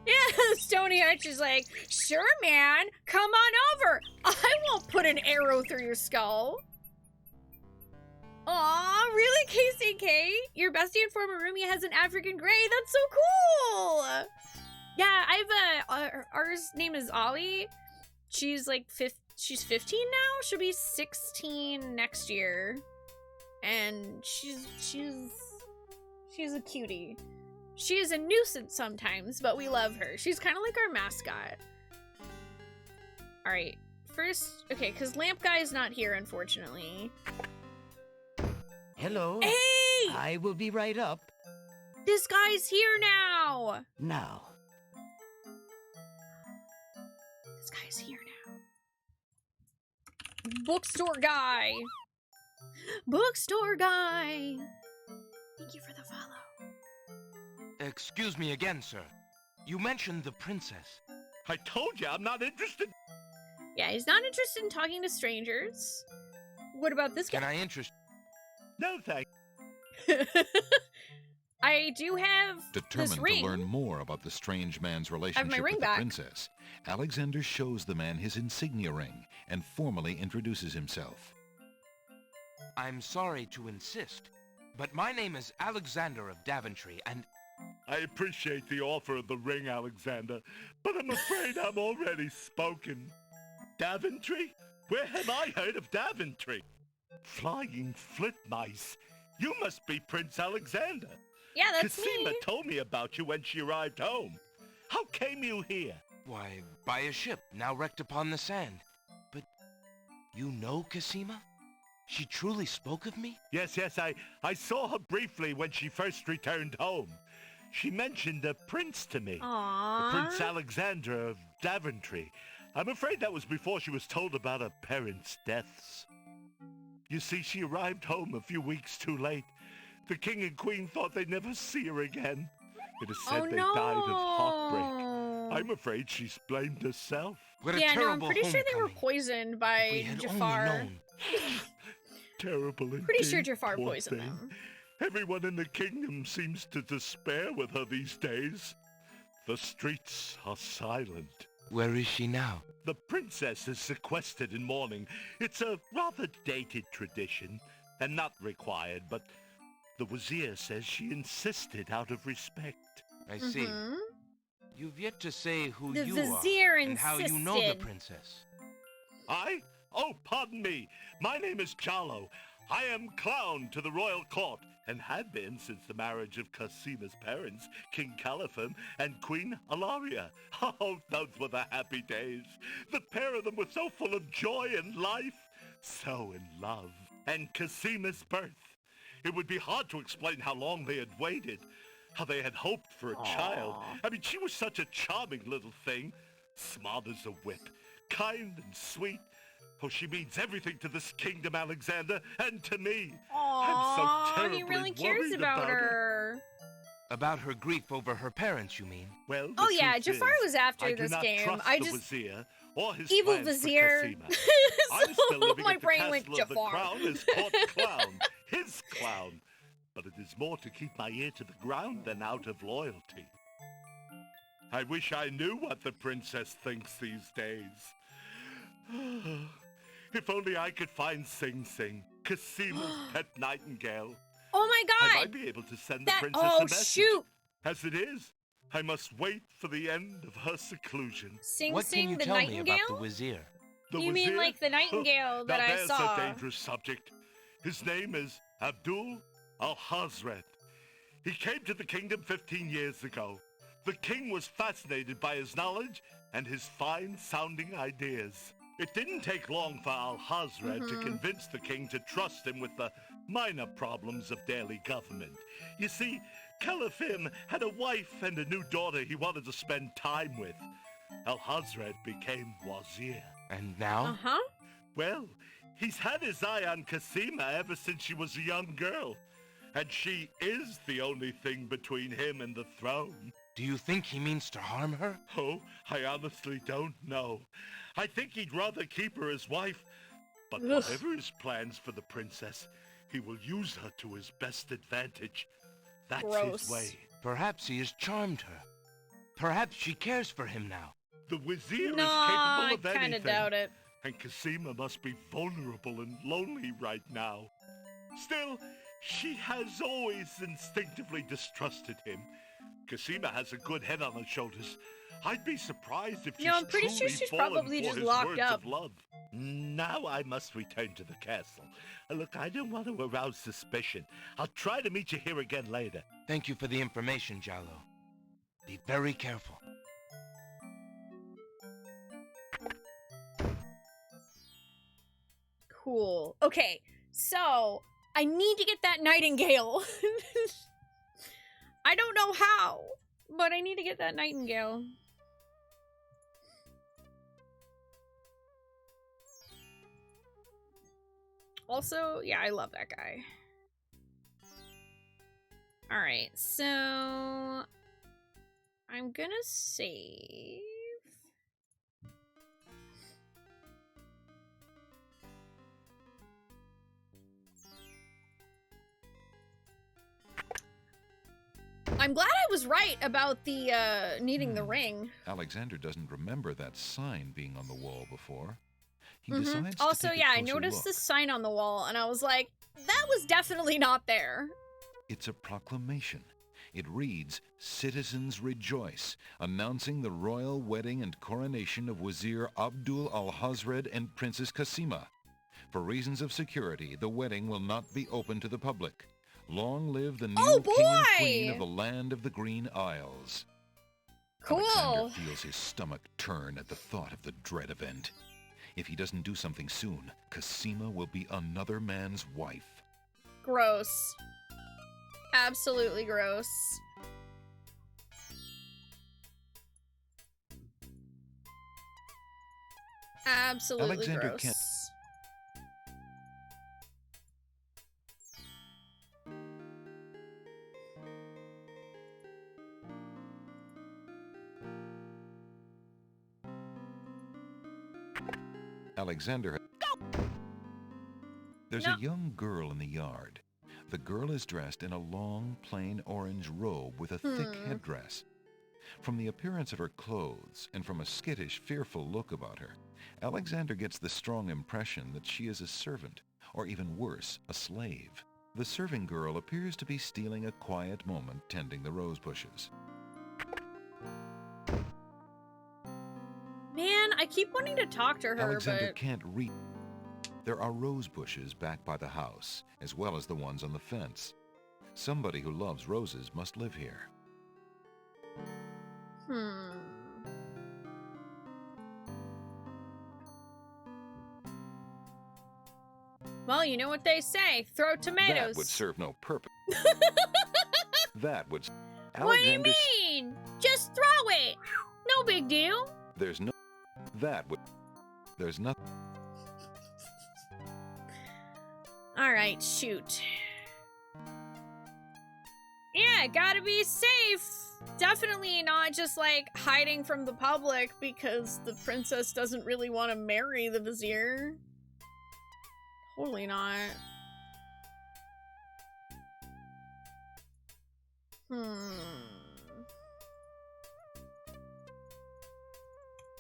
Yeah, Stony Arch is like, sure, man, come on over. I won't put an arrow through your skull. Aw, really, KCK? Your bestie and former roomie has an African Grey? That's so cool! Yeah, I have ours name is Ollie. She's like, she's 15 now? She'll be 16 next year. And she's a cutie. She is a nuisance sometimes, but we love her. She's kind of like our mascot. Alright, first, okay, because Lamp Guy is not here, unfortunately.
Hello.
Hey!
I will be right up.
This guy's here now!
Now.
This guy's here now. Bookstore guy! Bookstore guy! Thank you for the follow.
Excuse me again, sir. You mentioned the princess.
I told you I'm not interested.
Yeah, he's not interested in talking to strangers. What about this guy?
Can I interest?
No, thank
I do have
Determined
this ring.
to learn more about the strange man's relationship
ring
with the
back.
princess, Alexander shows the man his insignia ring and formally introduces himself.
I'm sorry to insist, but my name is Alexander of Daventry, and...
I appreciate the offer of the ring, Alexander, but I'm afraid I'm already spoken. Daventry? Where have I heard of Daventry? Flying flit mice. You must be Prince Alexander.
Yeah, that's
Cosima
me.
told me about you when she arrived home. How came you here?
Why, by a ship, now wrecked upon the sand. But you know Cosima? She truly spoke of me?
Yes, I saw her briefly when she first returned home. She mentioned a prince to me.
Aww.
Prince Alexander of Daventry. I'm afraid that was before she was told about her parents' deaths. You see, she arrived home a few weeks too late. The king and queen thought they'd never see her again. It is said they died of heartbreak. I'm afraid she's blamed herself.
I'm pretty sure they were poisoned by Jafar.
Terrible indeed.
Pretty sure Jafar
poor
poisoned
thing.
them.
Everyone in the kingdom seems to despair with her these days. The streets are silent.
Where is she now?
The princess is sequestered in mourning. It's a rather dated tradition, and not required, but the Wazir says she insisted out of respect.
I see. You've yet to say who
The
you
Vizier
are and how you know the
insisted.
princess.
I? Oh, pardon me. My name is Jallo. I am clown to the royal court, and had been since the marriage of Cosima's parents, King Caliphim and Queen Alaria. Oh, those were the happy days. The pair of them were so full of joy and life, so in love. And Cosima's birth. It would be hard to explain how long they had waited, how they had hoped for a child. I mean, she was such a charming little thing, smart as a whip, kind and sweet. Oh, she means everything to this kingdom, Alexander, and to me. I'm so terribly
he really cares
worried
about her.
About her grief over her parents, you mean?
Well,
Oh yeah, Jafar was after this game. I just
Wazir or his
evil
plans for
Vizier.
Cosima. I'm still living
My
at the
brain went
castle of the
Jafar.
crown as court clown, his clown. But it is more to keep my ear to the ground than out of loyalty. I wish I knew what the princess thinks these days. If only I could find Sing Sing, Cosima's pet nightingale.
Oh my
I
god!
might be able to send
That-
the princess
oh,
a message.
shoot.
As it is, I must wait for the end of her seclusion.
Sing
What
Sing
can you
the
tell me
nightingale?
about the Wazir?
The
You mean
Wazir?
like the nightingale that
now
I
there's
saw?
a dangerous subject. His name is Abdul al-Hazred. He came to the kingdom 15 years ago. The king was fascinated by his knowledge and his fine-sounding ideas. It didn't take long for al-Hazred to convince the king to trust him with the minor problems of daily government. You see, Caliphim had a wife and a new daughter he wanted to spend time with. Al-Hazred became Wazir.
And now?
Well, he's had his eye on Cosima ever since she was a young girl. And she is the only thing between him and the throne.
Do you think he means to harm her?
Oh, I honestly don't know. I think he'd rather keep her as wife. But whatever his plans for the princess, he will use her to his best advantage. That's his way.
Perhaps he has charmed her. Perhaps she cares for him now.
The Wazir
No,
is
I
capable of anything.
kinda doubt it.
And Cosima must be vulnerable and lonely right now. Still, she has always instinctively distrusted him. Cosima has a good head on her shoulders. I'd be surprised if she's
I'm pretty sure
truly
she's
fallen
probably
for
just
his
locked
words
up.
of love. Now I must return to the castle. Look, I don't want to arouse suspicion. I'll try to meet you here again later.
Thank you for the information, Jallo. Be very careful.
Cool. Okay, so I need to get that nightingale. I don't know how, but I need to get that nightingale. Also, yeah, I love that guy. Alright, so I'm gonna save. I'm glad I was right about the needing the ring.
Alexander doesn't remember that sign being on the wall before. He decides
Also,
to take
yeah,
a
I
closer
noticed
look.
the sign on the wall, and I was like, that was definitely not there.
It's a proclamation. It reads, "Citizens rejoice, announcing the royal wedding and coronation of Wazir Abdul al-Hazred and Princess Kasima. For reasons of security, the wedding will not be open to the public. Long live the new king and queen of the land of the Green Isles."
Cool.
Alexander feels his stomach turn at the thought of the dread event. If he doesn't do something soon, Kasima will be another man's wife.
Gross. Absolutely gross. Absolutely
Alexander
gross.
can't. Alexander. There's a young girl in the yard. The girl is dressed in a long, plain orange robe with a thick headdress. From the appearance of her clothes and from a skittish, fearful look about her, Alexander gets the strong impression that she is a servant, or even worse, a slave. The serving girl appears to be stealing a quiet moment tending the rose bushes.
Man, I keep wanting to talk to her,
Alexander
but...
can't read. There are rose bushes back by the house, as well as the ones on the fence. Somebody who loves roses must live here.
Well, you know what they say. Throw tomatoes.
That would serve no purpose. That would...
What do you mean? Just throw it. No big deal.
There's no... That would... There's nothing...
Alright, shoot. Yeah, gotta be safe. Definitely not just, like, hiding from the public because the princess doesn't really want to marry the vizier. Totally not.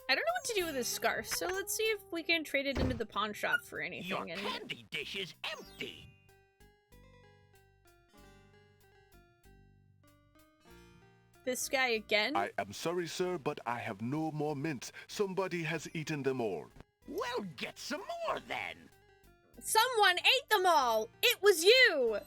I don't know what to do with this scarf, so let's see if we can trade it into the pawn shop for anything.
Your candy dish is empty.
This guy again?
I am sorry, sir, but I have no more mints. Somebody has eaten them all.
Well, get some more then.
Someone ate them all! It was you!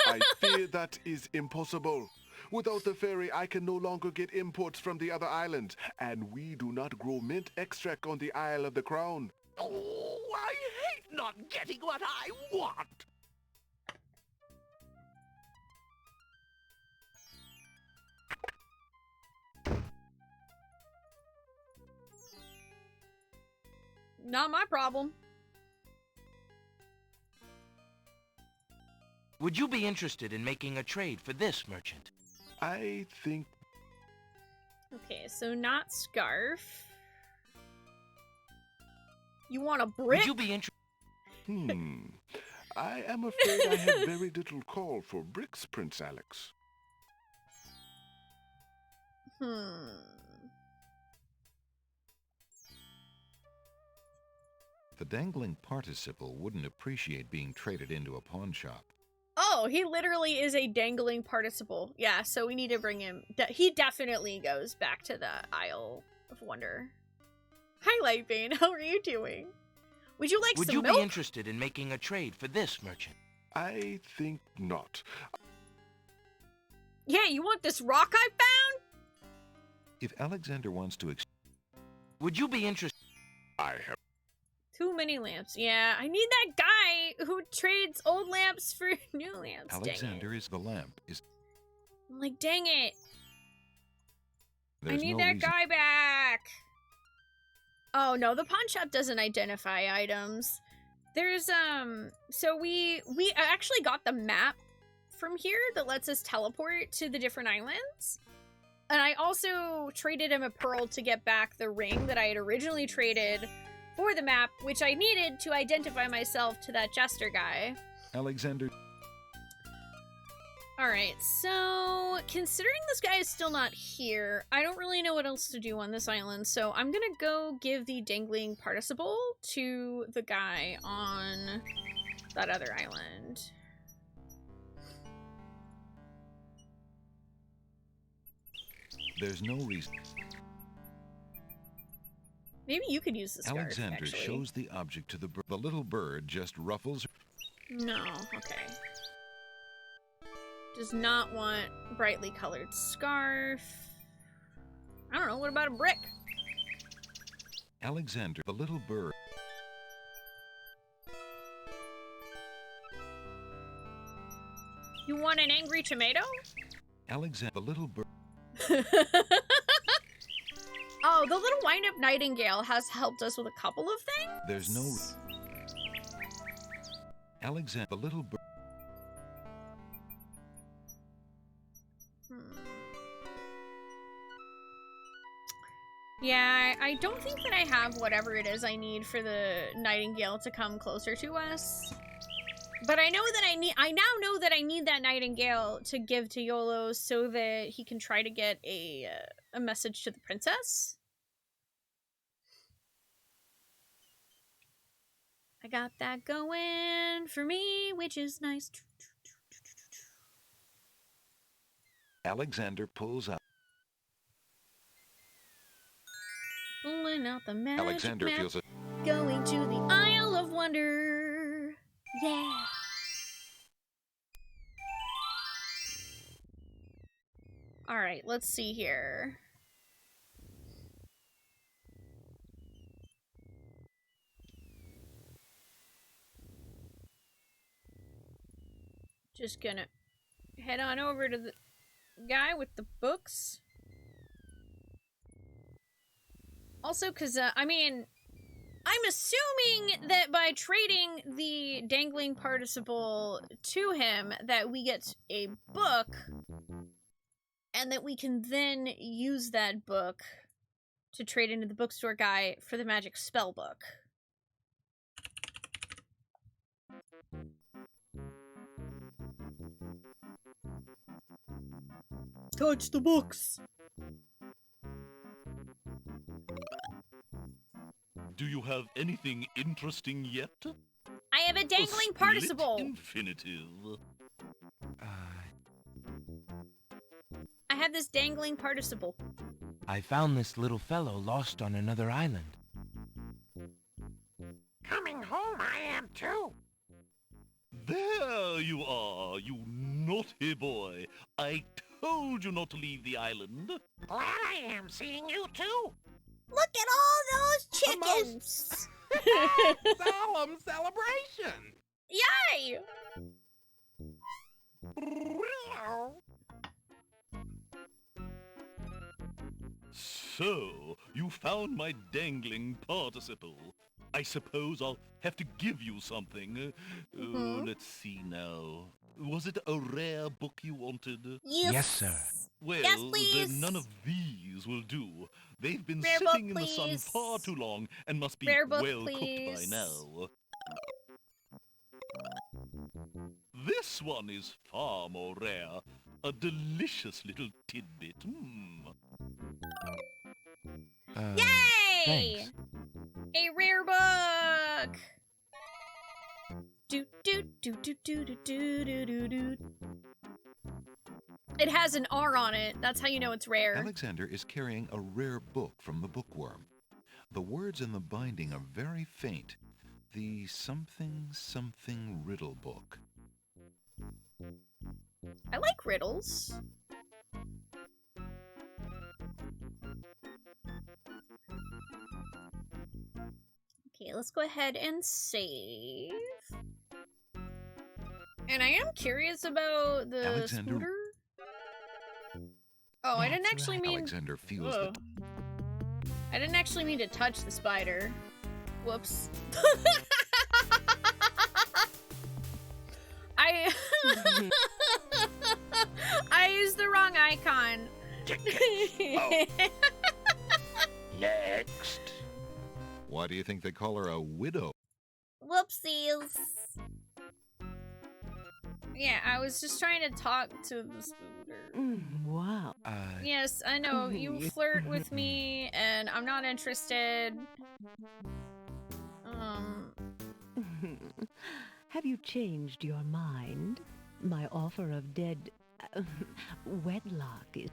I fear that is impossible. Without the ferry, I can no longer get imports from the other islands, and we do not grow mint extract on the Isle of the Crown.
Oh, I hate not getting what I want.
Not my problem.
Would you be interested in making a trade for this, merchant?
I think...
Okay, so not scarf. You want a brick?
Would you be interested?
I am afraid I have very little call for bricks, Prince Alex.
The dangling participle wouldn't appreciate being traded into a pawn shop.
Oh, he literally is a dangling participle. Yeah, so we need to bring him... He definitely goes back to the Isle of Wonder. Hi, Lightbane. How are you doing? Would you like some milk?
Would you be interested in making a trade for this, merchant?
I think not.
Yeah, you want this rock I found?
If Alexander wants to...
Would you be interested?
I have...
Too many lamps. Yeah, I need that guy who trades old lamps for new lamps.
Alexander is the lamp.
I'm like, dang it.
There's
I need
no
that
reason...
guy back. Oh no, the pawn shop doesn't identify items. There's so we actually got the map from here that lets us teleport to the different islands. And I also traded him a pearl to get back the ring that I had originally traded for the map, which I needed to identify myself to that jester guy.
Alexander...
Alright, so considering this guy is still not here, I don't really know what else to do on this island, so I'm gonna go give the dangling participle to the guy on that other island.
There's no reason.
Maybe you could use the scarf,
Alexander
actually.
shows the object to the bird. The little bird just ruffles her.
No, okay. Does not want brightly colored scarf. I don't know, what about a brick?
Alexander, the little bird.
You want an angry tomato?
Alexander, the little bird.
Oh, the little wind-up nightingale has helped us with a couple of things?
There's no... Alexander, the little bird.
Yeah, I don't think that I have whatever it is I need for the nightingale to come closer to us. But I know that I now know that I need that nightingale to give to Yolo so that he can try to get a message to the princess. I got that going for me, which is nice.
Alexander pulls out.
Pulling out the magic
Alexander
map,
feels it.
going to the Isle of Wonder. Yeah. All right, let's see here. Just gonna head on over to the guy with the books. Also, because, I mean, I'm assuming that by trading the dangling participle to him that we get a book, and that we can then use that book to trade into the bookstore guy for the magic spell book. Touch the books!
Do you have anything interesting yet?
I have a dangling participle!
Infinitive.
I have this dangling participle.
I found this little fellow lost on another island.
Coming home I am too.
There you are, you naughty boy. I told you not to leave the island.
Glad I am seeing you too.
Look at all those chickens!
Solemn celebration!
Yay!
So, you found my dangling participle. I suppose I'll have to give you something. Let's see now. Was it a rare book you wanted?
Yes, sir.
Well,
Yes, please.
then none of these will do. They've been
Rare
sitting
book,
in the sun
please.
far too long and must be
Rare book,
well cooked by
please.
now. This one is far more rare. A delicious little tidbit.
Yay!
Thanks.
A rare book! Do do do do do do do do do do. It has an R on it. That's how you know it's rare.
Alexander is carrying a rare book from the bookworm. The words in the binding are very faint. The something something riddle book.
I like riddles. Okay, let's go ahead and save. And I am curious about the
Alexander-
scooter. Oh, I didn't actually mean...
Alexander feels
Whoa.
that
I didn't actually mean to touch the spider. Whoops. I used the wrong icon.
Next. Why do you think they call her a widow?
Whoopsies. Yeah, I was just trying to talk to the scooter.
Wow.
Yes, I know. You flirt with me, and I'm not interested.
Have you changed your mind? My offer of dead wedlock is...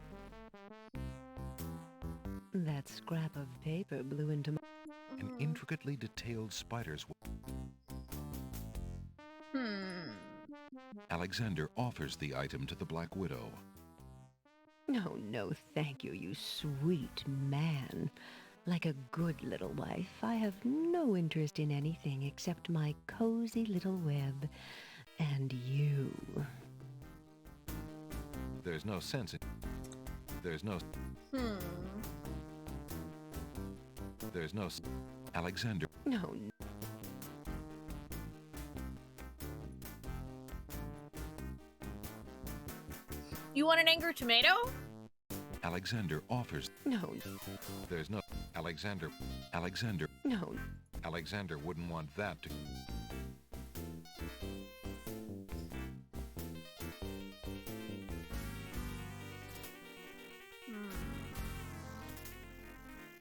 That scrap of paper blew into my...
An intricately detailed spider's web. Alexander offers the item to the Black Widow.
No, no, thank you, you sweet man. Like a good little wife, I have no interest in anything except my cozy little web and you.
There's no sense in... There's no... There's no... Alexander...
No.
You want an angry tomato?
Alexander offers...
No.
There's no... Alexander...
No.
Alexander wouldn't want that to...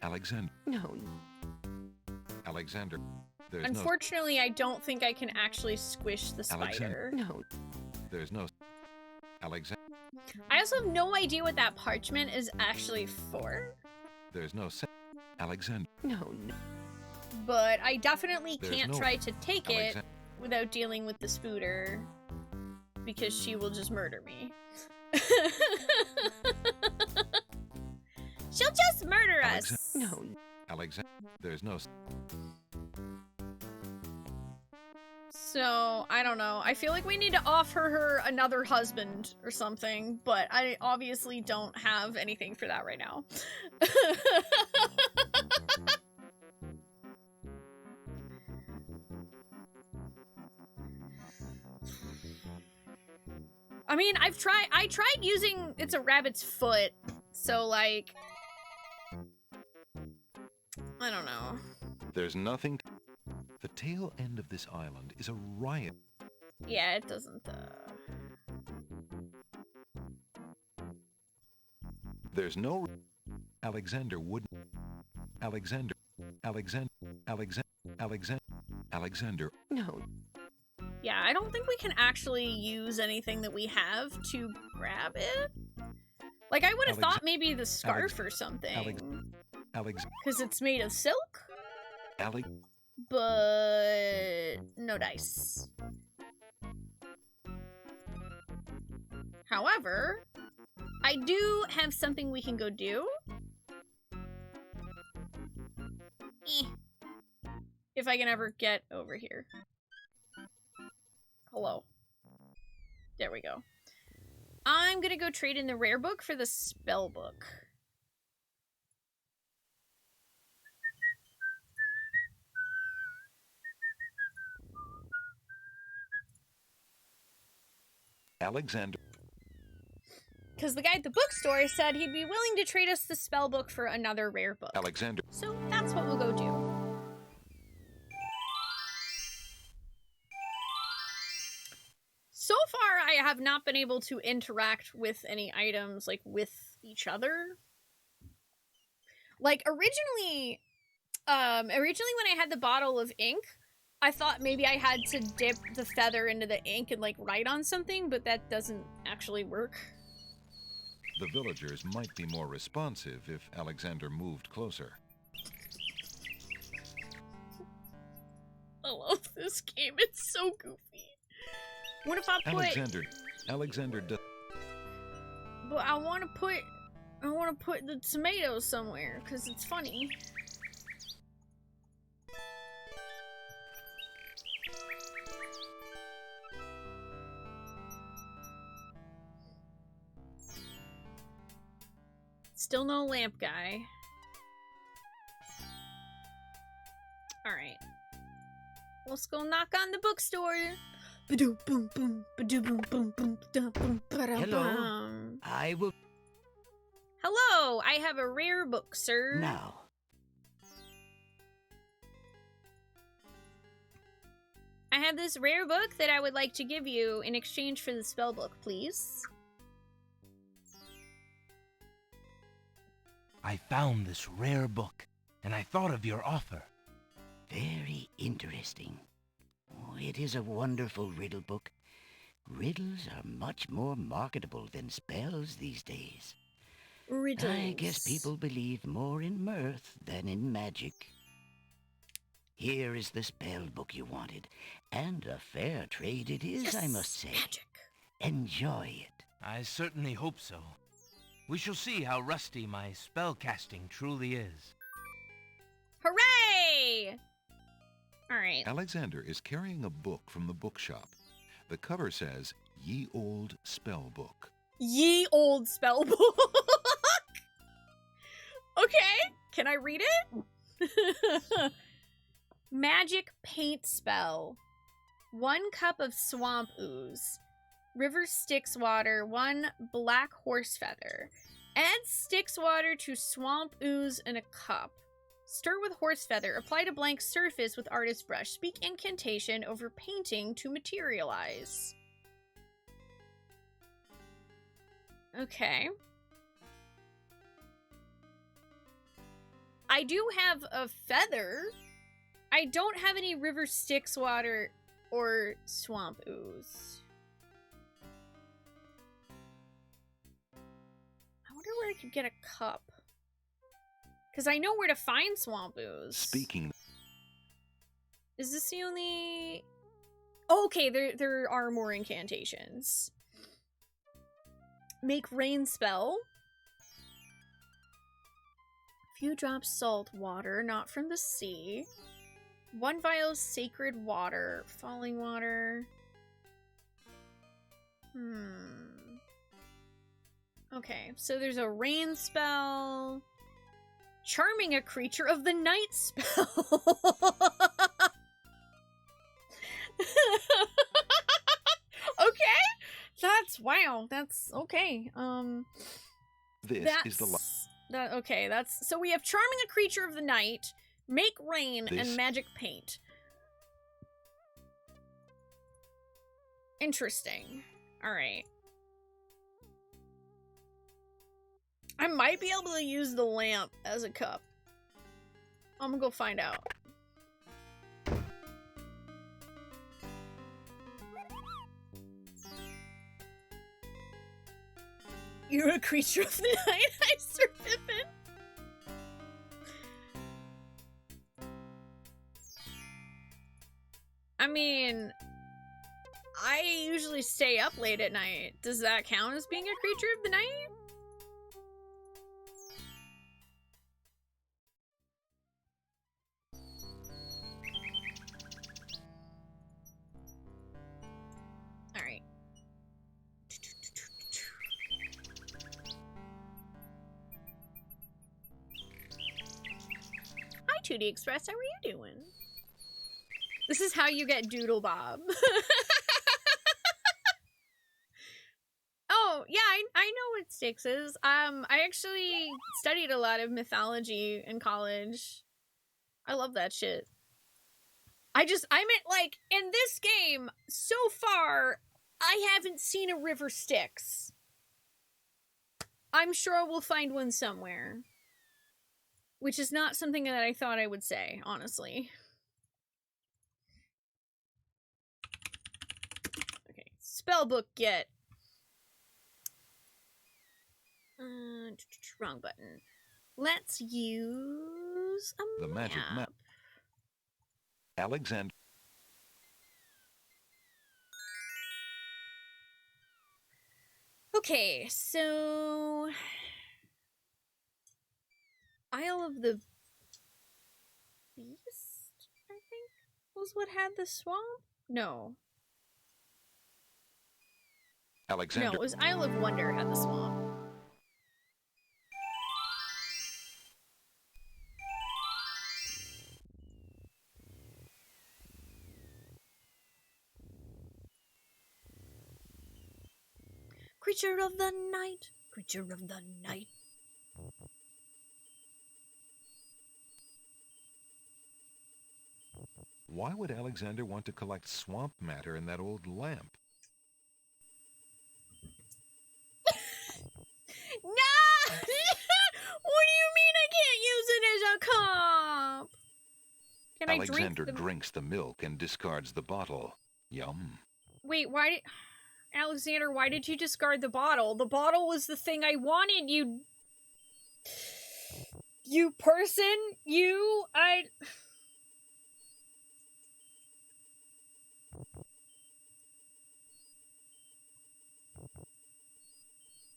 Alexander...
No.
Alexander... There's
Unfortunately, I don't think I can actually squish the spider.
Alexander.
No.
There's no... Alexander...
I also have no idea what that parchment is actually for.
There's no sense... Alexander...
No.
But I definitely
There's
can't
no...
try to take it
Alexander...
without dealing with the spooter. Because she will just murder me. She'll just murder us.
No.
Alexander... There's no...
So, I don't know. I feel like we need to offer her another husband or something, but I obviously don't have anything for that right now. I mean, I tried using It's a Rabbit's Foot, so like, I don't know.
There's nothing... The tail end of this island is a riot.
Yeah, it doesn't,
There's no... Alexander wouldn't... Alexander...
No.
Yeah, I don't think we can actually use anything that we have to grab it. Like, I would have thought maybe the scarf or something. Because it's made of silk? But no dice. However, I do have something we can go do. If I can ever get over here. Hello. There we go. I'm gonna go trade in the rare book for the spell book.
Alexander.
Because the guy at the bookstore said he'd be willing to trade us the spell book for another rare book.
Alexander.
So that's what we'll go do. So far, I have not been able to interact with any items, like, with each other. Like, originally when I had the bottle of ink, I thought maybe I had to dip the feather into the ink and, like, write on something, but that doesn't actually work.
The villagers might be more responsive if Alexander moved closer.
I love this game. It's so goofy. What if I put...
Alexander does...
But I want to put the tomatoes somewhere, because it's funny. Still no lamp guy. Alright. Let's go knock on the bookstore.
Hello. I will...
Hello, I have a rare book, sir.
Now.
I have this rare book that I would like to give you in exchange for the spell book, please.
I found this rare book, and I thought of your offer.
Very interesting. Oh, it is a wonderful riddle book. Riddles are much more marketable than spells these days.
Riddles.
I guess people believe more in mirth than in magic. Here is the spell book you wanted, and a fair trade it is, yes, I must say.
Magic.
Enjoy it.
I certainly hope so. We shall see how rusty my spell casting truly is.
Hooray! All right.
Alexander is carrying a book from the bookshop. The cover says, Ye Old Spell Book.
Ye Old Spell Book. Okay, can I read it? Magic paint spell. 1 cup of swamp ooze. River Styx water, 1 black horse feather. Add Styx water to swamp ooze in a cup. Stir with horse feather. Apply to blank surface with artist brush. Speak incantation over painting to materialize. Okay. I do have a feather. I don't have any river Styx water or swamp ooze. I wonder where I could get a cup. Because I know where to find swamp ooze.
Speaking.
Is this the only... Oh, okay, there are more incantations. Make rain spell. Few drops salt water, not from the sea. 1 vial sacred water. Falling water. Okay, so there's a rain spell. Charming a creature of the night spell. Okay. Wow, that's okay.
This is the
okay, that's so we have charming a creature of the night, make rain, and magic paint. Interesting. All right. I might be able to use the lamp as a cup. I'm gonna go find out. You're a creature of the night, I Sir Pippin. I mean, I usually stay up late at night. Does that count as being a creature of the night? Alright. Hi, 2D Express. How are you doing? This is how you get Doodle Bob. Oh, yeah, I know what Styx is. I actually studied a lot of mythology in college. I love that shit. I meant, like, in this game, so far, I haven't seen a river Styx. I'm sure we'll find one somewhere. Which is not something that I thought I would say, honestly. Okay, spellbook get. Wrong button. Let's use a
the magic map. Alexander.
Okay, so Isle of the Beast, I think, was what had the swamp? No.
Alexander.
No, it was Isle of Wonder had the swamp. Creature of the night, creature of the night.
Why would Alexander want to collect swamp matter in that old lamp?
No! What do you mean I can't use it as a cup? Can
Alexander
I drink
drinks the milk and discards the bottle. Yum.
Wait, Alexander, why did you discard the bottle? The bottle was the thing I wanted, you You person,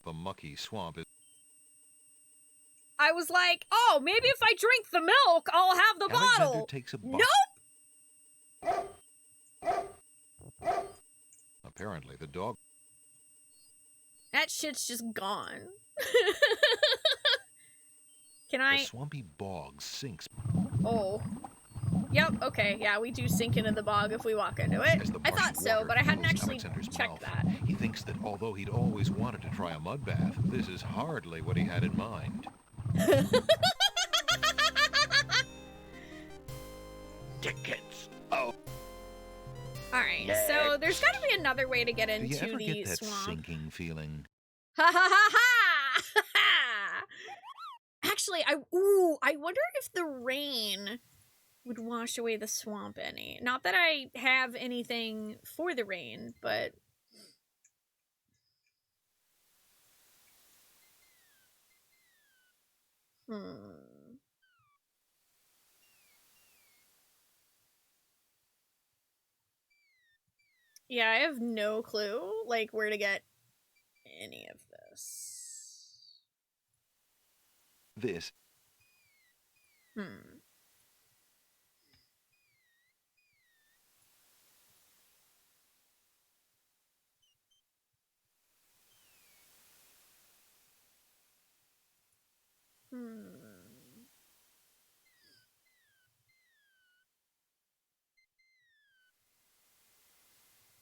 The mucky swamp is...
I was like, oh, maybe if I drink the milk, I'll have the
Alexander
bottle.
takes a
Nope!
Apparently, the dog...
That shit's just gone. Can
The
I...
swampy bog sinks.
Oh. Yep, okay, yeah, we do sink into the bog if we walk into it. I thought so, but I hadn't actually checked that.
He thinks that although he'd always wanted to try a mud bath, this is hardly what he had in mind.
Tickets. Oh.
Alright, so there's gotta be another way to get into
Do you ever
the
get that
swamp.
sinking feeling?
Ha ha ha ha! Actually, I wonder if the rain would wash away the swamp any. Not that I have anything for the rain, but... Yeah, I have no clue, like, where to get any of this.
This.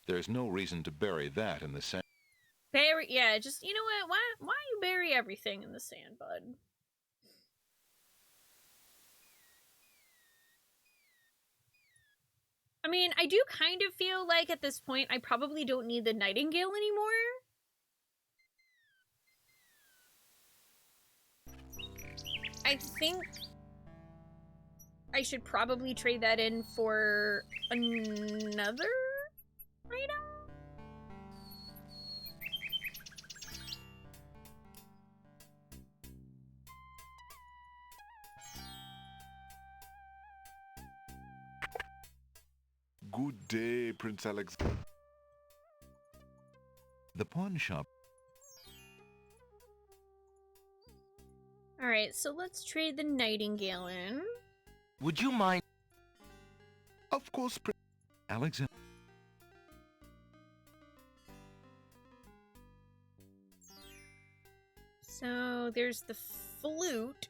There's no reason to bury that in the sand.
Bury, yeah, just, you know what, why you bury everything in the sand, bud? I mean, I do kind of feel like at this point I probably don't need the nightingale anymore. I think I should probably trade that in for another item?
Good day, Prince Alexander.
The pawn shop.
Alright, so let's trade the nightingale in.
Would you mind?
Of course, Prince
Alexander.
So there's the flute.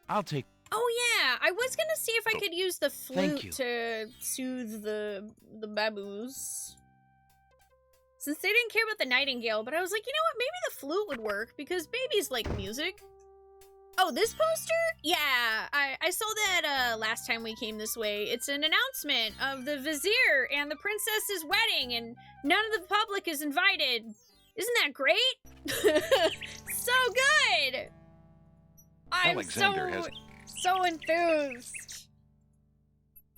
I'll take...
Oh yeah, I was gonna see if I could use the
Thank
flute
you.
to soothe the baboos. Since they didn't care about the nightingale, but I was like, you know what, maybe the flute would work, because babies like music. Oh, this poster? Yeah, I saw that last time we came this way. It's an announcement of the vizier and the princess's wedding, and none of the public is invited. Isn't that great? So good! I'm
Alexander
so enthused.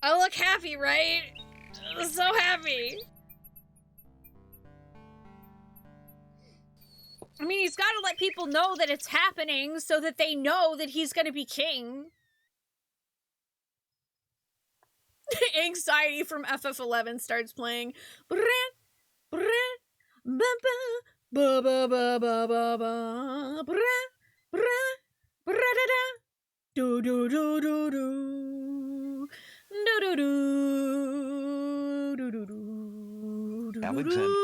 I look happy, right? I'm so happy. I mean, he's got to let people know that it's happening so that they know that he's going to be king. Anxiety from FF11 starts playing. Do do do do do do do do do do.
Alexander.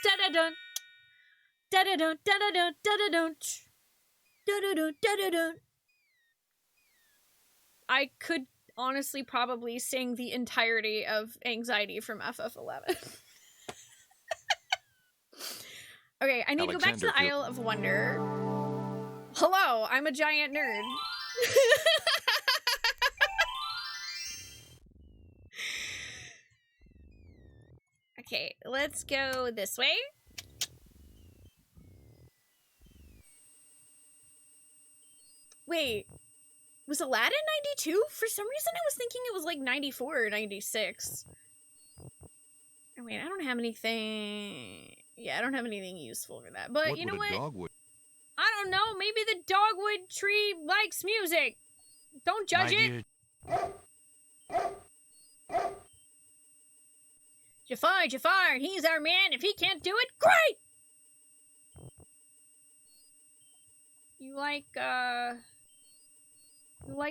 Da da dun. Da da dun. Da da dun. Da da dun. Da da dun. Da da dun. I could honestly probably sing the entirety of Anxiety from FF11. Okay, I need to go back to the Isle of Wonder. Hello, I'm a giant nerd. Okay, let's go this way. Wait, was Aladdin 92? For some reason I was thinking it was like 94 or 96. Oh wait, I don't have anything... Yeah, I don't have anything useful for that. But
What
you know
would
what?
a dogwood?
I don't know. Maybe the dogwood tree likes music. Don't judge it. Jafar, he's our man. If he can't do it, great! You like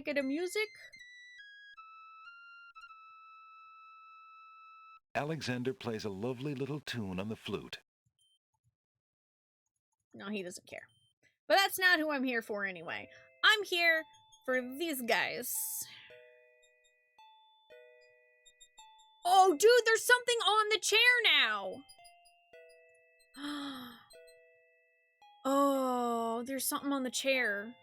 it a music?
Alexander plays a lovely little tune on the flute.
No, he doesn't care. But that's not who I'm here for anyway. I'm here for these guys. Oh, dude, there's something on the chair now. Oh, there's something on the chair.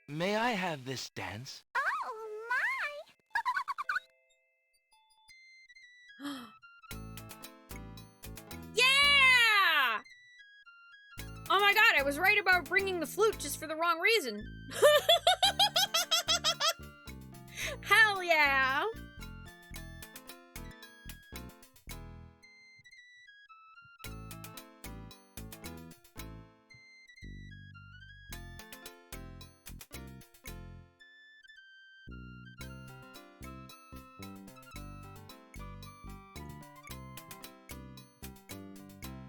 May I have this dance?
Yeah! Oh my god, I was right about bringing the flute just for the wrong reason. Hell yeah!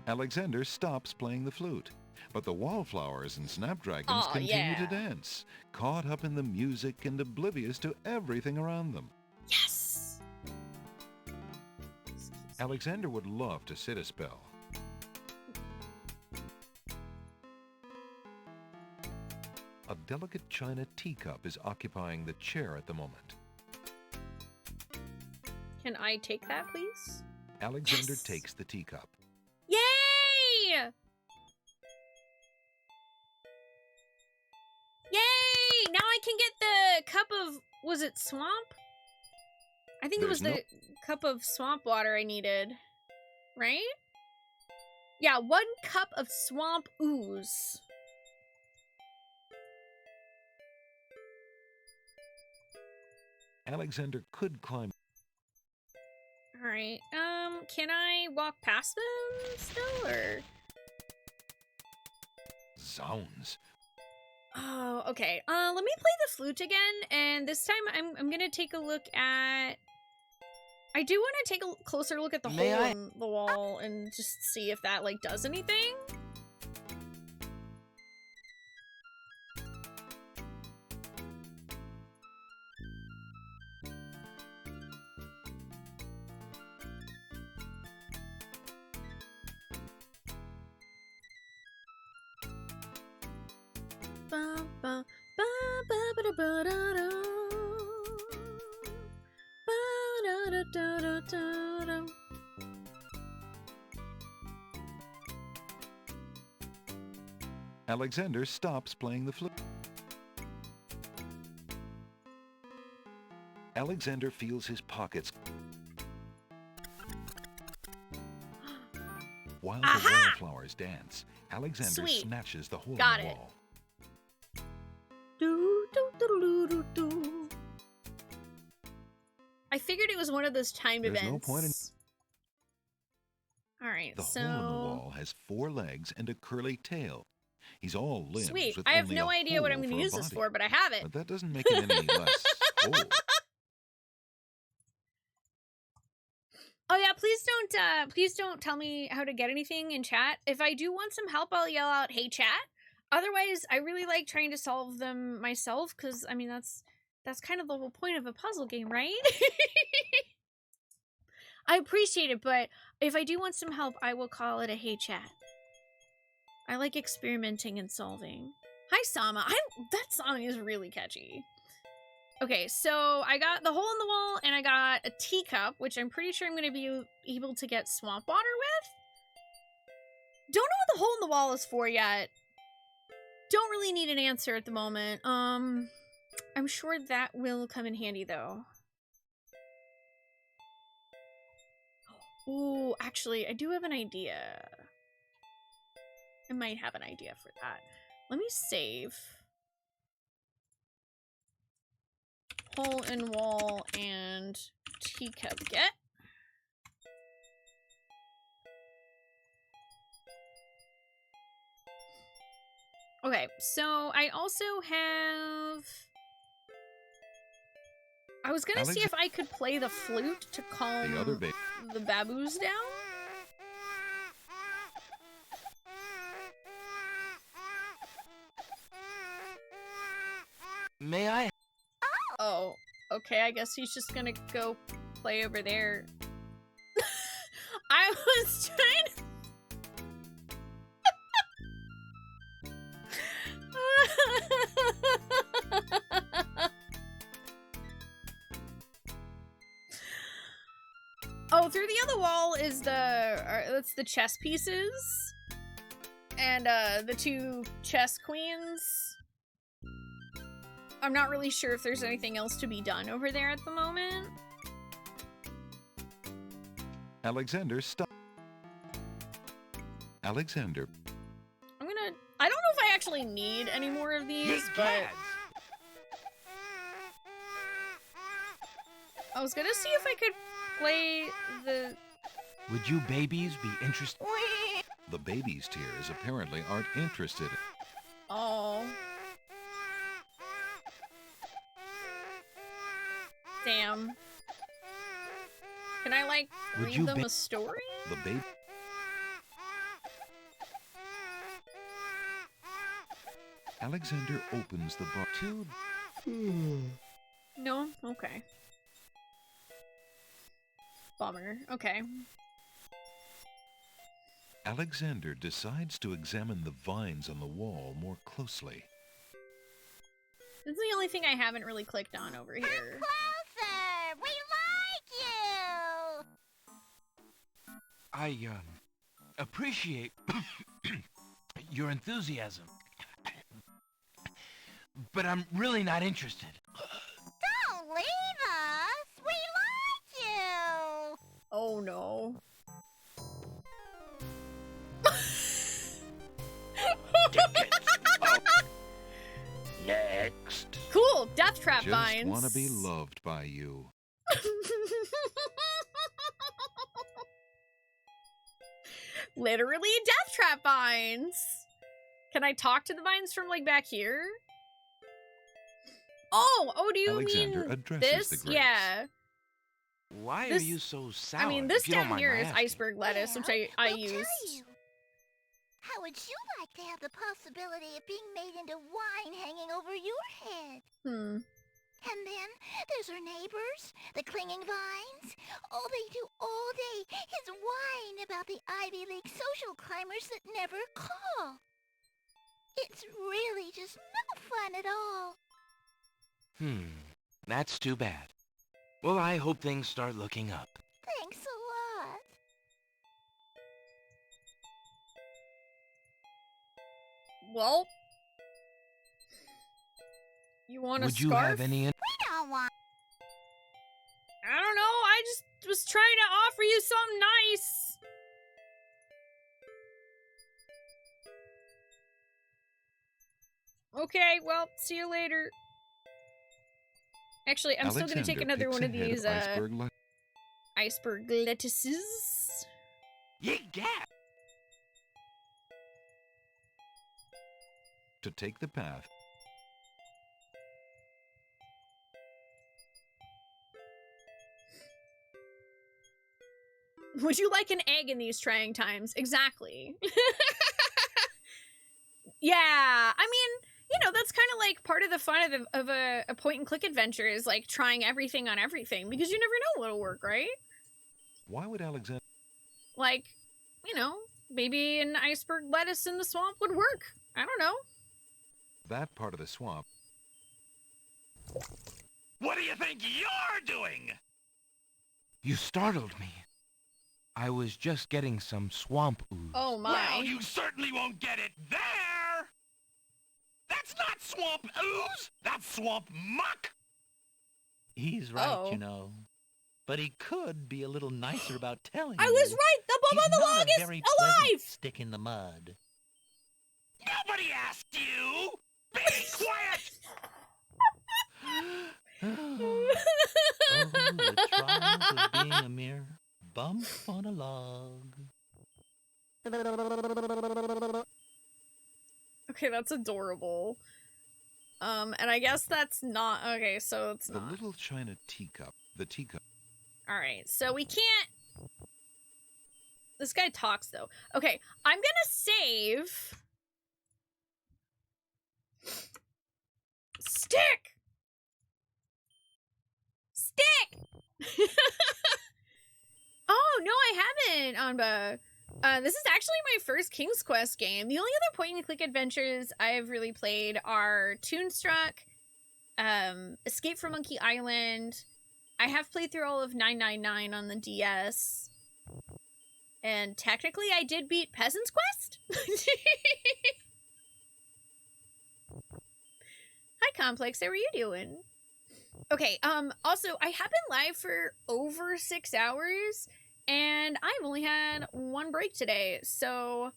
Alexander stops playing the flute, but the wallflowers and snapdragons continue to dance, caught up in the music and oblivious to everything around them.
Yes!
Alexander would love to sit a spell. A delicate china teacup is occupying the chair at the moment.
Can I take that, please?
Alexander takes the teacup.
Yay! Yay! Now I can get the cup of... Was it swamp? I think it was the cup of swamp water I needed. Right? Yeah, 1 cup of swamp ooze.
Alexander could climb.
Alright, can I walk past them still, or?
Zounds.
Oh, okay. Let me play the flute again, and this time I'm gonna take a look at... I do want to take a closer look at the hole in the wall and just see if that, like, does anything.
Alexander stops playing the flute. Alexander feels his pockets. While the wallflowers dance, Alexander snatches the hole in the wall.
I figured it was one of those timed events.
There's no point in...
Alright,
the hole in the wall has 4 legs and a curly tail. He's all limbs.
Sweet.
With
I have
only
no
a
idea what I'm
hole
going to use
a
this
body.
for, but I have it.
But that doesn't make it any less whole.
Oh yeah, please don't tell me how to get anything in chat. If I do want some help, I'll yell out, "Hey chat." Otherwise, I really like trying to solve them myself, because I mean that's kind of the whole point of a puzzle game, right? I appreciate it, but if I do want some help, I will call it a "Hey chat." I like experimenting and solving. Hi Sama. That song is really catchy. Okay, so I got the hole in the wall, and I got a teacup, which I'm pretty sure I'm going to be able to get swamp water with. Don't know what the hole in the wall is for yet. Don't really need an answer at the moment. I'm sure that will come in handy, though. Ooh, actually, I do have an idea. I might have an idea for that. Let me save. hole in wall and teacup get. Okay, so I also have... I was gonna see if I could play the flute to calm the baboos down.
May I?
Oh, okay, I guess he's just gonna go play over there. I was trying to... Oh, through the other wall is that's the chess pieces. And, the two chess queens. I'm not really sure if there's anything else to be done over there at the moment.
Alexander, stop. Alexander.
I don't know if I actually need any more of these, but... I was gonna see if I could play the...
Would you babies be interested?
The babies' tears apparently aren't interested.
Oh. Damn. Can I, like, read them a story?
The baby... Alexander opens the bar.
No? Okay. Bummer. Okay.
Alexander decides to examine the vines on the wall more closely.
This is the only thing I haven't really clicked on over here.
Closer! We like you!
I, appreciate your enthusiasm. But I'm really not interested.
Don't leave us! We like you!
Oh no.
Next.
Cool! Death trap
Just
vines.
want to be loved by you.
Literally death trap vines. Can I talk to the vines from like back here? Oh, do you
Alexander
mean
addresses
this?
the grapes.
Yeah.
Why are you so sour?
I mean, this
if you don't
down
mind
here
my
is
asking?
iceberg lettuce, which I
We'll
used.
tell you. How would you like to have the possibility of being made into wine hanging over your head? And then there's our neighbors, the clinging vines. All they do all day is whine about the Ivy League social climbers that never call. It's really just no fun at all.
That's too bad. Well, I hope things start looking up.
Thanks a lot.
Well, you want a
Would
scarf?
you have any?
We don't want.
I don't know. I just was trying to offer you something nice. Okay, well, see you later. Actually, I'm still gonna take another one of these iceberg lettuces.
Yeah.
To take the path.
Would you like an egg in these trying times? Exactly. Yeah, I mean, you know, that's kind of like part of the fun of a point-and-click adventure is like trying everything on everything because you never know what'll work, right?
Why would Alexander...
Like, you know, maybe an iceberg lettuce in the swamp would work. I don't know.
That part of the swamp...
What do you think you're doing?
You startled me. I was just getting some swamp ooze.
Oh my.
Well, you certainly won't get it there! That's not swamp ooze! That's swamp muck!
He's right, you know. But he could be a little nicer about telling
I
you.
was right! The bum on the log is
very
alive!
Stick in the mud.
Nobody asked you! Be quiet!
the trials of being a mere bump on a log.
Okay, that's adorable. And I guess that's not... Okay, so it's not...
The little china teacup. The teacup.
Alright, so we can't... This guy talks, though. Okay, I'm gonna save... Stick! Stick! Oh, no, I haven't, Anba. This is actually my first King's Quest game. The only other point-and-click adventures I've really played are Toonstruck, Escape from Monkey Island. I have played through all of 999 on the DS. And technically, I did beat Peasant's Quest. Hi, Complex. How are you doing? Okay, also, I have been live for over 6 hours, and I've only had one break today, so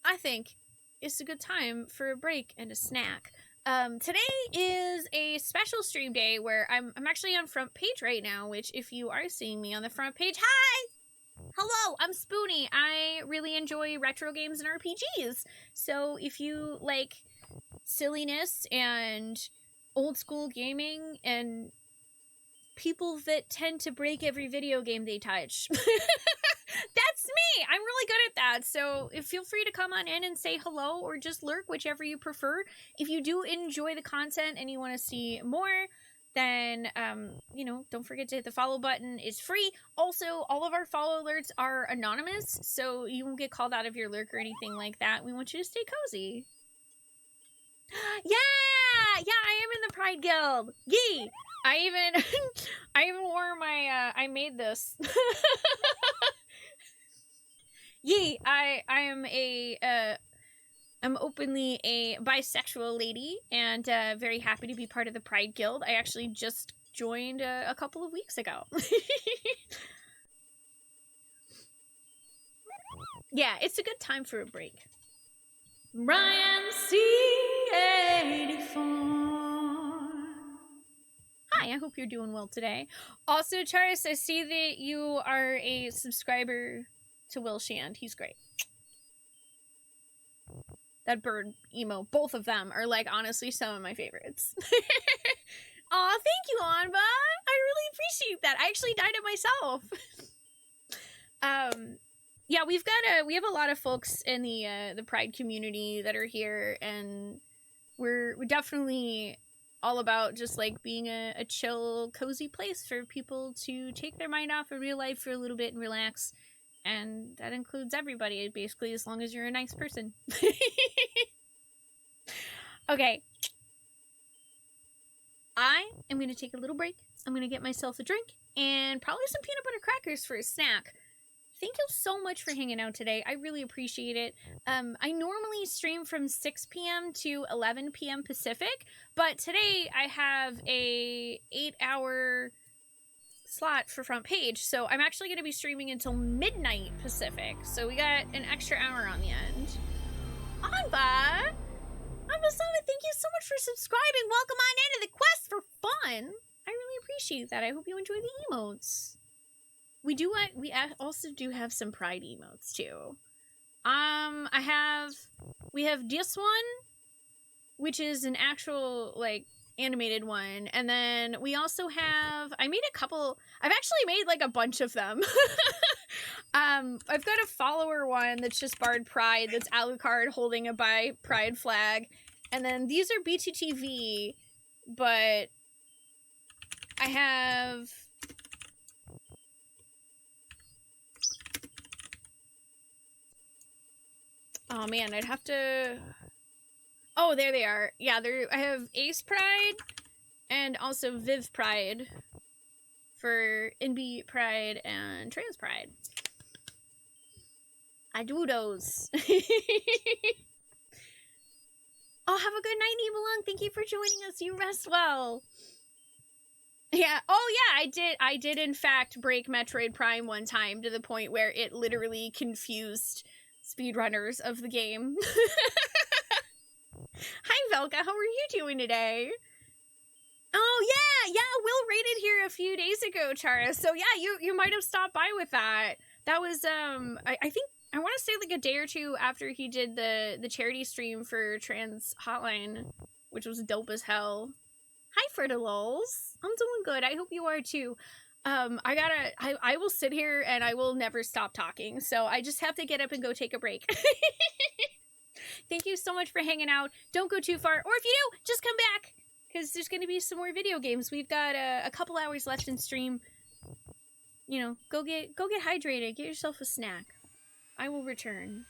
I think it's a good time for a break and a snack. Today is a special stream day where I'm actually on front page right now, which if you are seeing me on the front page, hi! Hello, I'm Spoonee. I really enjoy retro games and RPGs, so if you like silliness and old school gaming and people that tend to break every video game they touch. That's me! I'm really good at that, so feel free to come on in and say hello or just lurk, whichever you prefer. If you do enjoy the content and you want to see more, then, you know, don't forget to hit the follow button. It's free. Also, all of our follow alerts are anonymous, so you won't get called out of your lurk or anything like that. We want you to stay cozy. Yeah, I am in the Pride Guild. Yee! I even wore my, I made this. Yee! I am I'm openly a bisexual lady, and very happy to be part of the Pride Guild. I actually just joined a couple of weeks ago. Yeah, it's a good time for a break. Ryan C84. Hi, I hope you're doing well today. Also, Charis, I see that you are a subscriber to Will Shand. He's great. That bird emo, both of them are like honestly some of my favorites. Aw, thank you, Anba. I really appreciate that. I actually dyed it myself. Yeah, we have a lot of folks in the Pride community that are here, and we're definitely all about just like being a chill, cozy place for people to take their mind off of real life for a little bit and relax. And that includes everybody, basically, as long as you're a nice person. Okay. I am going to take a little break. I'm going to get myself a drink and probably some peanut butter crackers for a snack. Thank you so much for hanging out today. I really appreciate it. I normally stream from 6 p.m. to 11 p.m. Pacific, but today I have a 8-hour slot for front page, so I'm actually going to be streaming until midnight Pacific, so we got an extra hour on the end. Anba! Anba-sama, thank you so much for subscribing. Welcome on into the quest for fun. I really appreciate that. I hope you enjoy the emotes. We also do have some Pride emotes too. We have this one, which is an actual like animated one, and then we also have I've actually made like a bunch of them. I've got a follower one that's just Bard Pride, that's Alucard holding a bi Pride flag, and then these are BTTV, but I have oh man, I'd have to... Oh, there they are. Yeah, I have Ace Pride and also Viv Pride for NB Pride and Trans Pride. I do those. Oh, have a good night, Nebelung. Thank you for joining us. You rest well. Yeah. Oh, yeah. I did in fact break Metroid Prime one time to the point where it literally confused speedrunners of the game. Hi, Velka. How are you doing today? Oh, yeah. Will visited here a few days ago, Chara. So yeah, you might have stopped by with that. That was I think I want to say like a day or two after he did the charity stream for Trans Hotline, which was dope as hell. Hi, Fertilols. I'm doing good. I hope you are too. I will sit here and I will never stop talking. So I just have to get up and go take a break. Thank you so much for hanging out. Don't go too far. Or if you do, just come back. Because there's going to be some more video games. We've got a couple hours left in stream. You know, go get hydrated. Get yourself a snack. I will return.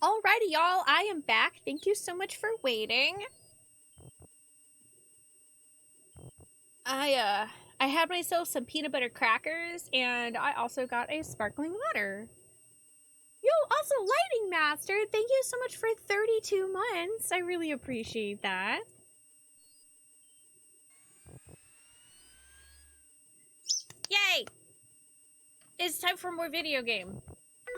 Alrighty, y'all, I am back. Thank you so much for waiting. I had myself some peanut butter crackers, and I also got a sparkling water. Yo, also Lighting Master, thank you so much for 32 months. I really appreciate that. Yay! It's time for more video game.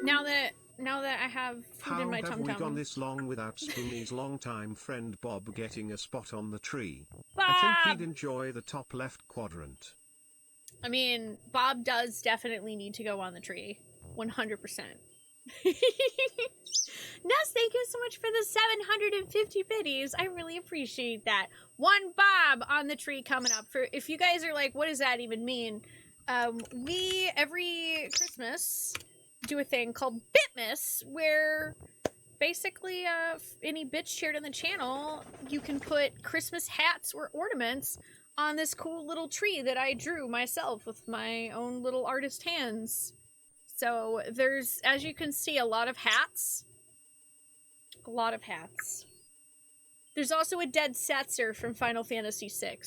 Now that I have food in my tum-tum.
How have we gone this long without Spoonie's longtime friend Bob getting a spot on the tree?
Bob!
I think he'd enjoy the top left quadrant.
I mean, Bob does definitely need to go on the tree. 100%. Ness, thank you so much for the 750 biddies. I really appreciate that. One Bob on the tree coming up. For if you guys are like, what does that even mean? We, every Christmas, do a thing called Bitmas, where basically any bits shared on the channel, you can put Christmas hats or ornaments on this cool little tree that I drew myself with my own little artist hands. So there's, as you can see, a lot of hats. A lot of hats. There's also a dead Setzer from Final Fantasy VI.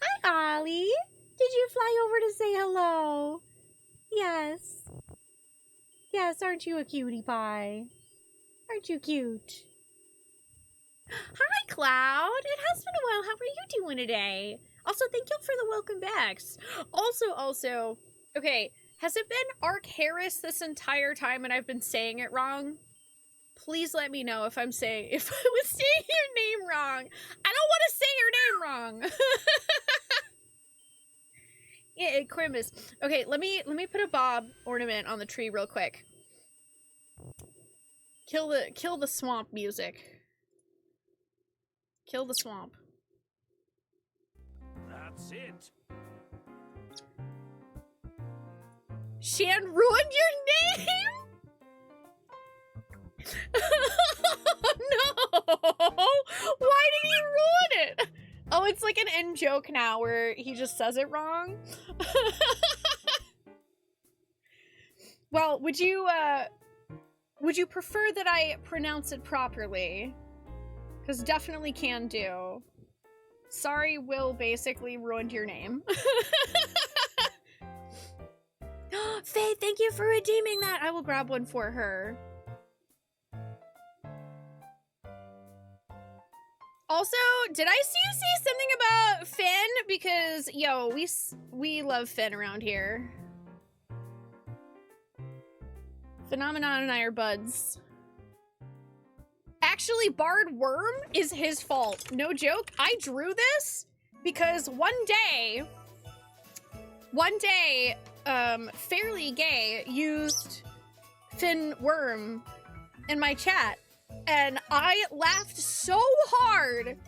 Hi, Ollie. Did you fly over to say hello? Yes. Yes, aren't you a cutie pie? Aren't you cute? Hi, Cloud. It has been a while. How are you doing today? Also, thank you for the welcome backs. Also, okay, has it been Ark Harris this entire time and I've been saying it wrong? Please let me know if I was saying your name wrong. I don't want to say your name wrong. Yeah, Crimus. Okay, let me put a Bob ornament on the tree real quick. Kill the swamp music. Kill the swamp.
That's it.
Shan ruined your name? No! Why did he ruin it? Oh, it's like an end joke now where he just says it wrong? Well, would you prefer that I pronounce it properly? Because definitely can do. Sorry, Will basically ruined your name. Faye, thank you for redeeming that. I will grab one for her. Also, did I see you say something about Finn? Because, yo, we love Finn around here. Phenomenon and I are buds. Actually, Bard Worm is his fault. No joke. I drew this because one day, Fairly Gay used Finn Worm in my chat, and I laughed so hard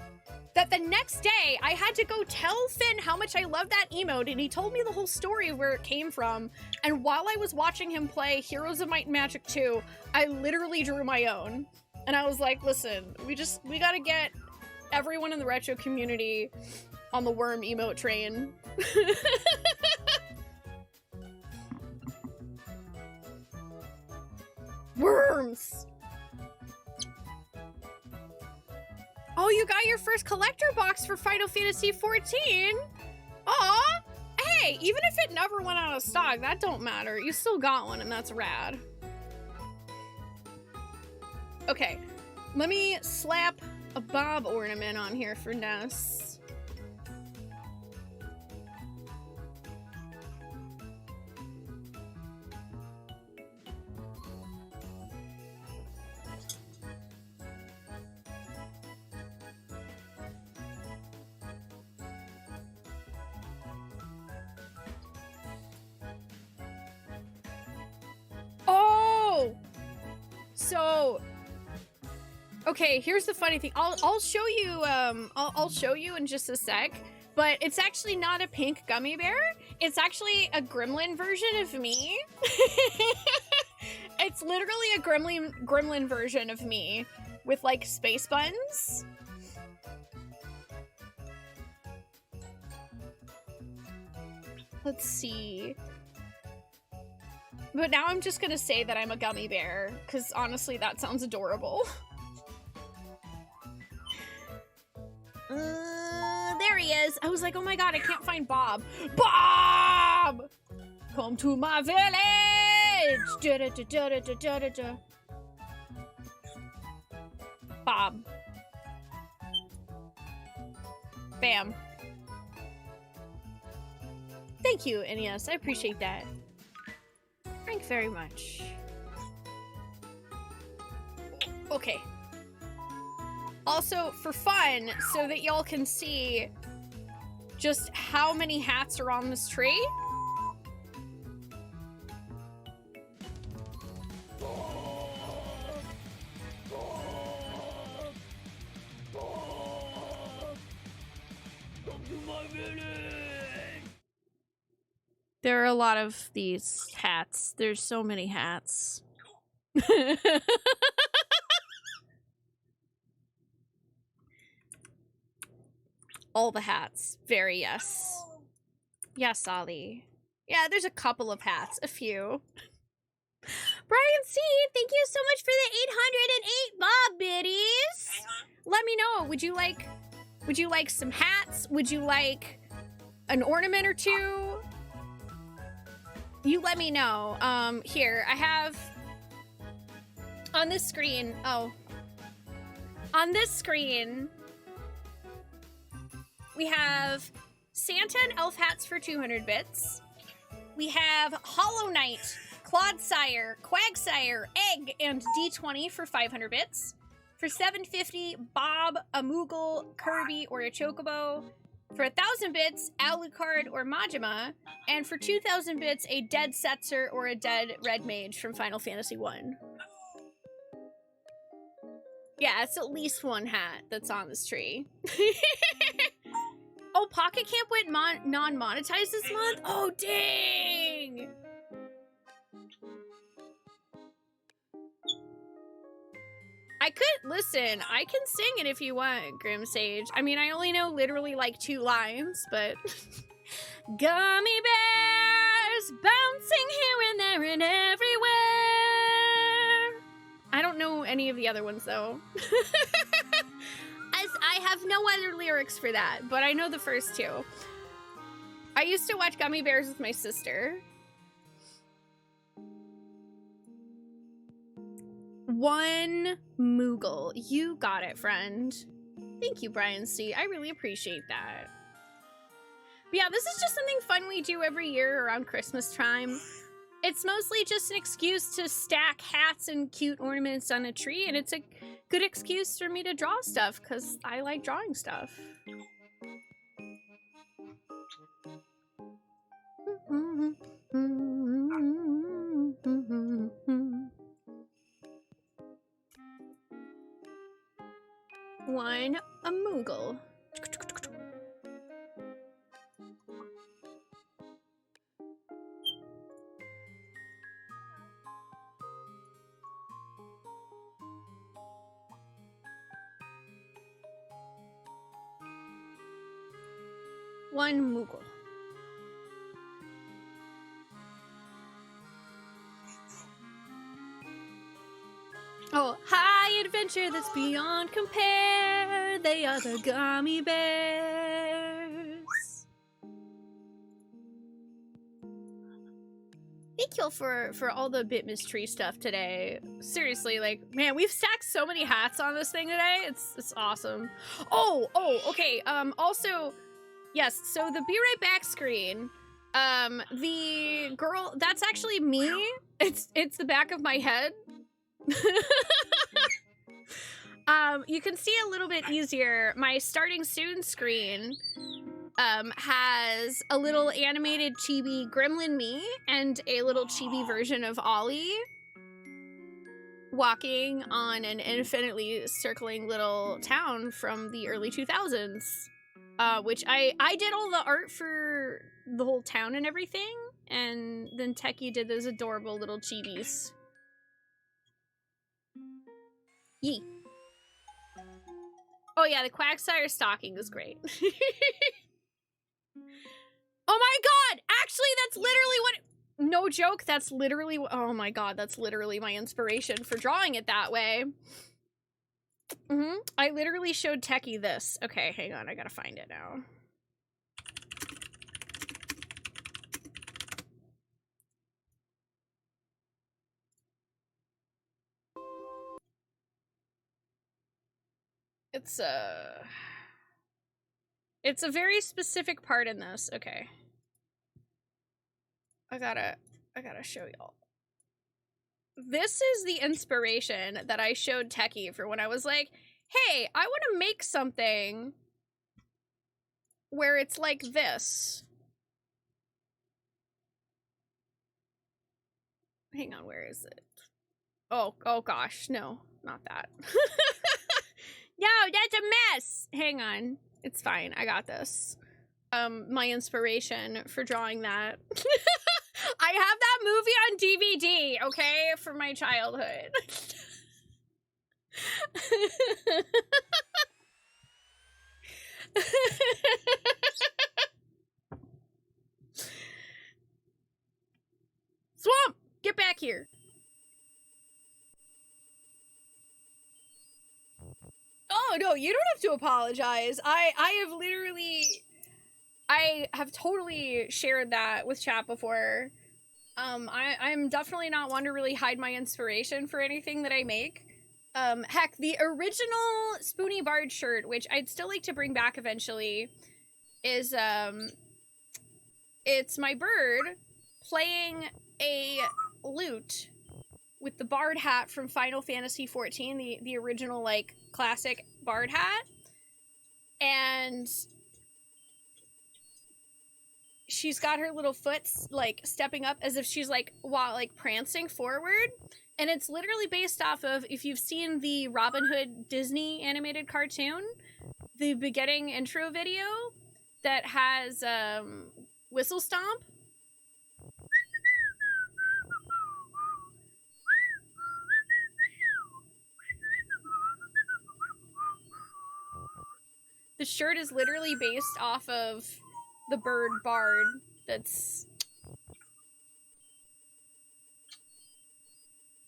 that the next day I had to go tell Finn how much I love that emote, and he told me the whole story of where it came from. And while I was watching him play Heroes of Might and Magic 2, I literally drew my own. And I was like, listen, we gotta get everyone in the retro community on the worm emote train. Worms! Oh, you got your first collector box for Final Fantasy XIV? Aw! Hey, even if it never went out of stock, that don't matter. You still got one, and that's rad. Okay, let me slap a Bob ornament on here for Ness. Oh! So... okay, here's the funny thing. I'll show you, I'll show you in just a sec, but it's actually not a pink gummy bear. It's actually a gremlin version of me. It's literally a gremlin version of me with, like, space buttons. Let's see. But now I'm just gonna say that I'm a gummy bear, because honestly, that sounds adorable. There he is. I was like, oh my god, I can't find Bob. Bob! Come to my village! Da -da -da -da -da -da -da -da. Bob. Bam. Thank you, NES. I appreciate that. Thank you very much. Okay. Also, for fun, so that y'all can see just how many hats are on this tree. There are a lot of these hats. There's so many hats. All the hats. Very yes. Yes, Ollie. Yeah, there's a couple of hats. A few. Brian C, thank you so much for the 808 Bob biddies. Let me know. Would you like some hats? Would you like an ornament or two? You let me know. Here, I have on this screen. Oh. On this screen, we have Santa and elf hats for 200 bits. We have Hollow Knight, Clodsire, Quagsire, Egg, and D20 for 500 bits. For 750, Bob, a Moogle, Kirby, or a Chocobo. For 1,000 bits, Alucard or Majima. And for 2,000 bits, a dead Setzer or a dead Red Mage from Final Fantasy I. Yeah, it's at least one hat that's on this tree. Oh, Pocket Camp went non-monetized this month? Oh, dang! Listen, I can sing it if you want, Grim Sage. I mean, I only know literally like 2 lines, but... Gummy bears bouncing here and there and everywhere. I don't know any of the other ones, though. I have no other lyrics for that, but I know the first 2. I used to watch Gummy Bears with my sister. One Moogle. You got it, friend. Thank you, Brian C. I really appreciate that. But yeah, this is just something fun we do every year around Christmas time. It's mostly just an excuse to stack hats and cute ornaments on a tree, and it's a good excuse for me to draw stuff, because I like drawing stuff. One, a Moogle. One Moogle. Oh, high adventure that's beyond compare. They are the gummy bears. Thank you all for all the Bitmas Tree stuff today. Seriously, like, man, we've stacked so many hats on this thing today. It's awesome. Oh, okay. Also, yes, so the Be Right Back screen, the girl, that's actually me. It's the back of my head. You can see a little bit easier. My starting soon screen has a little animated chibi gremlin me and a little chibi version of Ollie walking on an infinitely circling little town from the early 2000s. Which I did all the art for the whole town and everything, and then Techie did those adorable little chibis. Yee. Oh yeah, the Quagsire stocking is great. Oh my god! Actually, that's literally what... no joke, that's literally, oh my god, that's literally my inspiration for drawing it that way. I literally showed Techie this. Okay, hang on, I gotta find it now. It's a very specific part in this. Okay. I gotta show y'all. This is the inspiration that I showed Techie for when I was like, hey, I want to make something where it's like this. Hang on, where is it? Oh gosh, no, not that. No, that's a mess. Hang on. It's fine. I got this. My inspiration for drawing that. I have that movie on DVD, okay, for my childhood. Swamp, get back here. Oh, no, you don't have to apologize. I have totally shared that with chat before. I'm definitely not one to really hide my inspiration for anything that I make. Heck, the original Spoonee Bard shirt, which I'd still like to bring back eventually, is, it's my bird playing a lute with the bard hat from Final Fantasy XIV, the original, like, classic bard hat. And she's got her little foot, like, stepping up as if she's, like, prancing forward. And it's literally based off of, if you've seen the Robin Hood Disney animated cartoon, the beginning intro video that has, Whistle Stomp. The shirt is literally based off of the bird bard that's...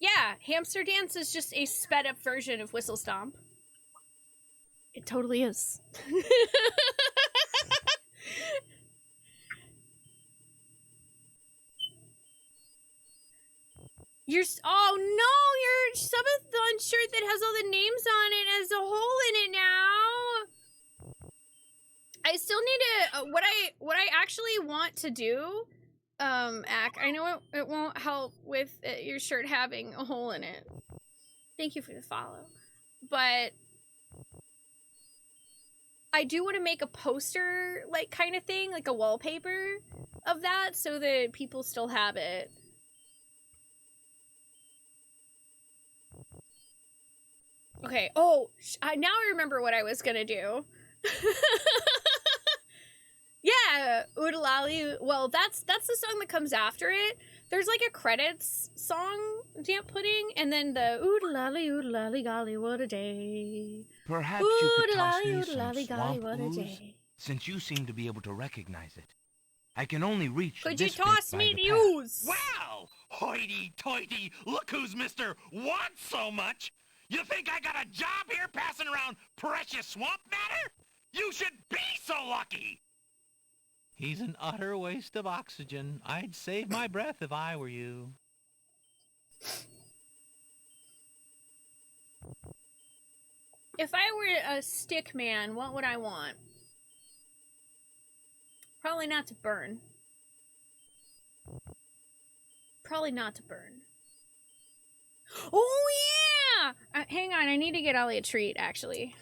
Yeah, Hamster Dance is just a sped up version of Whistle Stomp. It totally is. Oh no, your subathon shirt that has all the names on it has a hole in it now. I still need to, what I actually want to do, Ak, I know it won't help with your shirt having a hole in it. Thank you for the follow. But I do want to make a poster, like, kind of thing, like a wallpaper of that, so that people still have it. Okay, oh, now I remember what I was gonna do. Yeah, Oodalali. Well, that's the song that comes after it. There's like a credits song, Damp Pudding, and then the oodalali, golly, what a day.
Perhaps you could toss me some swamp ooze, since you seem to be able to recognize it. I can only reach
Could
this
you toss
bit
me
by
the
path.
ooze?
Wow! Hoity-toity! Look who's Mr. Wants So Much! You think I got a job here passing around precious swamp matter? You should be so lucky!
He's an utter waste of oxygen. I'd save my breath if I were you.
If I were a stick man, what would I want? Probably not to burn. Probably not to burn. Oh yeah! Hang on, I need to get Ollie a treat, actually.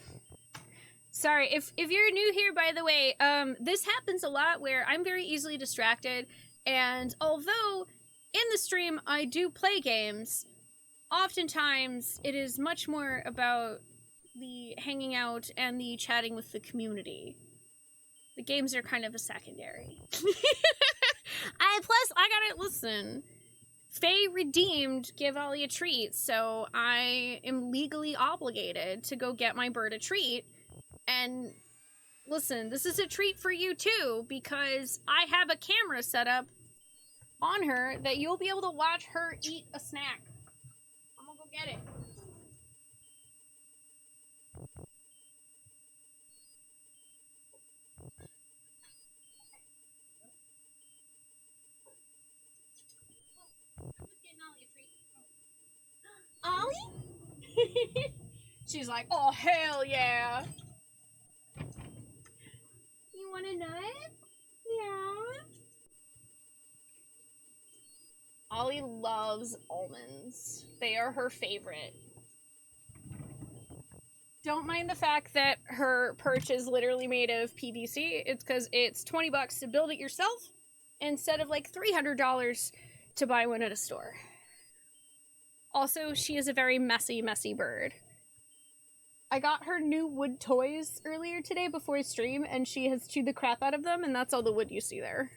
Sorry, if you're new here, by the way, this happens a lot where I'm very easily distracted, and although in the stream I do play games, oftentimes it is much more about the hanging out and the chatting with the community. The games are kind of a secondary. Plus, I gotta listen. Faye redeemed Give Ollie a Treat, so I am legally obligated to go get my bird a treat. And listen, this is a treat for you too, because I have a camera set up on her that you'll be able to watch her eat a snack. I'm gonna go get it. Ollie? She's like, oh, hell yeah. You want a nut? Yeah. Ollie loves almonds. They are her favorite. Don't mind the fact that her perch is literally made of PVC. It's because it's $20 to build it yourself instead of like $300 to buy one at a store. Also, she is a very messy, messy bird. I got her new wood toys earlier today before stream, and she has chewed the crap out of them, and that's all the wood you see there.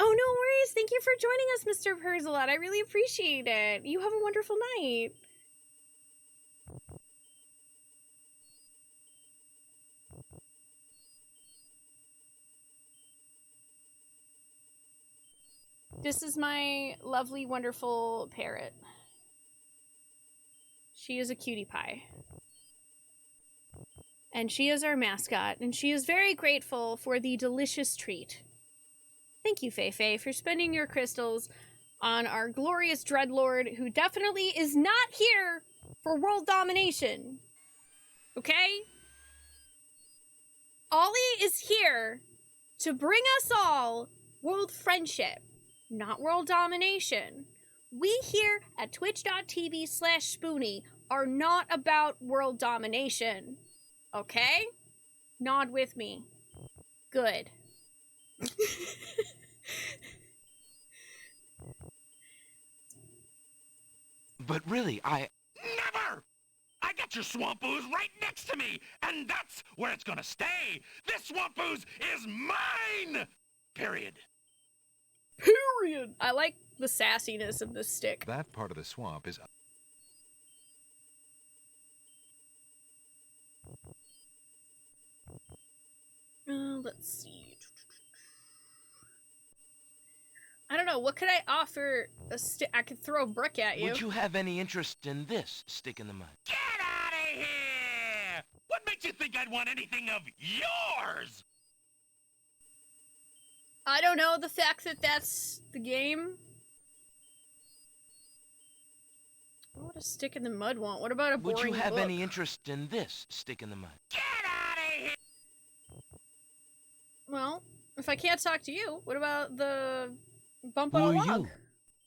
Oh, no worries. Thank you for joining us, Mr. Perzelot. I really appreciate it. You have a wonderful night. This is my lovely, wonderful parrot. She is a cutie pie. And she is our mascot, and she is very grateful for the delicious treat. Thank you, Fei-Fei, for spending your crystals on our glorious Dreadlord, who definitely is not here for world domination. Okay? Ollie is here to bring us all world friendship, not world domination. We here at twitch.tv/Spoonee are not about world domination. Okay? Nod with me. Good.
But really,
Never! I got your swamp ooze right next to me, and that's where it's gonna stay. This swamp ooze is mine! Period.
Period! I like the sassiness of this stick.
That part of the swamp is...
Let's see. I don't know. What could I offer a stick? I could throw a brick at you.
would you have any interest in this stick in the mud?
Get out of here! What makes you think I'd want anything of yours?
I don't know. The fact that that's the game. What would a stick in the mud want? What about a boring
Would you have
book?
any interest in this stick in the mud?
Get out of here!
Well, if I can't talk to you, what about the bump
Who
on a
are
log?
you?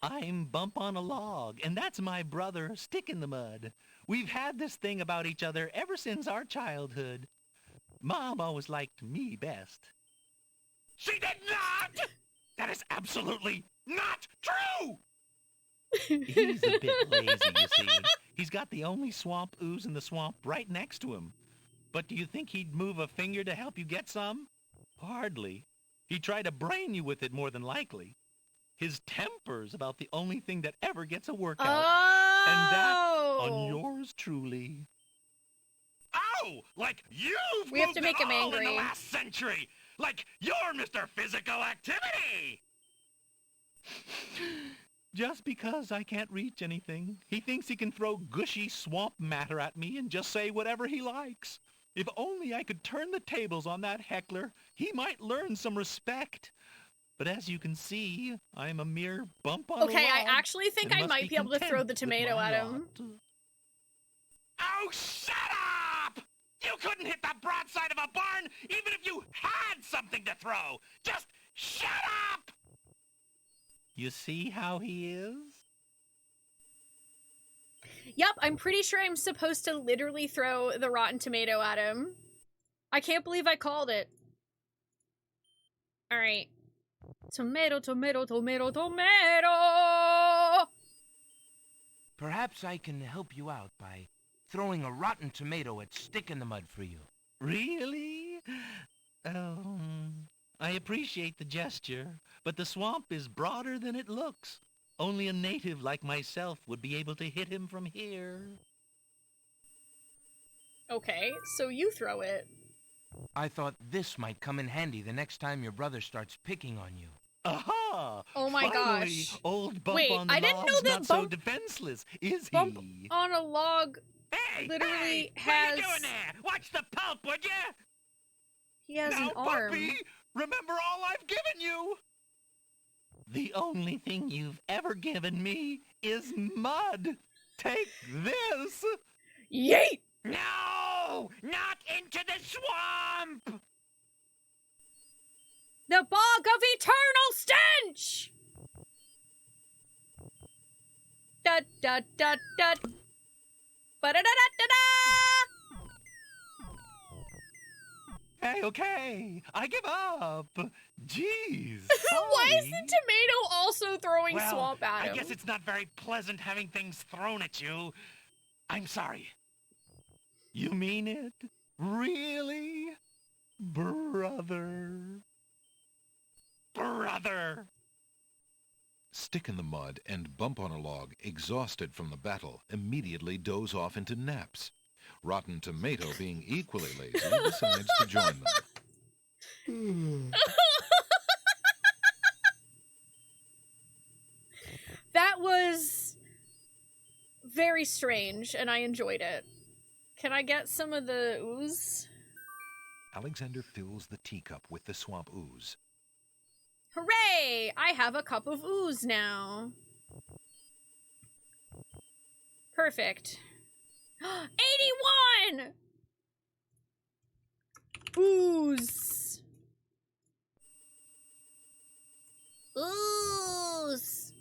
I'm Bump on a Log, and that's my brother, Stick in the Mud. We've had this thing about each other ever since our childhood. Mom always liked me best.
She did not! That is absolutely not true!
He's a bit lazy, you see. He's got the only swamp ooze in the swamp right next to him. But do you think he'd move a finger to help you get some? Hardly. He'd try to brain you with it more than likely. His temper's about the only thing that ever gets a workout.
Oh!
And that on yours truly.
Oh! Like you've
We have
moved
to make
it
him
all in
angry.
the last century! Like you're Mr. Physical Activity!
Just because I can't reach anything, he thinks he can throw gushy swamp matter at me and just say whatever he likes. If only I could turn the tables on that heckler, he might learn some respect. But as you can see, I'm a mere bump on a log.
Okay, I actually think
and
I
must
might be able to throw
content
the
with
tomato
my
at him.
lot.
Oh, shut up! You couldn't hit the broadside of a barn even if you had something to throw! Just shut up!
You see how he is?
Yep, I'm pretty sure I'm supposed to literally throw the rotten tomato at him. I can't believe I called it. Alright. Tomato, tomato, tomato, tomato!
Perhaps I can help you out by throwing a rotten tomato at Stick in the Mud for you.
Really? I appreciate the gesture, but the swamp is broader than it looks. Only a native like myself would be able to hit him from here.
Okay, so you throw it.
I thought this might come in handy the next time your brother starts picking on you.
Aha!
Oh my
Finally,
gosh.
Old Bump
Wait,
on the
I didn't know
Log's
that
not so
Bump-
defenseless, is
Bump
he?
on a log literally has...
What are you doing there? Watch the pulp, would you?
He has
now,
an arm.
puppy, remember all I've given you?
The only thing you've ever given me is mud. Take this.
Yeet!
No! Not into the swamp!
The bog of eternal stench! Da da da da. Ba da da da da da.
Hey, okay. I give up. Jeez.
Why is the tomato also throwing
Well,
swamp at him?
I guess it's not very pleasant having things thrown at you. I'm sorry.
You mean it? Really? Brother.
Brother.
Stick in the mud and Bump on a Log, exhausted from the battle, immediately doze off into naps. Rotten Tomato, being equally lazy, decides to join them.
That was very strange, and I enjoyed it. Can I get some of the ooze?
Alexander fills the teacup with the swamp ooze.
Hooray! I have a cup of ooze now. Perfect. 81! Ooze. Ooze.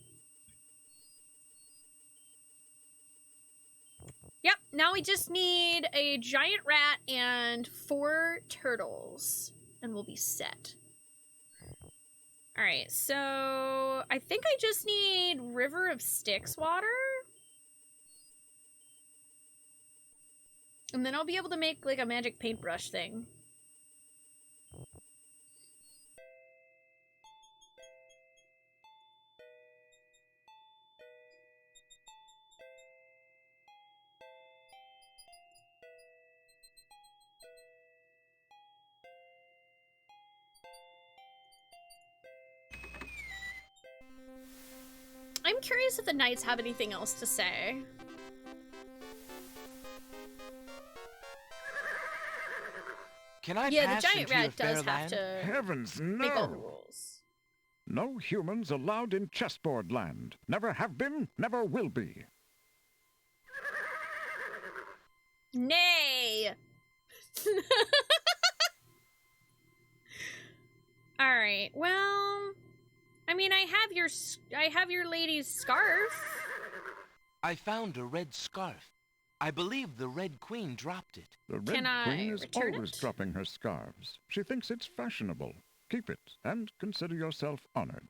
Yep, now we just need a giant rat and 4 turtles, and we'll be set. Alright, so I think I just need River of Styx water. And then I'll be able to make like a magic paintbrush thing. I'm curious if the knights have anything else to say.
Can I
Yeah,
pass
the giant
into your
rat does
fair
have
land?
to
Heavens,
make all the
no!
rules.
No humans allowed in chessboard land. Never have been, never will be.
Nay! Alright, well... I mean, I have your lady's scarf.
I found a red scarf. I believe the Red Queen dropped it.
The Red
Can I
Queen is
return
always
it?
dropping her scarves. She thinks it's fashionable. Keep it, and consider yourself honored.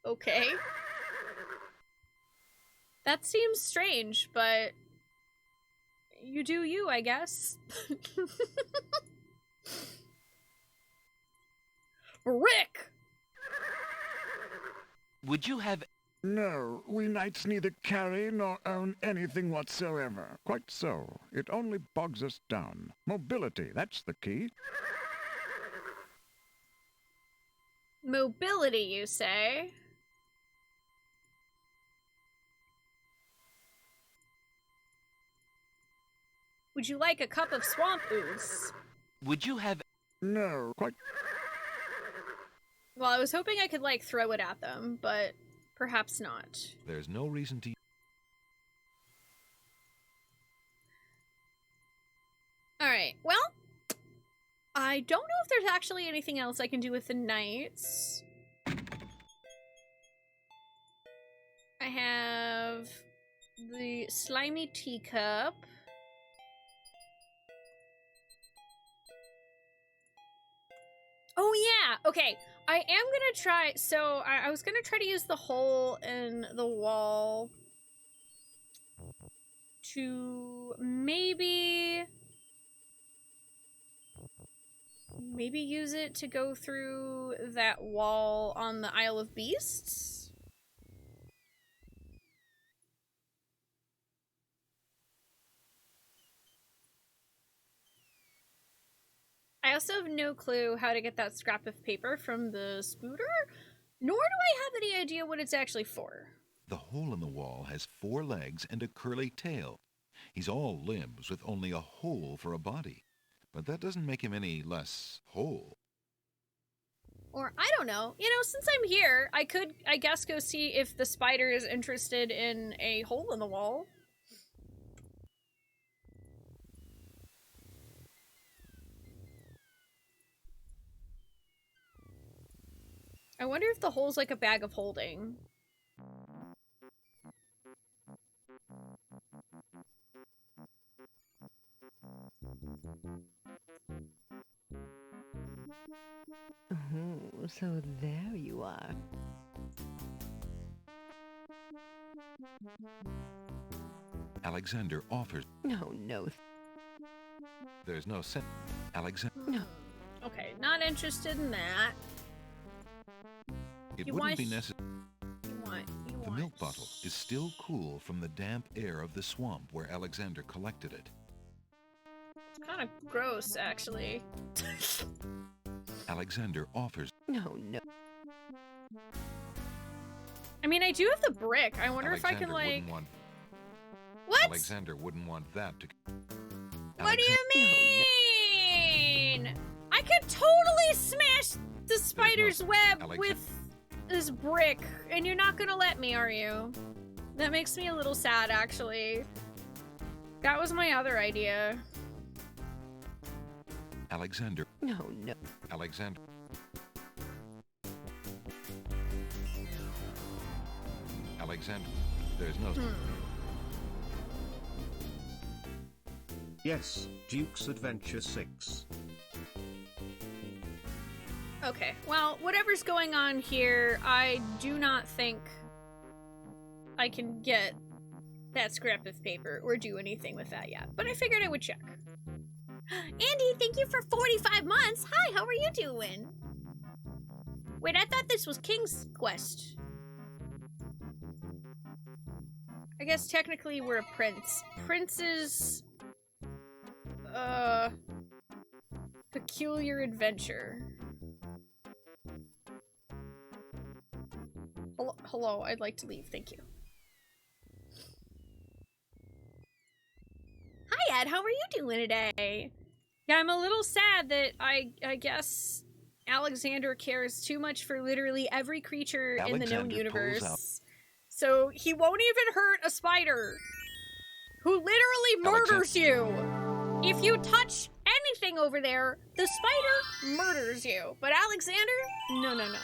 Okay. That seems strange, but... You do you, I guess. Rick!
Would you have...
No, we knights neither carry nor own anything whatsoever. Quite so. It only bogs us down. Mobility, that's the key.
Mobility, you say? Would you like a cup of swamp ooze?
Would you have...
No, quite...
Well, I was hoping I could, like, throw it at them, but perhaps not.
There's no reason to...
Alright, well... I don't know if there's actually anything else I can do with the knights. I have the slimy teacup. Oh yeah, okay. I am gonna try, so I was gonna try to use the hole in the wall to maybe use it to go through that wall on the Isle of Beasts. I also have no clue how to get that scrap of paper from the spooter, nor do I have any idea what it's actually for.
The hole in the wall has 4 legs and a curly tail. He's all limbs with only a hole for a body. But that doesn't make him any less whole.
Or, I don't know. You know, since I'm here, I could, I guess, go see if the spider is interested in a hole in the wall. I wonder if the hole's like a bag of holding.
Oh, so there you are.
Alexander offers.
No, no.
There's no sense. Alexander.
No.
Okay, not interested in that.
It
You
wouldn't
want-
be necessary. The milk bottle is still cool from the damp air of the swamp where Alexander collected it.
It's kind of gross, actually.
Alexander offers.
No, no.
I mean, I do have the brick. I wonder if I can,
Alexander
like...
wouldn't want.
What?
Alexander wouldn't want that to.
What do you mean? I could totally smash the spider's web with this brick, and you're not gonna let me, are you? That makes me a little sad, actually. That was my other idea.
Alexander.
No, no.
Alexander. Alexander. There's no.
Yes, Duke's Adventure 6.
Okay, well, whatever's going on here, I do not think I can get that scrap of paper or do anything with that yet, but I figured I would check. Andy, thank you for 45 months! Hi, how are you doing? Wait, I thought this was King's Quest. I guess technically we're a prince. Prince's... peculiar adventure. Hello, I'd like to leave, thank you. Hi Ed, how are you doing today? Yeah, I'm a little sad that I guess Alexander cares too much for literally every creature in the known universe. So he won't even hurt a spider who literally murders you. If you touch anything over there, the spider murders you. But Alexander? No, no, no.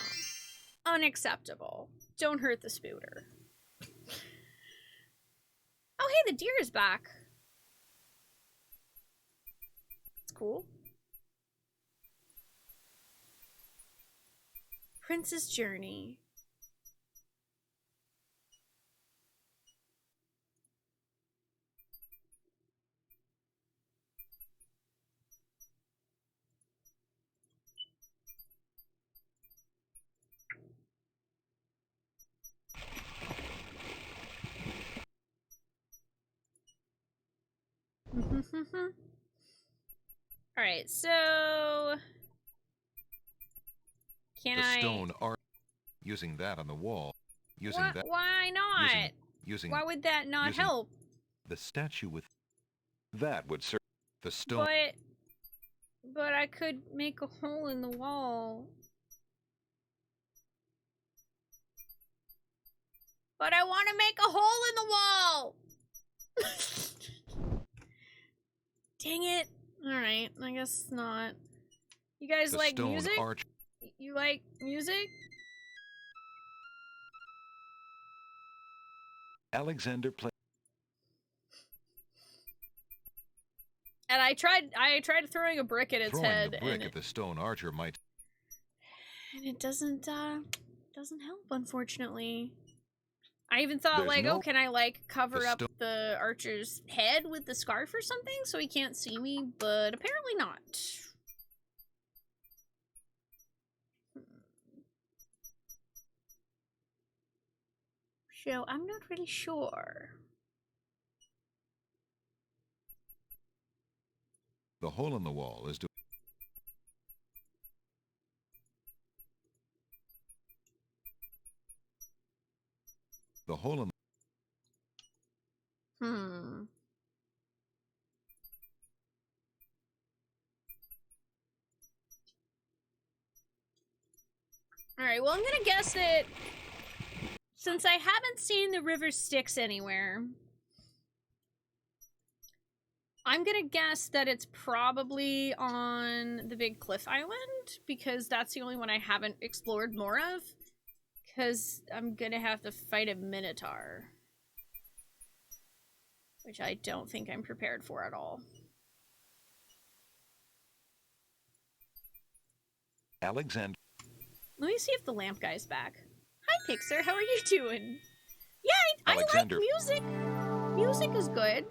Unacceptable. Don't hurt the spooter. Oh, hey, the deer is back. It's cool. Prince's Journey. Alright, so... Can
the
I...
stone art. Using that on the wall. Using that.
Why not?
Using.
Why would that not help?
The statue with. That would serve. The stone.
But I could make a hole in the wall. But I want to make a hole in the wall! Dang it. Alright, I guess not. You guys like music? You like music?
Alexander played.
And I tried throwing a brick at its head.
Throwing the brick at the stone archer might.
And it doesn't help, unfortunately. I even thought, oh, can I, cover up the archer's head with the scarf or something so he can't see me? But apparently not. So, I'm not really sure.
The hole in the wall is The hole in...
Alright, well, I'm gonna guess that since I haven't seen the river Styx anywhere, I'm gonna guess that it's probably on the Big Cliff Island, because that's the only one I haven't explored more of. Because I'm gonna have to fight a Minotaur. Which I don't think I'm prepared for at all.
Alexander.
Let me see if the lamp guy's back. Hi, Pixar. How are you doing? Yeah, I like music. Music is good.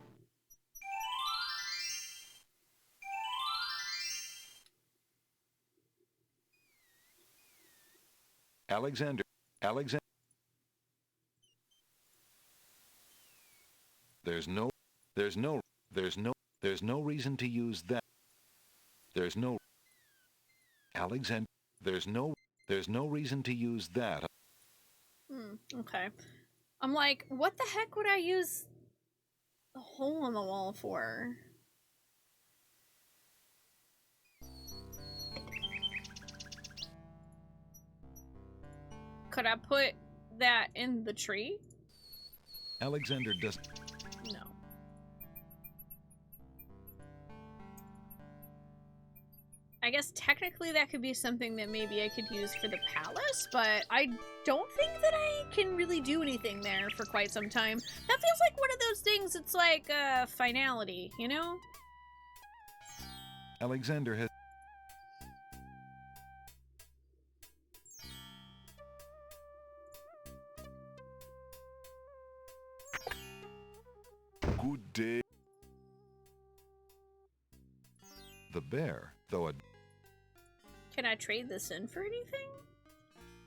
Alexander. There's no reason to use that. Alexander. There's no reason to use that.
Okay. I'm like, what the heck would I use the hole in the wall for? Could I put that in the tree?
Alexander does.
No. I guess technically that could be something that maybe I could use for the palace, but I don't think that I can really do anything there for quite some time. That feels like one of those things, it's like finality, you know?
Alexander has... Good day. The bear, though a...
Can I trade this in for anything?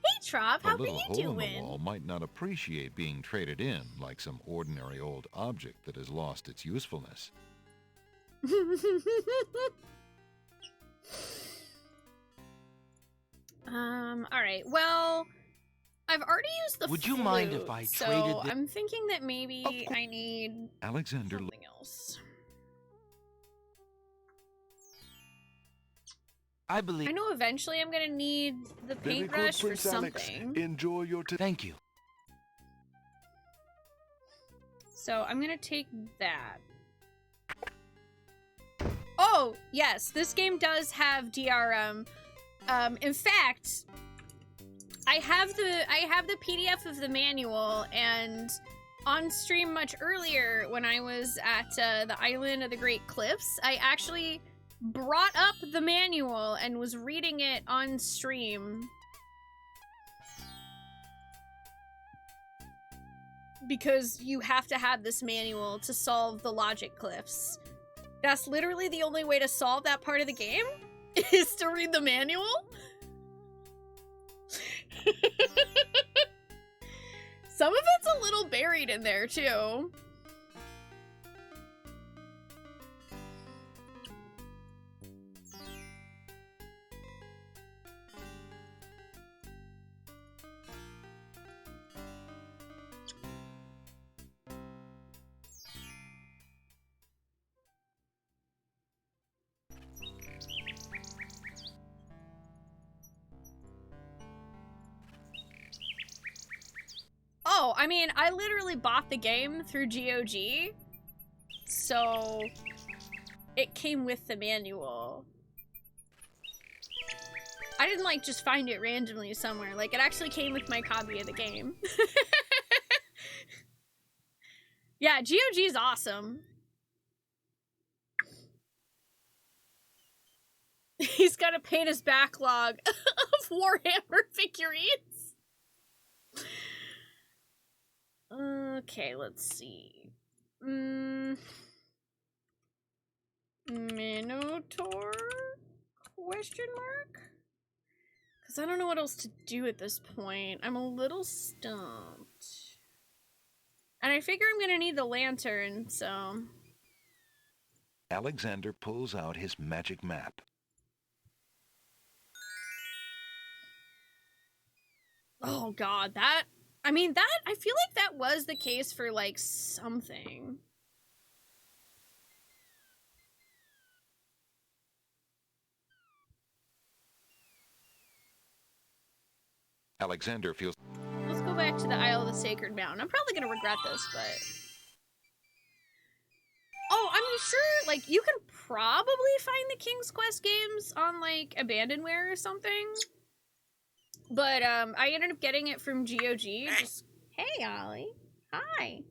Hey, Trop, how are you
doing? A little hole in the wall might not appreciate being traded in like some ordinary old object that has lost its usefulness.
Alright, well, I've already used the
Would you mind if I
so
traded the...
I'm thinking that maybe I need
Alexander
something else.
I believe...
I know eventually I'm gonna need the paintbrush for something.
Alex. Enjoy your...
Thank you.
So I'm gonna take that. Oh, yes, this game does have DRM. In fact, I have the PDF of the manual, and on stream much earlier when I was at the Island of the Great Cliffs, I actually brought up the manual and was reading it on stream. Because you have to have this manual to solve the logic cliffs. That's literally the only way to solve that part of the game, is to read the manual. Some of it's a little buried in there, too. Oh, I mean, I literally bought the game through GOG, so it came with the manual. I didn't, like, just find it randomly somewhere. Like, it actually came with my copy of the game. Yeah, GOG's awesome. He's gotta paint his backlog of Warhammer figurines. Okay, let's see. Minotaur? Question mark? Because I don't know what else to do at this point. I'm a little stumped. And I figure I'm gonna need the lantern, so...
Alexander pulls out his magic map.
Oh god, that I mean, I feel like that was the case for, like, something.
Alexander feels...
Let's go back to the Isle of the Sacred Mountain. I'm probably gonna regret this, but... Oh, I mean, sure, like, you can probably find the King's Quest games on, like, Abandonware or something. But, I ended up getting it from GOG. Just, hey, Ollie. Hi.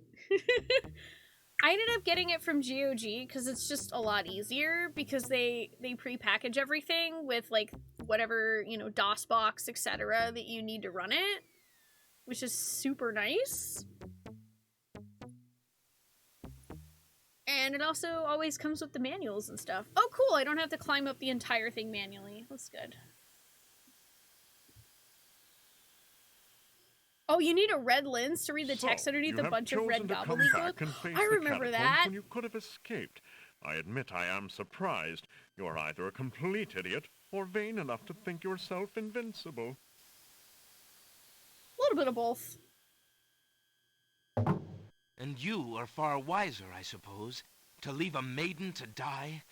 I ended up getting it from GOG because it's just a lot easier because they pre-package everything with, like, whatever, you know, DOS box, etc. that you need to run it, which is super nice. And it also always comes with the manuals and stuff. Oh, cool, I don't have to climb up the entire thing manually. That's good. Oh, you need a red lens to read the text underneath a bunch of red gobbledygook? I remember that.
When you could have escaped. I admit I am surprised. You're either a complete idiot or vain enough to think yourself invincible.
A little bit of both.
And you are far wiser, I suppose, to leave a maiden to die?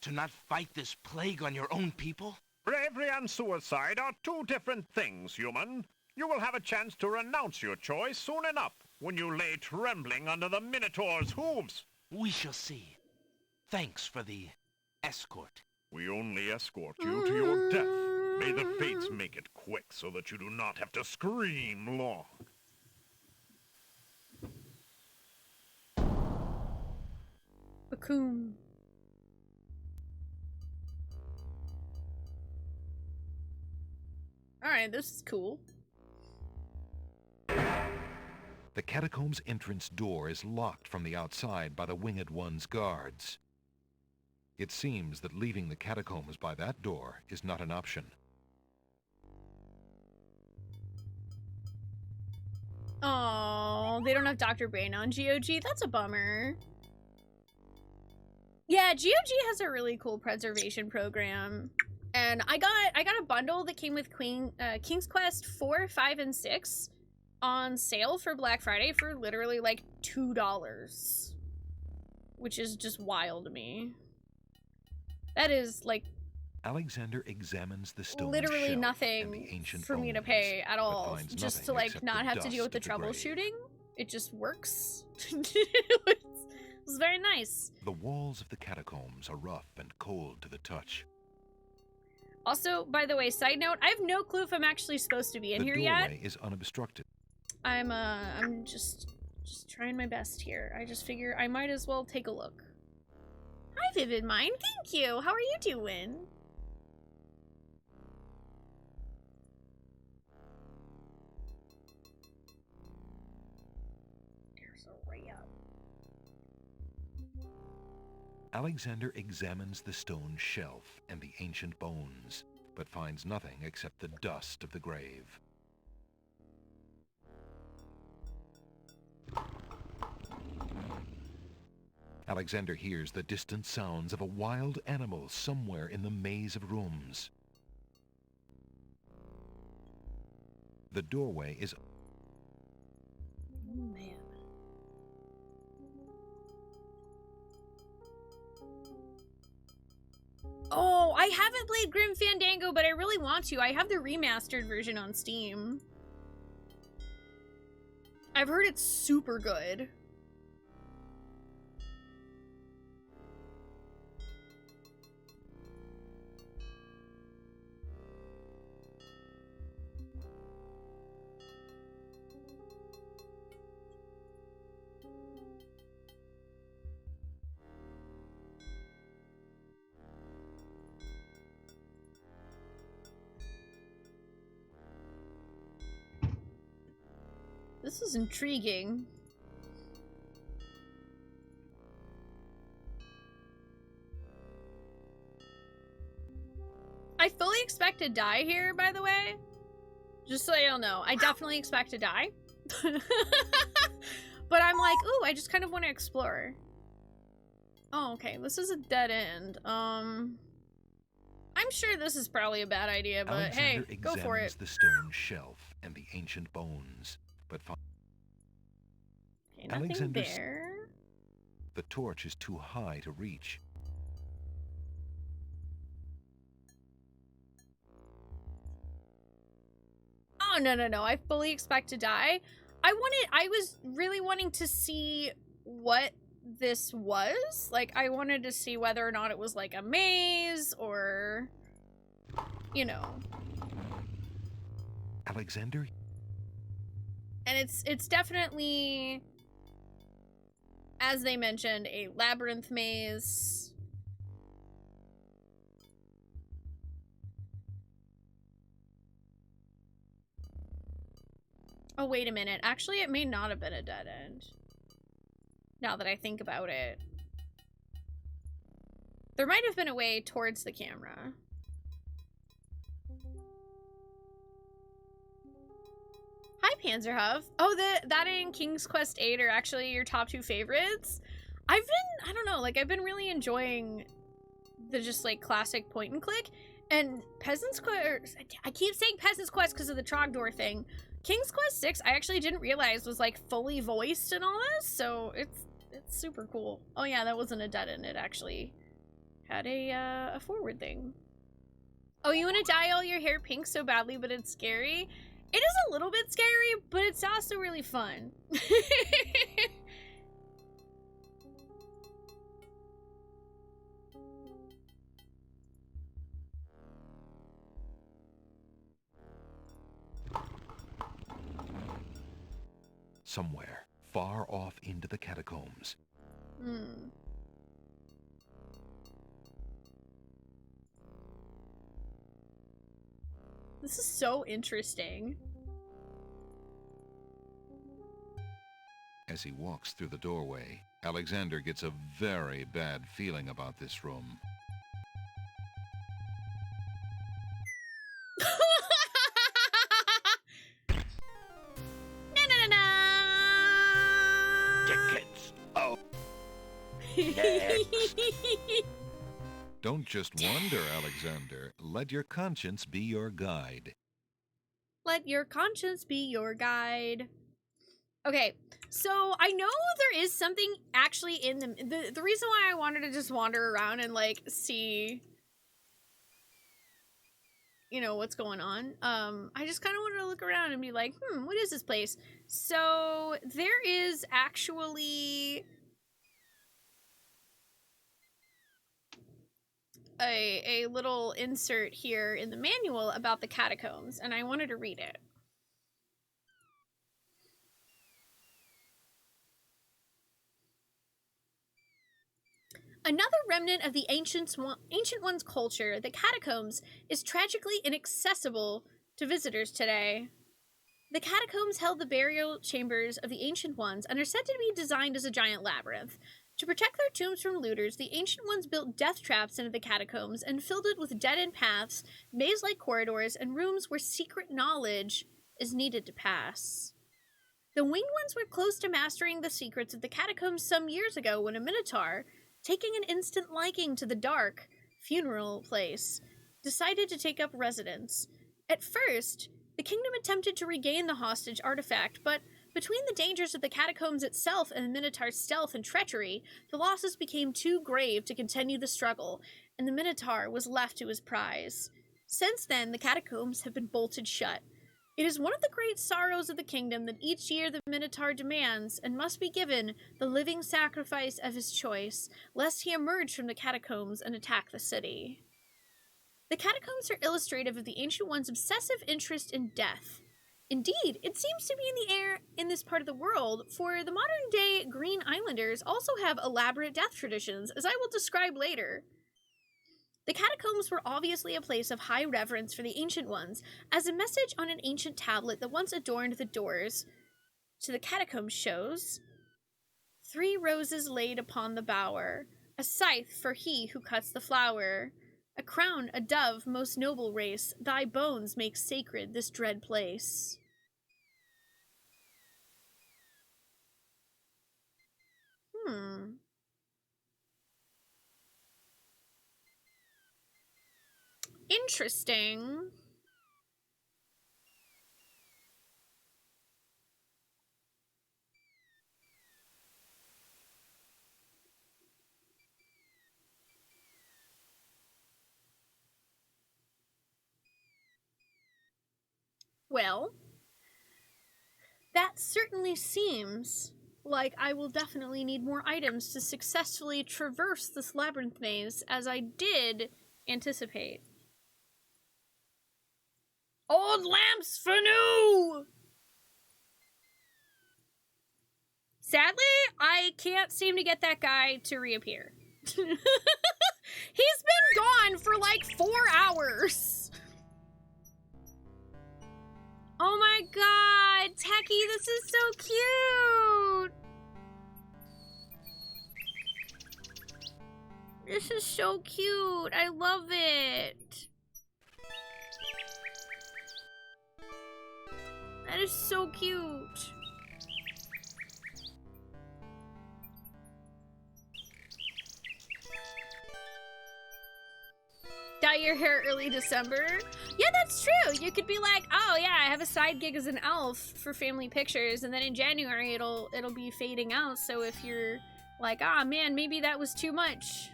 To not fight this plague on your own people?
Bravery and suicide are two different things, human. You will have a chance to renounce your choice soon enough, when you lay trembling under the Minotaur's hooves.
We shall see. Thanks for the escort.
We only escort you to your death. May the fates make it quick so that you do not have to scream long.
Bacoon. Alright, this is cool.
The catacomb's entrance door is locked from the outside by the Winged One's guards. It seems that leaving the catacombs by that door is not an option.
Oh, they don't have Dr. Bane on GOG? That's a bummer. Yeah, GOG has a really cool preservation program. And I got a bundle that came with King's Quest 4, 5, and 6 on sale for Black Friday for literally like $2. Which is just wild to me. That is like
Alexander examines the stone
literally
shelf
nothing
and the ancient
for me to
bones,
pay at
but
all.
finds
Just
nothing
to like
except
not
the
have to deal with
dust
the
of grave.
troubleshooting. It just works. It was very nice.
The walls of the catacombs are rough and cold to the touch.
Also, by the way, side note, I have no clue if I'm actually supposed to be in here yet.
The doorway is unobstructed.
I'm just trying my best here. I just figure I might as well take a look. Hi, Vivid Mind. Thank you. How are you doing? There's a way up.
Alexander examines the stone shelf and the ancient bones, but finds nothing except the dust of the grave. Alexander hears the distant sounds of a wild animal somewhere in the maze of rooms. The doorway is...
Oh, man. Oh, I haven't played Grim Fandango, but I really want to. I have the remastered version on Steam. I've heard it's super good. This is intriguing. I fully expect to die here, by the way. Just so y'all know. I definitely expect to die. But I'm like, ooh, I just kind of want to explore. Oh, okay. This is a dead end. I'm sure this is probably a bad idea, but
Alexander
hey, go for it.
examines the stone shelf and the ancient bones, but
Okay, nothing
Alexander's...
there.
The torch is too high to reach.
Oh, no. I fully expect to die. I was really wanting to see what this was. Like, I wanted to see whether or not it was like a maze or, you know.
Alexander?
And it's definitely, as they mentioned, a labyrinth maze. Oh, wait a minute. Actually, it may not have been a dead end. Now that I think about it. There might have been a way towards the camera. Hi, Panzerhuff. Oh, that and King's Quest 8 are actually your top 2 favorites? I don't know, like, I've been really enjoying the just, like, classic point and click. And Peasant's Quest, I keep saying Peasant's Quest because of the Trogdor thing. King's Quest 6, I actually didn't realize was, like, fully voiced and all this, so it's super cool. Oh yeah, that wasn't a dead end, it actually had a forward thing. Oh, you want to dye all your hair pink so badly, but it's scary? It is a little bit scary, but it's also really fun.
Somewhere, far off into the catacombs.
This is so interesting.
As he walks through the doorway, Alexander gets a very bad feeling about this room.
Tickets. Oh.
Don't just wonder, Alexander. Let your conscience be your guide.
Let your conscience be your guide. Okay, so I know there is something actually in the reason why I wanted to just wander around and like see, you know, what's going on. I just kind of wanted to look around and be like, what is this place? So there is actually a little insert here in the manual about the catacombs, and I wanted to read it. Another remnant of the ancient one's culture, the catacombs, is tragically inaccessible to visitors today. The catacombs held the burial chambers of the Ancient Ones and are said to be designed as a giant labyrinth. To protect their tombs from looters, the Ancient Ones built death traps into the catacombs and filled it with dead-end paths, maze-like corridors, and rooms where secret knowledge is needed to pass. The Winged Ones were close to mastering the secrets of the catacombs some years ago when a Minotaur, taking an instant liking to the dark funeral place, decided to take up residence. At first, the kingdom attempted to regain the hostage artifact, but between the dangers of the catacombs itself and the Minotaur's stealth and treachery, the losses became too grave to continue the struggle, and the Minotaur was left to his prize. Since then, the catacombs have been bolted shut. It is one of the great sorrows of the kingdom that each year the Minotaur demands and must be given the living sacrifice of his choice, lest he emerge from the catacombs and attack the city. The catacombs are illustrative of the Ancient One's obsessive interest in death. Indeed, it seems to be in the air in this part of the world, for the modern-day Green Islanders also have elaborate death traditions, as I will describe later. The catacombs were obviously a place of high reverence for the Ancient Ones, as a message on an ancient tablet that once adorned the doors to the catacombs shows, 3 roses laid upon the bower, a scythe for he who cuts the flower, a crown, a dove, most noble race, thy bones make sacred this dread place. Interesting. Well, that certainly seems like I will definitely need more items to successfully traverse this labyrinth maze, as I did anticipate. Old lamps for new! Sadly, I can't seem to get that guy to reappear. He's been gone for like 4 hours. Oh my god, Techie, this is so cute! This is so cute. I love it. That is so cute. Dye your hair early December? Yeah, that's true. You could be like, oh yeah, I have a side gig as an elf for family pictures, and then in January it'll be fading out. So if you're like, ah man, maybe that was too much,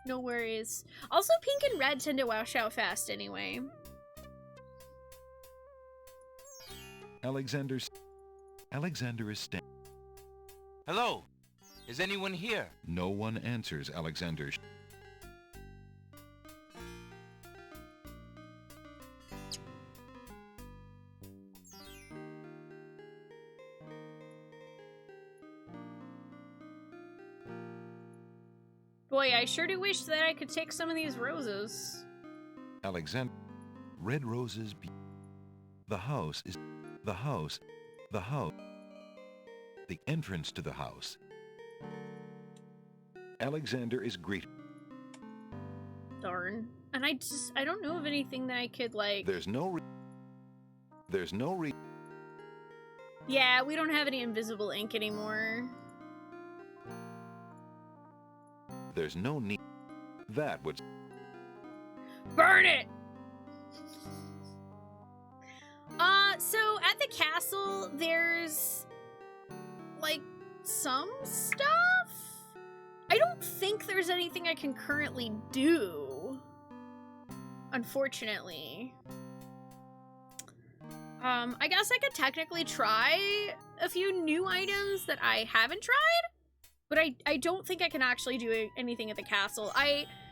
no worries. Also, pink and red tend to wash out fast anyway.
Alexander is standing.
Hello? Is anyone here?
No one answers Alexander.
Boy, I sure do wish that I could take some of these roses.
Alexander. Red roses. The house is... The house. The house. The entrance to the house. Alexander is greeted.
Darn. And I don't know of anything that I could, like...
There's no
Yeah, we don't have any invisible ink anymore.
There's no need. That would...
Burn it! So at the castle, there's, like, some stuff? I don't think there's anything I can currently do, unfortunately. I guess I could technically try a few new items that I haven't tried, but I don't think I can actually do anything at the castle.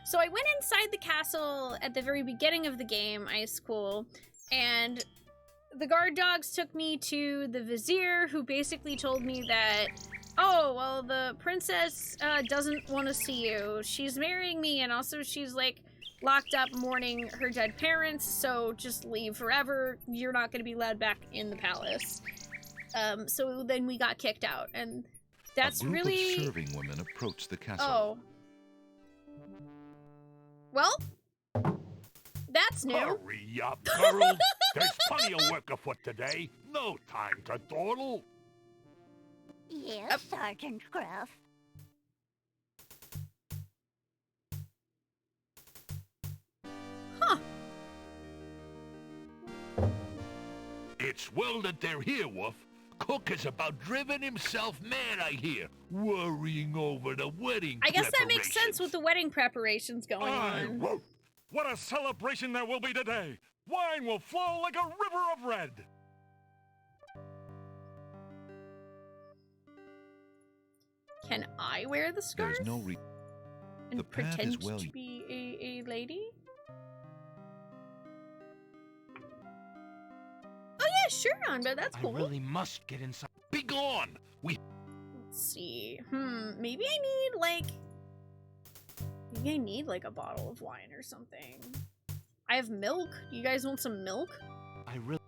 So I went inside the castle at the very beginning of the game, Ice Cool, and the guard dogs took me to the vizier, who basically told me that, oh, well, the princess doesn't want to see you. She's marrying me, and also she's, like, locked up mourning her dead parents, so just leave forever. You're not going to be allowed back in the palace. So then we got kicked out, and that's
a group
really...
of serving women approached the castle.
Oh. Well, that's new.
Hurry up, girl. There's plenty of work afoot today. No time to dawdle.
Yes, Sergeant Gruff.
Huh.
It's well that they're here, Wolf. Cook is about driven himself mad, I hear, worrying over the wedding
I guess that makes sense with the wedding preparations going on.
What a celebration there will be today! Wine will flow like a river of red!
Can I wear the scarf?
There's no
and
the path
pretend
is well...
to be a lady? Oh yeah, sure, Anda, that's cool.
I really must get inside.
Be gone!
Let's see. Maybe I need, like a bottle of wine or something. I have milk. You guys want some milk?
I really...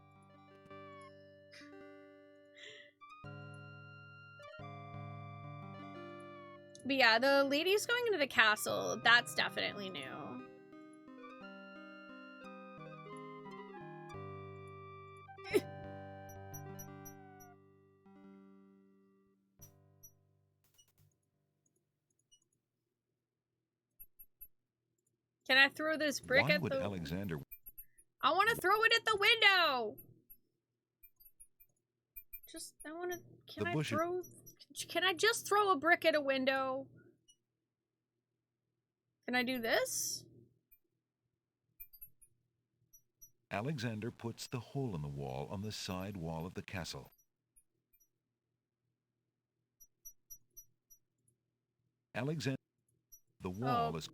But yeah, the ladies going into the castle, that's definitely new. Can I throw this brick
Why
at
would
the...
Alexander...
I want to throw it at the window! I want to... Can I just throw a brick at a window? Can I do this?
Alexander puts the hole in the wall on the side wall of the castle. Alexander, the wall is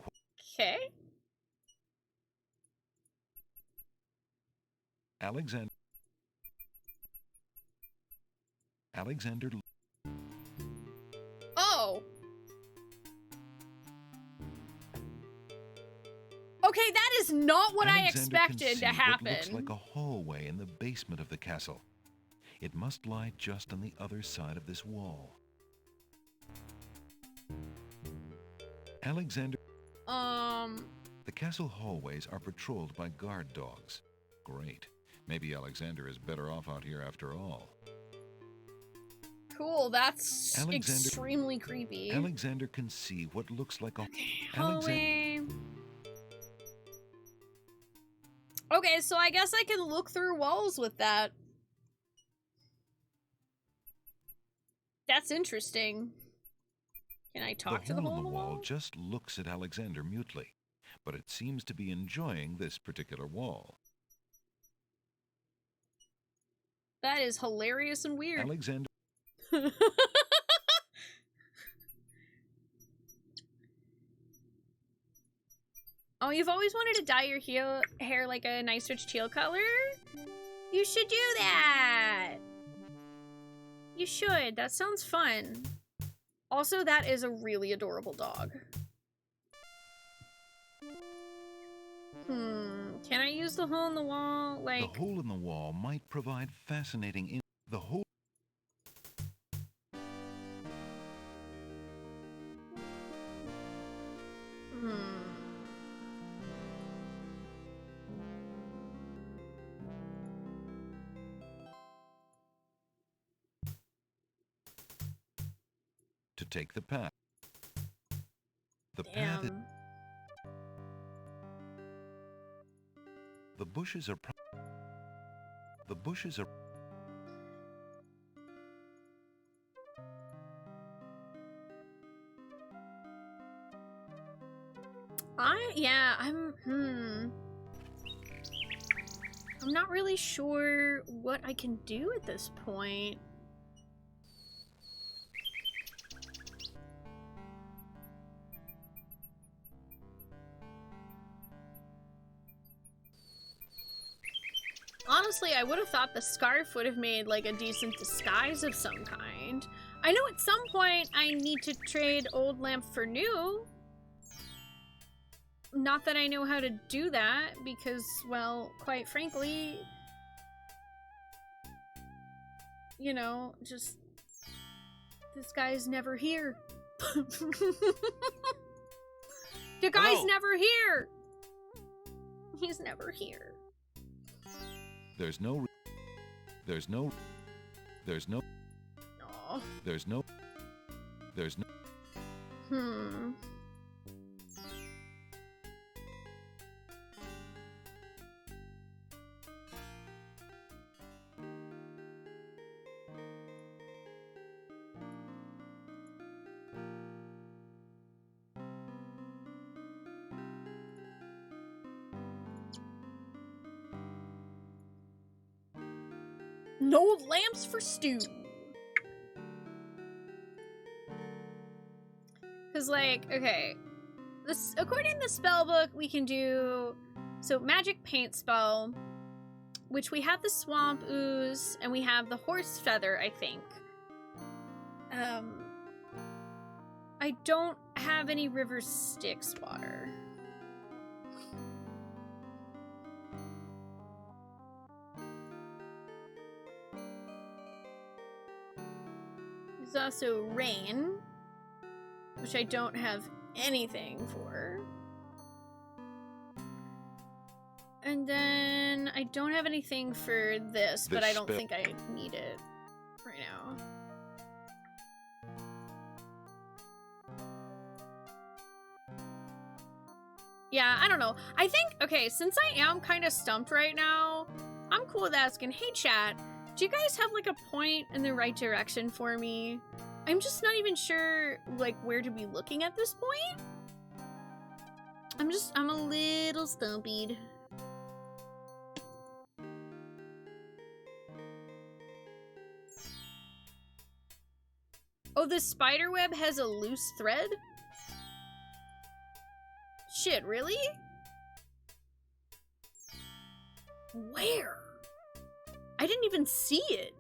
okay.
Alexander.
Oh. Okay, that is not what I expected to happen.
What looks like a hallway in the basement of the castle. It must lie just on the other side of this wall. Alexander. The castle hallways are patrolled by guard dogs. Great. Maybe Alexander is better off out here after all.
Cool, that's extremely creepy.
Alexander can see what looks like a
hallway. Okay, so I guess I can look through walls with that. That's interesting. Can I talk to the hole in the wall?
Just looks at Alexander mutely, but it seems to be enjoying this particular wall.
That is hilarious and weird.
Alexander.
Oh, you've always wanted to dye your hair like a nice rich teal color? You should do that! You should. That sounds fun. Also, that is a really adorable dog. Can I use the hole in the wall? Like...
The hole in the wall might provide fascinating the hole... To take the path. The path is... The bushes are... The bushes are...
I'm not really sure what I can do at this point. Honestly, I would have thought the scarf would have made like a decent disguise of some kind. I know at some point I need to trade old lamp for new. Not that I know how to do that, because, well, quite frankly, you know, just, this guy's never here. The guy's never here! He's never here.
There's no...
No lamps for stew. Cause like, okay, this according to the spell book, we can do so magic paint spell, which we have the swamp ooze and we have the horse feather, I think. I don't have any river Styx water. There's also rain, which I don't have anything for. And then I don't have anything for this, but I don't think I need it right now. Yeah, I don't know. I think, okay, since I am kind of stumped right now, I'm cool with asking, hey chat, do you guys have like a point in the right direction for me? I'm just not even sure like where to be looking at this point. I'm a little stumpied. Oh, the spider web has a loose thread? Shit, really? Where? I didn't even see it.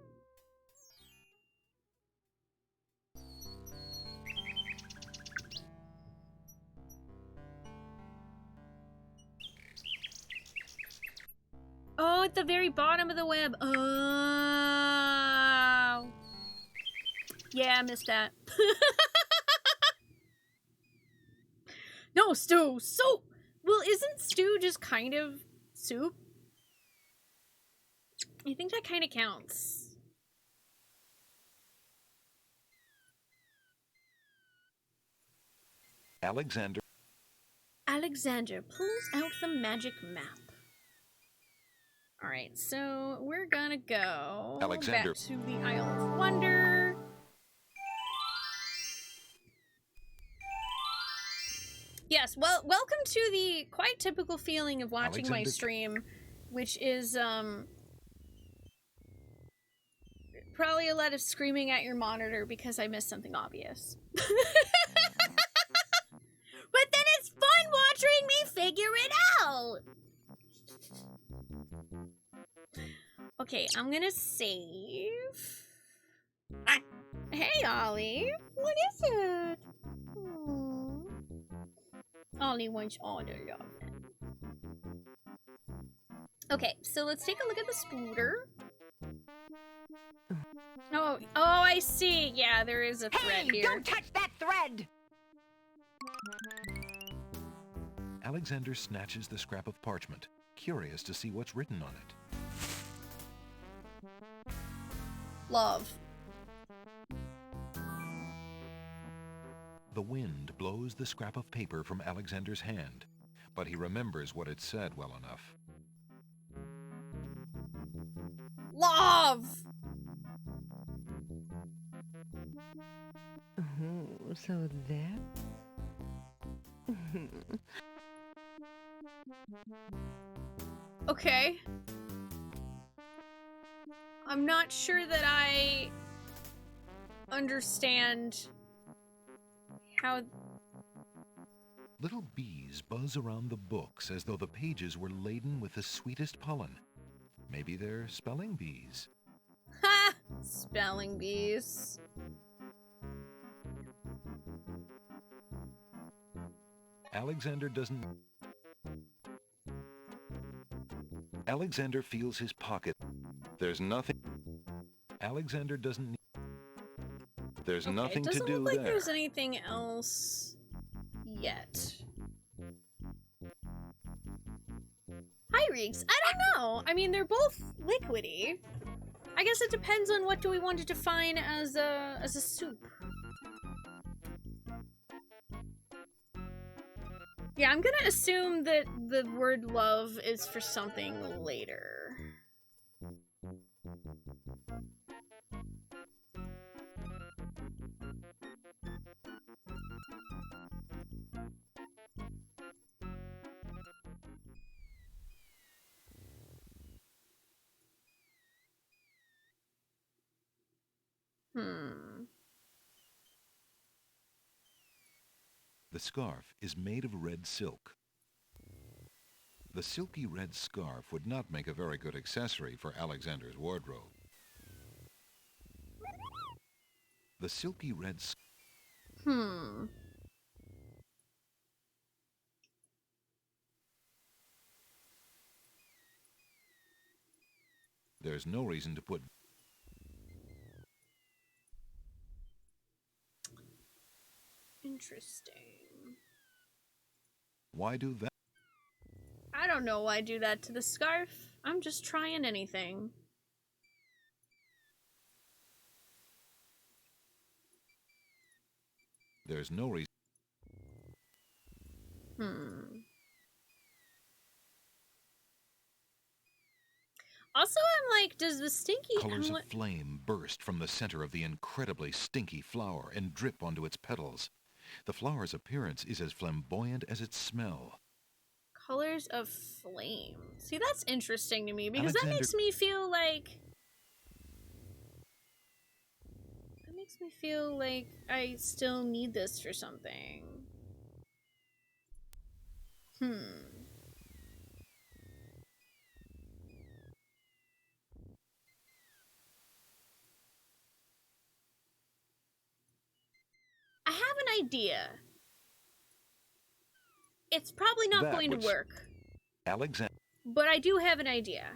Oh, at the very bottom of the web. Oh. Yeah, I missed that. No, stew. Soup. Well, isn't stew just kind of soup? I think that kind of counts.
Alexander
pulls out the magic map. Alright, so we're gonna go back to the Isle of Wonder. Yes, well, welcome to the quite typical feeling of watching my stream, which is, probably a lot of screaming at your monitor because I missed something obvious. But then it's fun watching me figure it out! Okay, I'm gonna save. Hey, Ollie. What is it? Aww. Ollie wants all the love. Okay, so let's take a look at the Spooter. Oh, I see. Yeah, there is a thread here.
Don't touch that thread!
Alexander snatches the scrap of parchment, curious to see what's written on it.
Love.
The wind blows the scrap of paper from Alexander's hand, but he remembers what it said well enough.
Love!
Oh, so there.
Okay. I'm not sure that I understand how...
Little bees buzz around the books as though the pages were laden with the sweetest pollen. Maybe they're spelling bees.
Ha! Spelling bees.
Alexander feels his pocket. There's nothing. Alexander doesn't need. There's nothing to do there.
It doesn't look like there's anything else yet. Hi, Reeks. I don't know. I mean, they're both liquidy. I guess it depends on what do we want to define as a soup. Yeah, I'm gonna assume that the word love is for something later.
The scarf is made of red silk. The silky red scarf would not make a very good accessory for Alexander's wardrobe. The silky red There's no reason to put...
Interesting.
Why do that?
I don't know why I do that to the scarf. I'm just trying anything.
There's no reason.
Also, I'm like, does the stinky...
Colors of flame burst from the center of the incredibly stinky flower and drip onto its petals. The flower's appearance is as flamboyant as its smell.
Colors of flame. See, that's interesting to me, because that makes me feel like... makes me feel like I still need this for something. I have an idea. It's probably not going to work.
Alexander.
But I do have an idea.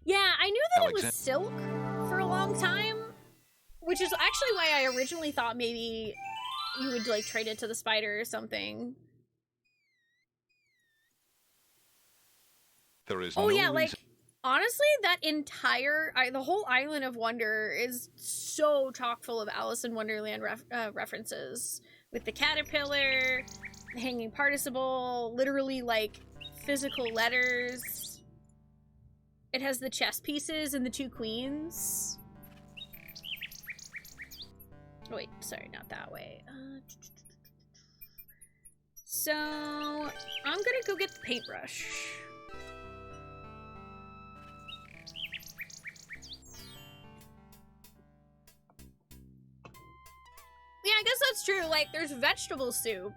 Yeah, I knew that it was silk for a long time, which is actually why I originally thought maybe you would like trade it to the spider or something.
There is
oh
no
yeah,
reason.
like honestly, that entire the whole Island of Wonder is so chock full of Alice in Wonderland references, with the caterpillar, the hanging participle, literally like physical letters. It has the chess pieces and the two queens. Oh, wait, sorry, not that way. So, I'm gonna go get the paintbrush. Yeah, I guess that's true. Like, there's vegetable soup.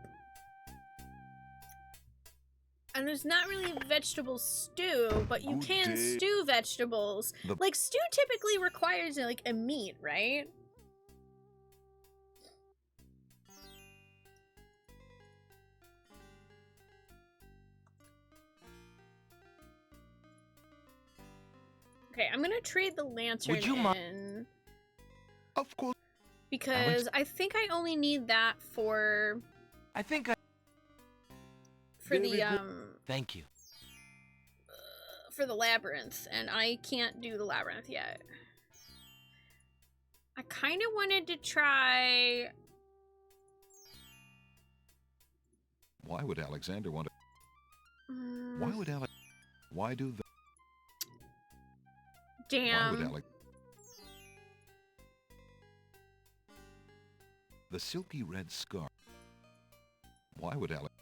And there's not really vegetable stew, but you can stew vegetables. Like, stew typically requires, like, a meat, right? Okay, I'm gonna trade the lantern in.
Of course.
Because I think I only need that for... For the,
Thank you.
For the labyrinth, and I can't do the labyrinth yet. I kind of wanted to try...
Why would Alexander want to... Why would Alex... Why do the...
Damn.
Why would Alex... The silky red scarf. Why would Alex...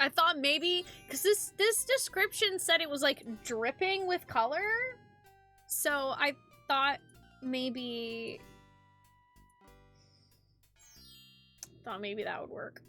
I thought maybe... Because this description said it was, like, dripping with color. So I thought maybe... that would work.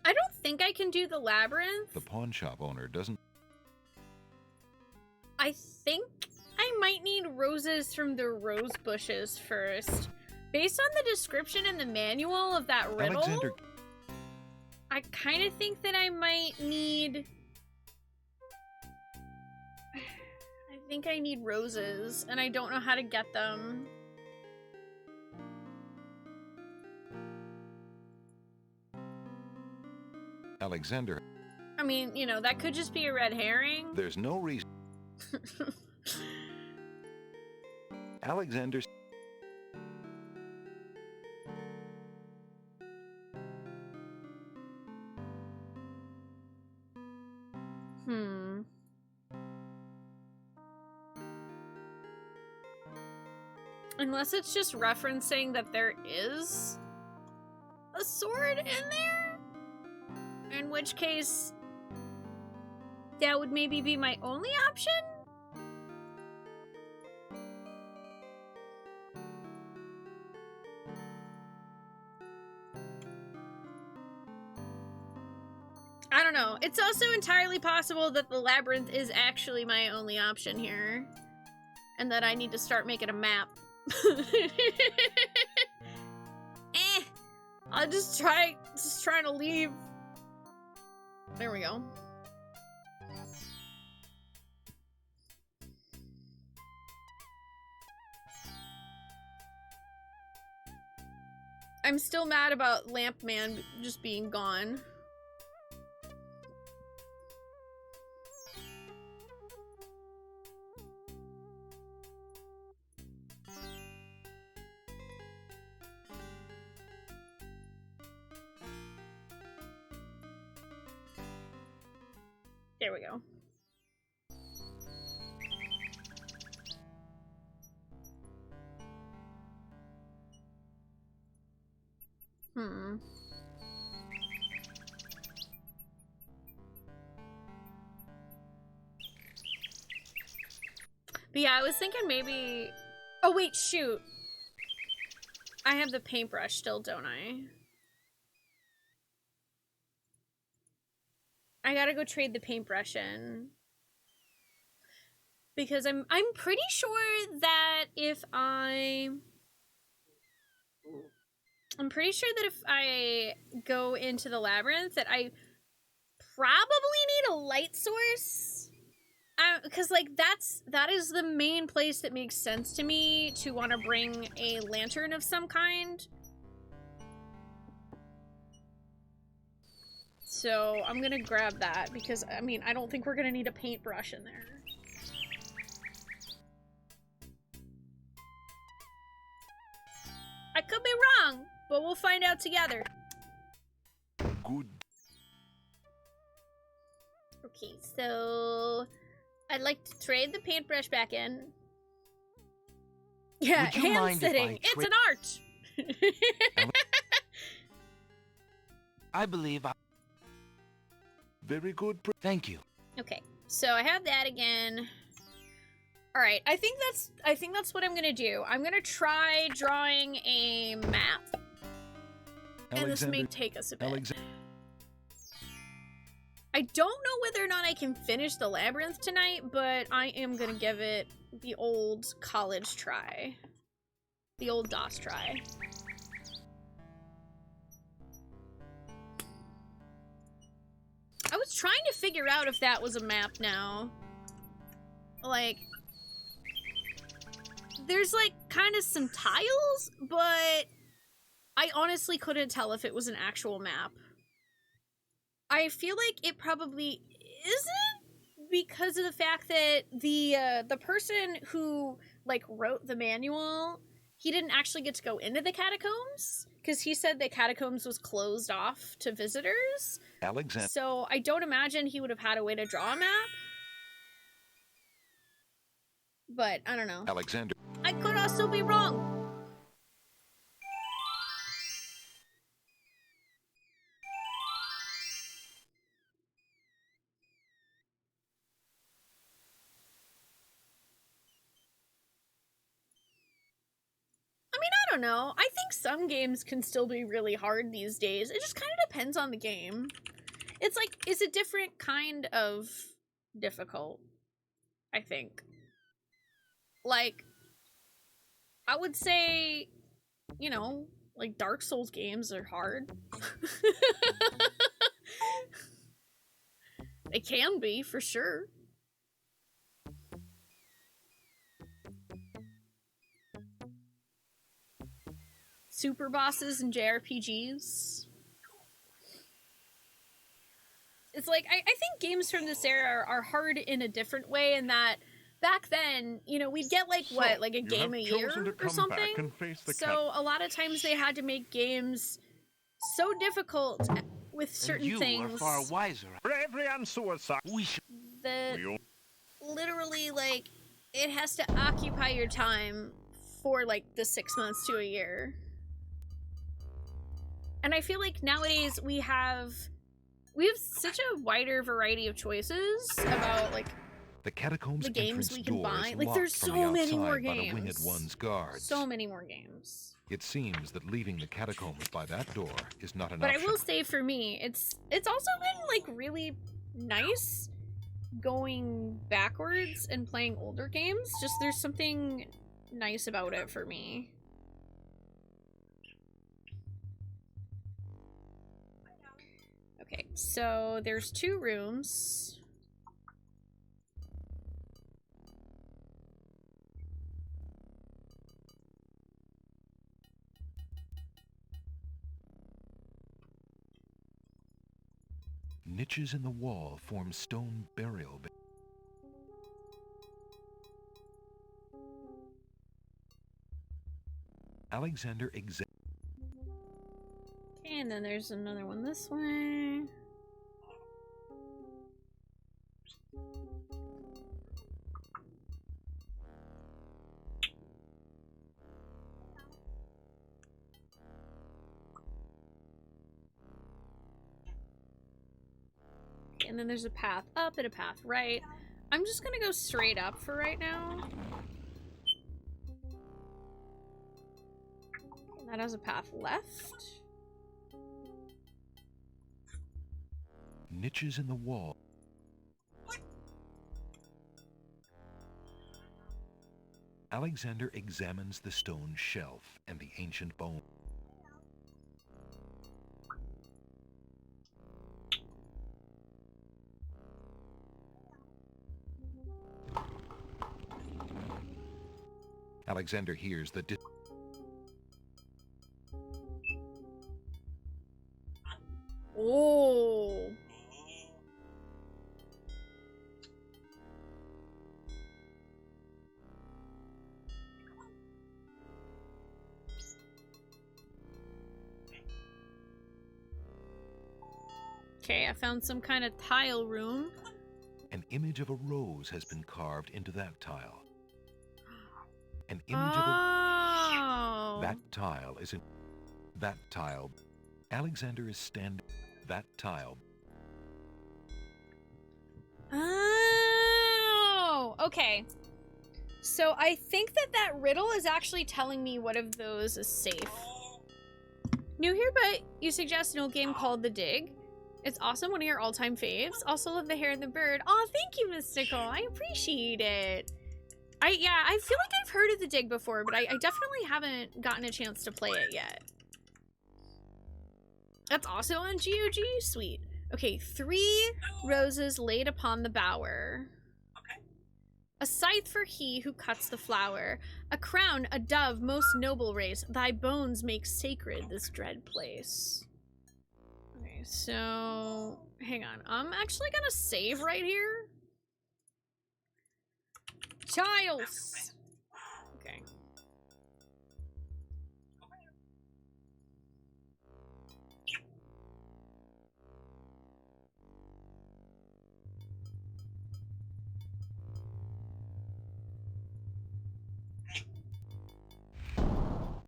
I don't think I can do the labyrinth.
The pawn shop owner doesn't...
I think I might need roses from the rose bushes first. Based on the description in the manual of that riddle,
Alexander...
I kind of think that I might need... I think I need roses, and I don't know how to get them.
Alexander...
I mean, you know, that could just be a red herring.
There's no reason... Alexander...
Unless it's just referencing that there is a sword in there? In which case, that would maybe be my only option? I don't know. It's also entirely possible that the labyrinth is actually my only option here. And that I need to start making a map. I'll just trying to leave. There we go. I'm still mad about Lamp Man just being gone. There we go. But yeah, I was thinking maybe... Oh, wait, shoot. I have the paintbrush still, don't I? I gotta go trade the paintbrush in. Because I'm pretty sure that if I'm pretty sure that if I go into the labyrinth that I probably need a light source. Because like that is the main place that makes sense to me to want to bring a lantern of some kind. So I'm gonna grab that because I mean I don't think we're gonna need a paintbrush in there. I could be wrong, but we'll find out together.
Good.
Okay, so I'd like to trade the paintbrush back in. Yeah, hand sitting. It's an art.
I believe I...
Very good.
Thank you.
Okay, so I have that again. All right, I think that's what I'm gonna do. I'm gonna try drawing a map, and this may take us a bit. I don't know whether or not I can finish the labyrinth tonight, but I am gonna give it the old college try, the old DOS try. I was trying to figure out if that was a map now. Like, there's like kind of some tiles, but I honestly couldn't tell if it was an actual map. I feel like it probably isn't because of the fact that the person who like wrote the manual, he didn't actually get to go into the catacombs because he said the catacombs was closed off to visitors.
Alexander.
So I don't imagine he would have had a way to draw a map. But I don't know.
Alexander.
I could also be wrong. I mean, I don't know. I think some games can still be really hard these days. It just kind of depends on the game. It's like, it's a different kind of difficult, I think. Like, I would say, you know, like Dark Souls games are hard. They can be, for sure. Super bosses in JRPGs. It's like, I think games from this era are hard in a different way in that back then, you know, we'd get like, what, like a game a year or something? So a lot of times they had to make games so difficult with certain things.
You are far wiser.
Bravery and suicide.
That literally, like, it has to occupy your time for like the 6 months to a year. And I feel like nowadays we have such a wider variety of choices about like
the catacombs
the games we can
doors
buy. Like there's so many more games.
Winged One's guards.
So many more games.
It seems that leaving the catacombs by that door is not an
But
option.
I will say for me, it's also been like really nice going backwards and playing older games. Just there's something nice about it for me. Okay, so there's 2 rooms.
Niches in the wall form stone burial. Alexander examines.
Okay, and then there's another one this way. and then there's a path up and a path right. I'm just gonna go straight up for right now. And that has a path left.
Niches in the wall. Alexander examines the stone shelf and the ancient bone. Alexander hears the
Oh. Okay, I found some kind of tile room.
An image of a rose has been carved into that tile. An image of a... That tile is in... That tile. Alexander is standing... That tile.
Oh, okay. So I think that riddle is actually telling me what of those is safe. New here, but you suggest an old game called The Dig. It's awesome, one of your all-time faves. Also love the hair and the bird. Oh, thank you, Mystical. I appreciate it. I feel like I've heard of The Dig before, but I definitely haven't gotten a chance to play it yet. That's also on GOG? Sweet. Okay, 3 roses laid upon the bower. Okay. A scythe for he who cuts the flower. A crown, a dove, most noble race. Thy bones make sacred this dread place. Okay, so... Hang on. I'm actually gonna save right here. Giles! Okay.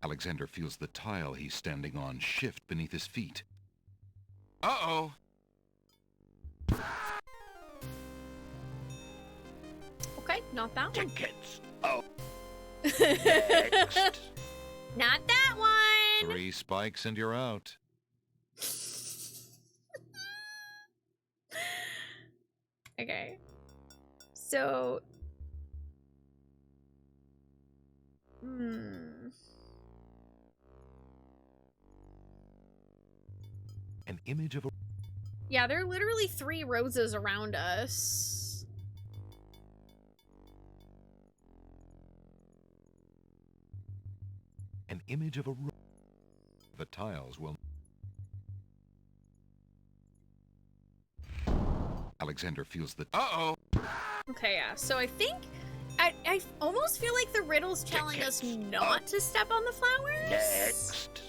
Alexander feels the tile he's standing on shift beneath his feet.
Uh-oh.
Okay, not that one.
Tickets. Oh.
Next. Not that one.
3 spikes and you're out.
Okay. So...
An image of a...
Yeah, there are literally 3 roses around us.
An image of a... The tiles will... Alexander feels the...
Uh-oh.
Okay, yeah. So I think... I almost feel like the riddle's telling us not to step on the flowers.
Next.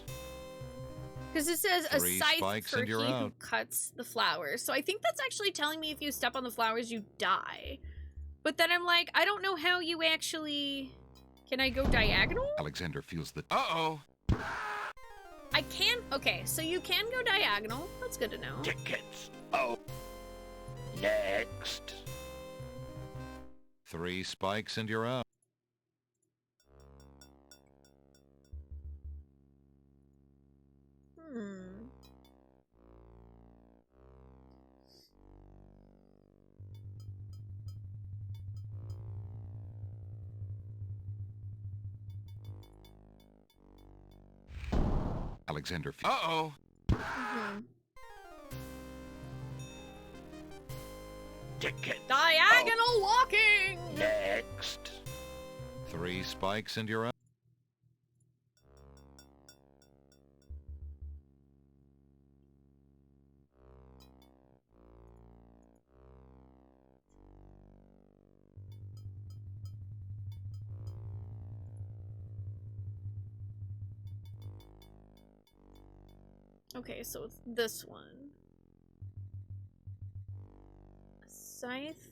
Because it says a
3
scythe
spikes
for
and
he
you're
who
out.
cuts the flowers. So I think that's actually telling me if you step on the flowers, you die. But then I'm like, I don't know how you actually... Can I go diagonal?
Alexander feels the...
Uh-oh.
I can... Okay, so you can go diagonal. That's good to know.
Tickets. Oh. Next.
3 spikes and you're out. Alexander feels...
Uh-oh.
Tickets.
Diagonal walking!
Next.
3 spikes and you're out.
Okay, so it's this one. A scythe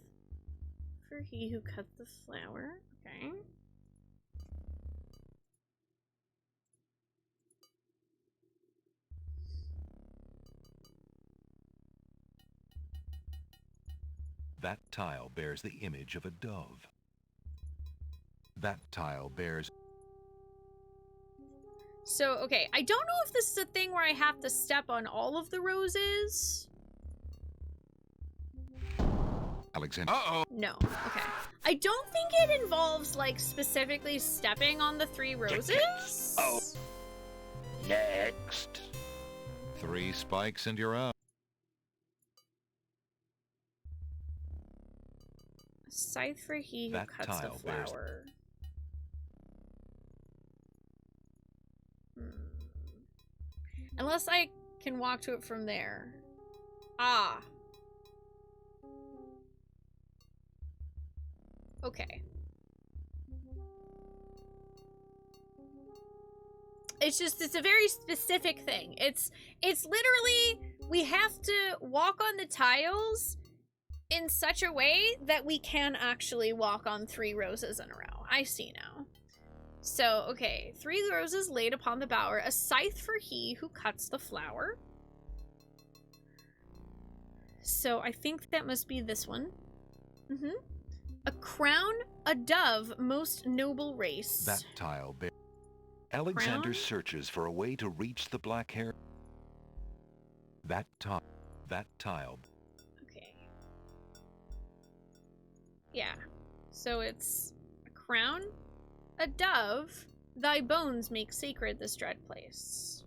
for he who cut the flower. Okay.
That tile bears the image of a dove. That tile bears...
So, okay, I don't know if this is a thing where I have to step on all of the roses.
Alexander...
Uh-oh. No, okay. I don't think it involves, like, specifically stepping on the 3 roses.
Oh. Next. 3 spikes and you're out.
Scythe for he who cuts the flower. Unless I can walk to it from there. Ah. Okay. It's just, it's a very specific thing. It's literally, we have to walk on the tiles in such a way that we can actually walk on 3 roses in a row. I see now. So, okay, 3 roses laid upon the bower, a scythe for he who cuts the flower. So I think that must be this one. A crown, a dove, most noble race.
That tile bears... Alexander
Crown?
searches for a way to reach the black hair. That tile...
Okay. Yeah. So it's a crown, a dove, thy bones make sacred this dread place.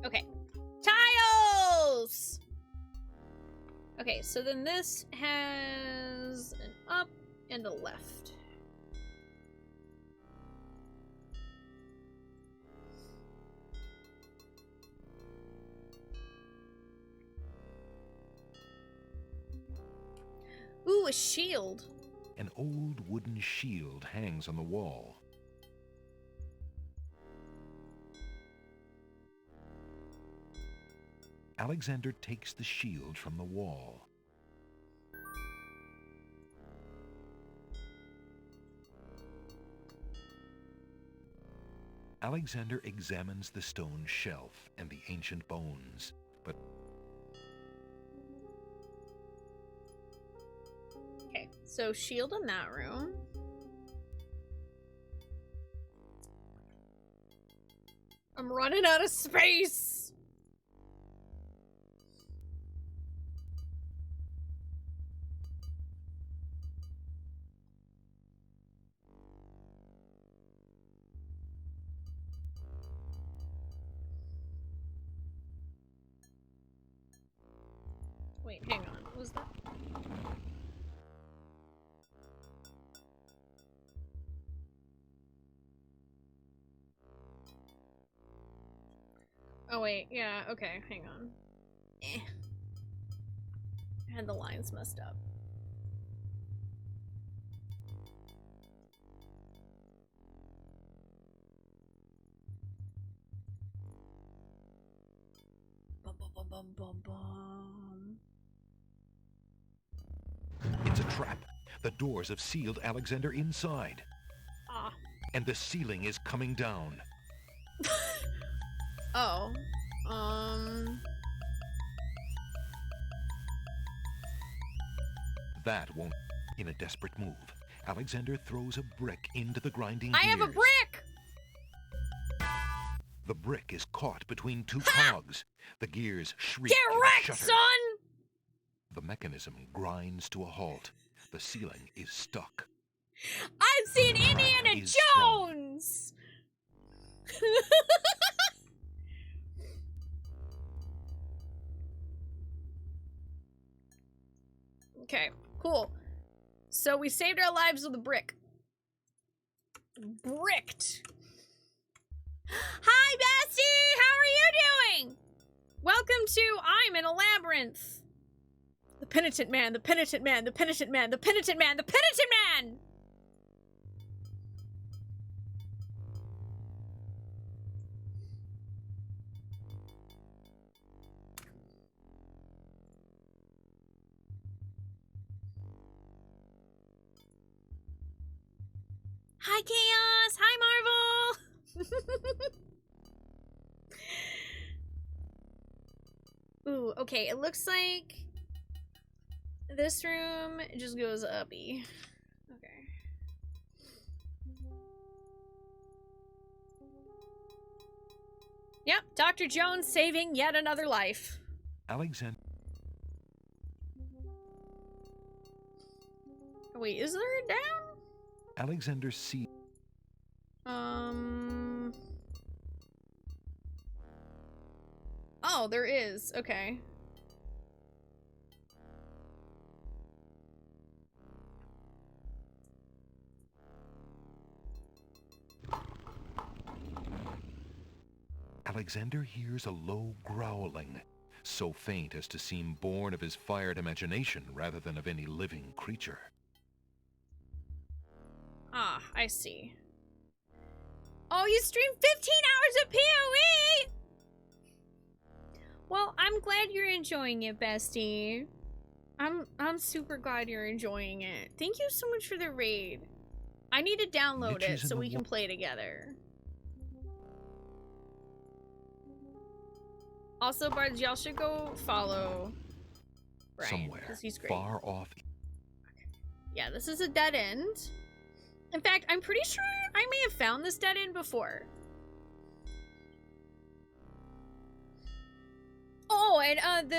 Okay. Tiles! Okay, so then this has an up and a left. Ooh, a shield.
An old wooden shield hangs on the wall. Alexander takes the shield from the wall. Alexander examines the stone shelf and the ancient bones, but...
Okay, so shield in that room. I'm running out of space! Wait, hang on. What was that? Oh wait, yeah, okay, hang on. I had the lines messed up. Bum, bum, bum, bum, bum, bum.
It's a trap. The doors have sealed Alexander inside.
Ah.
And the ceiling is coming down.
Oh.
That won't... In a desperate move, Alexander throws a brick into the grinding
I have a
gears.
brick!
The brick is caught between 2 cogs. The gears shriek
Get
and
wrecked,
shudder.
son!
The mechanism grinds to a halt. The ceiling is stuck.
I've seen Indiana
Is
Jones! Okay, cool. So we saved our lives with a brick. Bricked. Hi, Bestie! How are you doing? Welcome to I'm in a Labyrinth. The Penitent Man, the Penitent Man, the Penitent Man, the Penitent Man, the Penitent Man! Hi, Chaos! Hi, Marvel! Ooh, okay, it looks like this room just goes uppy. Okay. Yep, Dr. Jones saving yet another life.
Alexander.
Wait, is there a down?
Alexander sees.
Oh, there is. Okay.
Alexander hears a low growling, so faint as to seem born of his fired imagination rather than of any living creature.
Ah, I see. Oh, you streamed 15 hours of PoE! Well, I'm glad you're enjoying it, bestie. I'm super glad you're enjoying it. Thank you so much for the raid. I need to download it so we can play together. Also, Bards, y'all should go follow Brian,
Somewhere,
because he's great.
far off.
Yeah, this is a dead end. In fact, I'm pretty sure I may have found this dead end before. Oh, and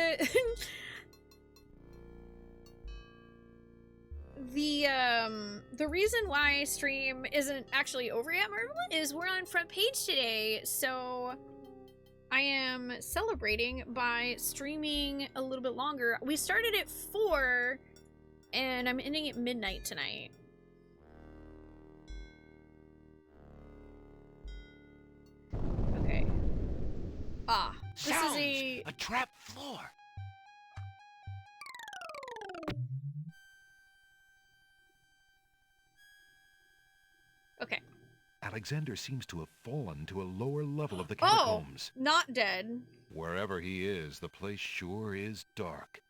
the reason why stream isn't actually over yet, Marvel, is we're on front page today, so I am celebrating by streaming a little bit longer. We started at 4, and I'm ending at midnight tonight. Okay. Ah, this
Sounds,
is
a trap floor.
Okay.
Alexander seems to have fallen to a lower level of the catacombs.
Oh, not dead.
Wherever he is, the place sure is dark.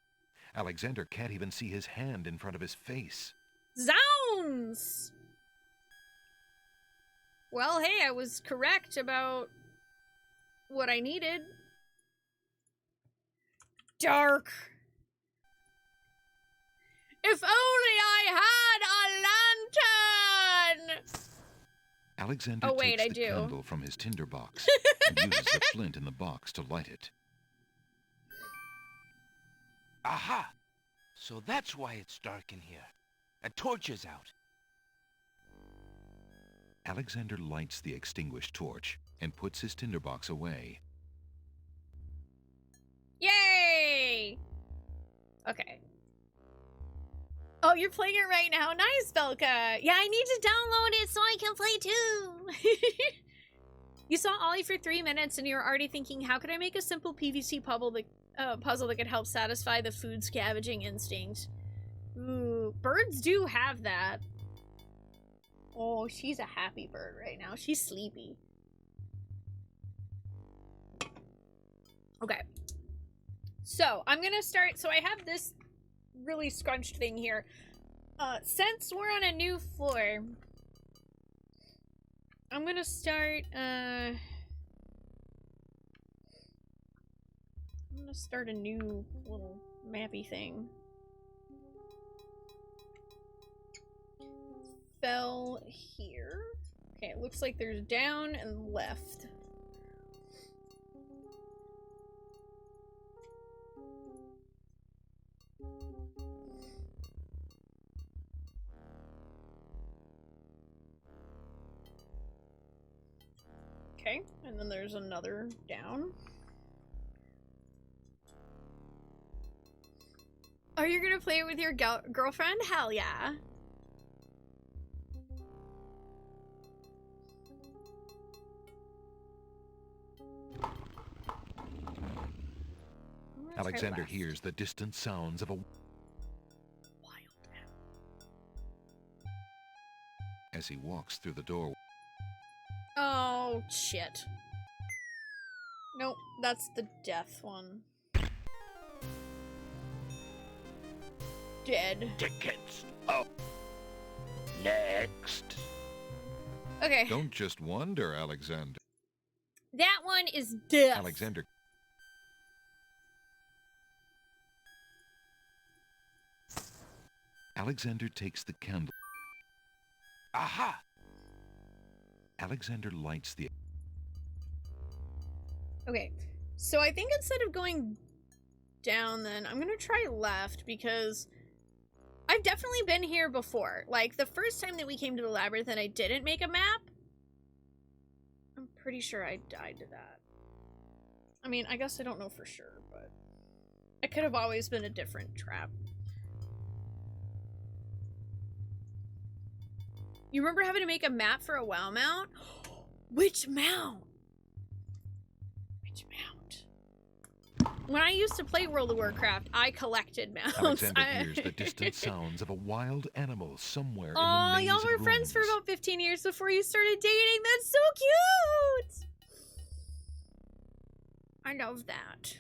Alexander can't even see his hand in front of his face.
Zounds! Well, hey, I was correct about what I needed. Dark. If only I had a lantern!
Alexander takes the candle from his tinder box and uses the flint in the box to light it.
Aha! So that's why it's dark in here. A torch is out.
Alexander lights the extinguished torch and puts his tinderbox away.
Yay! Okay. Oh, you're playing it right now. Nice, Belka. Yeah, I need to download it so I can play too. You saw Ollie for 3 minutes and you're already thinking, how could I make a simple PVC puzzle that could help satisfy the food scavenging instinct? Ooh, birds do have that. Oh, she's a happy bird right now. She's sleepy. Okay. So, I'm gonna start. So, I have this really scrunched thing here. Since we're on a new floor, I'm gonna start, I'm gonna start a new little mappy thing. Fell here. Okay, it looks like there's down and left. Okay, and then there's another down. Oh, you're gonna play it with your girlfriend? Hell yeah.
Alexander hears the distant sounds of a as he walks through the door.
Oh, shit. Nope, that's the death one. Dead.
Tickets. Oh. Next.
Okay.
Don't just wonder, Alexander.
That one is death.
Alexander. Alexander takes the candle.
Aha!
Alexander lights the...
Okay, so I think instead of going down then, I'm gonna try left because I've definitely been here before. Like, the first time that we came to the labyrinth and I didn't make a map, I'm pretty sure I died to that. I mean, I guess I don't know for sure, but it could have always been a different trap. You remember having to make a map for a WoW mount? Which mount? Which mount? When I used to play World of Warcraft, I collected mounts.
Alexander hears the distant sounds of a wild animal somewhere in the
Aw,
maze
y'all
of
were friends for
rooms.
about 15 years before you started dating. That's so cute! I love that.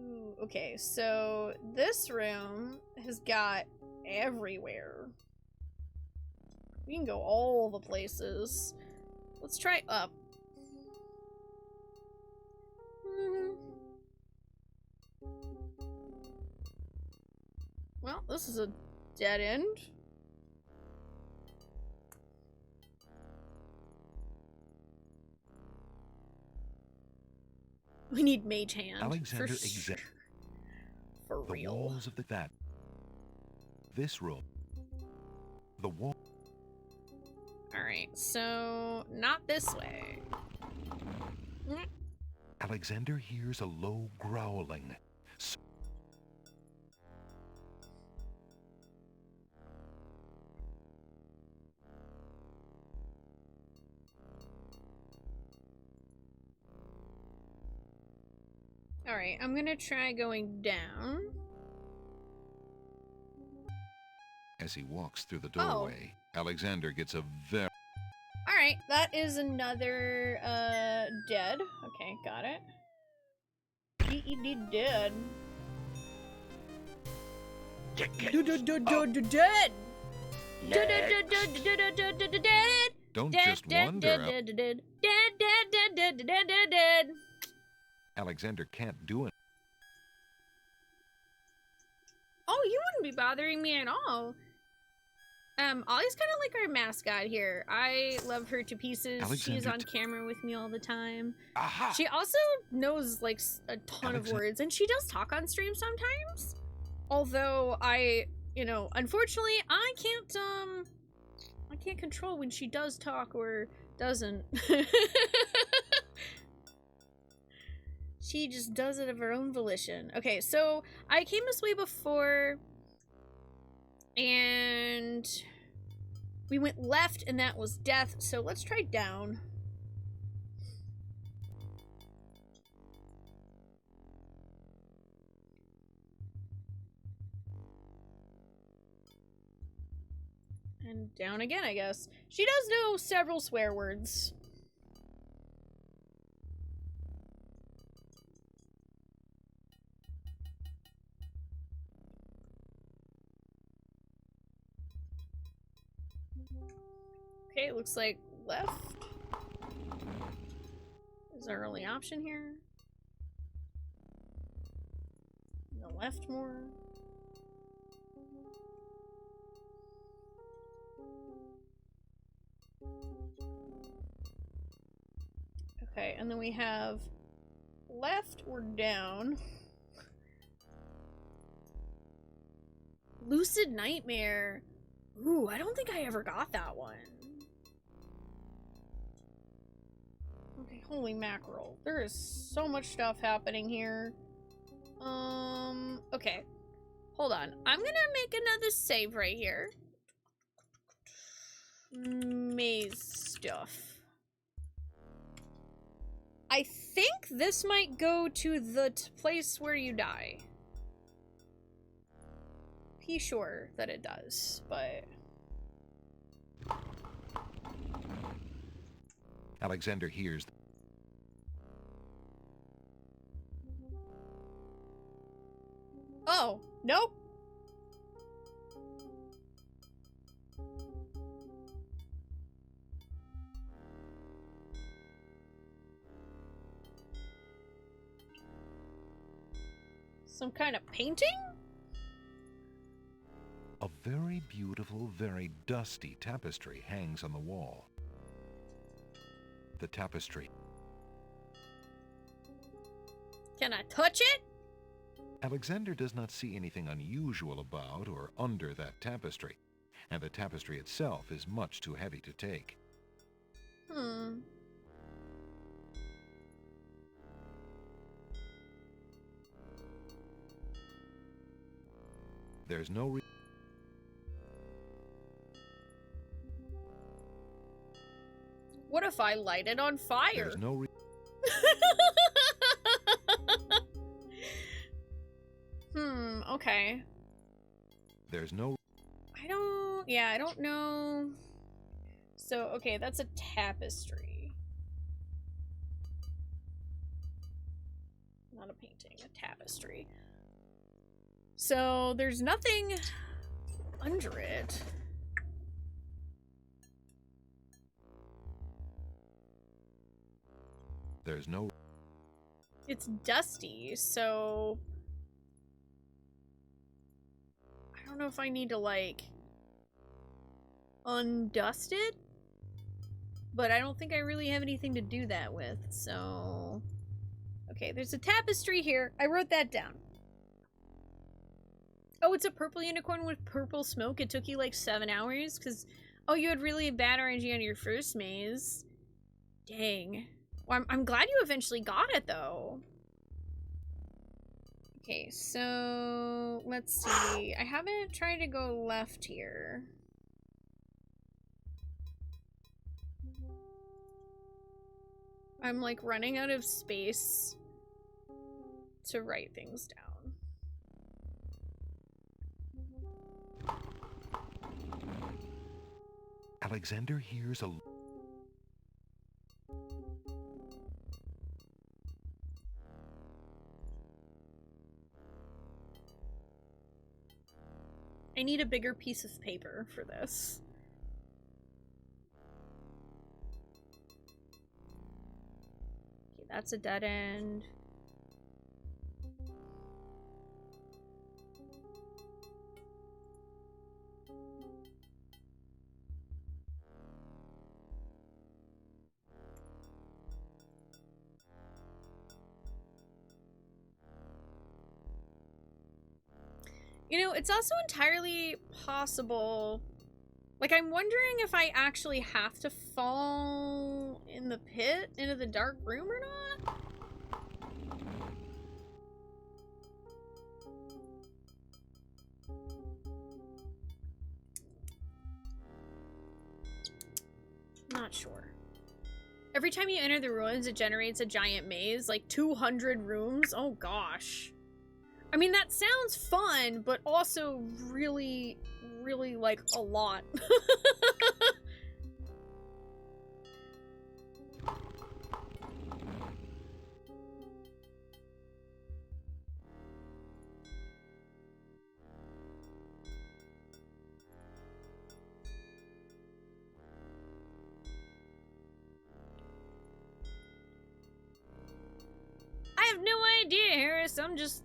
Ooh, okay, so this room has got everywhere. We can go all the places. Let's try up. Well, this is a dead end. We need mage hand.
Alexander
for
examines
for
the
real.
walls of that. This room. The wall.
Alright, so not this way.
Alexander hears a low growling.
Alright, I'm gonna try going down.
As he walks through the doorway, Alexander gets a very...
Alright, that is another, dead. Okay, got it. Dead. Dead!
Don't just wonder.
Dead.
Alexander can't do it.
Oh, you wouldn't be bothering me at all. Ollie's kind of like our mascot here. I love her to pieces.
Alexander
She's on camera with me all the time.
Aha!
She also knows, like, a ton of words, and she does talk on stream sometimes. Although unfortunately, I can't control when she does talk or doesn't. She just does it of her own volition. Okay, so I came this way before, and we went left, and that was death, so let's try down. And down again, I guess. She does know several swear words. Okay, it looks like left is our only option here. The left more. Okay, and then we have left or down. Lucid Nightmare. Ooh, I don't think I ever got that one. Okay, holy mackerel. There is so much stuff happening here. Okay. Hold on. I'm gonna make another save right here. Maze stuff. I think this might go to the place where you die. Be sure that it does, but...
Alexander hears...
Oh, nope. Some kind of painting?
A very beautiful, very dusty tapestry hangs on the wall. The tapestry.
Can I touch it?
Alexander does not see anything unusual about or under that tapestry, and the tapestry itself is much too heavy to take. There's no
What if I light it on fire?
There's no
Okay.
There's no
I don't know. So, okay, that's a tapestry. Not a painting, a tapestry. So, there's nothing under it.
There's no
It's dusty, so I don't know if I need to, like, undust it, but I don't think I really have anything to do that with, so... Okay, there's a tapestry here. I wrote that down. Oh, it's a purple unicorn with purple smoke. It took you, like, 7 hours? Because, oh, you had really bad RNG on your first maze. Dang. Well, I'm glad you eventually got it, though. Okay, so let's see. I haven't tried to go left here. I'm like running out of space to write things down.
Alexander hears a
I need a bigger piece of paper for this. Okay, that's a dead end. You know, it's also entirely possible. Like, I'm wondering if I actually have to fall in the pit into the dark room or not. Not sure. Every time you enter the ruins, it generates a giant maze, like 200 rooms. Oh gosh. I mean, that sounds fun, but also really, really, like, a lot. I have no idea, Harris. I'm just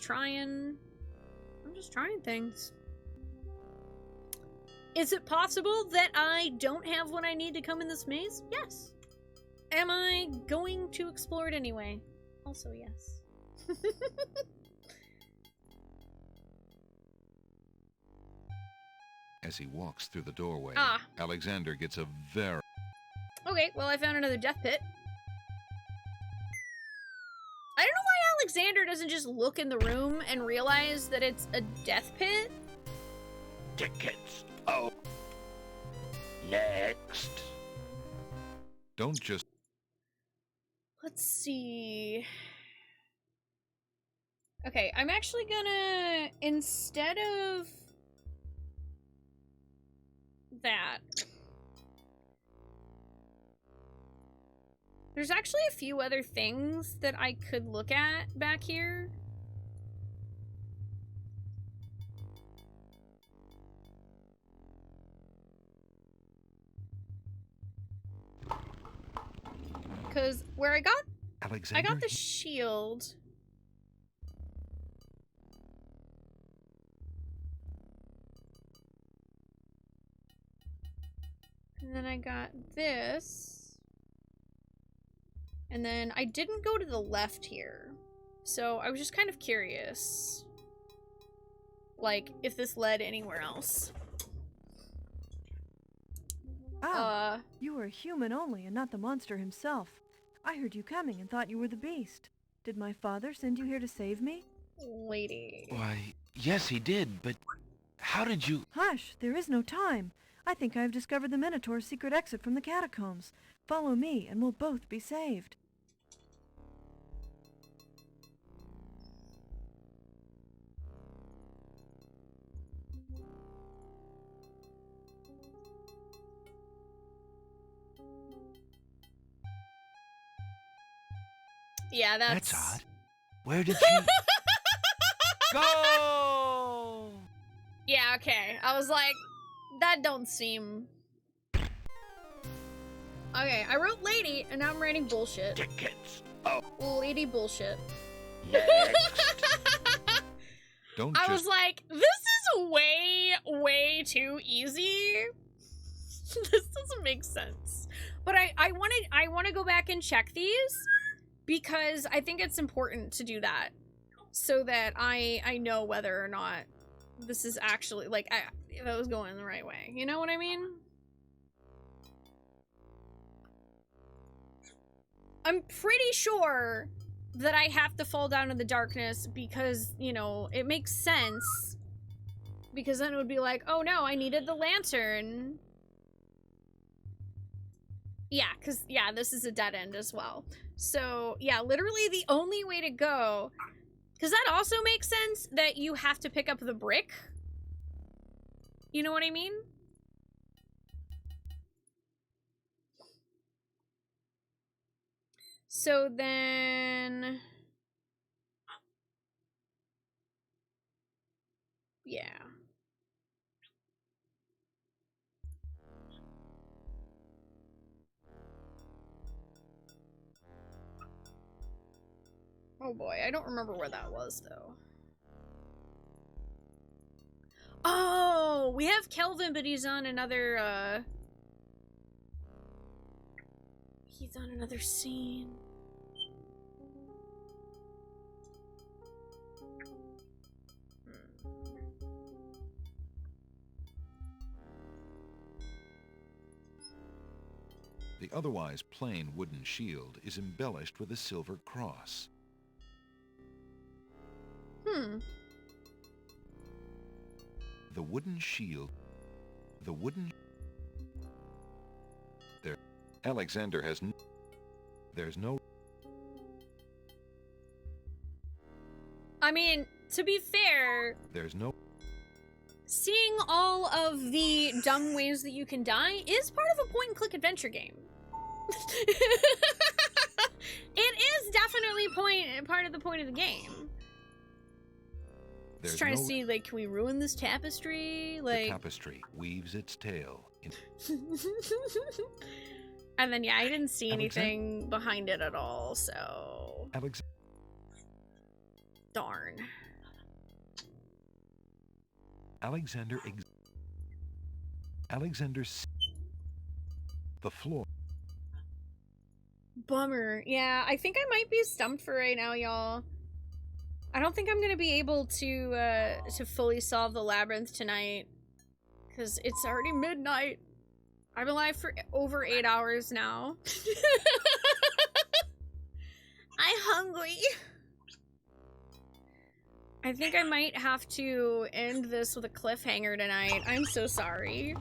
trying things. Is it possible that I don't have what I need to come in this maze? Yes. Am I going to explore it anyway? Also, yes.
As he walks through the doorway,
Ah.
Alexander gets a very...
Okay, well, I found another death pit. I don't know why Alexander doesn't just look in the room and realize that it's a death pit.
Tickets. Oh. Next.
Don't just...
Let's see. Okay, I'm actually gonna, instead of that, there's actually a few other things that I could look at back here. Because where I got
Alexander,
the shield. And then I got this. And then I didn't go to the left here. So I was just kind of curious. Like, if this led anywhere else.
Ah, you were a human only and not the monster himself. I heard you coming and thought you were the beast. Did my father send you here to save me?
Lady.
Why, yes, he did, but how did you...
Hush, there is no time. I think I have discovered the Minotaur's secret exit from the catacombs. Follow me and we'll both be saved.
Yeah,
That's odd. Where did she... Go!
Yeah, okay. I was like, that don't seem... Okay, I wrote lady, and now I'm writing bullshit.
Tickets. Oh.
Lady bullshit.
Don't
I was like, this is way too easy. This doesn't make sense. But I want to go back and check these because I think it's important to do that so that I know whether or not this is actually like if I was going the right way. You know what I mean? I'm pretty sure that I have to fall down in the darkness because, you know, it makes sense. Because then it would be like, oh no, I needed the lantern. Yeah, because, yeah, this is a dead end as well. So, yeah, literally the only way to go... Because that also makes sense that you have to pick up the brick. You know what I mean? So then... Yeah. Oh boy, I don't remember where that was, though. Oh, we have Kelvin, but he's on another, he's on another scene.
The otherwise plain wooden shield is embellished with a silver cross. The wooden shield... There... Alexander has there's no...
I mean, to be fair...
There's no...
Seeing all of the dumb ways that you can die is part of a point-and-click adventure game. It is definitely part of the point of the game. Just trying to see, like, can we ruin this tapestry? Like,
the tapestry weaves its tail.
And then, yeah, I didn't see anything behind it at all, so... Darn.
Alexander the floor.
Bummer. Yeah, I think I might be stumped for right now, y'all. I don't think I'm gonna be able to fully solve the labyrinth tonight. Because it's already midnight. I've been alive for over 8 hours now. I'm hungry. I think I might have to end this with a cliffhanger tonight. I'm so sorry.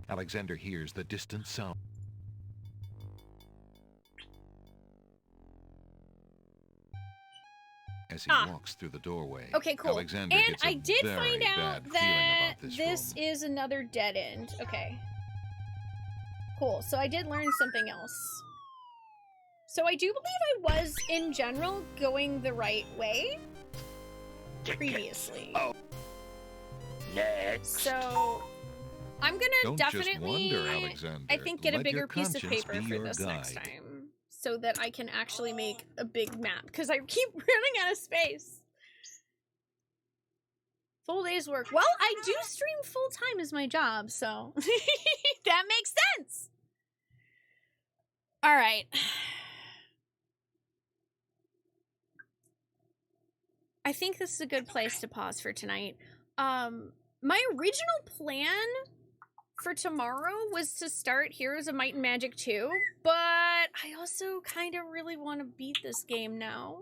Alexander hears the distant sound. As he walks through the doorway.
Okay, cool.
Alexander
and
gets a
I did
very
find out
bad
that
about
this is another dead end. Okay. Cool. So I did learn something else. So I do believe I was, in general, going the right way previously.
Oh. Next.
So I'm gonna
Don't
definitely,
just wonder, Alexander.
I think, get a
Let
bigger
your
piece of
conscience
paper
be
for
your
this next
guide.
time, so that I can actually make a big map, because I keep running out of space. Full day's work. Well, I do stream full time as my job, so that makes sense. All right. I think this is a good place to pause for tonight. My original plan for tomorrow was to start Heroes of Might and Magic 2, but I also kind of really want to beat this game now.